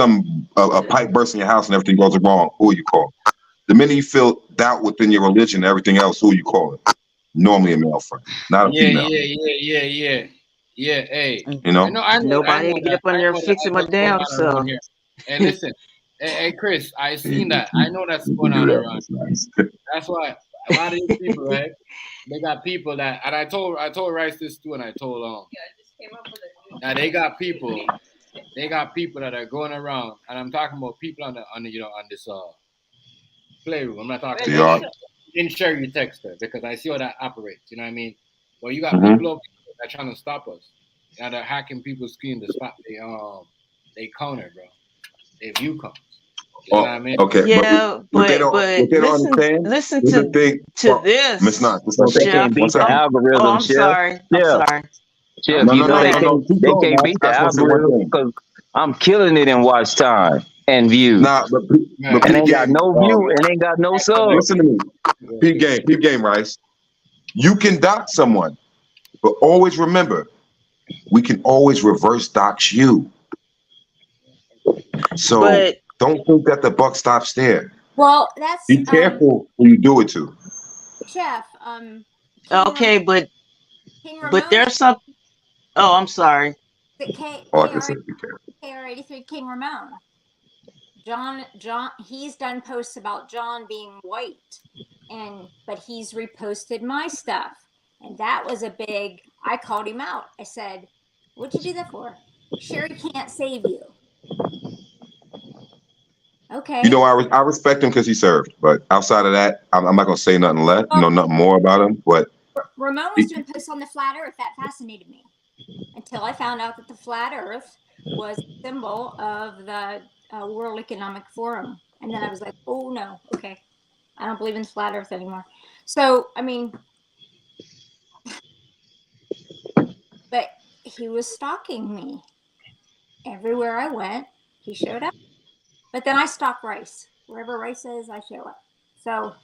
a pipe bursts in your house and everything goes wrong, who you call? The minute you feel doubt within your religion and everything else, who you call? Normally a male friend, not a female. Yeah. Hey, you know, nobody get up on there and fix it my damn self. And listen, hey, Chris, I seen that. I know that's going on around. That's why a lot of these people, right? They got people that, and I told Rice this too, and I told now they got people that are going around, and I'm talking about people on this playroom. I'm not talking about in Sherry Texter, because I see how that operates. You know what I mean? Well, you got people over here that are trying to stop us. Now they're hacking people's screen to stop they counter, bro. They view counts. You know what I mean? Okay. Yeah, but listen to this. Miss Knox, they can't beat the algorithm. I'm sorry. Chef, they can't beat the algorithm because I'm killing it in watch time and views. Nah, but and ain't got no view and ain't got no sub. Listen to me. Peep game, Rice. You can dox someone, but always remember, we can always reverse dox you. So don't think that the buck stops there. Well, that's be careful who you do it to. Chef. Okay, but there's some. Oh, I'm sorry. KR83 King Ramon. John, he's done posts about John being white, but he's reposted my stuff, and that was a big. I called him out. I said, "What'd you do that for? Sherry can't save you." Okay. You know, I respect him because he served, but outside of that, I'm not gonna say nothing less, nothing more about him. But Ramon was doing posts on the flat Earth. That fascinated me until I found out that the flat Earth was a symbol of the World Economic Forum, and then I was like, "Oh no, okay, I don't believe in flat Earth anymore." So I mean, but he was stalking me everywhere I went. He showed up. But then I stalk Rice. Wherever Rice is, I show up. So.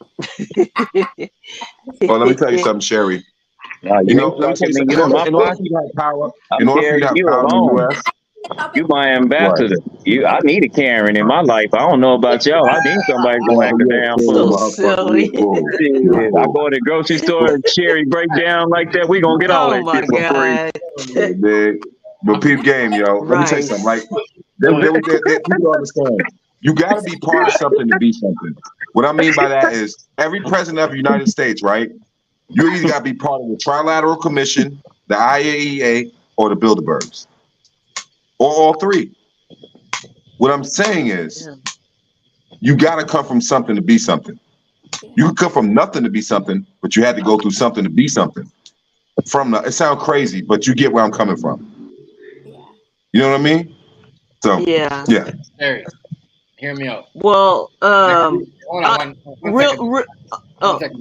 Well, let me tell you something, Sherry. Let me tell you something. In order for you to have power, in the U.S., you my ambassador. Right. I need a Karen in my life. I don't know about y'all. I need somebody to act a damn fool. Silly. I go to the grocery store and Sherry break down like that. We gonna get all that shit for free. But peep game, yo. Let me tell you something. Like, people understand. You got to be part of something to be something. What I mean by that is every president of the United States, right? You either got to be part of the Trilateral Commission, the IAEA, or the Bilderbergs, or all three. What I'm saying is, you got to come from something to be something. You can come from nothing to be something, but you had to go through something to be something. It sounds crazy, but you get where I'm coming from. You know what I mean? So yeah. Harry, hear me out. Well,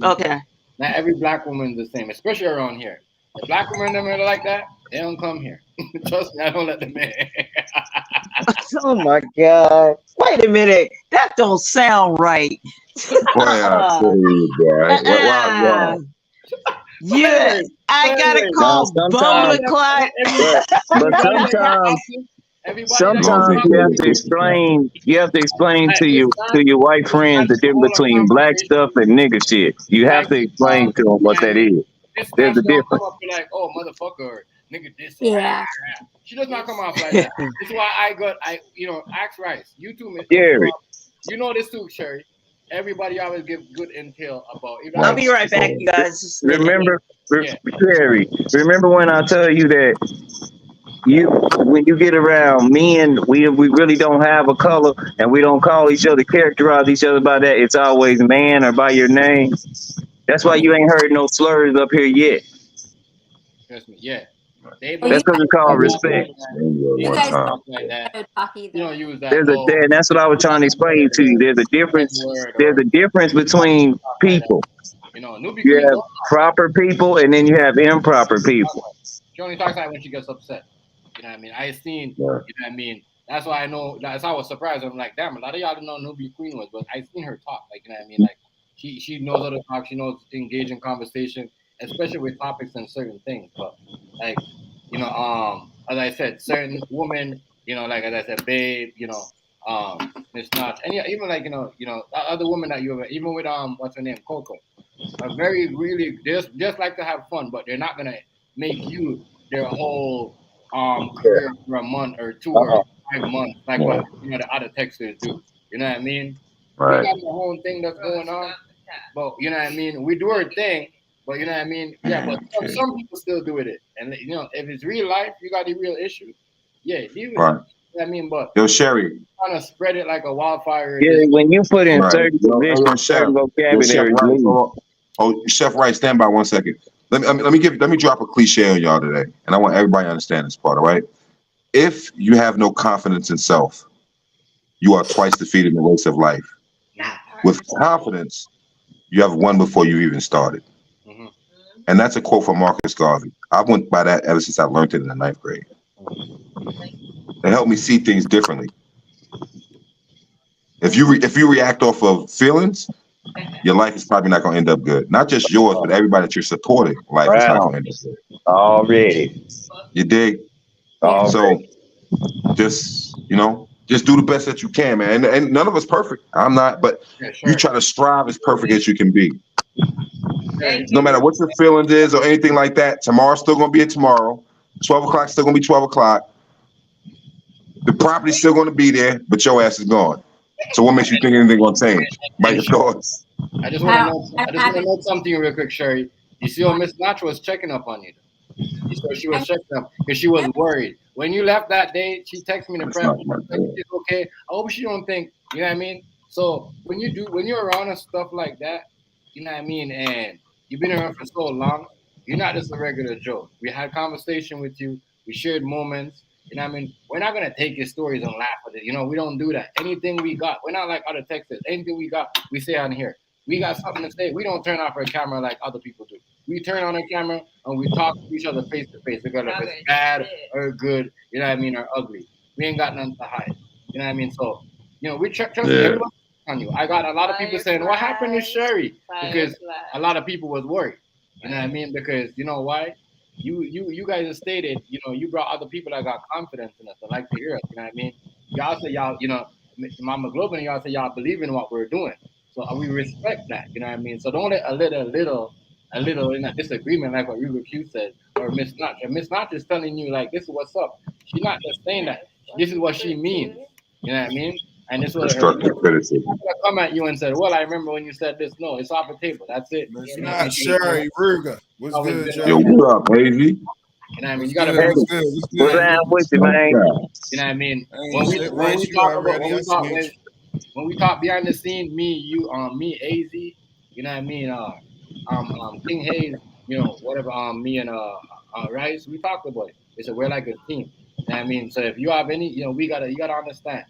okay. Not every black woman is the same, especially around here. The black women that are like that, they don't come here. Trust me, I don't let them in. Oh my God! Wait a minute, that don't sound right. Yeah, I gotta call Bumble Clyde. But sometimes Everybody. Sometimes you have to explain. You have to explain to your white friends the difference between black stuff and nigga shit. You have to explain to them what that is. There's a difference. Come up and like, oh motherfucker, or nigga this. Yeah. She does not come off like that. This is why ask Rice. You too, Sherry. You know this too, Sherry. Everybody always give good intel about. I'll be right back, you guys. Remember, Sherry. Remember when I tell you that when you get around men, we really don't have a color, and we don't call each other, characterize each other by that. It's always man or by your name. That's why you ain't heard no slurs up here yet. Trust me, yeah. That's because it's called respect. You guys don't talk either. You don't use that. And that's what I was trying to explain to you. There's a difference. There's a difference between people. You have proper people, and then you have improper people. She only talks like when she gets upset. You know what I mean? I seen. You know what I mean? That's why I know. That's how I was surprised. I'm like, damn, a lot of y'all didn't know Nubia Queen was, but I seen her talk. Like, you know what I mean? Like, she knows how to talk. She knows to engage in conversation, especially with topics and certain things. But like, as I said, certain women, like as I said, babe, Miss Notch, and even like other women that you ever, even with what's her name, Coco, are very really just like to have fun, but they're not gonna make you their whole career for a month or 2 or 5 months, like what the other texters do. You know what I mean? Right. We got the whole thing that's going on, but you know what I mean. We do our thing, but you know what I mean. Yeah, but some people still do it, and if it's real life, you got the real issue. Yeah, deal with it. You know what I mean, but yo, Sherry, trying to spread it like a wildfire. Yeah, when you put in certain positions, certain vocabulary. Chef Wright, stand by 1 second. Let me drop a cliche on y'all today, and I want everybody to understand this part. All right, if you have no confidence in self, you are twice defeated in the race of life. With confidence, you have won before you even started. And that's a quote from Marcus Garvey. I went by that ever since I learned it in the 9th grade. It helped me see things differently. If you react off of feelings, your life is probably not going to end up good. Not just yours, but everybody that you're supporting. Life is not going to end up good. Already. You dig? So just do the best that you can, man. And none of us perfect. I'm not, but you try to strive as perfect as you can be. No matter what your feelings is or anything like that, tomorrow's still going to be a tomorrow. 12 o'clock still going to be 12 o'clock. The property's still going to be there, but your ass is gone. So what makes you think anything going to change? By your thoughts. I just want to know something real quick, Sherry. You see how Miss Nacho was checking up on you. You saw she was checking up because she was worried. When you left that day, she texted me the prep. It's okay. I hope she don't think, you know what I mean? So when you're around and stuff like that, you know what I mean, and you've been around for so long, you're not just a regular Joe. We had conversation with you. We shared moments. You know what I mean? We're not going to take your stories and laugh at it. We don't do that. Anything we got, we're not like other Texans. Anything we got, we say on here. We got something to say. We don't turn off our camera like other people do. We turn on our camera and we talk to each other face to face. Regardless if it's bad or good, you know what I mean, or ugly. We ain't got nothing to hide. You know what I mean? So, we trust everybody on you. I got a lot of people saying, what happened to Sherry? Because a lot of people was worried. You know what I mean? Because you know why? You guys have stated, you brought other people that got confidence in us. I like to hear us. You know what I mean? Y'all say y'all, Mama Global and y'all say y'all believe in what we're doing. So we respect that. You know what I mean? So don't let a little in a disagreement like what Ruby Q said or Miss Notch. And Miss Notch is telling you like this is what's up. She's not just saying that. This is what she means. You know what I mean? And this was constructive criticism. I'm gonna come at you and say, well, I remember when you said this. No, it's off the table. That's it. Sherry Ruger. What's good, Sherry? Yo, what up, baby? You know what I mean? You gotta what's good. What's down with you, man? You know what I mean? When we talk behind the scene, me, you, me, AZ, you know what I mean? King Hayes, whatever, me and Rice, we talked about it. They said we're like a team. You know what I mean? So if you have any, you gotta understand.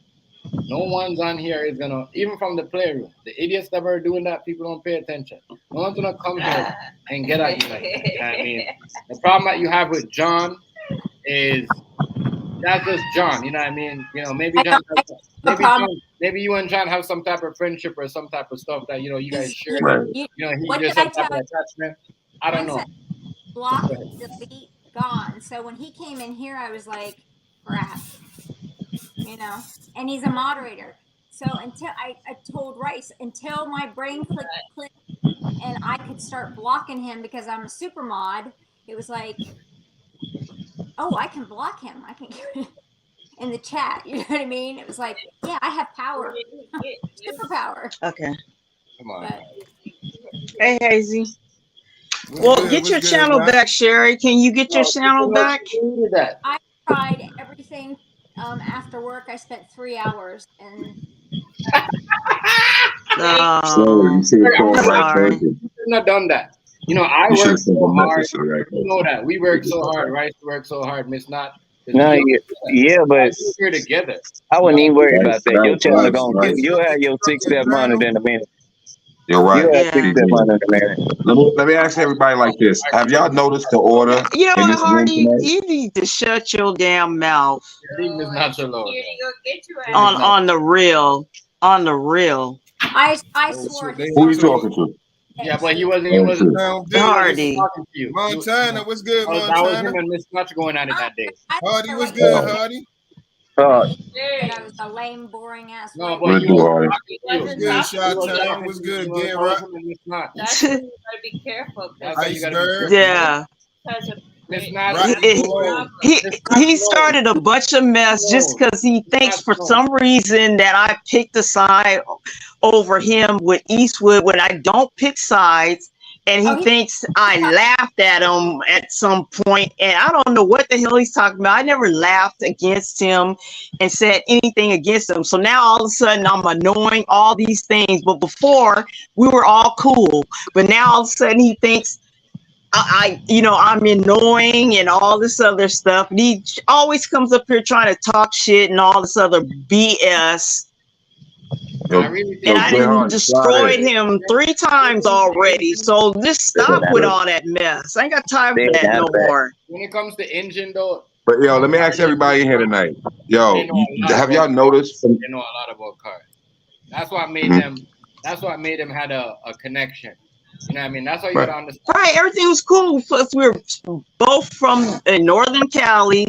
No one's on here is gonna, even from the playroom, the idiots that are doing that, people don't pay attention. No one's gonna come here and get at you like that. You know what I mean? The problem that you have with John is that's just John. You know what I mean? Maybe John, maybe you and John have some type of friendship or some type of stuff that you guys share. Right. He there's some type of attachment. I don't know. Block, delete, gone. So when he came in here, I was like, crap. you know, and he's a moderator. So until I told Rice, until my brain clicked and I could start blocking him because I'm a super mod, it was like, oh, I can block him. I can in the chat. You know what I mean? It was like, yeah, I have power, superpower. Okay. Come on. But Hey, Hazy. What's Well, good? get What's your good, channel Doc? back, Sherry. Can you get your channel back? I tried everything. After work, I spent 3 hours, and So you should have called the right sorry. person. You shouldn't have done that. You know, I You should work have sent so a hard. message to the right You person. know that. We work so hard. Rice work so hard. Miss Not. No, yeah, but We're together. I wouldn't even worry Right, about that. Your right, channel right, gonna right. you'll have your 600-700 in a minute. You're right. You'll have Yeah. 600-700 in a minute. Let me ask everybody like this. Have y'all noticed the order You know in what, this room Hardy? tonight? You need to shut your damn mouth. Leave Miss Not alone. On the real. On the real. I swore. Who are you talking to? Yeah, but he wasn't. He wasn't. Hardy. Talking to you. Montana, what's good, That was him Montana? and Miss Notch going at it that day. Hardy, what's good, Hardy? That I was a lame, boring ass. No, What but it do, Hardy? What's good, Shot What's good, Get Right? That's when you gotta be careful. Iceberg. Yeah. He started a bunch of mess just because he thinks for some reason that I picked a side over him with Eastwood when I don't pick sides, and he thinks I laughed at him at some point, and I don't know what the hell he's talking about. I never laughed against him and said anything against him. So now all of a sudden I'm annoying all these things, but before we were all cool, but now all of a sudden he thinks I'm annoying and all this other stuff. And he always comes up here trying to talk shit and all this other BS. And I done destroyed him 3 times already. So just stop with all that mess. I ain't got time for that no more. When it comes to engine, though. But yo, let me ask everybody in here tonight. Yo, have y'all noticed? They know a lot about cars. That's what made them. That's what made them had a connection. You know what I mean? That's why you gotta understand. Right, everything was cool. Plus, we were both from Northern Cali.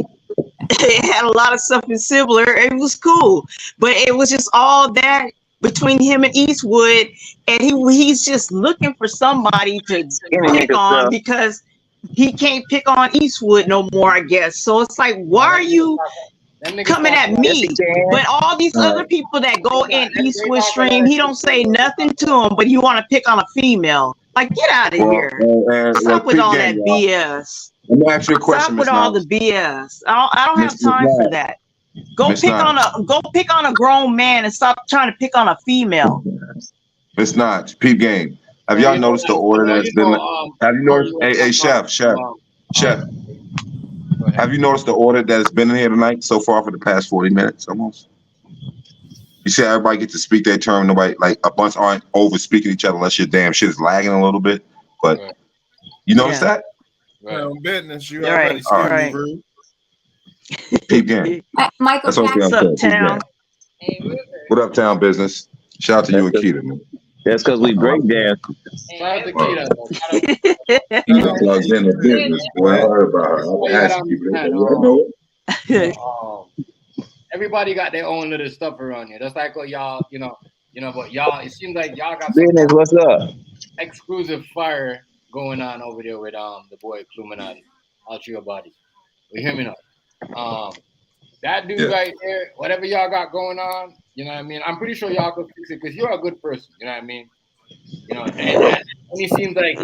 It had a lot of stuff similar. It was cool, but it was just all that between him and Eastwood, and he's just looking for somebody to pick on because he can't pick on Eastwood no more, I guess. So it's like, why are you coming at me? But all these other people that go in Eastwood stream, he don't say nothing to them, but you want to pick on a female. Like, get out of here. Stop with all that BS. Let me ask you a question. Stop with all the BS. I don't have time for that. Go pick on a grown man and stop trying to pick on a female. It's not peep game. Have y'all noticed the order that's been? Have you noticed? Hey, chef. Have you noticed the order that has been in here tonight so far for the past 40 minutes almost? You see, everybody gets to speak their turn. Nobody, like, a bunch aren't over speaking each other unless your damn shit is lagging a little bit. But you notice that? I'm business. You already right. Rude. Peep game. Michael That's what I'm Jackson, saying. town. What up, town business? Shout out to you and Keita, man. That's because we break dance. Shout out to Keita. Plugs in the business, boy. I heard about her. I asked people. I know. Everybody got their own little stuff around here. That's like what y'all, but y'all, it seems like y'all got business. What's up? Exclusive fire going on over there with the boy Illuminati. Out your body. You hear me now? That dude right there, whatever y'all got going on, you know what I mean? I'm pretty sure y'all could fix it because you're a good person, you know what I mean? And he seems like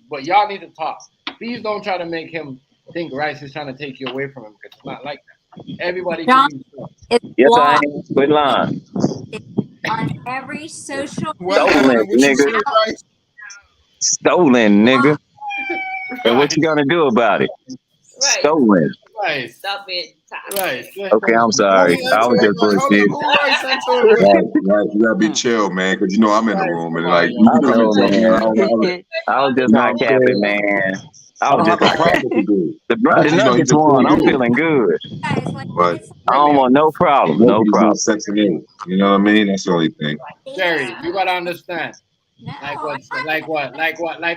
but y'all need to talk. Please don't try to make him think Rice is trying to take you away from him because it's not like that. Everybody John, can yes, I am. Quit lying. On every social Stolen, nigga. Stolen, nigga. And what you gonna do about it? Right. Stolen. Right. Stop it. Right. Okay, I'm sorry. I was just bullshit. You gotta be chill, man, because I'm in the room and like I know, man. I was just not capping, man. I was just not capping. The Nuggets won. I'm feeling good. But I don't want no problem. No problem. Sexing in. You know what I mean? That's the only thing. Jerry, you gotta understand. Like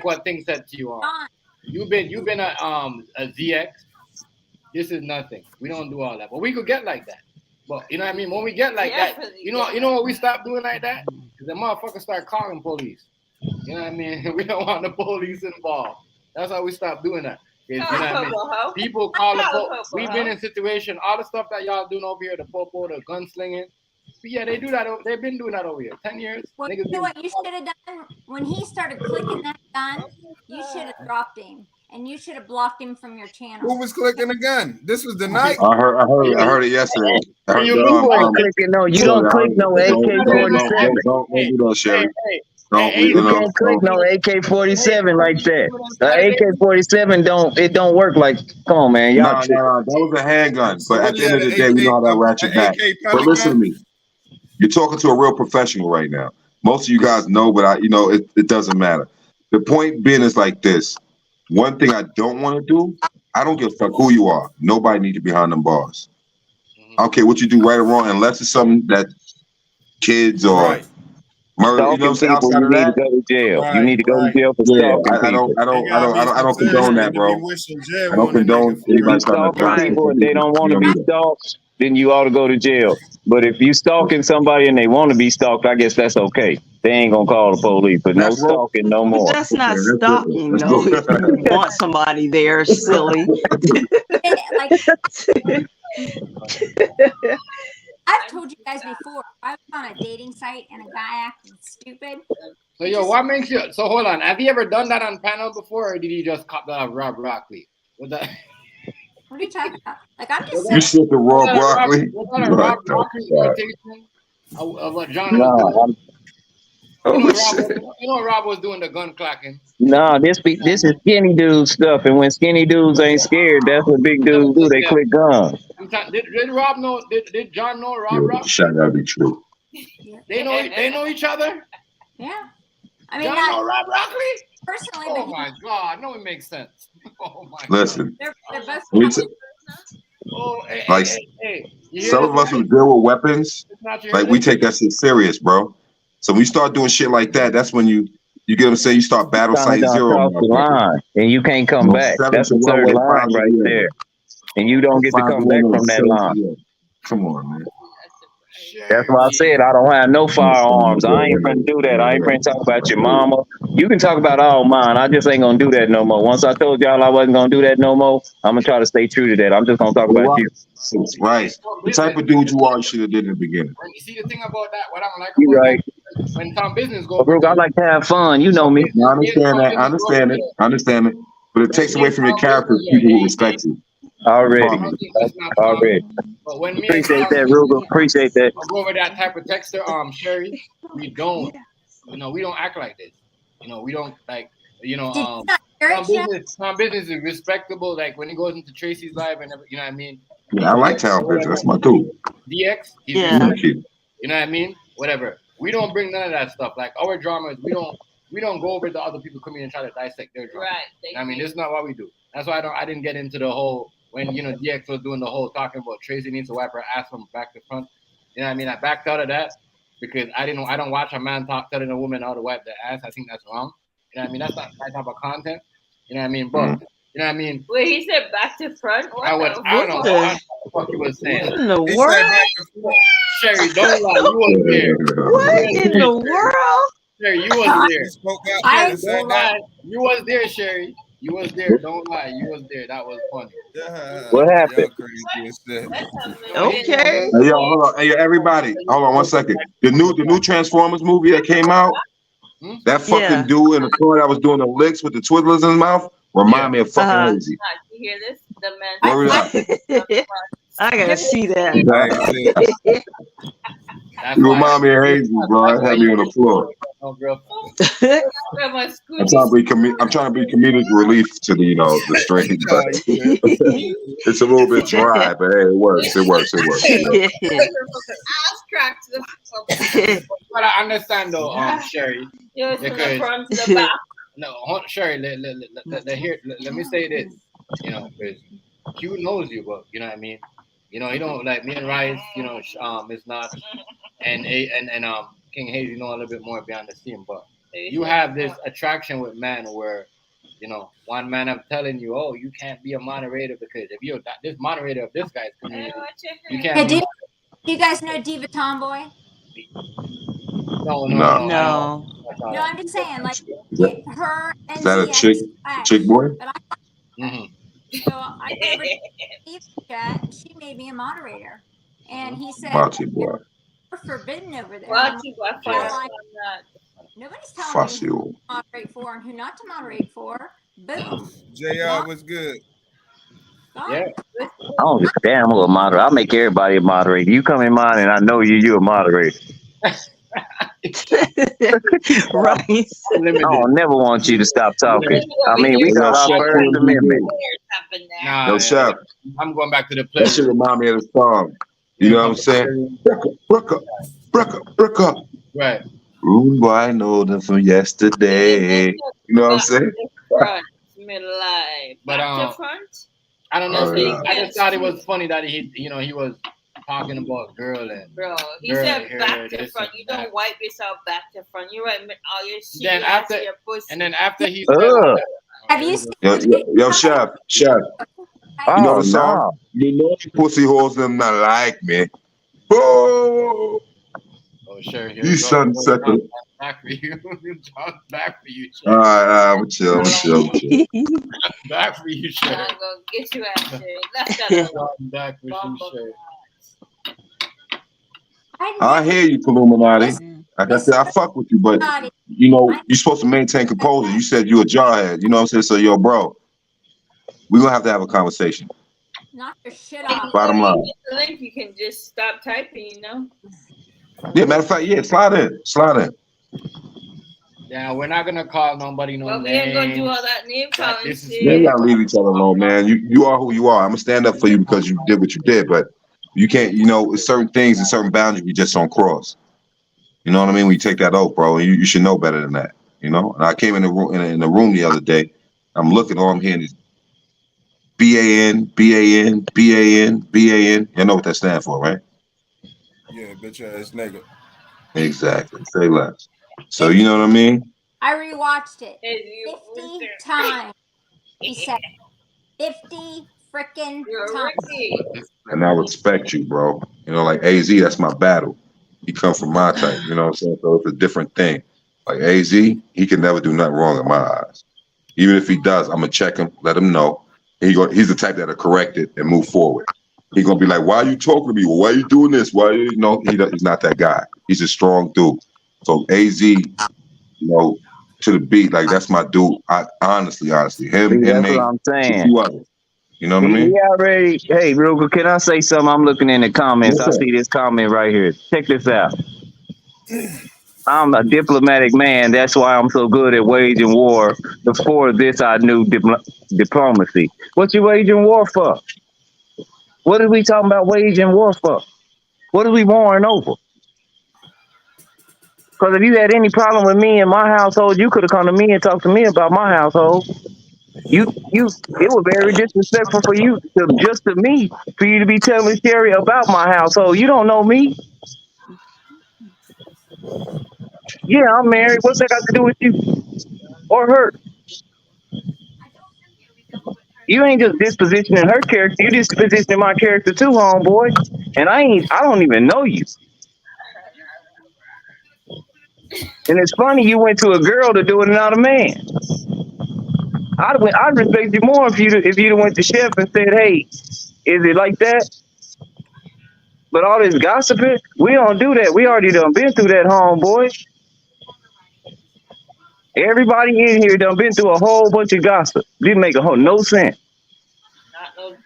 what things said to you on. You've been a ZX. This is nothing. We don't do all that, but we could get like that. But you know what I mean? When we get like that, you know what we stop doing like that? The motherfuckers start calling police. You know what I mean? We don't want the police involved. That's how we stop doing that. You know what I mean? People call the police. We've been in situation, all the stuff that y'all doing over here, the popo, the gunslinging. But yeah, they do that. They've been doing that over here. 10 years. Well, you know what you should have done? When he started clicking that gun, you should have dropped him. And you should have blocked him from your channel. Who was clicking the gun? This was the night. I heard it yesterday. I heard You ain't clicking no. You don't click no AK-47. Don't do that, Sherry. You can't click no AK-47 like that. AK-47 don't work like. Come on, man, y'all. No, that was a handgun. But at the end of the day, we know how that ratchet back. But listen to me. You're talking to a real professional right now. Most of you guys know, but it doesn't matter. The point being is like this. One thing I don't want to do, I don't give a fuck who you are. Nobody needs to be behind them bars. I don't care what you do, right or wrong, unless it's something that kids or murder. You know what I'm saying? Outside of that, go to jail. You need to go to jail for stalking people. I don't condone that, bro. I don't condone anybody trying to people and they don't want to be stalked. Then you ought to go to jail. But if you stalking somebody and they want to be stalked, I guess that's okay. They ain't gonna call the police, but no stalking no more. But that's not stalking, no. If you want somebody there, silly. I've told you guys before, I was on a dating site and a guy acted stupid. So yo, what makes you? So hold on, have you ever done that on panel before, or did you just cop that Rob Broccoli? Was that? What are you talking about? Like I'm just. You said the raw broccoli. Was that a Rob Broccoli imitation of what John was doing? You know Rob was doing the gun clacking. No, this is skinny dude stuff, and when skinny dudes ain't scared, that's what big dudes do. They click guns. Did Rob know? Did John know Rob? Rob? Shut that be true. They know each other. Yeah, I mean, John know Rob Broccoli. Personally, oh my God, no, it makes sense. Oh my Listen, God. They're both like some of us who deal with weapons, like we take that shit serious, bro. So when you start doing shit like that, that's when you get them say you start battle site zero. The line, and you can't come back. That's the third line right there. And you don't get to come back from that line. Come on, man. That's why I said I don't have no firearms. I ain't gonna do that. I ain't gonna talk about your mama. You can talk about all mine. I just ain't gonna do that no more. Once I told y'all I wasn't gonna do that no more, I'm gonna try to stay true to that. I'm just gonna talk about you. Right. The type of dude you are, you should have did in the beginning. You see the thing about that? What I don't like you about right. that, when Tom Business goes, Bro, I like to have fun. You know me. I understand that. I understand it. But it takes away from your character people who respect you. Already. But when me appreciate that, Ruger. Appreciate that. Go over that type of texter, Sherry. We don't act like this. We don't like. Tom business is respectable. Like when he goes into Tracy's life and you know what I mean. Yeah, I like Tom Business. That's my dude. DX. You know what I mean. Whatever. We don't bring none of that stuff. Like our dramas, we don't go over to other people coming and try to dissect their drama. Right. I mean, this is not what we do. That's why I didn't get into the whole when DX was doing the whole talking about Tracy needs to wipe her ass from back to front. You know what I mean? I backed out of that because I don't watch a man telling a woman how to wipe their ass. I think that's wrong. You know what I mean? That's not that type of content. You know what I mean? But you know what I mean? Wait, he said back to front? I don't know what the fuck he was saying. What in the world? Sherry, don't lie. You was there. What in the world? Sherry, you was there. You was there, Sherry. You was there. Don't lie. You was there. That was funny. What happened? Okay. Hey, yo, hold on. Hey, yo, everybody, hold on 1 second. The new Transformers movie that came out, that fucking dude in the corner that was doing the licks with the Twizzlers in his mouth remind me of fucking Hazy. You hear this? The man. I gotta see that. You remind me of Hazy, bro. It had me on the floor. Oh, bro. I'm trying to be comedic relief to the strain. It's a little bit dry, but hey, it works. Ass cracked to the But I understand though, Sherry. Because no, Sherry, let me say this. Because Q knows you, but you know what I mean. You don't like me and Rice. It's not, and King Hazy know a little bit more beyond the scene, but you have this attraction with men where, one man I'm telling you, oh, you can't be a moderator because if you're this moderator of this guy's community, you can't. You guys know Diva Tomboy? No. No. No, I'm just saying, like, Is that, her and is that a ZX. chick boy? But Mhm. so I went over to Steve's chat, and she made me a moderator. And he said, Fussy boy. "We're forbidden over there." Watch I'm you, I like, find like, that. nobody's telling me Fussy. who to moderate for and who not to moderate for. Boom. JR was good. Yeah. I don't give a damn who a moderator. I'll make everybody a moderator. You come in mine and I know you a moderator. Right. I don't never want you to stop talking. I mean, we got our First Amendment. Nah, Yo, Chef, I'm going back to the that play. shit remind me of the song. You know what I'm saying? Brook up. Right. Ooh, boy, I know them from yesterday. You know what I'm saying? Front, midline, But back to front. I don't know. Oh, yeah. I just thought it was funny that he was talking about girl and Bro, he girl said hair, back to this front. and You that. don't wipe yourself back to front. You wipe all your shit. Then after, your pussy. and then after he Have you seen Yo, Chef. You know Oh, the song? no. You know pussy hoes them not like me. Oh, oh sure, here these we go. sunset. Back for you. John's back for you. All right, we'll chill. Back for you, I'm sure. gonna get you out there. That's that. Back for you, sure. I hear you, Illuminati. Like I said, I fuck with you, but you know, you're supposed to maintain composure. You said you a jarhead. You know what I'm saying? So, yo, bro, we're gonna have to have a conversation. knock your shit off? Bottom line. The link, you can just stop typing, you know? Yeah, matter of fact, yeah, slide in. Yeah, we're not gonna call nobody no Well, we names. ain't gonna do all that name calling This is shit. Yeah, you gotta leave each other alone, man. You are who you are. I'm gonna stand up for you because you did what you did, but you can't, you know, it's certain things and certain boundaries you just don't cross. You know what I mean? When you take that oath, bro, you should know better than that. You know? And I came in the room the other day. I'm looking, all I'm hearing is BAN. You know what that stands for, right? Yeah, bitch ass nigga. Exactly. Say less. So you know what I mean? I rewatched it 50 times. He said 50 freaking times. And I respect you, bro. You know, like AZ, that's my battle. He come from my type, you know what I'm saying? So it's a different thing. Like AZ, he can never do nothing wrong in my eyes. Even if he does, I'm gonna check him, let him know. He's the type that'll correct it and move forward. He's gonna be like, "Why are you talking to me? Well, why are you doing this? Why?" You know, he's not that guy. He's a strong dude. So AZ, you know, to the beat, like that's my dude. I honestly, him, See, that's inmate, what I'm a saying. few others. You know what I mean? He already, hey, Ruger, can I say something? I'm looking in the comments. Yes, I sir. see this comment right here. Check this out. I'm a diplomatic man. That's why I'm so good at waging war. Before this, I knew diplomacy. What you waging war for? What are we talking about waging war for? What are we warring over? Because if you had any problem with me in my household, you could have come to me and talked to me about my household. It was very disrespectful for you to me for you to be telling Sherry about my household. You don't know me. Yeah, I'm married. What's that got to do with you or her? You ain't just dispositioning her character. You dispositioning my character too, homeboy. And I don't even know you. And it's funny you went to a girl to do it and not a man. I'd respect you more if you'd went to Chef and said, "Hey, is it like that?" But all this gossiping, we don't do that. We already done been through that, homeboy. Everybody in here done been through a whole bunch of gossip. Didn't make no sense. Not no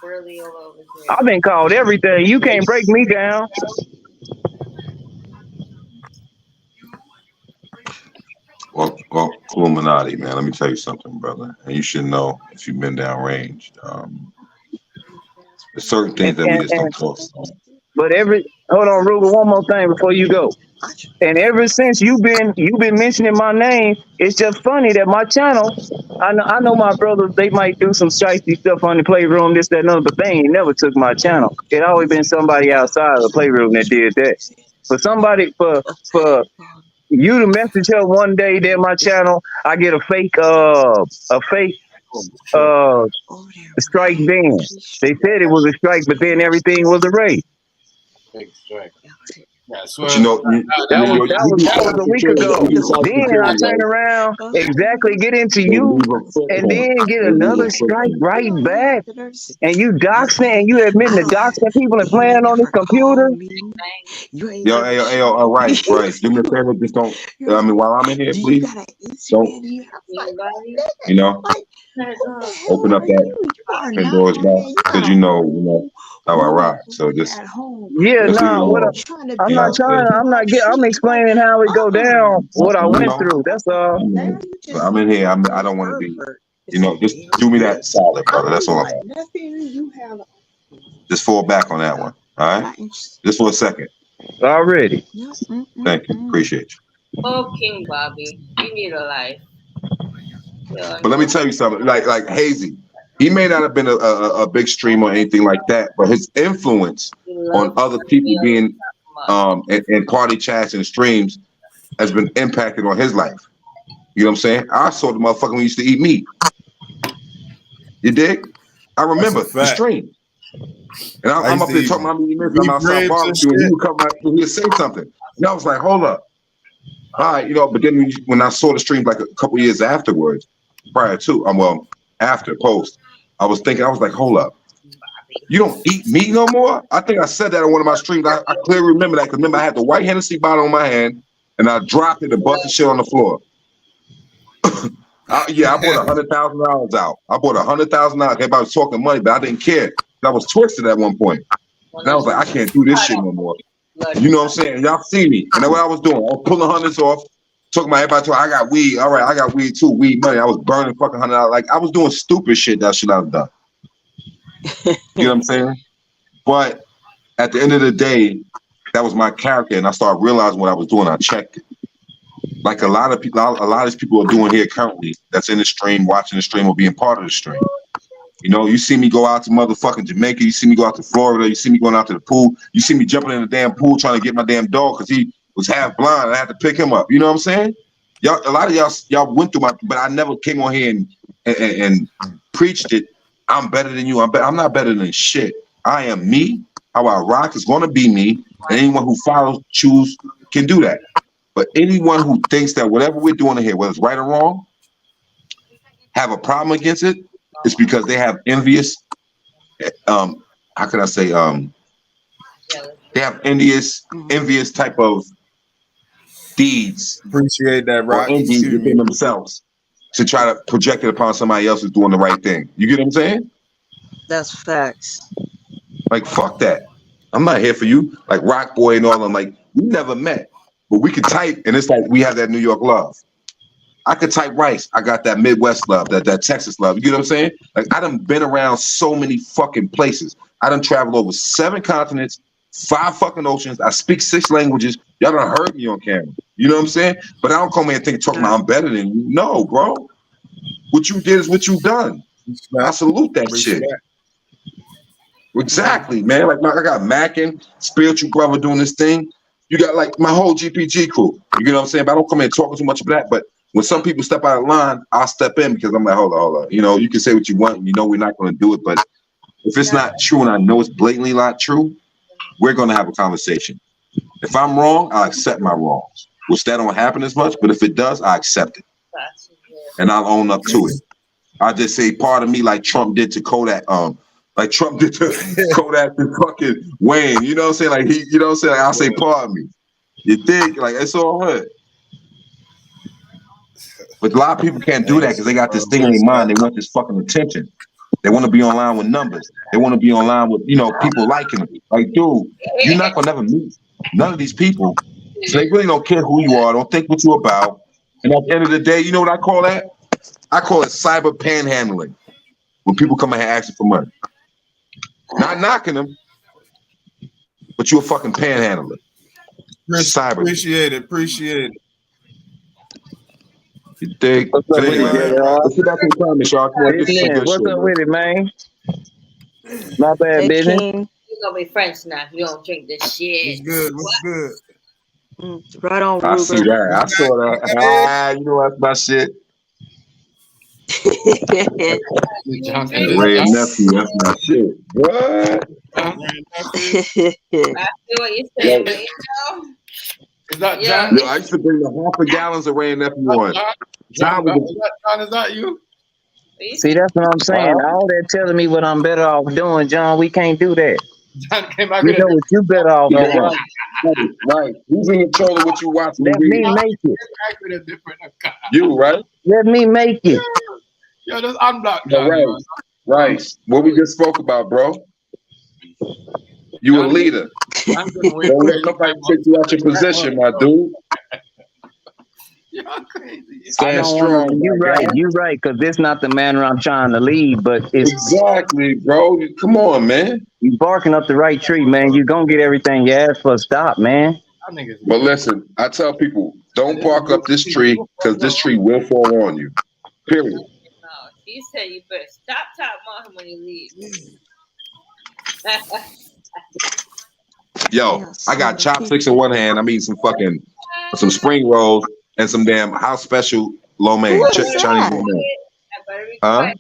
swirly all over here. I've been called everything. You can't break me down. Well, Illuminati, man. Let me tell you something, brother. And you should know if you've been downranged. There's certain things that we just don't talk about. But hold on, Ruger, one more thing before you go. And ever since you've been mentioning my name, it's just funny that my channel, I know my brothers, they might do some shifty stuff on the playroom, this, that, and other, but they ain't never took my channel. It always been somebody outside of the playroom that did that. For you to message her one day that my channel, I get a fake strike then. They said it was a strike, but then everything was a race. Big strike. Yeah, But you know, That was a week ago. Then I turn around, exactly get into you, and then get another strike right back. And you doxing and you admitting to doxing people and playing on this computer. Yo, right. Do me a favor, just don't. I mean, while I'm in here, please don't. You know, open up that Pandora's box because you know how I rock. So just yeah, I'm explaining how it go down, what I went through. That's all. I'm in here. I don't want to be. You know, just do me that solid, brother. That's all I'm at. Just fall back on that one. All right, just for a second. Already. Thank you. Appreciate you. Oh, King Bobby, you need a life. But let me tell you something. Like Hazy, he may not have been a big streamer or anything like that, but his influence on other people being in party chats and streams has been impacted on his life. You know what I'm saying? I saw the motherfucker when he used to eat meat. You dig? I remember the stream. And I'm up there talking about me, I'm outside barbecue, and he would come out and he'd say something. And I was like, hold up. All right, you know, but then when I saw the stream like a couple years afterwards, prior to, after post, I was like, hold up. You don't eat meat no more? I think I said that on one of my streams. I clearly remember that because remember I had the white Hennessy bottle in my hand and I dropped it and busted shit on the floor. I bought $100,000 out. I bought $100,000. Everybody was talking money, but I didn't care. I was twisted at one point. And I was like, I can't do this shit no more. You know what I'm saying? Y'all see me. And that's what I was doing. I was pulling hundreds off, talking about everybody, I got weed. All right, I got weed too. Weed money. I was burning fucking $100. Like, I was doing stupid shit that should have done. You know what I'm saying? But at the end of the day, that was my character. And I started realizing what I was doing. I checked it. Like a lot of people, a lot of these people are doing here currently that's in the stream, watching the stream or being part of the stream. You know, you see me go out to motherfucking Jamaica, you see me go out to Florida, you see me going out to the pool, you see me jumping in the damn pool trying to get my damn dog because he was half blind and I had to pick him up. You know what I'm saying? Y'all, a lot of y'all went through but I never came on here and preached it. I'm better than you. I'm not better than shit. I am me. How I rock is going to be me. And anyone who follows, choose, can do that. But anyone who thinks that whatever we're doing in here, whether it's right or wrong, have a problem against it, it's because they have envious, how can I say, they have envious type of deeds. Appreciate that, Rock. Or envy within themselves to try to project it upon somebody else who's doing the right thing. You get what I'm saying? That's facts. Like, fuck that. I'm not here for you. Like Rock Boy and all of them, like, we never met. But we could type, and it's like we have that New York love. I could type Rice. I got that Midwest love, that Texas love. You get what I'm saying? Like, I done been around so many fucking places. I done traveled over 7 continents, 5 fucking oceans. I speak 6 languages. Y'all done heard me on camera. You know what I'm saying? But I don't come here talking about I'm better than you. No, bro. What you did is what you done. I salute that shit. Exactly, man. Like, I got Mackin, Spiritual Brother doing this thing. You got like my whole GPG crew. You get what I'm saying? But I don't come in talking too much about that. But when some people step out of line, I'll step in because I'm like, hold on. You know, you can say what you want. You know, we're not going to do it. But if it's not true and I know it's blatantly not true, we're going to have a conversation. If I'm wrong, I'll accept my wrongs, which that don't happen as much. But if it does, I accept it. And I'll own up to it. I just say part of me like Trump did to Kodak. Like Trump did to Kodak and fucking Wayne. You know what I'm saying? Like you know what I'm saying? Like, I'll say pardon me. You think? Like, it's all good. But a lot of people can't do that because they got this thing in their mind. They want this fucking attention. They want to be online with numbers. They want to be online with, you know, people liking them. Like, dude, you're not gonna never meet none of these people. So they really don't care who you are. Don't think what you're about. And at the end of the day, you know what I call that? I call it cyber panhandling. When people come in here asking for money. Not knocking them, but you're a fucking panhandler. Cyber. Appreciate it. You dig? What's up with it, man? Not bad, business. We're gonna be friends now. You don't drink this shit. What's good? Right on, I see that. I saw that. You know that's my shit. Ray and nephew, that's my shit. What? I see what you're saying, but you know. Is that John? Yo, I used to bring the half a gallons of Ray and nephew on. John, is that you? See, that's what I'm saying. All they're telling me what I'm better off doing, John. We can't do that. John came back You know what you better off doing. Right. Who's in control of what you watch? Let me make it. You, right? Let me make it. Yo, just unblock John. Right. Right. What we just spoke about, bro. You a leader. Don't let nobody take you out your position, my dude. You're crazy. Stand strong. You're right. You're right. Because it's not the manner I'm trying to lead, but it's exactly, bro. Come on, man. You barking up the right tree, man. You're gonna get everything you ask for. Stop, man. But listen, I tell people, don't bark up this tree because this tree will fall on you. Period. No, she said you better stop talking about him when you leave. Yo, I got chopsticks in one hand. I'm eating some spring rolls and some damn house special lo mein, Chinese lo mein. Huh?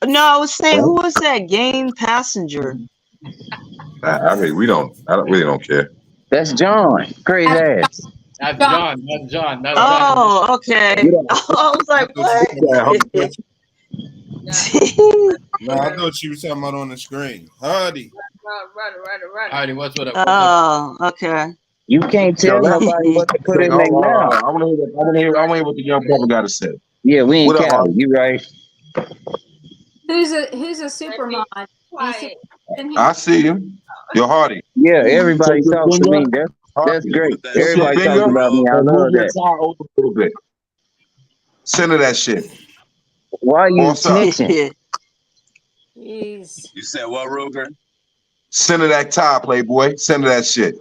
No, I was saying, who was that game passenger? I really don't care. That's John. Crazy ass. That's John. That's John. That's John. Okay. I was like, what? No, I thought you was talking about on the screen. Hardy. Run. Hardy, what's what up? Oh, okay. You can't tell nobody what to put in their mouth. I want to hear what the young brother got to say. Yeah, we ain't Cali. You right. Who's a super mod? I see you. You're Hardy. Yeah, everybody talks to me. That's great. Everybody talks about me. I love that. A little bit. Center that shit. Why are you snitching? Jeez. You said what, Ruger? Center that tie, Playboy. Center that shit.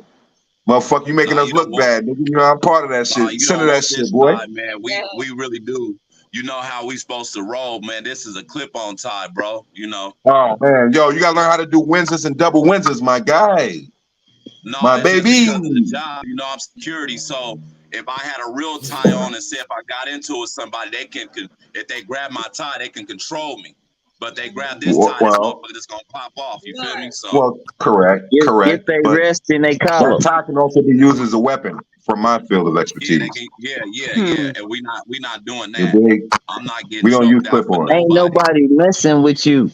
Motherfucker, you making us look bad. Nigga. You know I'm part of that shit. Center that shit, boy. Man, we really do. You know how we supposed to roll, man. This is a clip-on tie, bro. You know. Oh man, yo, you gotta learn how to do Windsors and double Windsors, my guy. No, my baby. Because of the job, you know, I'm security, so if I had a real tie on and say if I got into it with somebody, they can if they grab my tie, they can control me. But they grab this tie, this motherfucker's gonna pop off. You feel me? So well, correct. If they rest, then they call that tie can also be used as a weapon from my field of expertise. Yeah. And we not doing that. I'm not getting. We don't use clip on. Ain't nobody messing with you.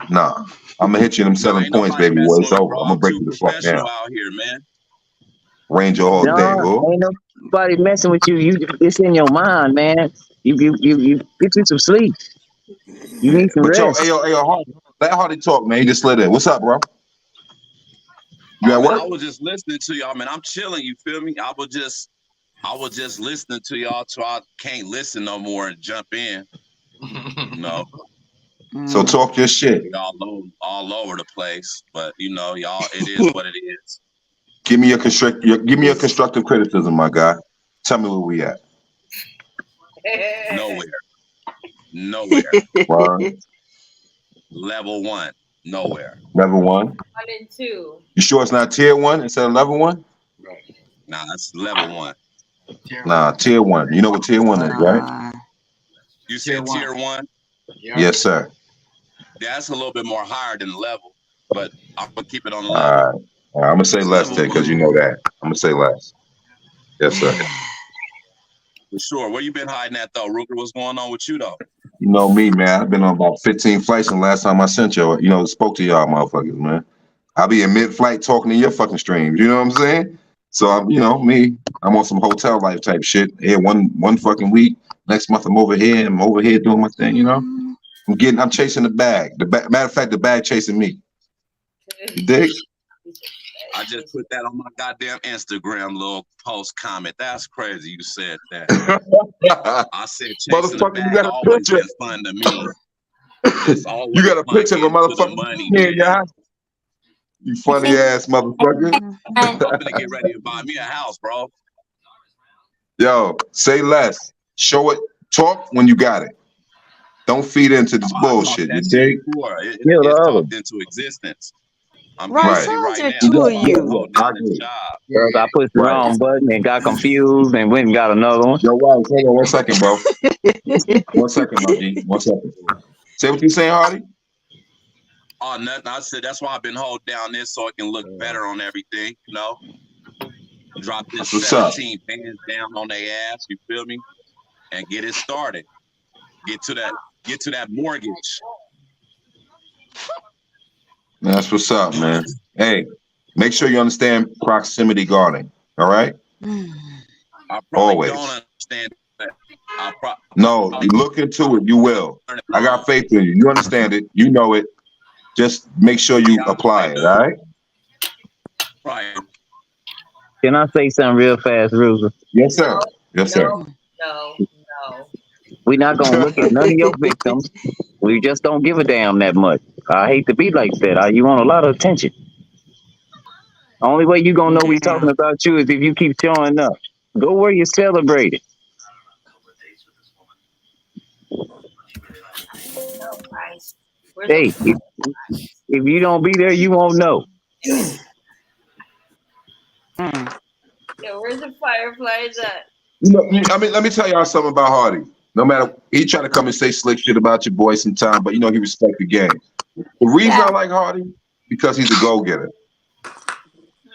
Nah, I'm gonna hit you in them 7 points, baby boy. It's over. I'm gonna break you the fuck down. Out here, man. Ranger all day, bro. Ain't nobody messing with you. It's in your mind, man. You get you some sleep. You need some rest. Yo, Hardy, let Hardy talk, man. He just slid in. What's up, bro? You at work? I was just listening to y'all, man. I'm chilling. You feel me? I was just listening to y'all till I can't listen no more and jump in. No. So talk your shit. All over the place, but you know, y'all, it is what it is. Give me a constructive criticism, my guy. Tell me where we at. Nowhere. Right. Level 1. Nowhere. Level 1. 1 and 2. You sure it's not tier 1 instead of level 1? Nah, that's level 1. Nah, tier 1. You know what tier 1 is, right? You said tier 1? Yes, sir. That's a little bit more higher than the level, but I'm gonna keep it on the level. All right. I'm gonna say less then, because you know that. I'm gonna say less. Yes, sir. For sure. Where you been hiding at though, Rooker? What's going on with you though? You know me, man. I've been on about 15 flights, and last time I sent you, spoke to y'all motherfuckers, man. I'll be in mid-flight talking to your fucking streams. You know what I'm saying? So I'm on some hotel life type shit. Here one fucking week. Next month I'm over here. I'm over here doing my thing. You know. I'm chasing the bag. Matter of fact, the bag chasing me. You dig? I just put that on my goddamn Instagram little post comment. That's crazy you said that. I said chasing the bag always been fun to me. You got a picture of a motherfucker in your house. You funny ass motherfucker. I'm gonna get ready to buy me a house, bro. Yo, say less. Show it. Talk when you got it. Don't feed into this bullshit. You dig? It's talked into existence. I'm Right, getting ready sounds right like now. two of That's why I've been you. holding down this job. Because I pushed the wrong button and got confused and went and got another one. Yo, Wise, hold on 1 second, bro. 1 second, my G. 1 second. Say what you saying, Hardy. Oh, nothing. I said that's why I've been holding down this so it can look better on everything. You know, drop this What's up? 17 bands down on their ass. You feel me? And get it started. Get to that mortgage. That's what's up, man. Hey, make sure you understand proximity guarding. All right. I probably Always. don't understand that. No, you look into it. You will. I got faith in you. You understand it. You know it. Just make sure you apply it. All right. Right. Can I say something real fast, Ruger? Yes, sir. Yes, sir. No. We're not gonna look at none of your victims. We just don't give a damn that much. I hate to be like that. You want a lot of attention. Only way you gonna know we talking about you is if you keep showing up. Go where you celebrate it. Hey, if you don't be there, you won't know. Yo, where's the fireflies at? You know, I mean, let me tell y'all something about Hardy. No matter, he try to come and say slick shit about your boy sometime, but you know he respect the game. The reason I like Hardy, because he's a go-getter.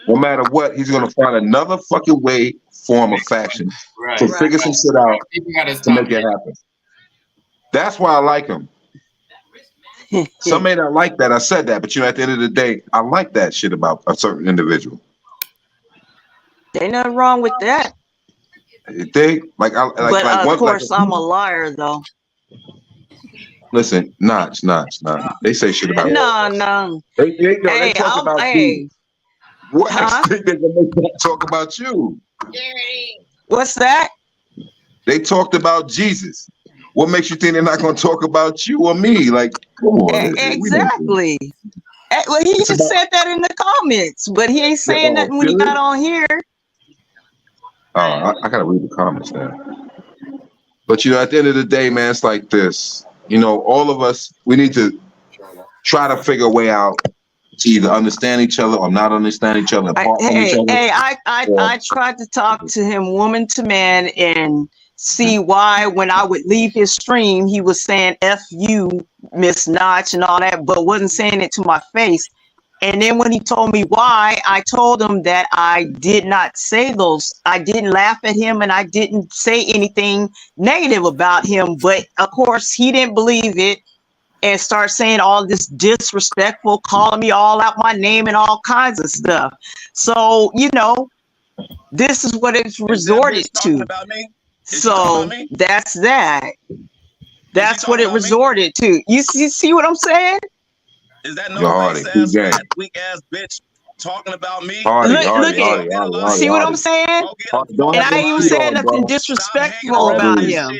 No matter what, he's gonna find another fucking way, form, of faction to figure some shit out to make it happen. That's why I like him. Some may not like that. I said that, but you know, at the end of the day, I like that shit about a certain individual. Ain't nothing wrong with that. They like, But of course, I'm a liar, though. Listen, Notch. They say shit about No. They talk about you. What makes you think they're gonna make that talk about you? What's that? They talked about Jesus. What makes you think they're not gonna talk about you or me? Like, come on. Exactly. Well, he just said that in the comments, but he ain't saying nothing when he got on here. Oh, I gotta read the comments now. But you know, at the end of the day, man, it's like this. You know, all of us, we need to try to figure a way out to either understand each other or not understand each other. I tried to talk to him woman to man and see why when I would leave his stream, he was saying F you, Miss Notch and all that, but wasn't saying it to my face. And then when he told me why, I told him that I did not say those. I didn't laugh at him and I didn't say anything negative about him. But of course, he didn't believe it and start saying all this disrespectful, calling me all out my name and all kinds of stuff. So, you know, this is what it's resorted to. So that's that. That's what it resorted to. You see what I'm saying? Is that no face ass, weak ass bitch talking about me? Look, see what I'm saying? And I ain't even saying nothing disrespectful about him.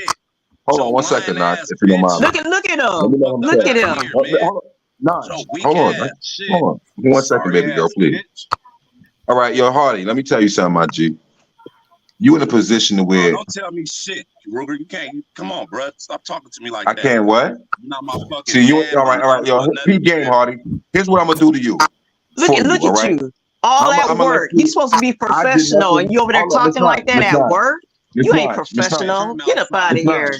Hold on 1 second, Notch, if you don't mind. Look at him. Look at him. Notch, hold on. 1 second, baby girl, please. All right, yo, Hardy, let me tell you something, my G. You in a position where don't tell me shit, Ruger. You can't. Come on, bro. Stop talking to me like that. I can't what? You're not my fucking. See you. All right, yo. Peep game, Hardy. Here's what I'm gonna do to you. Look at you. All that work. You're supposed to be professional, and you over there talking like that at work. You ain't professional. Get up out of here.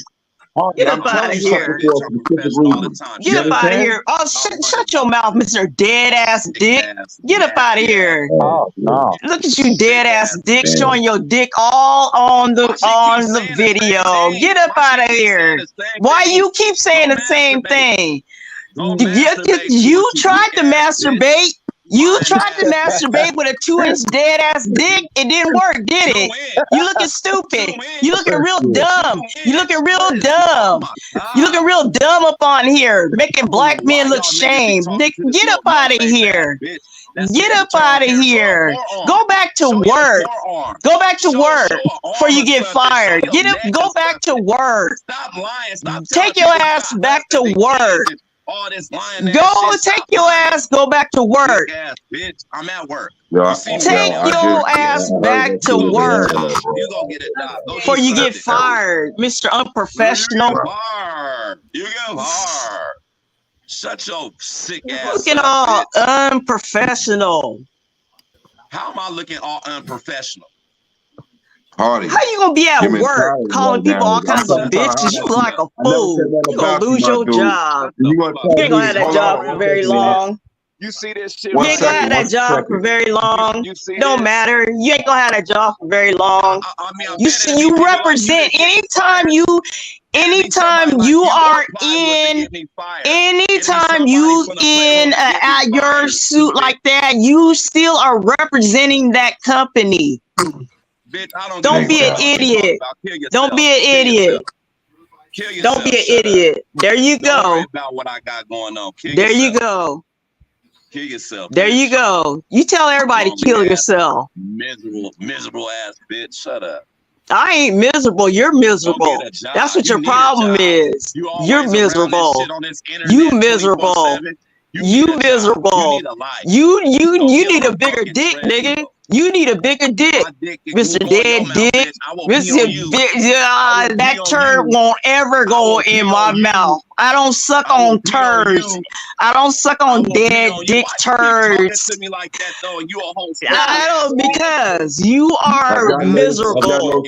Get up out of here. Get up out of here. Oh, shut your mouth, Mr. Dead Ass Dick. Get up out of here. Look at you, dead ass dick, showing your dick all on the video. Get up out of here. Why you keep saying the same thing? You tried to masturbate. You tried to masturbate with a 2-inch dead ass dick. It didn't work, did it? You looking stupid. You looking real dumb. You looking real dumb. You looking real dumb up on here, making black men look shame. Get up out of here. Get up out of here. Go back to work. Go back to work before you get fired. Go back to work. Take your ass back to work. All this lying go back to work. Bitch, I'm at work. Take your ass back to work before you get fired, Mr. Unprofessional. You get fired. Shut your sick You're ass looking up, all bitch. unprofessional. How am I looking all unprofessional? Hardy. How you gonna be Your at work mentality calling right people now all is, I'm kinds of talking about bitches? You Hardy. look like a I never said fool. nothing You gonna about you, lose my your dude. job. You gonna tell You ain't gonna me, have that hold job on for one very second, man. long. You see this shit You One ain't right gonna have second, here? that one job for second. very long. You see Don't this? matter. You ain't gonna have that job for very long. I mean, I You bet see, it'll be you people like you represent that get me fired. anytime Like you you are apply was to in, get me fired. anytime you in your suit like that, you still are representing that company. Bitch, I don't Don't be an idiot. Don't be an idiot. Kill yourself. Don't be an idiot. There you Don't worry go. about what I got going on. Kill There you yourself. go. Kill yourself. There you go. You tell everybody to kill yourself. Miserable ass bitch. Shut up. I ain't miserable. You're miserable. That's what your problem is. You're miserable. You miserable. You miserable. You need a bigger dick, nigga. You need a bigger dick, Mr. Dead Dick. That turd won't ever go in my mouth. I don't suck on turds. I don't suck on dead dick turds. I don't, because you are miserable.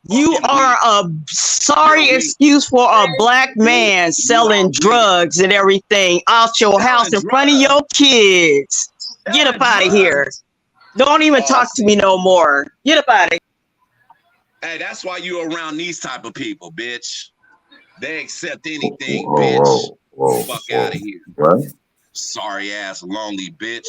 You are a sorry excuse for a black man selling drugs and everything out your house in front of your kids. Get up out of here. Don't even talk to me no more. Get up out of here. Hey, that's why you around these type of people, bitch. They accept anything, bitch. Fuck out of here. What? Sorry ass lonely bitch.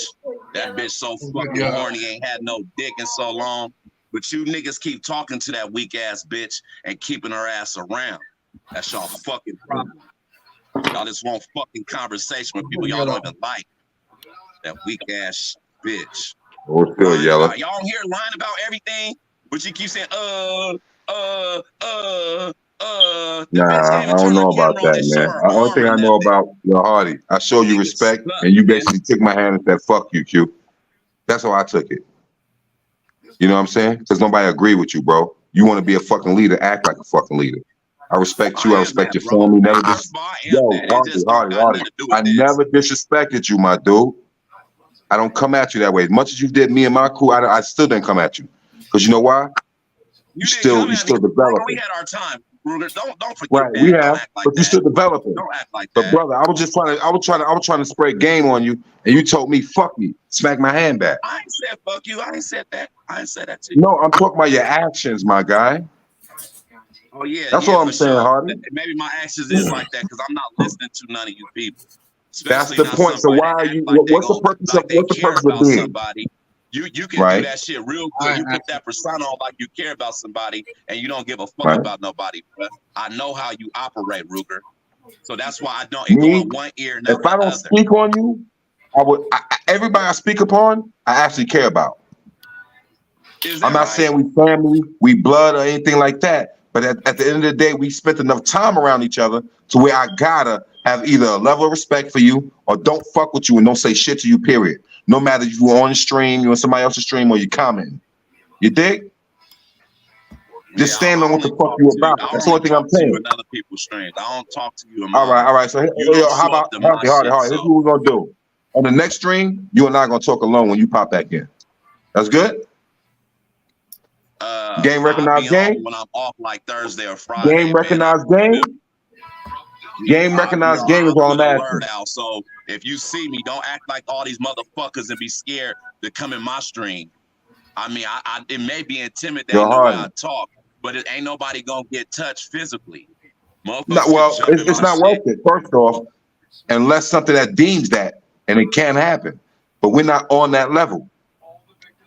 That bitch so fucking horny, ain't had no dick in so long. But you niggas keep talking to that weak ass bitch and keeping her ass around. That's y'all fucking problem. Y'all just want fucking conversation with people y'all don't even like. That weak ass bitch. We're still yelling. Y'all here lying about everything, but you keep saying, Nah, I don't know about that, man. The only thing I know about your Hardy, I show you respect, and you basically took my hand and said, fuck you, Q. That's how I took it. You know what I'm saying? Because nobody agree with you, bro. You want to be a fucking leader, act like a fucking leader. I respect you. I respect your family. Never Hardy. I never disrespected you, my dude. I don't come at you that way. As much as you did me and my crew, I still didn't come at you. Because you know why? You still developing. We had our time, Ruger. Don't forget right, that. we have, like but that. you still developing. Don't act like but that. Brother, I was trying to spray game on you, and you told me fuck you, smack my hand back. I ain't said fuck you. I ain't said that. I ain't said that to you. No, I'm talking about your actions, my guy. Oh yeah, that's all I'm saying, sure. Hardy. Maybe my actions is like that because I'm not listening to none of you people. That's the point. So why are you? What's the purpose of being? Somebody. You can do that shit real good. You put that persona on like you care about somebody and you don't give a fuck about nobody. Bro. I know how you operate, Ruger. So that's why I don't. It go in one ear, never if I don't speak on you, I would. Everybody I speak upon, I actually care about. I'm not saying we family, we blood, or anything like that. But at the end of the day, we spent enough time around each other to where I gotta have either a level of respect for you or don't fuck with you and don't say shit to you, period. No matter if you're on the stream, you're on somebody else's stream, or you commenting. You dig? Just stand on what the fuck you about. That's the only thing I'm saying. Other people's streams. I don't talk to you. All right. So how about Hardy? Here's what we're gonna do. On the next stream, you and I are gonna talk alone when you pop back in. That's good? Game recognized game? When I'm off like Thursday or Friday. Game recognized game? Game recognized game is all I'm asking. So if you see me, don't act like all these motherfuckers and be scared to come in my stream. I mean, it may be intimidating the way I talk, but it ain't nobody gonna get touched physically. It's not worth it, first off, unless something that deems that, and it can happen. But we're not on that level.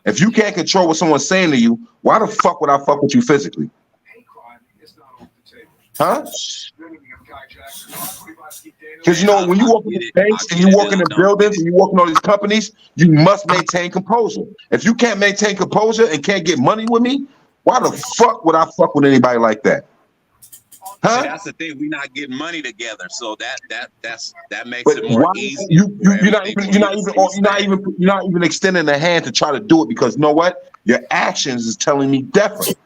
If you can't control what someone's saying to you, why the fuck would I fuck with you physically? Huh? Because you know, when you walk in the banks and you walk in the buildings and you walk in all these companies, you must maintain composure. If you can't maintain composure and can't get money with me, why the fuck would I fuck with anybody like that? Huh? See, that's the thing. We're not getting money together, so that makes but it more easy. You're not even extending the hand to try to do it because you know what? Your actions is telling me different.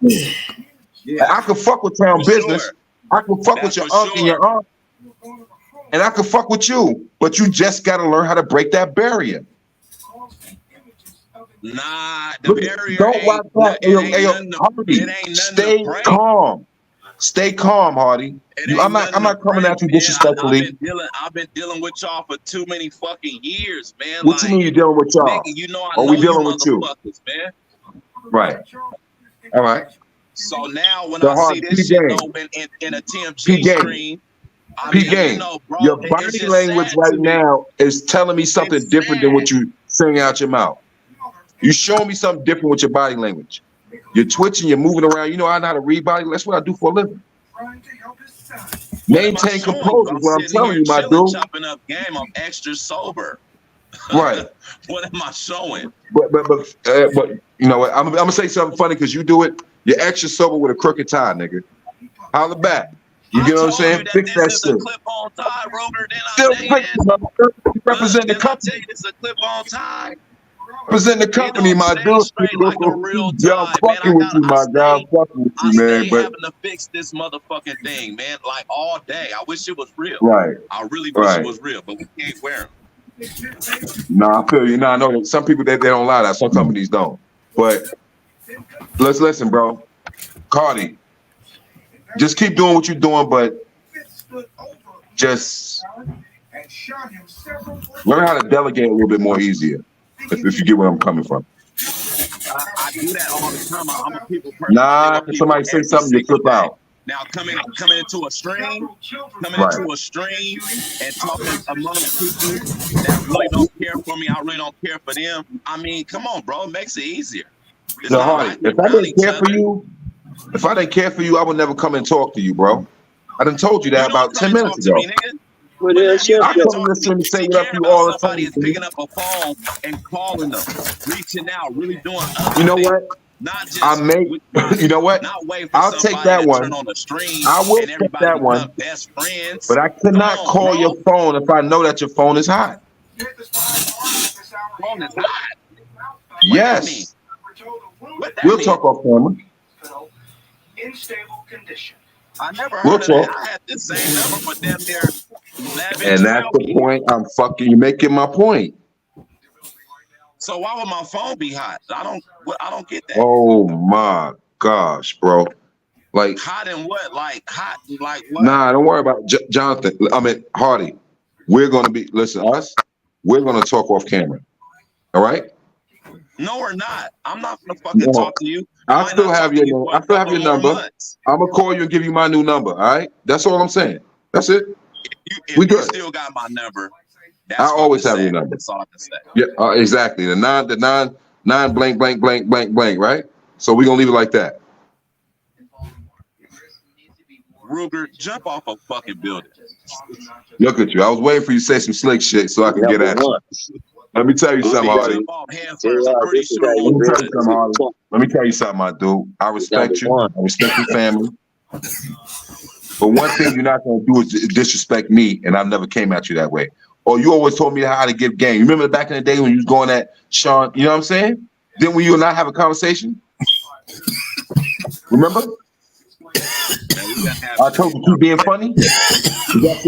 Yeah. I can fuck with town business. Sure. I can fuck with your uncle and your aunt. and I can fuck with you, but you just gotta learn how to break that barrier. Nah, the barrier Don't watch that. Hardy, stay calm. Stay calm, Hardy. I'm not coming at you disrespectfully. I've been dealing with y'all for too many fucking years, man. What you mean you dealing with y'all? Nigga, you know I Are know we dealing with you? Man. Right. All right. So now when So I Hardy, see this shit though in a TMG stream, P-Game, your body language right now is telling me something different than what you saying out your mouth. You showing me something different with your body language. You're twitching, you're moving around. You know I know how to read body. That's what I do for a living. Maintain composure. What I'm telling you, my dude. Chopping up game. I'm extra sober. Right. What am I showing? But you know what? I'm gonna say something funny because you do it. You're extra sober with a crooked tie, nigga. Holla back. You get what I'm saying? Fix that shit. Clip-on tie, Ruger. Still fix it. Represent the company. It's a clip-on tie. Represent the company, my dude. Yo, fucking with you, my guy. I'm fucking with you, man. But having to fix this motherfucking thing, man. Like all day. I wish it was real. Right. I really wish it was real, but we can't wear them. No, I feel you. No, I know that some people they don't lie that. Some companies don't. But let's listen, bro. Cardi, just keep doing what you're doing, but just learn how to delegate a little bit more easier. If you get where I'm coming from. I do that all the time. I'm a people person. Nah, if somebody say something, you flip out. Now coming into a stream, and talking amongst people that really don't care for me, I really don't care for them. I mean, come on, bro, it makes it easier. No, Hardy, if I didn't care for you, I would never come and talk to you, bro. I done told you that about 10 minutes ago. I come listen and say what up to you all the time. Somebody is picking up a phone and calling them, reaching out, really doing other You know what? Not just you know what? I'll take that one. I will take that one. Best friends. But I cannot call your phone if I know that your phone is hot. Phone is hot. Yes. We'll talk off camera. In stable condition. I never heard of that. I had this same number, but damn near 11, And that's the point. You're making my point. So why would my phone be hot? I don't get that. Oh my gosh, bro. Like hot and what? Like hot and like what? Nah, don't worry about Jonathan. I mean Hardy. We're gonna we're gonna talk off camera. All right? No, we're not. I'm not gonna fucking talk to you. I still have your number. I'm gonna call you and give you my new number. All right? That's all I'm saying. That's it. If you still got my number, I always have your number. That's all I can say. Yeah, exactly. The nine blank blank blank blank blank. Right. So we're gonna leave it like that. Ruger, jump off a fucking building. Look at you. I was waiting for you to say some slick shit so I can get at you. Let me tell you something, Hardy. Let me tell you something, my dude. I respect you. I respect your family. But one thing you're not gonna do is disrespect me, and I never came at you that way. Or you always told me how to give game. You remember back in the day when you was going at Sean, you know what I'm saying? Didn't we you and I have a conversation? Remember? I told you keep being funny. That's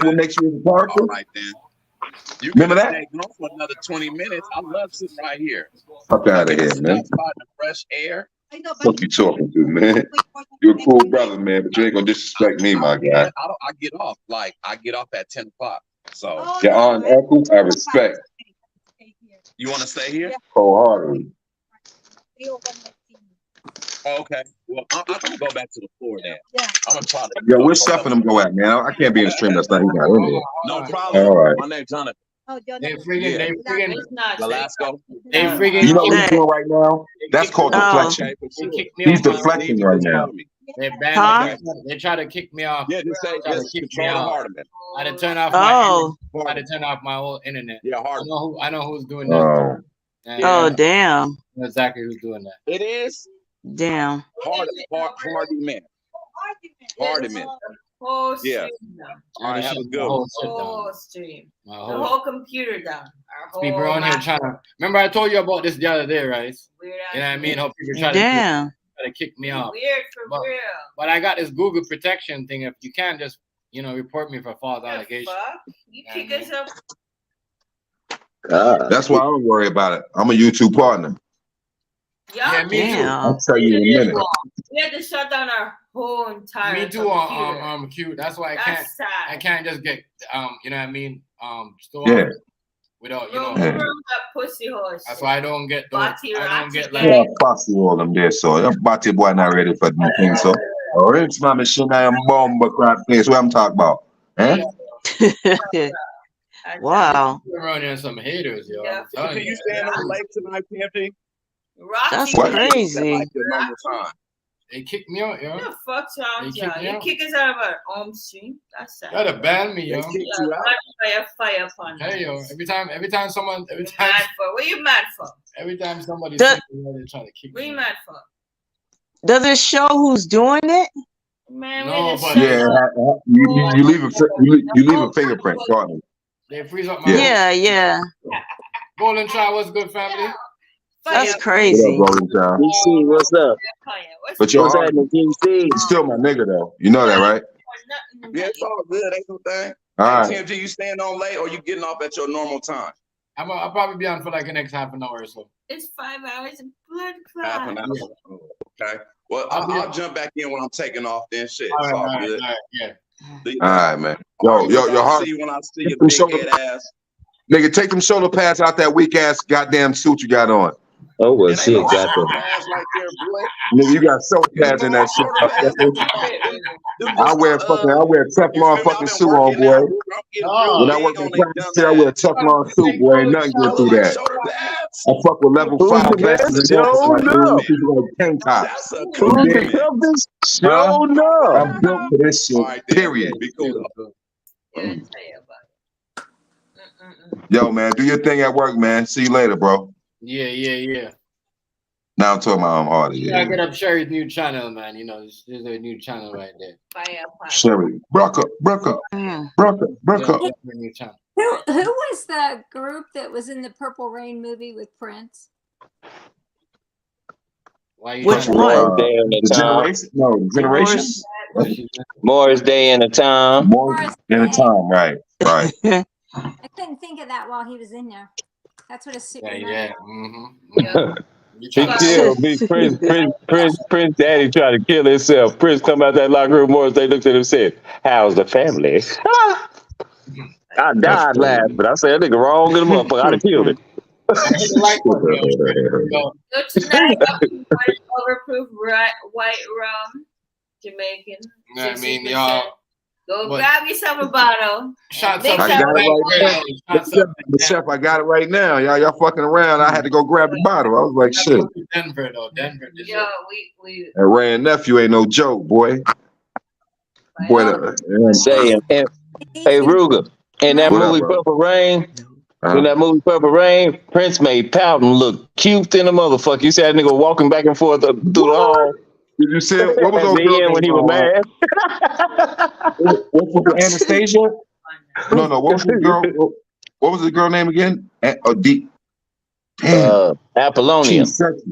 what makes you a character. All right, then. You remember that? Go for another 20 minutes. I love sitting right here. Fuck out of here, man. Fresh air. What you talking to, man? You're a cool brother, man, but you ain't gonna disrespect me, my guy. I get off. Like I get off at 10 o'clock. So your aunt and uncle, I respect. You want to stay here? Wholeheartedly. Okay. Well, I'm gonna go back to the floor then. I'm gonna try to. Yo, where's Seth and them go at, man? I can't be in the stream. That's not even got in there. No problem. All right. My name's Jonathan. They freaking. Velasco. They freaking. You know what he's doing right now? That's called deflection. He's deflecting right now. They banned. They try to kick me off. Yeah, just say kick me off. I had to turn off my. I had to turn off my whole internet. Yeah, hard. I know who's doing that. Oh damn. I know exactly who's doing that. It is. Damn. Hardy man. Yeah. All right, have a good one. Whole stream. The whole computer down. People on here trying to. Remember, I told you about this the other day, right? You know what I mean? How people try to kick me off. Weird for real. But I got this Google protection thing. If you can't just report me for false allegations. Fuck, you kick us up. That's why I don't worry about it. I'm a YouTube partner. Yeah, me too. I'll tell you in a minute. We had to shut down our whole entire. Me too. Cute. That's why That's sad. I can't just get you know what I mean. Yeah. Without that pussy horse. That's why I don't get those. I don't get like. Yeah, fussy all them there. So that body boy not ready for the thing. So, it's my machine. I am bomb, but crap face. What I'm talking about? Eh? Wow. You're running some haters, yo. Yeah. Can you stand on the lake tonight, PMP? That's crazy. They kicked me out, yo. Yeah, fuck sounds, yo. You kick us out of our home stream. That's sad. You gotta ban me, yo. Fire upon Hey, yo. Every time someone, mad for? What are you mad for? Every time somebody they're trying to kick me. What are you out. mad for? Does it show who's doing it? Man, no, but you leave a fingerprint, partner. They freeze up my Yeah. Golden Child, what's good, family? That's crazy. What up, Golden Child? DC, what's up? But you're still my nigga though. You know that, right? Yeah, it's all good. Ain't no thing. All right. TMG, you staying on late or you getting off at your normal time? I'll probably be on for like the next half an hour or so. It's 5 hours of blood clot. Half an hour. Okay. Well, I'll jump back in when I'm taking off. Then shit. It's all good. Yeah. All right, man. Your heart. See when I see your big head ass. Nigga, take them shoulder pads out that weak ass goddamn suit you got on. Oh well, shit, got that. Nigga, you got shoulder pads in that shit. I wear Teflon fucking suit on, boy. When I work in practice, I wear Teflon suit, boy. Ain't nothing get through that. I fuck with level 5 classes and people like tank tops. I'm built for this shit. Period. Yo, man, do your thing at work, man. See you later, bro. Yeah. Now I'm talking about Hardy. Yeah, get up Sherry's new channel, man. There's a new channel right there. Sherry, Brucka. New channel. Who was the group that was in the Purple Rain movie with Prince? Which one? The Generation? No, Generation. Morris Day in the Time. Morris in the Time, right. I couldn't think of that while he was in there. That's what a super. Yeah. He killed me. Prince Daddy tried to kill himself. Prince come out that locker room. Morris, they looked at him and said, "How's the family?" I died laughing, but I said, "That nigga wrong in the motherfucker. I'd have killed him." So tonight, overproof white rum, Jamaican. I mean, y'all. Go grab yourself a bottle. Shots up. I got it right now. Chef, I got it right now. Y'all fucking around. I had to go grab the bottle. I was like, shit. Denver. Yo, we. And Ray and nephew ain't no joke, boy. Say, hey, Ruger, in that movie Purple Rain, in that movie Purple Rain, Prince made Powden look cute in a motherfucker. You see that nigga walking back and forth through the hall. Did you see what was those girl when he was mad? What was Anastasia? No. What was the girl? What was the girl name again? Apollonia.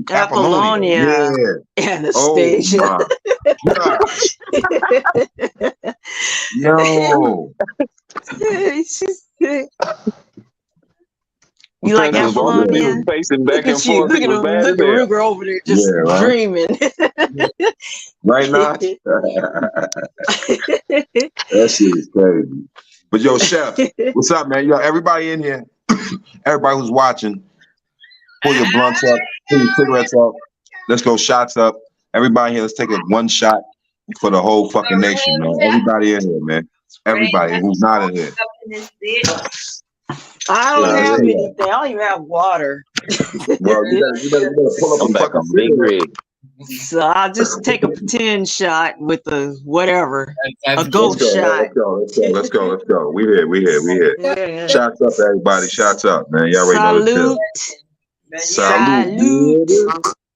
Apollonia. Yeah. Anastasia. Yo. You like Apollonia? Facing back and forth. Look at him. Look at Ruger over there just dreaming. Right now? That shit is crazy. But yo, Chef, what's up, man? Yo, everybody in here, everybody who's watching, pull your blunts up, pull your cigarettes up. Let's go shots up. Everybody here, let's take one shot for the whole fucking nation, man. Everybody in here, man. Everybody who's not in here. I don't have anything. I don't even have water. Well, you better pull up a fucking cigarette. So I'll just take a pretend shot with a whatever, a ghost shot. Let's go. We here. Yeah. Shots up, everybody. Shots up, man. Y'all already know the Salute.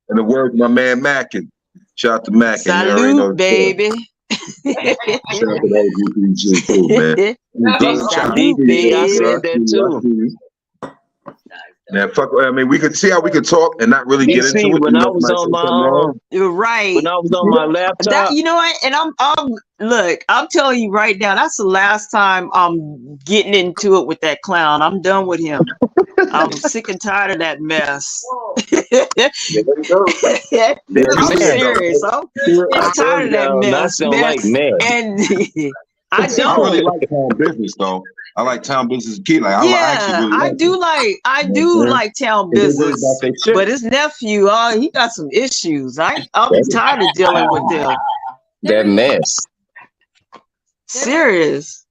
In the words of my man Mackin. Shout out to Mackin. Salute, baby. Shout out to that GPG too, man. Salute, baby. I said that too. Man, fuck. I mean, we could see how we could talk and not really You get see, into it. when You I know, was somebody on say my something wrong. You're right. when I was on my laptop, That you know what? And I'm look, I'm telling you right now, that's the last time I'm getting into it with that clown. I'm done with him. I'm sick and tired of that mess. I'm serious. I'm tired of that mess, man. And I I don't. really like town business though. I like town business key. Like I actually Yeah, really like it. I You know do what I'm saying? like town They really business, got their shit. but his nephew, he got some issues. I'm tired of dealing with them. that mess. Serious.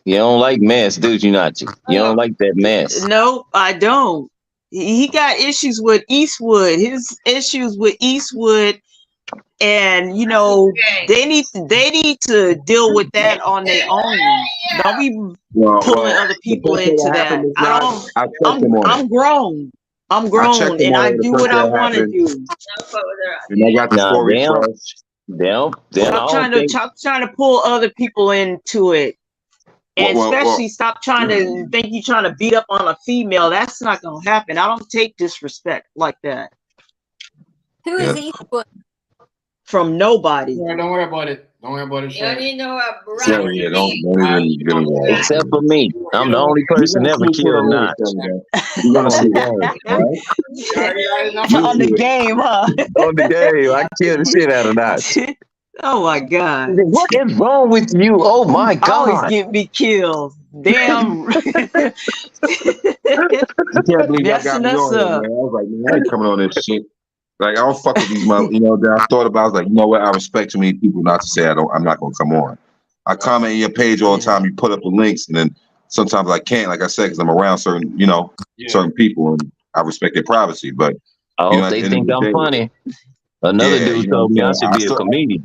You don't like mess, do you not? You don't like that mess. Nope, I don't. He got issues with Eastwood. His issues with Eastwood, and you know they need to deal with that on their own. Don't be pulling other people into that. I'm grown. I'm grown, and I do what I want to do. And I got the story damn. fresh. Stop trying to pull other people into it. And especially stop trying to think you're trying to beat up on a female. That's not gonna happen. I don't take disrespect like that. Who is Eastwood? From nobody. Yeah, don't worry about it. Don't worry about it. You don't need no Yeah, yeah, don't even get involved. Except for me. I'm the only person ever killed Notch. You gonna see that, right? On the game, huh? On the game, I killed the shit out of Notch. Oh my God. What is wrong with you? Oh my God. Always get me killed. Damn. I can't believe y'all got me on here, man. I was like, man, I ain't coming on this shit. Like, I don't fuck with these mother, you know, that I thought about, I was like, you know what, I respect too many people not to say I'm not gonna come on. I comment in your page all the time, you put up the links, and then sometimes I can't, like I said, because I'm around certain, you know, certain people, and I respect their privacy, but you know, they think I'm funny. Another dude told me I should be a comedian.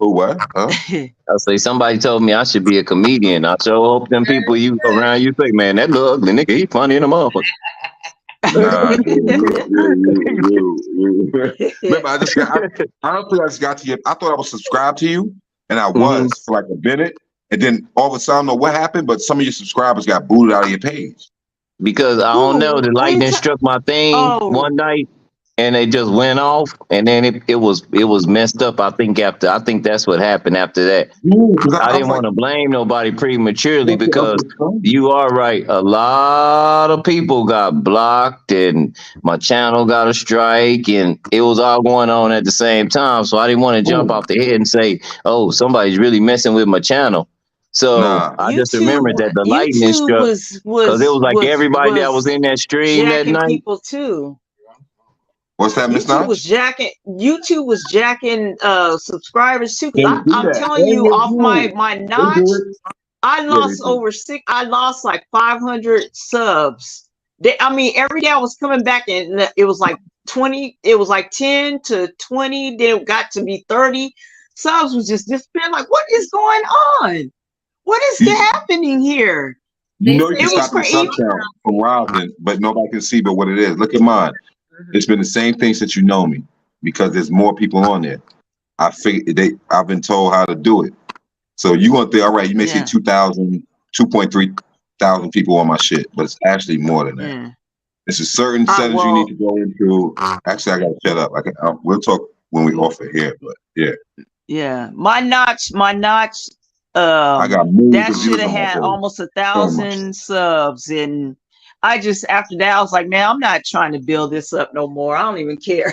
Who what? Huh? I say somebody told me I should be a comedian. I sure hope them people you around you think, man, that little ugly nigga, he funny in the motherfucker. Nah, remember, I don't think I just got to you. I thought I was subscribed to you, and I was for like a minute, and then all of a sudden, I don't know what happened, but some of your subscribers got booted out of your page. Because I don't know, the lightning struck my thing one night, and it just went off, and then it was messed up. I think that's what happened after that. I didn't want to blame nobody prematurely because you are right. A lot of people got blocked, and my channel got a strike, and it was all going on at the same time. So I didn't want to jump off the head and say, "Oh, somebody's really messing with my channel." So I just remembered that the lightning struck because it was like everybody that was in that stream that night. People too. What's that, Miss Notch? YouTube was jacking subscribers too. I'm telling you, off my Notch, I lost like 500 subs. I mean, every day I was coming back, and it was like 20. It was like 10 to 20. Then it got to be 30. Subs was just disappearing. Like, what is going on? What is happening here? You know you can stop the sub count from rising, but nobody can see but what it is. Look at mine. It's been the same thing since you know me, because there's more people on there. I've been told how to do it. So you gonna think, all right, you may see 2.3 thousand people on my shit, but it's actually more than that. It's a certain settings you need to go into. Actually, I gotta shut up. We'll talk when we off it here, but yeah. Yeah, my notch. I got that should have had almost 1,000 subs, and I just after that I was like, man, I'm not trying to build this up no more. I don't even care.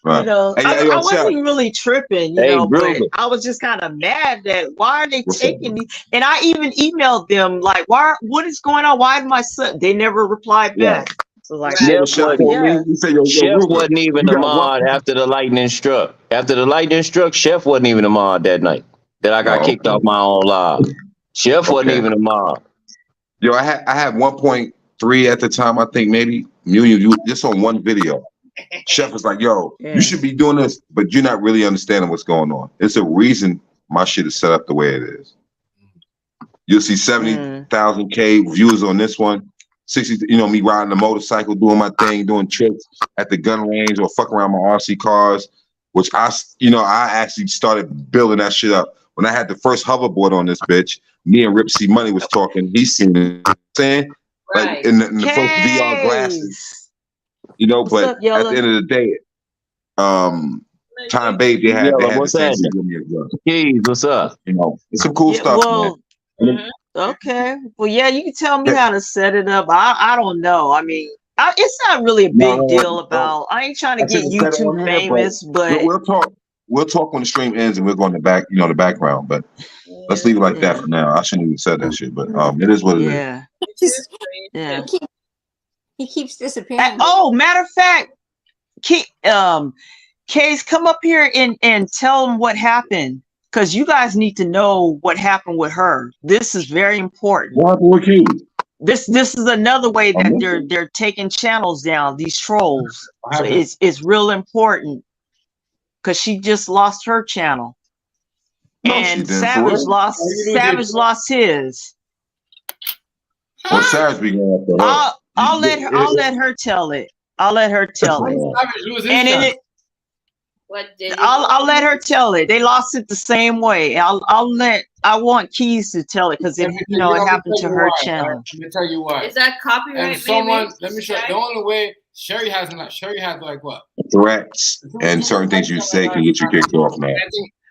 Right. You know, I wasn't even really tripping, you know, but I was just kind of mad that why are they taking me? And I even emailed them like, what is going on? Why did my son? They never replied back. So like, Chef wasn't even the mod after the lightning struck. After the lightning struck, Chef wasn't even the mod that night that I got kicked off my own live. Chef wasn't even a mod. Yo, I had 1.3 at the time, I think, maybe you just on one video. Chef was like, yo, you should be doing this, but you're not really understanding what's going on. It's a reason my shit is set up the way it is. You'll see 70,000K views on this one. 60, you know, me riding a motorcycle, doing my thing, doing tricks at the gun range or fuck around my RC cars, which I actually started building that shit up. When I had the first hoverboard on this bitch, me and Rip C Money was talking. He seen it. Saying like in the first VR glasses, you know. What's But up, at Yella? the end of the day, Time Babe, they had the what's same happening? beginning as well. Keys, what's up? You know, it's some cool Yeah, stuff, well, man. okay. Well, yeah, you can tell me Yeah. how to set it up. I don't know. I mean, it's not really a No, big no, deal no. about. I ain't trying to I get shouldn't have said it on YouTube here, famous, but we'll talk. We'll talk when the stream ends, and we'll go in the back, you know, the background. But let's leave it like that yeah, for now. I shouldn't even said that shit, but it is what it is. yeah, yeah. He keeps disappearing. Oh, matter of fact, Case, come up here and tell them what happened, because you guys need to know what happened with her. This is very important. What happened with Keys? This is another way that they're taking channels down, these trolls. So it's real important, because she just lost her channel, No, she and didn't, for real. Savage lost his. Well, Savage be going after her. I'll let her tell it. I'll let her tell it. And in it, I'll let her tell it. They lost it the same way. I want Keys to tell it, because it happened to her channel. Let me tell you why. Is that copyright? And someone, let me show you. The only way Sherry has like what? Threats and certain things you say can get you kicked off now.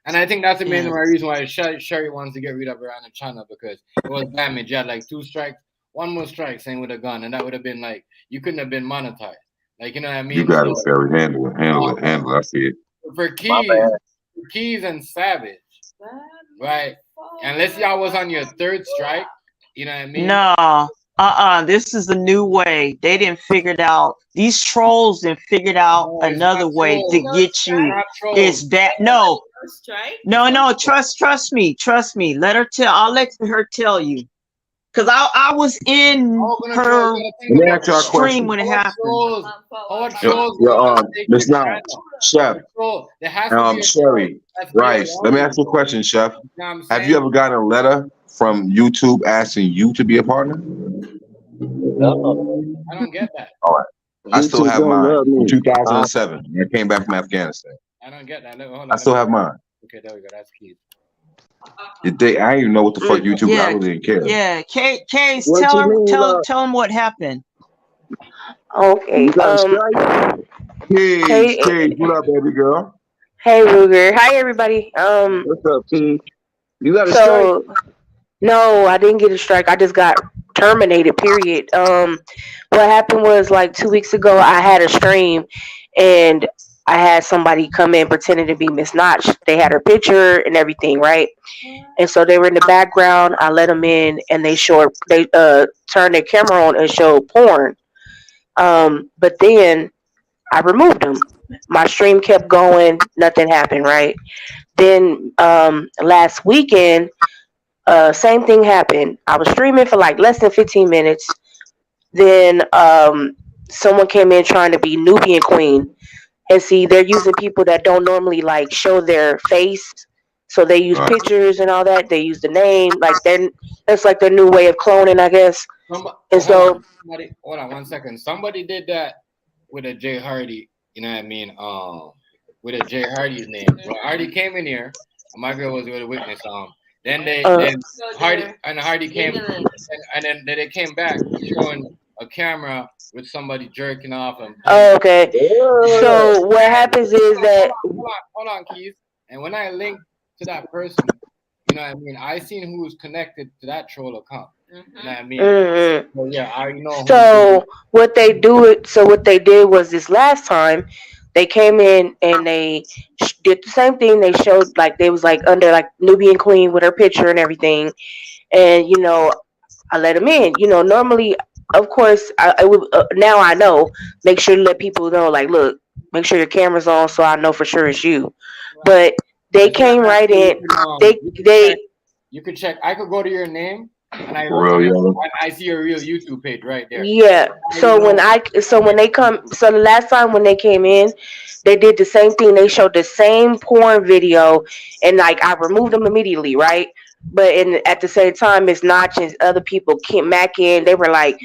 And I think that's the main reason why Sherry wants to get rid of her on the channel, because it was damage. You had like 2 strikes, 1 more strike, same with a gun, and that would have been like, you couldn't have been monetized. Like, you know what I mean? You got it, Sherry. Handle it. I see it. For Keys and Savage, right? Unless y'all was on your 3rd strike, you know what I mean? No, this is a new way. They didn't figure it out. These trolls didn't figure it out another way to get you. It's bad. No. Trust me. Let her tell. I'll let her tell you. Because I was in her stream when it happened. Miss Nine, Chef, Sherry, Rice. Let me ask you a question, Chef. Have you ever gotten a letter from YouTube asking you to be a partner? No. I don't get that. All right. I still have mine from 2007. I came back from Afghanistan. I don't get that. I still have mine. Okay, there we go. That's Keys. I didn't even know what the fuck YouTube. I really didn't care. Yeah, Case, tell him what happened. Okay. Hey, what up, baby girl? Hey, Ruger. Hi, everybody. What's up, T? You got a strike? No, I didn't get a strike. I just got terminated. Period. What happened was like 2 weeks ago, I had a stream, and I had somebody come in pretending to be Miss Notch. They had her picture and everything, right? And so they were in the background. I let them in, and they turned their camera on and showed porn. But then I removed them. My stream kept going. Nothing happened, right? Then last weekend, same thing happened. I was streaming for like less than 15 minutes. Then someone came in trying to be Nubian Queen. And see, they're using people that don't normally like show their face. So they use pictures and all that. They use the name. Like that's like their new way of cloning, I guess. Hold on 1 second. Somebody did that with a Jay Hardy, you know what I mean? With a Jay Hardy's name. Well, Hardy came in here, and my girl was with a witness. Then Hardy came, and then they came back showing a camera with somebody jerking off him. Oh, okay. So what happens is that hold on, Keith. And when I linked to that person, you know what I mean, I seen who was connected to that troll account. You know what I mean? So yeah, I know. So what they did was this last time they came in and they did the same thing. They showed like they was like under like Nubian Queen with her picture and everything, and I let them in. Normally, of course, I would now I know. Make sure to let people know, like, look, make sure your camera's on so I know for sure it's you. But they came right in. You could check. I could go to your name. And I see a real YouTube page right there. Yeah. So the last time when they came in, they did the same thing. They showed the same porn video, and like I removed them immediately, right? But at the same time, it's Notch and other people came back in. They were like,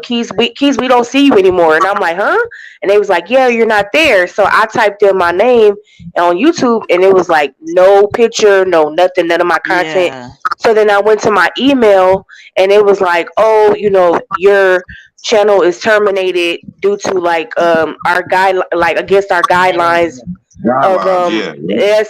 Keys, we don't see you anymore. And I'm like, huh? And they was like, yeah, you're not there. So I typed in my name on YouTube, and it was like no picture, no nothing, none of my content. Yeah. So then I went to my email, and it was like, oh, your channel is terminated due to like our against our guidelines. It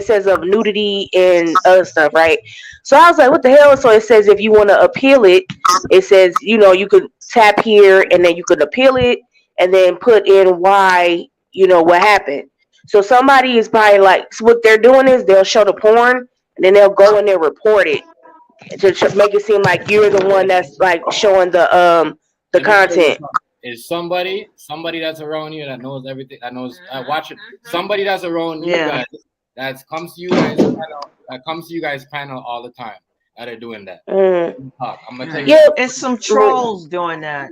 says of nudity and other stuff, right? So I was like, what the hell? So it says if you want to appeal it, it says you could tap here and then you could appeal it and then put in why what happened. So somebody is probably like, so what they're doing is they'll show the porn and then they'll go in there report it to make it seem like you're the one that's like showing the content. Is somebody that's around you that knows everything, that knows watching, somebody that's around you guys that comes to you guys panel all the time that are doing that. I'm gonna tell you, it's some trolls doing that.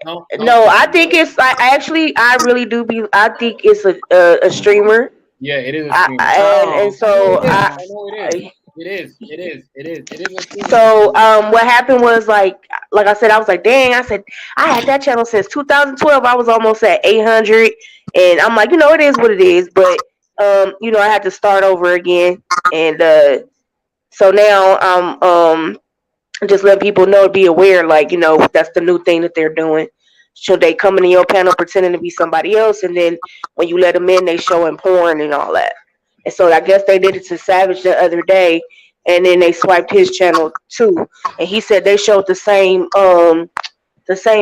No, I think it's I really do I think it's a streamer. Yeah, it is a streamer. And so I know it is. It is. So what happened was like I said, I was like, dang, I had that channel since 2012. I was almost at 800, and I'm like, it is what it is. But I had to start over again, and so now I'm just letting people know, be aware, like that's the new thing that they're doing. So they come into your panel pretending to be somebody else, and then when you let them in, they showing porn and all that. And so I guess they did it to Savage the other day, and then they swiped his channel too. And he said they showed the same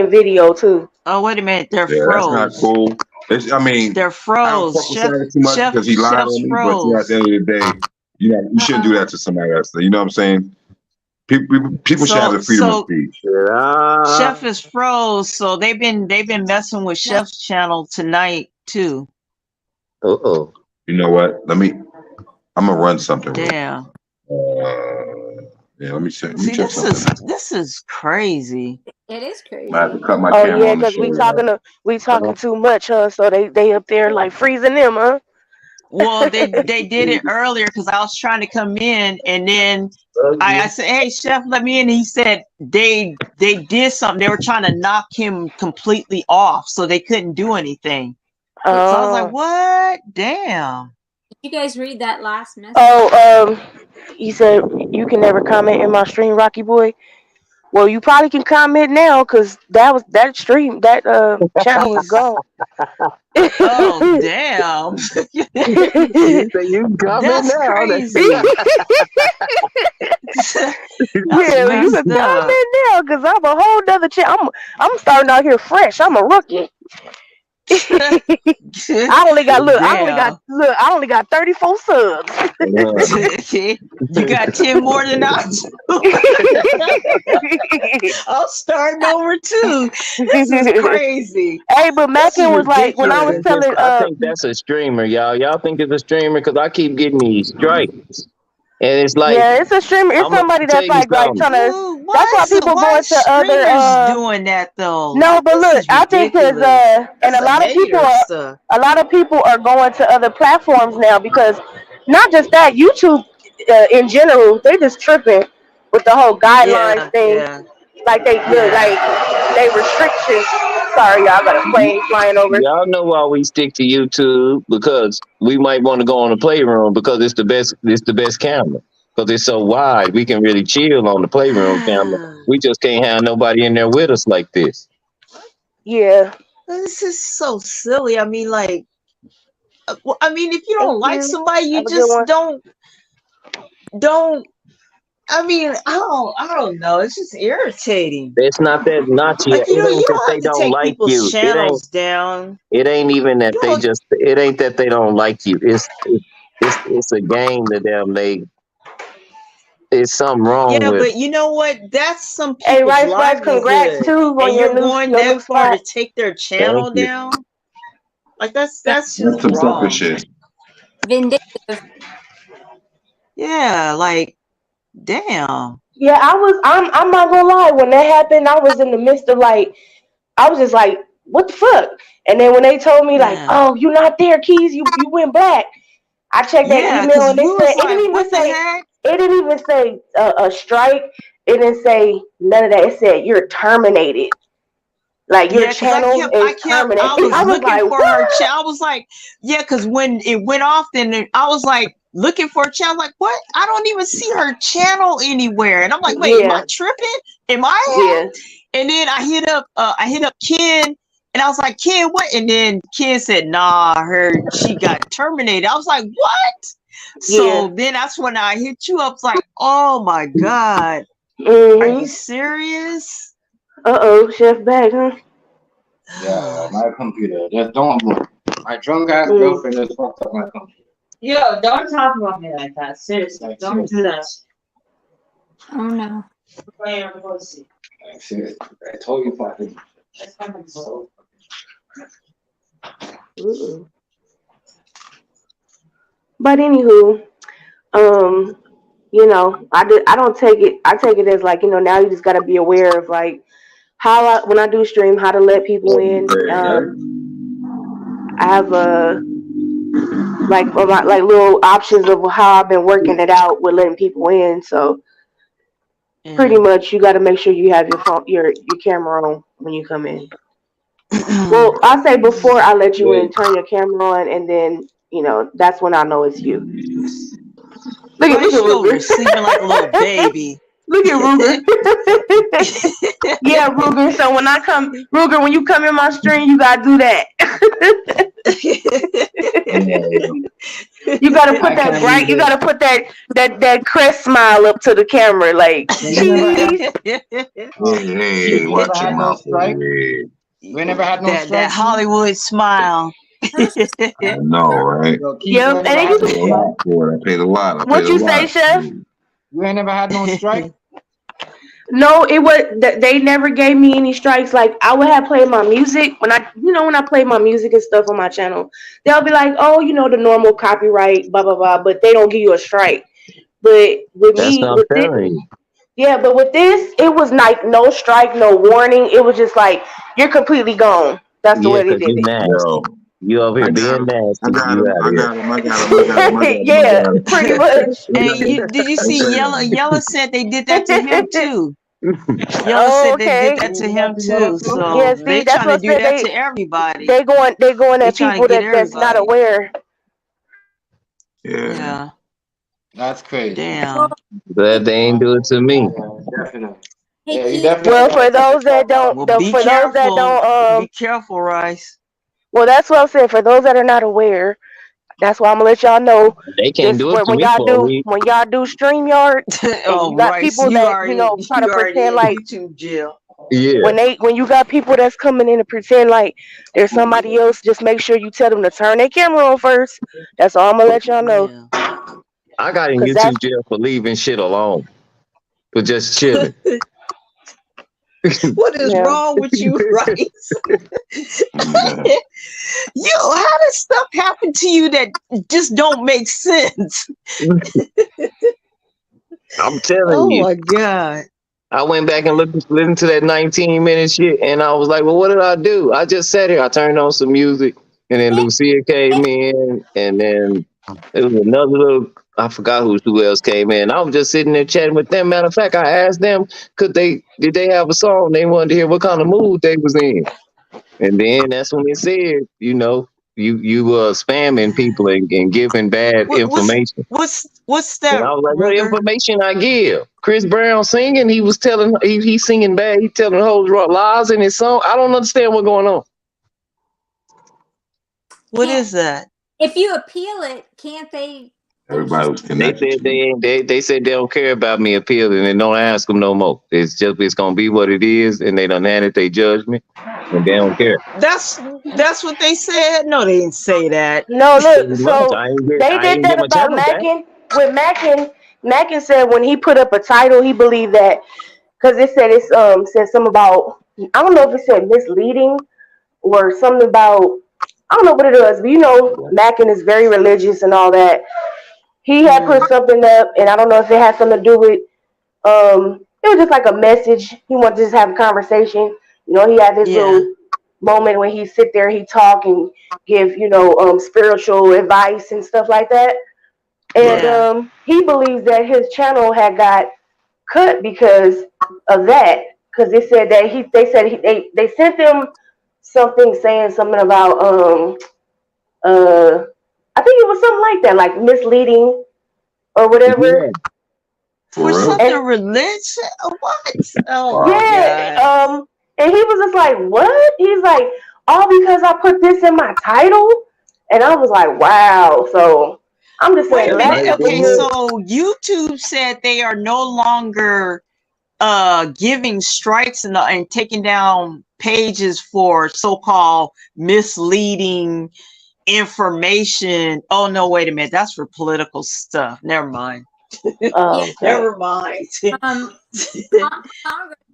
video too. Oh, wait a minute, they're froze. That's not cool. They're froze. Because he lied on me, but at the end of the day, you shouldn't do that to somebody else. You know what I'm saying? People should have the freedom of speech. Chef is froze, so they've been messing with Chef's channel tonight too. Uh-oh. You know what? I'm gonna run something. Damn. Let me check. See, this is crazy. It is crazy. I have to cut my camera. Oh yeah, because we talking too much, huh? So they up there like freezing them, huh? Well, they did it earlier because I was trying to come in, and then I said, "Hey, Chef, let me in." And he said they did something. They were trying to knock him completely off, so they couldn't do anything. So I was like, "What? Damn!" Did you guys read that last message? He said you can never comment in my stream, Rocky Boy. Well, you probably can comment now because that stream, that channel is gone. Oh damn! You can comment That's now. crazy. Yeah, you can comment now because I'm a whole nother channel. I'm starting out here fresh. I'm a rookie. I only got 34 subs. You got 10 more than us. I'll start over too. This is crazy. Hey, but Mackin was like, when I was telling I think that's a streamer, y'all. Y'all think it's a streamer because I keep getting these strikes. And it's like, yeah, it's a streamer. It's somebody that's like trying to. That's why people going to other. Doing that though. No, but look, I think because and a lot of people are going to other platforms now because not just that, YouTube in general, they just tripping with the whole guidelines thing. Yeah. Like they restrictions. Sorry, y'all got a plane flying over. Y'all know why we stick to YouTube, because we might want to go on the playroom because it's the best camera. Because it's so wide, we can really chill on the playroom camera. We just can't have nobody in there with us like this. Yeah. This is so silly. I mean, like, if you don't like somebody, you just don't. I mean, I don't know. It's just irritating. It's not that not yet. You it ain't don't that they have to don't take like people's you. channels down. It ain't even that they just. It ain't that they don't like you. It's a game to them. It's something wrong with. Yeah, but you know what? That's some people's Rice, congrats too. And you're going that far to take their channel down. Like that's just some wrong. shit. Vindictive. Yeah, like, damn. Yeah, I'm not gonna lie. When that happened, I was in the midst of I was just like, what the fuck? And then when they told me oh, you're not there, Keys, you went black. I checked that email and they said, it didn't even say, It didn't even say a strike. It didn't say none of that. It said you're terminated. Like your Yeah, because I channel is terminated. was I was looking like, for her what? channel. I was like, yeah, because when it went off, then I was like looking for a channel. Like, what? I don't even see her channel anywhere. And I'm like, wait, am I Yeah, tripping? Am I yeah, hacked? And then I hit up Ken, and I was like, Ken, what? And then Ken said, nah, she got terminated. I was like, what? yeah. So then that's when I hit you up. It's like, oh my God, are you serious? Uh-oh, Chef back, huh? Yeah, my computer. Just don't. My drunk ass Mm. girlfriend just fucked up my computer. Yo, don't talk about me like that. Seriously, Like, don't do that. Oh no. Player pussy. Like, seriously, I told you fucking. That's fucking so. Mm-mm. But anywho, you know, I don't take it. I take it as like, you know, now you just gotta be aware of like how when I do stream, how to let people in. I have like little options of how I've been working it out with letting people in. So pretty much, you got to make sure you have your phone, your camera on when you come in. Well, I say before I let you in, turn your camera on, and then you know that's when I know it's you. Look at Ruger Ruger sleeping like a little baby. Look at Ruger. Yeah, Ruger. So when when you come in my stream, you gotta do that. You gotta put that bright. You gotta put that crest smile up to the camera, like cheese. Hey, watch your mouth. We never had no strike. That Hollywood smile. I know, right? Yep. And then I paid a lot. What you say, Chef? You ain't never had no strike. No, it was they never gave me any strikes. Like I would have played my music when I play my music and stuff on my channel. They'll be like, "Oh, you know the normal copyright, blah blah blah," but they don't give you a strike. But with That's me, what I'm with telling this, you. yeah, but with this, it was like no strike, no warning. It was just like you're completely gone. That's the Yeah, way they because did you it. nasty. You over here being nasty. You out of here. Yeah, pretty much. Hey, did you see Yella? Yella said they did that to him too. Yella Oh, said they okay. did that to him too. So Yeah, see, they that's trying to what I do said. that to everybody. They going They at trying people to get that's not everybody. aware. Yeah. That's crazy. Damn. Glad they ain't do it to me. Definitely. Hey, Yeah, you Keith. definitely. Well, for those that don't, Well, be for those that careful. don't, Be careful, Rice. well, that's what I'm saying. For those that are not aware, that's why I'm gonna let y'all know. They can't Just do it to when me for a week. y'all do StreamYard, and Oh, you got Rice, people you that already try to pretend in like YouTube jail. Yeah. when you got people that's coming in to pretend like there's somebody else, just make sure you tell them to turn their camera on first. That's all I'm gonna let y'all know. I got in 'Cause that's YouTube jail for leaving shit alone. For just chilling. What is wrong with you, Rice? Yo, how does stuff happen to you that just don't make sense? I'm telling Oh you. my God. I went back and listened to that 19-minute shit, and I was like, well, what did I do? I just sat here. I turned on some music, and then Lucia came in, and then there was another little, I forgot who else came in. I was just sitting there chatting with them. Matter of fact, I asked them, did they have a song? They wanted to hear what kind of mood they was in. And then that's when they said, you know, you spamming people and giving bad information. What's And that? I was like, what Ruger? information I give? Chris Brown singing, he was telling, he's singing bad, he's telling whole lies in his song. I don't understand what's going on. What is that? If you appeal it, can't they? Everybody was connected. They said they don't care about me appealing and don't ask them no more. It's gonna be what it is, and they done handed their judgment, and they don't care. That's what they said. No, they didn't say that. No, look. So I they did ain't that get my about channel back. Mackin. With Mackin said when he put up a title, he believed that because it said said something about, I don't know if it said misleading or something about, I don't know what it was, but you know Mackin is very religious and all that. He had put something up, and I don't know if it had something to do with it was just like a message. He wanted to just have a conversation. You know, he had this little moment when he sit there, he talk and give, you know, spiritual advice and stuff like that. And he believes that his channel had got cut because of that. Because they said that they sent them something saying something about I think it was something like that, like misleading or whatever. For something religious? What? Oh my Yeah. God. And he was just like, what? He's like, all because I put this in my title? And I was like, wow. So I'm just Wait saying. a minute. Okay, so YouTube said they are no longer giving strikes and taking down pages for so-called misleading information. Oh no, wait a minute. That's for political stuff. Never mind. Okay. Never mind.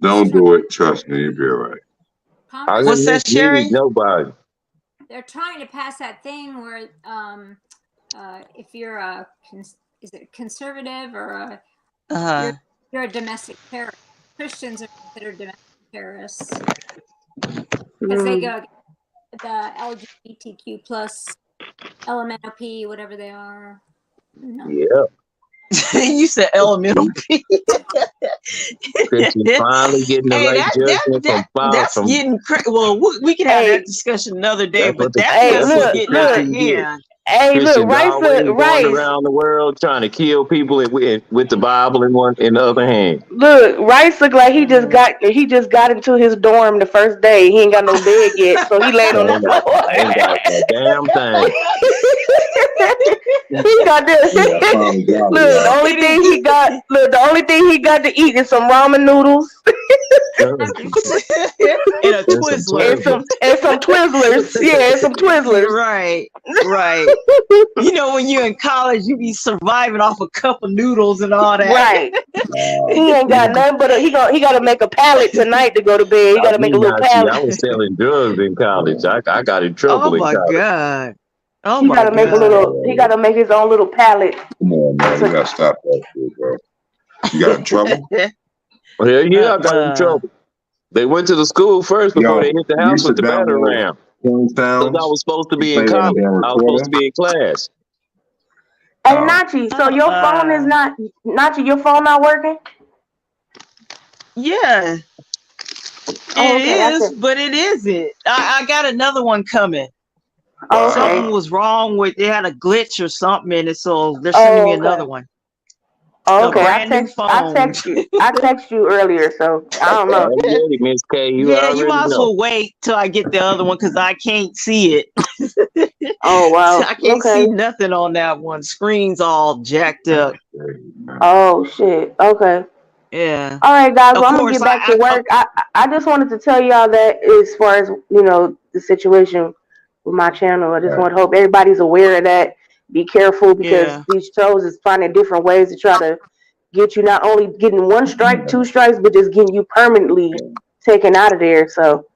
Don't do it. Trust me, you'll be all right. I What's didn't that, Sherry? mislead nobody. They're trying to pass that thing where if you're a is it conservative or you're a domestic terrorist. Christians are considered domestic terrorists because they go the LGBTQ plus LMNOP, whatever they are. No. Yeah. You said elemental P. Christians finally getting the right judgment That's getting well. We can have that discussion another day, but that's what the getting out of Christians do. hand. Hey, Christians look, always going around the world trying to kill people with the Bible in the other hand. Look, Rice look like he just got into his dorm the first day. He ain't got no bed yet, so he laid on the floor. Ain't got a damn thing. He got this. Look, the only thing he got to eat is some ramen noodles. And a Twizzler. And some Twizzlers. Yeah, and some Twizzlers. Right. You know, when you're in college, you be surviving off a cup of noodles and all that. Right. He ain't got nothing but he got to make a pallet tonight to go to bed. He got to make a little pallet. I was selling drugs in college. I got in trouble in college. God. Oh he my gotta make God. he gotta make his own little pallet. Come on, man. You gotta stop that shit, bro. You got in trouble? Hell yeah, I got in trouble. They went to the school first before they hit the house with the batter round. Because I was supposed to be in college. I was supposed to be in class. Hey, Nachi, so your phone is not your phone not working? Yeah. It is, but it isn't. I got another one coming. Oh, okay. Something was wrong with it, had a glitch or something in it, so they're sending me another one. Oh, okay, I text you earlier, so I don't know. Miss K, you might as well wait till I get the other one because I can't see it. Oh wow, I can't see nothing on that one. Screen's all jacked up. Oh shit. Okay. Yeah. All right, guys. Well, I'm gonna get back to work. I just wanted to tell y'all that as far as the situation with my channel, I just want to hope everybody's aware of that. Be careful because these trolls is finding different ways to try to get you not only getting one strike, two strikes, but just getting you permanently taken out of there. So,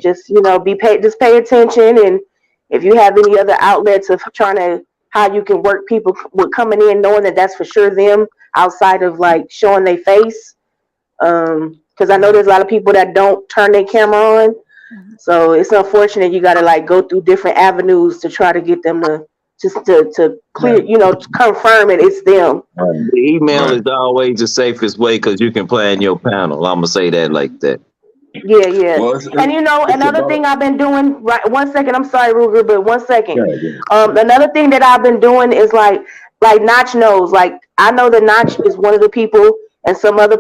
just just pay attention, and if you have any other outlets of trying to how you can work people with coming in, knowing that that's for sure them outside of like showing their face, because I know there's a lot of people that don't turn their camera on. So it's unfortunate you got to like go through different avenues to try to get them to clear, to confirm it. It's them. The email is always the safest way because you can plan your panel. I'm gonna say that like that. Yeah. And another thing I've been doing. Right, 1 second. I'm sorry, Ruger, but 1 second. Another thing that I've been doing is like Notch knows. Like I know that Notch is one of the people, and some other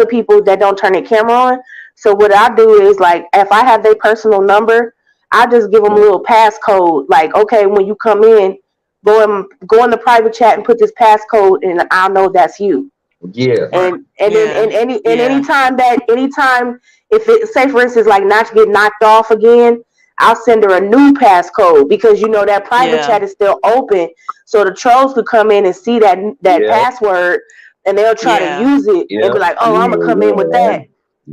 people that don't turn their camera on. So what I do is like if I have their personal number, I just give them a little passcode. Like, okay, when you come in, go in the private chat and put this passcode, and I'll know that's you. Yeah. And anytime if it say for instance like Notch get knocked off again, I'll send her a new passcode because that private chat is still open, so the trolls could come in and see that password, and they'll try to use it and be like, oh, I'm gonna come in with that.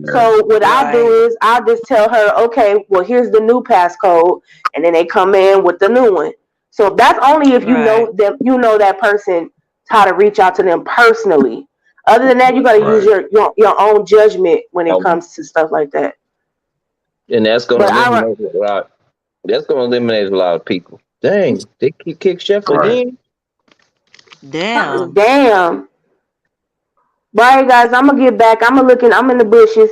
So what I'll do is I'll just tell her, okay, well here's the new passcode, and then they come in with the new one. So that's only if you know them, that person, how to reach out to them personally. Other than that, you got to use your own judgment when it comes to stuff like that. And that's going to eliminate a lot. That's going to eliminate a lot of people. Dang, they kick Chef again. Damn. Damn. Bye, guys. I'm gonna get back. I'm in the bushes.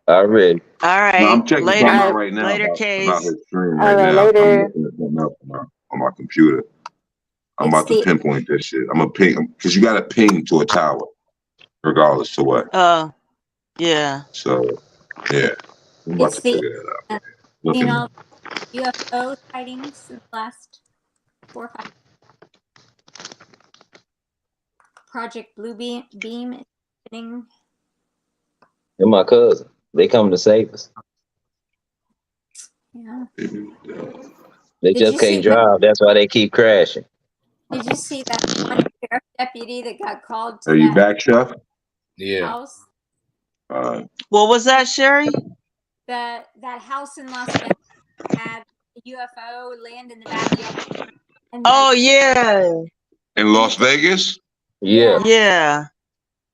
Already. All No, right. I'm checking Later. something out right now Later, about Case. his stream All right right, now. I'm later. looking at something else on my computer. I'm It's about to the pinpoint this shit. I'm gonna ping because you got to ping to a tower, regardless to what. Yeah. So, yeah, I'm about it's to the figure that out. you Looking. know UFO sightings in the last 4 or 5. Project Blue Beam is hitting. They're my cousin. They come to save us. Yeah. They Did you just see can't that? drive. That's why they keep crashing. Did you see that one sheriff deputy that got called to Are you that back, Chef? Yeah. house? What was that, Sherry? That house in Las Vegas had a UFO land in the backyard. And Oh yeah. In Las Vegas? Yeah. Yeah.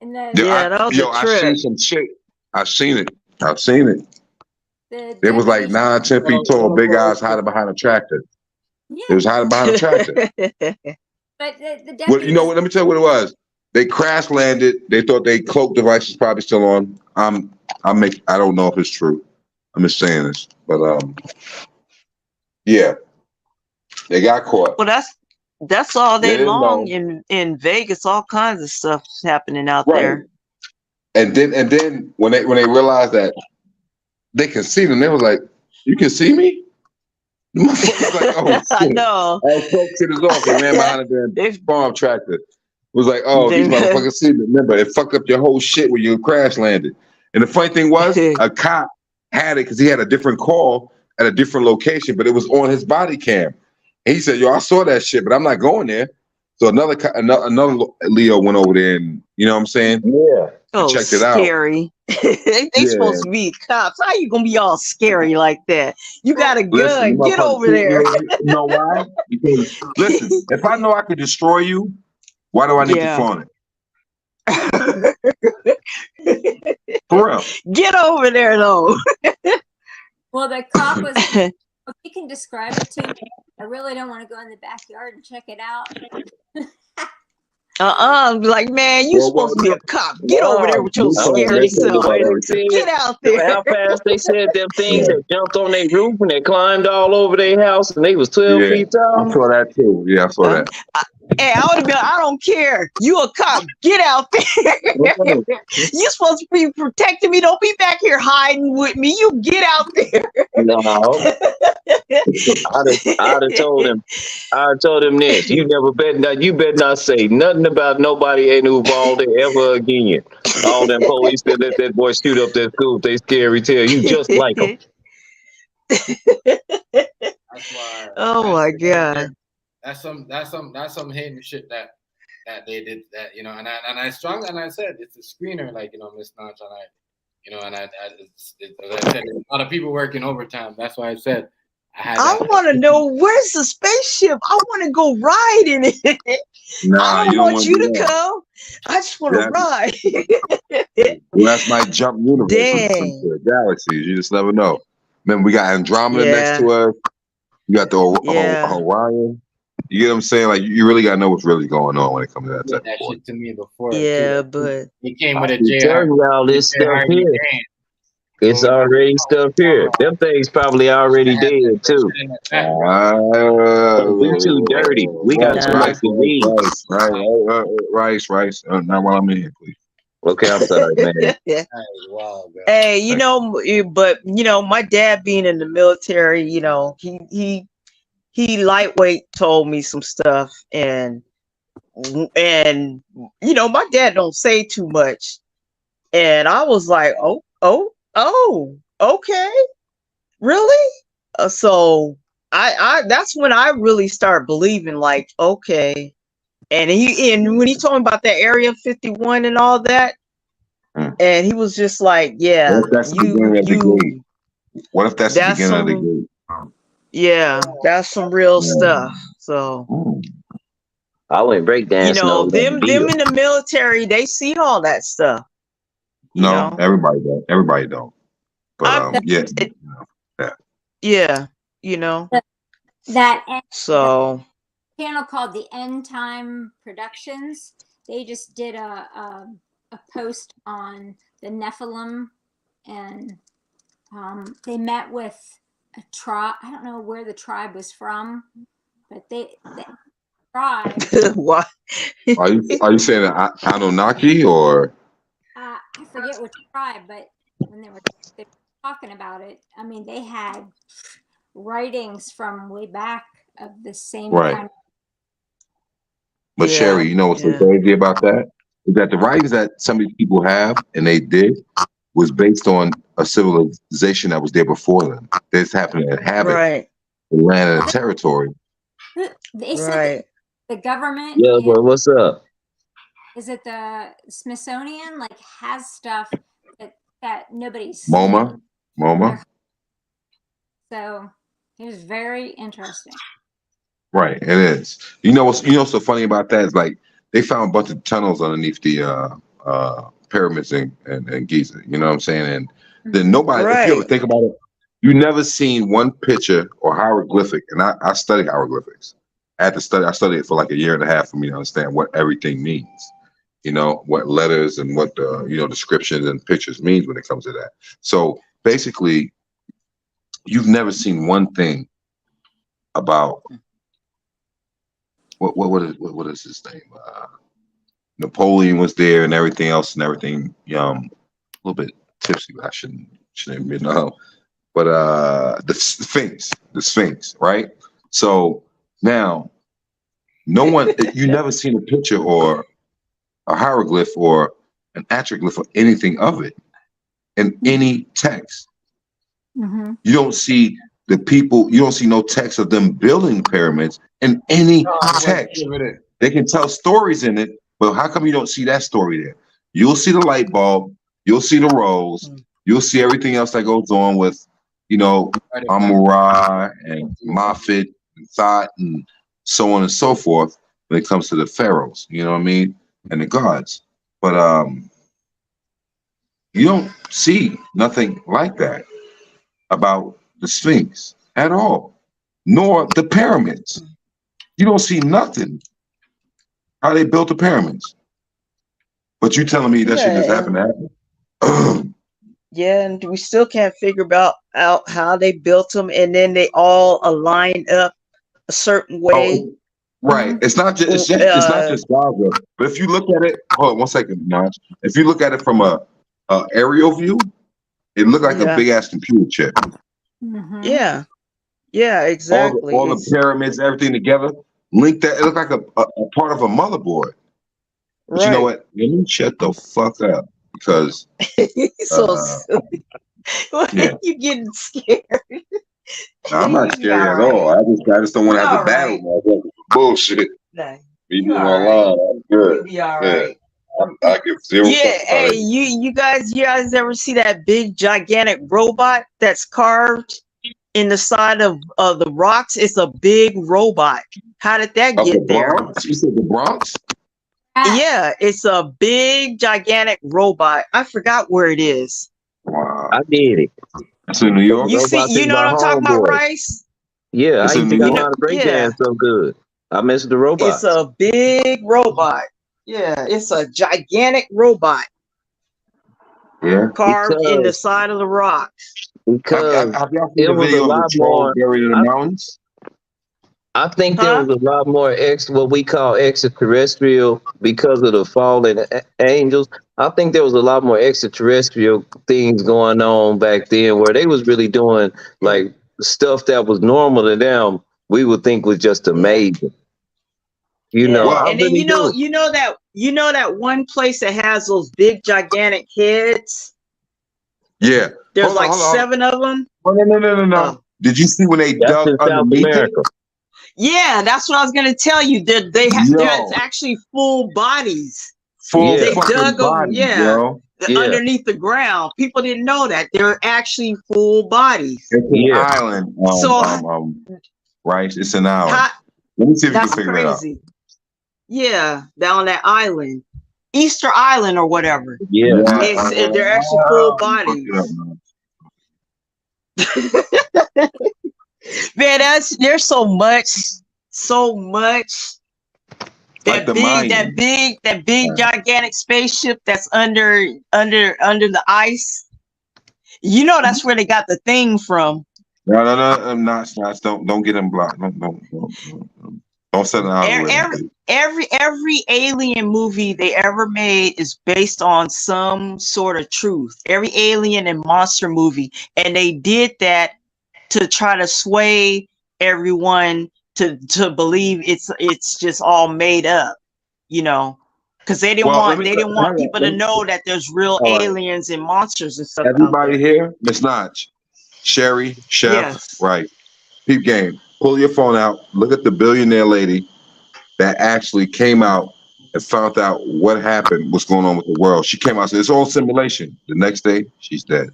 And the that was a I trip. seen some shit. I've seen it. the It was like deputy 9, 10 feet tall, big guys hiding behind a tractor. It was hiding behind a tractor. But the deputy Well, you know what? Let me tell you what it was. They crash landed. They thought their cloak device was probably still on. I don't know if it's true. I'm just saying this, but yeah, they got caught. Well, that's all They day didn't long know. in Vegas. All kinds of stuff happening out Right. there. And then when they realized that they can see them, they was like, "You can see me?" The motherfuckers like, "Oh, I shit." know. All folks shit is off. They ran behind a damn farm tractor. It was like, "Oh, these motherfuckers see me." Remember, it fucked up your whole shit when you crash landed. And the funny thing was, a cop had it because he had a different call at a different location, but it was on his body cam. And he said, "Yo, I saw that shit, but I'm not going there." So another Leo went over there, and you know what I'm saying? Yeah. Oh, checked it out. scary. they supposed to be cops. How you gonna be all scary like that? You got a gun. Listen, Get motherfucker, over there. You know why? Because listen, if I know I could destroy you, why do I need to flaunt it? For real. Get over there though. Well, the cop was. If you can describe it to me, I really don't want to go in the backyard and check it out. Like, man, you supposed to be a cop. Get over there with your scary self. Get out there. How fast they said them things that jumped on their roof and they climbed all over their house and they was 12 feet tall. I saw that too. Yeah, I saw that. Hey, I would have been, I don't care. You a cop. Get out there. You supposed to be protecting me. Don't be back here hiding with me. You get out there. No. I'd have told him this. You better not say nothing about nobody ain't involved there ever again. All them police that let that boy shoot up that school, they scary tell you just like them. Oh my God. That's some hidden shit that they did that, you know, and I strongly, and I said it's a screener, like, you know, Miss Notch, and I said, a lot of people working overtime. That's why I said I want to know, where's the spaceship? I want to go ride in it. Nah, I don't want you to come. I just want to ride. Well, that's my jump universe. Dang. Galaxies. You just never know. Remember, we got Andromeda next to us. You got the Orion. You get what I'm saying? Like, you really gotta know what's really going on when it comes to that type that of shit to me before. Yeah, too. but he came with a Tell you all this stuff here. It's already stuff here. Them things probably already dead too. We too dirty. We got too much to read. Rice. Not while I'm in here, please. Okay, I'm sorry, man. Hey, you know, but you know, my dad being in the military, you know, he lightweight told me some stuff, and you know, my dad don't say too much, and I was like, oh, okay, really? So I that's when I really start believing, like, okay. And when he told me about that Area 51 and all that, and he was just like, yeah, What if that's the beginning of the gate? What if that's the beginning of the gate? Yeah, that's some real stuff. So I went breakdancing. You know, them in the military, they see all that stuff. No, everybody don't. Everybody don't. But yeah, you know. That So channel called the End Time Productions. They just did a post on the Nephilim, and they met with a tribe. I don't know where the tribe was from, but the tribe. What? Are you saying Anunnaki or? I forget which tribe, but when they were talking about it, I mean, they had writings from way back of the same Right. kind of. But Yeah, Sherry, you know what's so crazy about that? Is that the writings that some of these people have and they did was based on a civilization that was there before them. They just happened to inhabit the land and the territory. They said that the government. Yeah, well, what's up? Is it the Smithsonian like has stuff that nobody's seen? MoMA. So it was very interesting. Right, it is. You know what's so funny about that is like they found a bunch of tunnels underneath the pyramids and Giza. You know what I'm saying? And then nobody, if you ever think about it, you never seen one picture or hieroglyphic. And I study hieroglyphics. I studied it for like a year and a half for me to understand what everything means. You know, what letters and what descriptions and pictures means when it comes to that. So basically, you've never seen one thing about what is his name? Napoleon was there and everything else and everything. A little bit tipsy, but I shouldn't admit no. But the Sphinx, right? So now, no one, you never seen a picture or a hieroglyph or an atroglyph or anything of it in any text. You don't see the people, you don't see no text of them building pyramids in any text. They can tell stories in it, but how come you don't see that story there? You'll see the light bulb, you'll see the rose, you'll see everything else that goes on with, Amun-Ra and Moffitt and Thoth and so on and so forth when it comes to the pharaohs, you know what I mean? And the gods. But you don't see nothing like that about the Sphinx at all, nor the pyramids. You don't see nothing how they built the pyramids. But you telling me that shit just happened to happen? Yeah, and we still can't figure out how they built them, and then they all align up a certain way. Right. It's not just it's not just Gaza. But if you look at it, hold on 1 second, Naj. If you look at it from a aerial view, it looked like a big ass computer chip. Yeah. Yeah, exactly. All the pyramids, everything together, linked that. It looked like a part of a motherboard. But you know what? Let me shut the fuck up because so silly. You getting scared? No, I'm not scared at all. I just don't want to have a battle. Bullshit. No, me being online, I'm good. You'll be all right. I give zero. Yeah, hey, you guys ever see that big gigantic robot that's carved in the side of the rocks? It's a big robot. How did that get there? You said the Bronx? Yeah, it's a big gigantic robot. I forgot where it is. Wow. I did it. It's in New York. You see, you know what I'm talking about, Rice? Yeah, It's I used to in New know York. how to break dance so good. I missed the robot. It's a big robot. Yeah, it's a gigantic robot. Yeah. Carved in the side of the rock. Because have y'all seen it the was video a of the lot troll more. buried in the mountains? I think there was a lot more what we call extraterrestrial because of the fallen angels. I think there was a lot more extraterrestrial things going on back then where they was really doing like stuff that was normal to them. We would think was just amazing. You know, Yeah. And then you know that one place that has those big gigantic heads. Yeah. There's Hold on, like hold on. 7 of them. Oh, no. Did you see when they dug in South underneath America? it? Yeah, that's what I was gonna tell you. There's actually full bodies. They dug them, underneath the ground. People didn't know that they're actually full bodies. It's an island. Right? It's an island. Let me see if you can figure that out. Yeah, down that island, Easter Island or whatever. Yeah, they're actually full bodies. Man, there's so much so much. Like the Mayans. That big gigantic spaceship that's under the ice. You know that's where they got the thing from. No, I'm not. Don't get them blocked. Don't set an algorithm. Every alien movie they ever made is based on some sort of truth. Every alien and monster movie, and they did that to try to sway everyone to believe it's just all made up, you know, because they didn't want people to know that there's real aliens and monsters and stuff. Everybody here, Miss Notch, Sherry, Chef, Yes. Right? Peep game. Pull your phone out. Look at the billionaire lady that actually came out and found out what happened, what's going on with the world. She came out and said, it's all simulation. The next day, she's dead.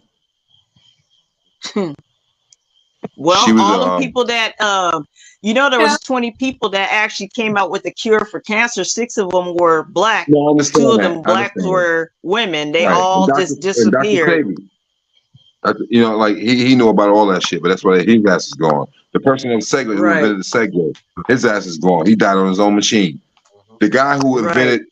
Well, all the people that, you know, there was 20 people that actually came out with the cure for cancer. 6 of them were black. No, I understand 2 of that. them black were women. They Right. all And just Dr. and Dr. disappeared. Sebi, you know, like he knew about all that shit, but that's why his ass is gone. The person in the Segway who invented the Segway, his ass is gone. He died on his own machine. The guy who invented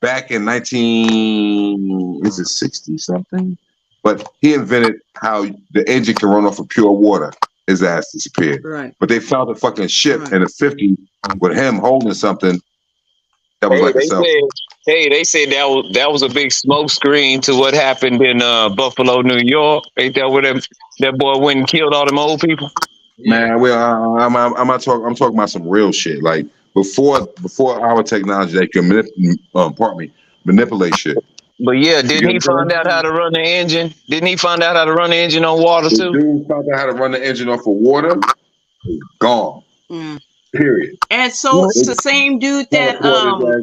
back in 60 something? But he invented how the engine can run off of pure water. His ass disappeared. Right. But they found a fucking ship in the 50s with him holding something that was like a cell phone. They said that was a big smoke screen to what happened in Buffalo, New York. Ain't that where that boy went and killed all them old people? Man, well, I'm not talking. I'm talking about some real shit. Like before our technology, they can manipulate shit. But yeah, didn't he find out how to run the engine? Didn't he find out how to run the engine on water too? Dude found out how to run the engine off of water. Gone. Period. And so it's the same dude that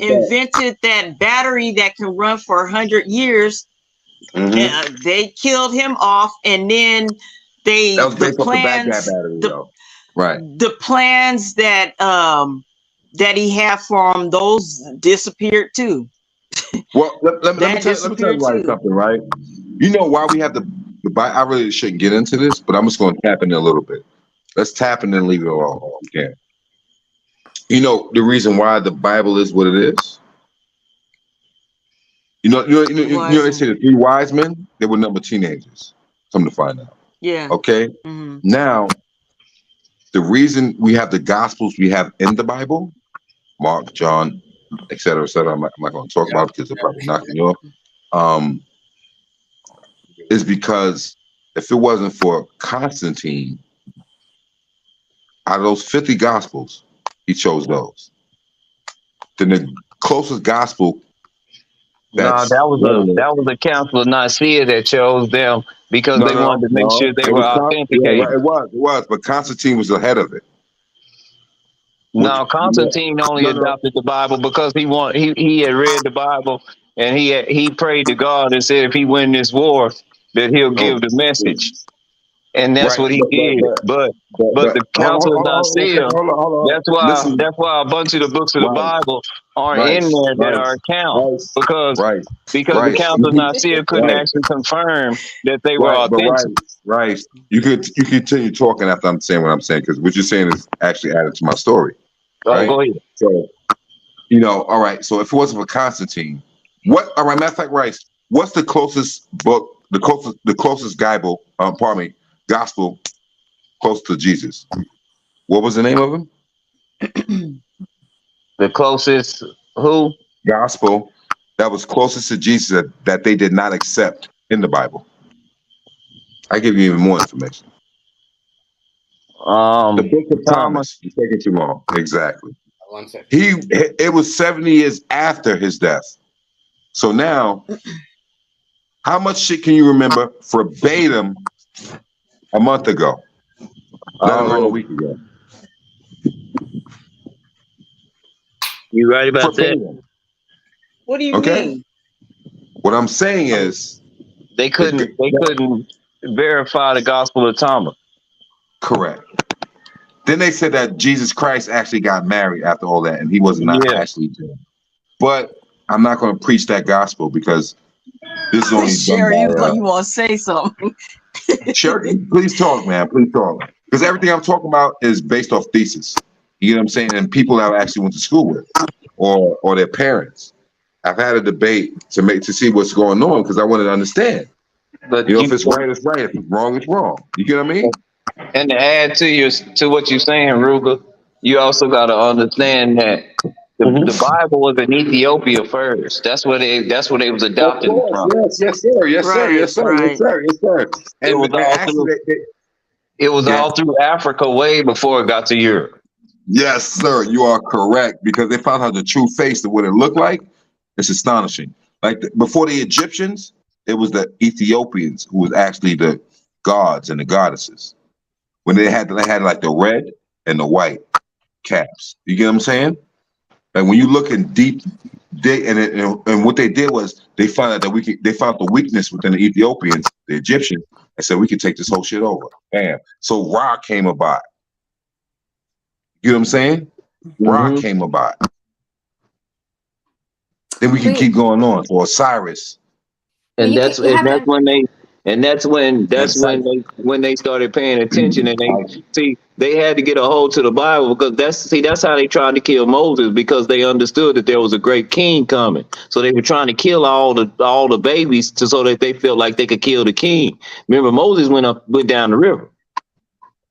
invented that battery that can run for 100 years. They killed him off, and then they that was based off the Baghdad battery, though. Right. The plans that that he had for him, those disappeared too. Well, let me tell you something, right? You know why we have the I really shouldn't get into this, but I'm just going to tap in a little bit. Let's tap in and leave it alone. Okay. You know the reason why the Bible is what it is. You know, they say the 3 wise men, they were number teenagers. Come to find out. Yeah. Okay. Now, the reason we have the Gospels we have in the Bible, Mark, John, etc., etc. I'm not going to talk about it because they're probably knocking you off. Is because if it wasn't for Constantine, out of those 50 Gospels, he chose those. Then the closest gospel. That was the Council of Nicaea that chose them because they wanted to make sure they were authenticated. Yeah, it was, but Constantine was ahead of it. No, Constantine only adopted the Bible because he had read the Bible and he prayed to God and said if he win this war that he'll give the message. And that's what he did. But the Council of Nicaea, that's why a bunch of the books of the Bible aren't in there that are accounts. Because the Council of Nicaea couldn't actually confirm that they were authentic. Right. You continue talking after I'm saying what I'm saying, because what you're saying is actually added to my story. Right? Go ahead. So, you know, all right. So if it wasn't for Constantine, all right, matter of fact, right, what's the closest book, the closest gospel close to Jesus? What was the name of him? The closest who? Gospel that was closest to Jesus that they did not accept in the Bible. I give you even more information. The book of Thomas. You're taking too long. Exactly. It was 70 years after his death. So now, how much shit can you remember verbatim a month ago? Let alone a week ago. You right about that? What do you mean? What I'm saying is they couldn't verify the Gospel of Thomas. Correct. Then they said that Jesus Christ actually got married after all that, and he was not actually dead. But I'm not going to preach that gospel because this is only Sherry, you want to say something? Sherry, please talk, man. Please talk. Because everything I'm talking about is based off thesis. You get what I'm saying? And people I actually went to school with, or their parents. I've had a debate to see what's going on because I wanted to understand. But if it's right, it's right. If it's wrong, it's wrong. You get what I mean? And to add to what you're saying, Ruger, you also got to understand that the Bible was in Ethiopia first. That's where they was adopted from. Yes, sir. Yes, sir. Yes, sir. Yes, sir. Yes, sir. It was all through. It was all through Africa way before it got to Europe. Yes, sir. You are correct because they found out the true face of what it looked like. It's astonishing. Like before the Egyptians, it was the Ethiopians who was actually the gods and the goddesses. When they had like the red and the white caps. You get what I'm saying? Like when you look in deep, and what they did was they found out that they found the weakness within the Ethiopians, the Egyptians, and said we could take this whole shit over. Bam. So Ra came about. You know what I'm saying? Ra came about. Then we can keep going on for Osiris. And that's when they started paying attention, and they had to get a hold to the Bible because that's how they tried to kill Moses, because they understood that there was a great king coming. So they were trying to kill all the babies so that they felt like they could kill the king. Remember, Moses went down the river,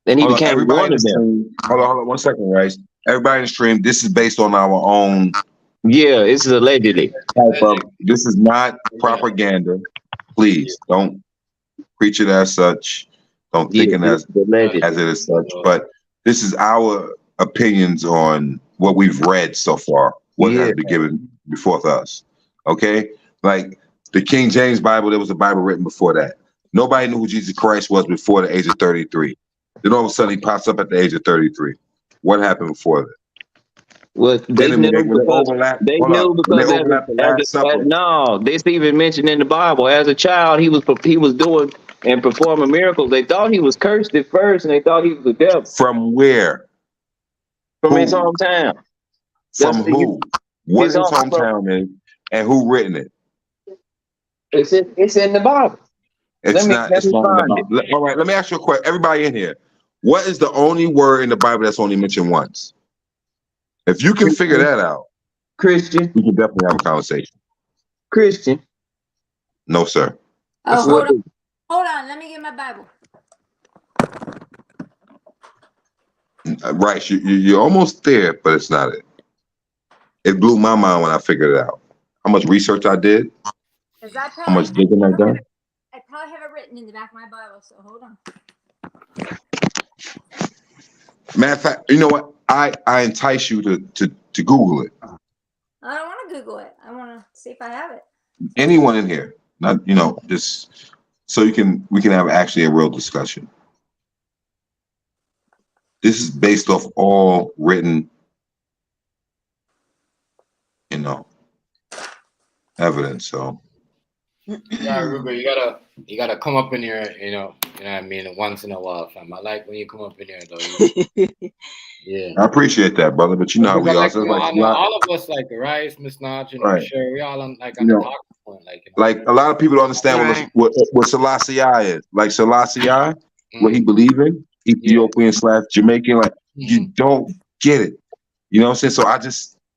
and he became one of them. Hold on 1 second, guys. Everybody in the stream, this is based on our own. Yeah, this is allegedly. This is not propaganda. Please don't preach it as such. Don't think it as it is such. But this is our opinions on what we've read so far, what has been given before us. Okay? Like the King James Bible, there was a Bible written before that. Nobody knew who Jesus Christ was before the age of 33. Then all of a sudden he pops up at the age of 33. What happened before that? Well, they knew because this even mentioned in the Bible. As a child, he was doing and performing miracles. They thought he was cursed at first, and they thought he was the devil. From where? From his hometown. From who? What his hometown is, and who written it? It's in the Bible. It's not in the Bible. All right, let me ask you a question. Everybody in here, what is the only word in the Bible that's only mentioned once? If you can figure that out, Christian, we can definitely have a conversation. Christian. No, sir. Oh, hold on. Let me get my Bible. Right, you're almost there, but it's not it. It blew my mind when I figured it out. How much research I did, how much digging I've done. I probably have it written in the back of my Bible, so hold on. Matter of fact, you know what? I entice you to Google it. I don't want to Google it. I want to see if I have it. Anyone in here, not just so we can have actually a real discussion. This is based off all written, evidence. So. Yeah, Ruger, you gotta come up in here, you know what I mean, once in a while, fam. I like when you come up in here, though. Yeah. I appreciate that, brother. But you know how we like, are. I know all of us, like Rice, Miss Notch, right. Sure, we all on the talking point, like a lot of people don't understand what Selassie is. Like Selassie, what he believe in, Ethiopian / Jamaican. Like you don't get it. You know what I'm saying? So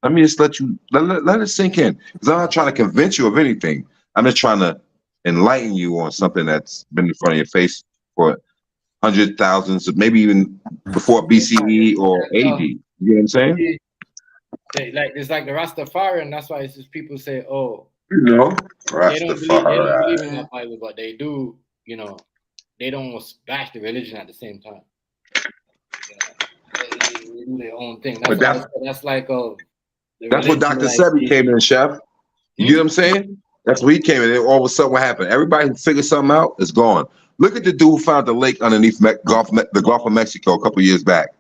let me just let it sink in, because I'm not trying to convince you of anything. I'm just trying to enlighten you on something that's been in front of your face for hundreds, thousands, maybe even before BCE or AD. You know what I'm saying? It's like the Rastafari, and that's why it's just people say, oh, they don't believe in that Bible, but they do, they don't bash the religion at the same time. They do their own thing. That's what Dr. Sebi came in, Chef. You get what I'm saying? That's what he came in. And all of a sudden, what happened? Everybody who figured something out is gone. Look at the dude who found the lake underneath the Gulf of Mexico a couple years back.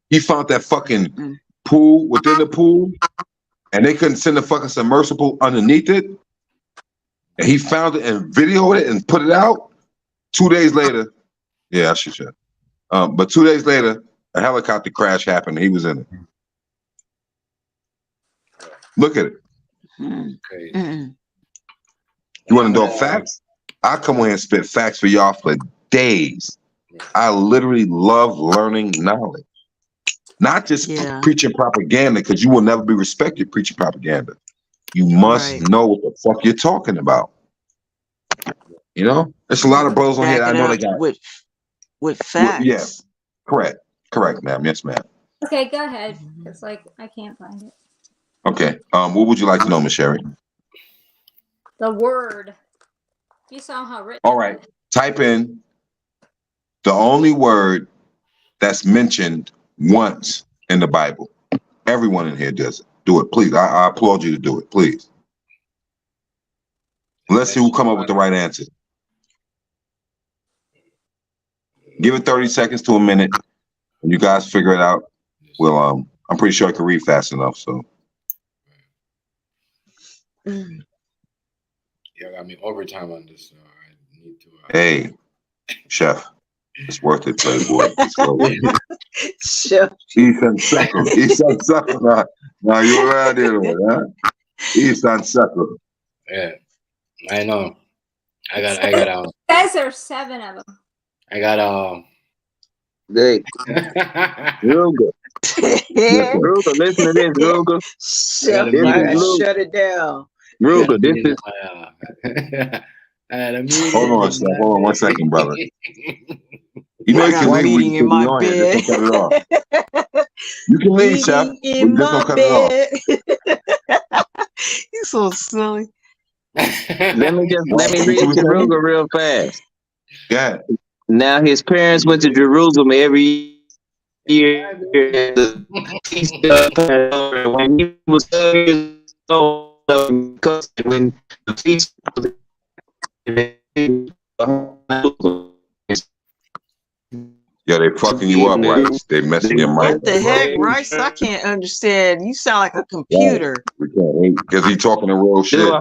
He found that fucking pool within the pool, and they couldn't send the fucking submersible underneath it. And he found it and videoed it and put it out. 2 days later, I should. But 2 days later, a helicopter crash happened. And he was in it. Look at it. Okay. You want to know facts? I come on here and spit facts for y'all for days. I literally love learning knowledge. Not just Yeah. preaching propaganda, because you will never be respected preaching propaganda. You must Right. know what the fuck you're talking about. You know, there's a lot of brothers on here that I Back it know they up got. with Yeah, facts. correct, ma'am. Yes, ma'am. Okay, go ahead. It's like I can't find it. Okay. What would you like to know, Miss Sherry? The word. You saw how written. All right. Type in the only word that's mentioned once in the Bible. Everyone in here does it. Do it, please. I applaud you to do it, please. Let's see who come up with the right answer. Give it 30 seconds to a minute. When you guys figure it out, well, I'm pretty sure I can read fast enough. So. Yeah, I mean overtime on this. I need to. Hey, chef, it's worth it, playboy. Chef. Ethan Sucker. Now you're right there, huh? Ethan Sucker. Yeah, I know. I got. It says there's 7 of them. I got. Hey, Ruger. Ruger, listen to this, Ruger. Chef, This I is Luke. shut it down. Ruger, this is. Hold on, Steph. Hold on 1 second, brother. You know I you got can leave. meeting in my on here. bed. Just don't cut it off. You can leave, chef. In Just don't my cut it off. bed. You're so silly. Let me read to Ruger real fast. Yeah. Now his parents went to Jerusalem every year. The feast of Passover. When he was 12 years old, because when the feast was Yeah, they fucking you up, right? They messing your mic. What the heck, Rice? I can't understand. You sound like a computer. We can't because he's talking the real shit.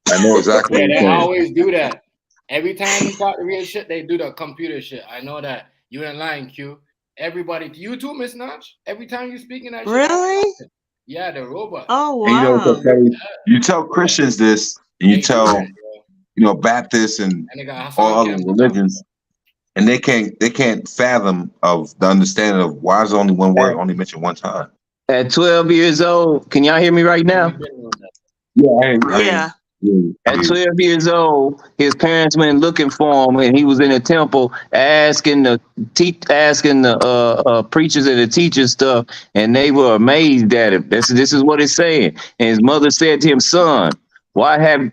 I know exactly Yeah, what they you're saying. always do that. Every time you talk the real shit, they do the computer shit. I know that. You in line, Q. Everybody, you too, Miss Notch. Every time you speaking that shit. Really? Yeah, the robot. Oh, wow. And you know what they'll tell you? You tell Christians this, and you tell Baptists and all other religions, and they can't fathom of the understanding of why is only one word only mentioned one time. At 12 years old, can y'all hear me right now? Yeah. At 12 years old, his parents went looking for him, and he was in the temple asking the preachers and the teachers stuff, and they were amazed at him. This is what it's saying. And his mother said to him, "Son, why have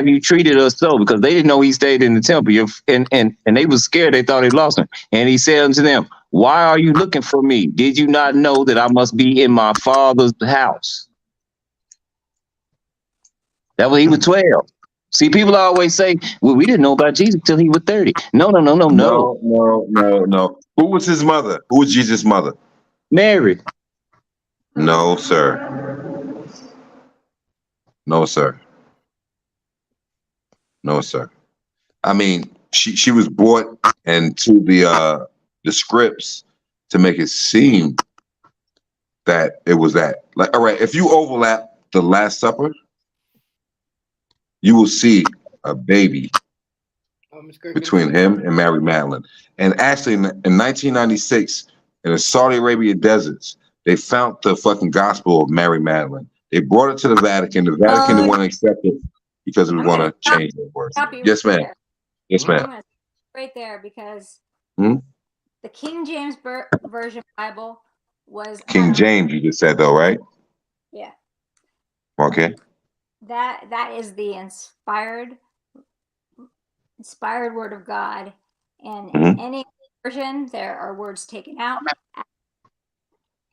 you treated us so?" Because they didn't know he stayed in the temple, and they were scared. They thought they lost him. And he said unto them, "Why are you looking for me? Did you not know that I must be in my father's house?" That was he was 12. See, people always say, "Well, we didn't know about Jesus until he was 30." No. No. Who was his mother? Who was Jesus' mother? Mary. No, sir. No, sir. No, sir. I mean, she was brought into the scripts to make it seem that it was that. Like, all right, if you overlap the Last Supper, you will see a baby between him and Mary Magdalene. And actually, in 1996, in the Saudi Arabia deserts, they found the fucking gospel of Mary Magdalene. They brought it to the Vatican. The Vatican didn't want to accept it because it was going to change their words. Yes, ma'am. Yes, ma'am. Right there, because Hmm? the King James Version Bible was King James, you just said though, right? Yeah. Okay. That is the inspired word of God, and in any version there are words taken out.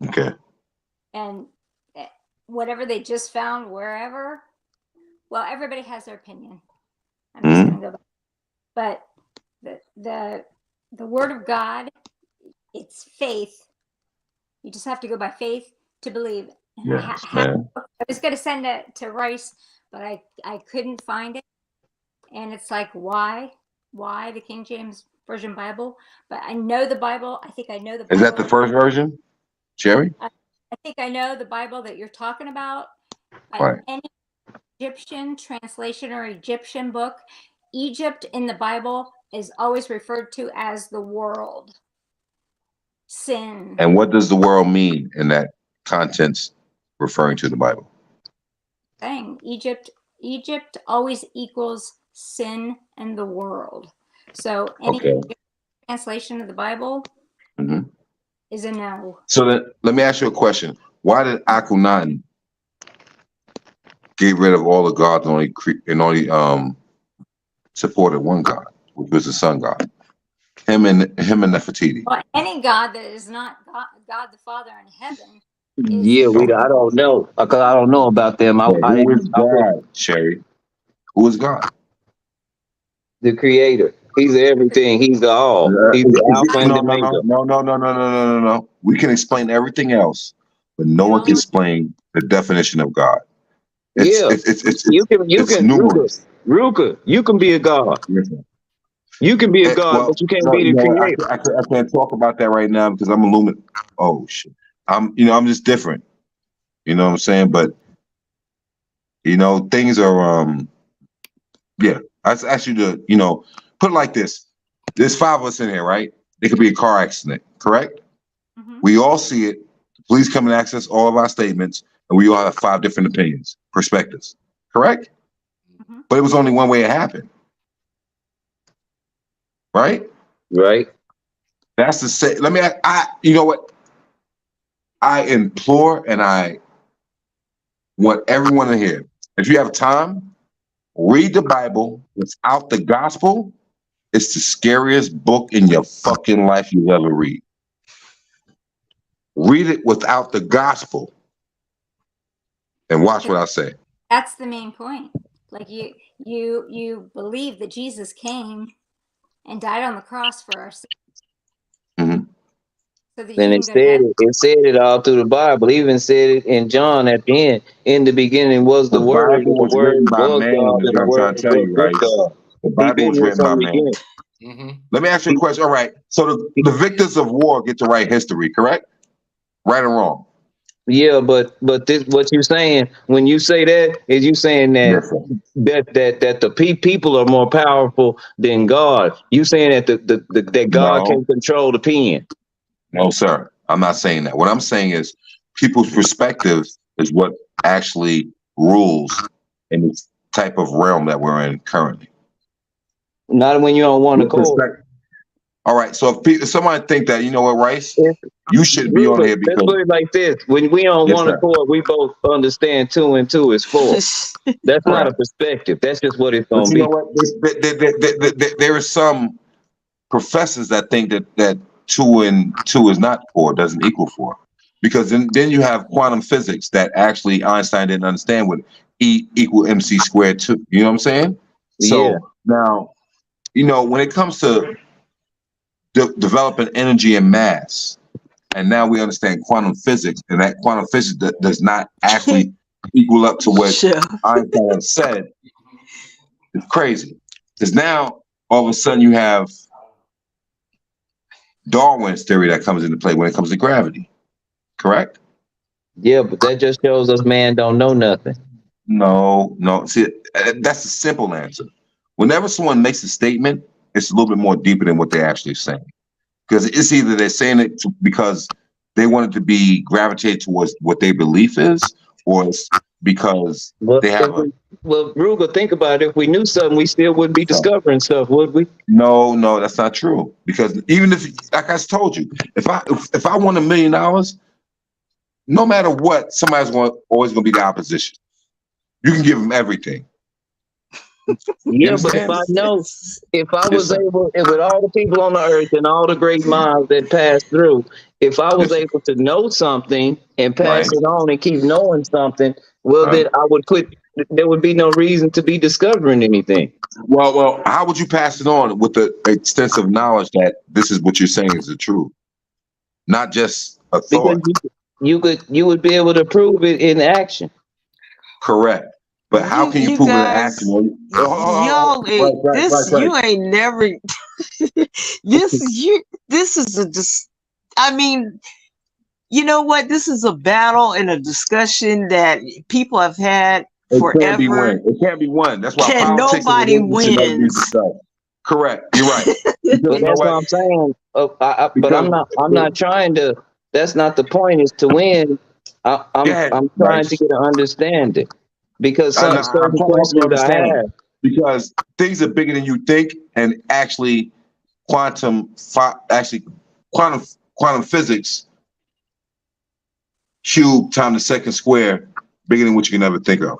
Okay. And whatever they just found wherever, well, everybody has their opinion. I'm just gonna go back. But the word of God, it's faith. You just have to go by faith to believe. Yes, ma'am. I was going to send it to Rice, but I couldn't find it. And it's like, why the King James Version Bible? But I know the Bible. I think I know the Bible. Is that the first version, Sherry? I think I know the Bible that you're talking about. Right. Any Egyptian translation or Egyptian book, Egypt in the Bible is always referred to as the world. sin. And what does the world mean in that contents referring to the Bible? Thing. Egypt always equals sin and the world. So any translation of the Bible is a no. So then, let me ask you a question. Why did Akhenaten get rid of all the gods and only supported one God, which was the sun God? Him and Nefertiti. Well, any God that is not God the Father in heaven. Yeah, I don't know, because I don't know about them. Who is God, Sherry? Who is God? The Creator. He's everything. He's the all. He's the Alpha and Omega. No. We can explain everything else, but no one can explain the definition of God. It's numerous. Ruka, you can be a God. You can be a God, but you can't be the Creator. I can't talk about that right now because I'm illuminated. Oh shit. I'm just different. You know what I'm saying? But things are I ask you to, put it like this. There's 5 of us in here, right? It could be a car accident, correct? We all see it. The police come and access all of our statements, and we all have 5 different opinions, perspectives, correct? But it was only one way it happened. Right? Right. That's the say. Let me. You know what? I implore and I want everyone in here. If you have time, read the Bible without the gospel. It's the scariest book in your fucking life you'll ever read. Read it without the gospel, and watch what I say. That's the main point. Like you believe that Jesus came and died on the cross for our sins. So that And it said it all through the Bible. It even said it in John at the end. In the beginning was the Word, and the Word was God, and the Word was with God. The Bible was written by man. Let me ask you a question. All right. So the victors of war get to write history, correct? Right or wrong? Yeah, but this what you're saying when you say that is you saying that that the people are more powerful than God. You saying that that God can control the pen. No, sir. I'm not saying that. What I'm saying is people's perspective is what actually rules in this type of realm that we're in currently. Not when you don't want to call. All right. So if somebody think that, you know what, Rice, you should be on here because let's put it like this: when we don't want to call, we both understand 2 and 2 is 4. That's not a perspective. That's just what it's going to be. You know what? There are some professors that think that 2 and 2 is not 4, doesn't equal 4, because then you have quantum physics that actually Einstein didn't understand with E equal MC squared 2. You know what I'm saying? So now, when it comes to developing energy and mass, and now we understand quantum physics, and that quantum physics does not actually equal up to what Einstein said. It's crazy, because now all of a sudden you have Darwin's theory that comes into play when it comes to gravity, correct? Yeah, but that just shows us man don't know nothing. No. See, that's a simple answer. Whenever someone makes a statement, it's a little bit more deeper than what they're actually saying. Because it's either they're saying it because they want it to be gravitated towards what their belief is, or it's because they have Well, Ruger, think about it. If we knew something, we still wouldn't be discovering stuff, would we? No, that's not true. Because even if, like I told you, if I won $1 million, no matter what, somebody's always going to be the opposition. You can give them everything. Yeah, but if I was able, with all the people on the earth and all the great minds that passed through, if I was able to know something and pass it on and keep knowing something, then there would be no reason to be discovering anything. Well, how would you pass it on with the extensive knowledge that this is what you're saying is the truth, not just a thought? Because you would be able to prove it in action. Correct. But how can you prove it in action? You ain't never. This is I mean, you know what? This is a battle and a discussion that people have had forever. It can't be won. That's why nobody wins. Correct. You're right. But that's what I'm saying. But I'm not trying to. That's not the point. Is to win. I'm trying to get an understanding because I'm certain trying to help you questions I understand have. because things are bigger than you think, and actually, quantum physics cube times the second square bigger than what you can ever think of.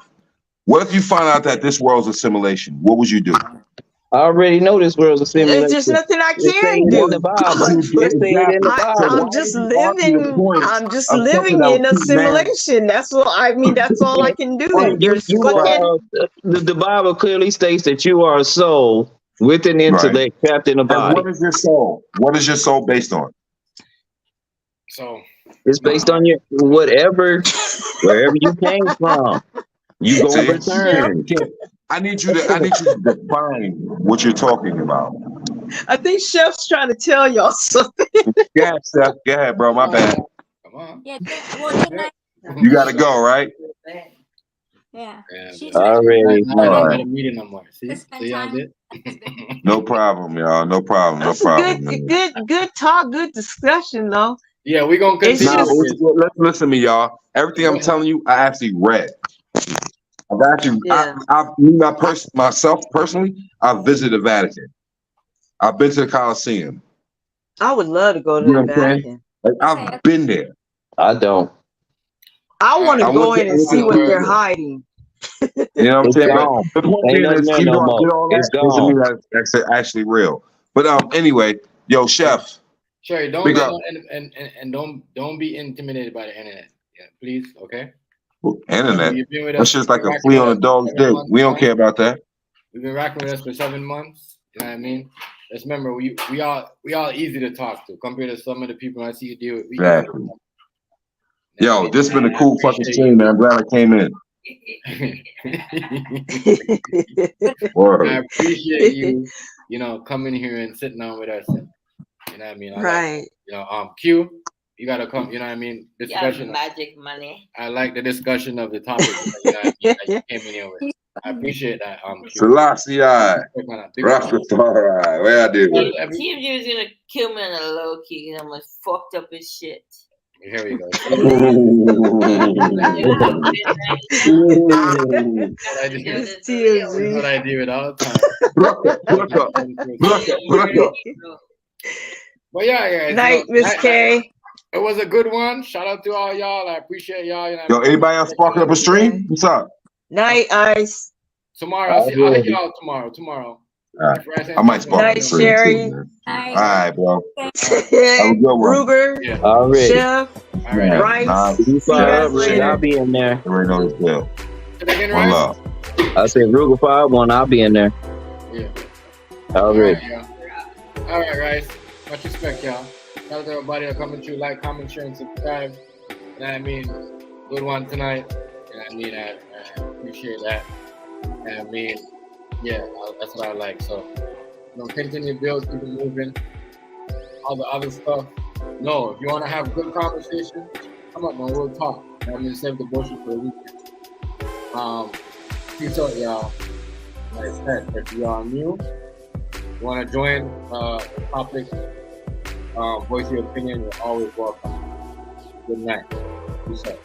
What if you find out that this world's a simulation? What would you do? I already know this world's a simulation. There's nothing I It say can it do. in the Bible. It say it in the Bible. I'm just living in a man? simulation. That's what I mean. That's all I can do. The Bible clearly states that you are a soul with an intellect trapped in a body. And what is your soul? What is your soul based on? So it's based on your wherever you came from. You gonna return. I need you to define what you're talking about. I think Chef's trying to tell y'all something. Go ahead, Steph. Go ahead, bro. My bad. Come on. Yeah, well, good night. You gotta go, right? Yeah. Already. I don't got a meeting no more. See y'all did? No problem, y'all. No problem. No problem. Good talk, good discussion, though. Yeah, we're gonna continue. Let's listen to me, y'all. Everything I'm telling you, I actually read. I've actually, myself personally, I've visited the Vatican. I've been to the Colosseum. I would love to go to the Vatican. Like, I've been there. I don't. I want to go in and see what they're hiding. You know what I'm saying? The point Ain't being is, nothing there no more. It's gone. that's actually real. But anyway, yo, Chef. Sherry, don't Big let up. and don't be intimidated by the internet. Yeah, please, okay? Internet. You've been with That's us- just like a rocking flea with on a us dog's for dick. 7 months We don't now. care about that. You've been rocking with us for 7 months. You know what I mean? Just remember, we all easy to talk to compared to some of the people I see you deal with. Exactly. Yo, this has been a cool fucking stream, man. I'm glad I came in. Word. I appreciate you, coming here and sitting down with us. And, you know what I mean? Right. Q, you gotta come. You know what I mean? Yeah, Discussion. magic money. I like the discussion of the topic. You know what I mean? That you came in here with. I appreciate that. Q. Selassie, Rastafari. Where I do it. TMG was gonna kill me on a low key because I'm like fucked up as shit. Here we go. TMG. What I do it all the time. But yeah. Night, Miss K. It was a good one. Shout out to all y'all. I appreciate y'all. Yo, anybody else sparking up a stream? What's up? Night, Ice. Tomorrow, I'll hit y'all tomorrow. All right. I might spark up a Night, stream. Sherry. All right, bro. Have a good one. Ruger. Already. Chef. All right. Rice. You fire up, Red, later. I'll be in there. Right on this bill. One love. I said Ruger 5-1, I'll be in there. Yeah. Already. All right, guys. Much respect, y'all. Shout out to everybody that coming through, like, comment, share, and subscribe. You know what I mean? Good one tonight. You know what I mean? I appreciate that. And I mean, yeah, that's what I like. So, continue to build, keep it moving. All the other stuff. No, if you want to have good conversation, come up, man. We'll talk. You know what I mean? Save the bullshit for the weekend. Peace out, y'all. Like I said, if you are new, you want to join the topic, voice your opinion, you're always welcome. Good night. Peace out.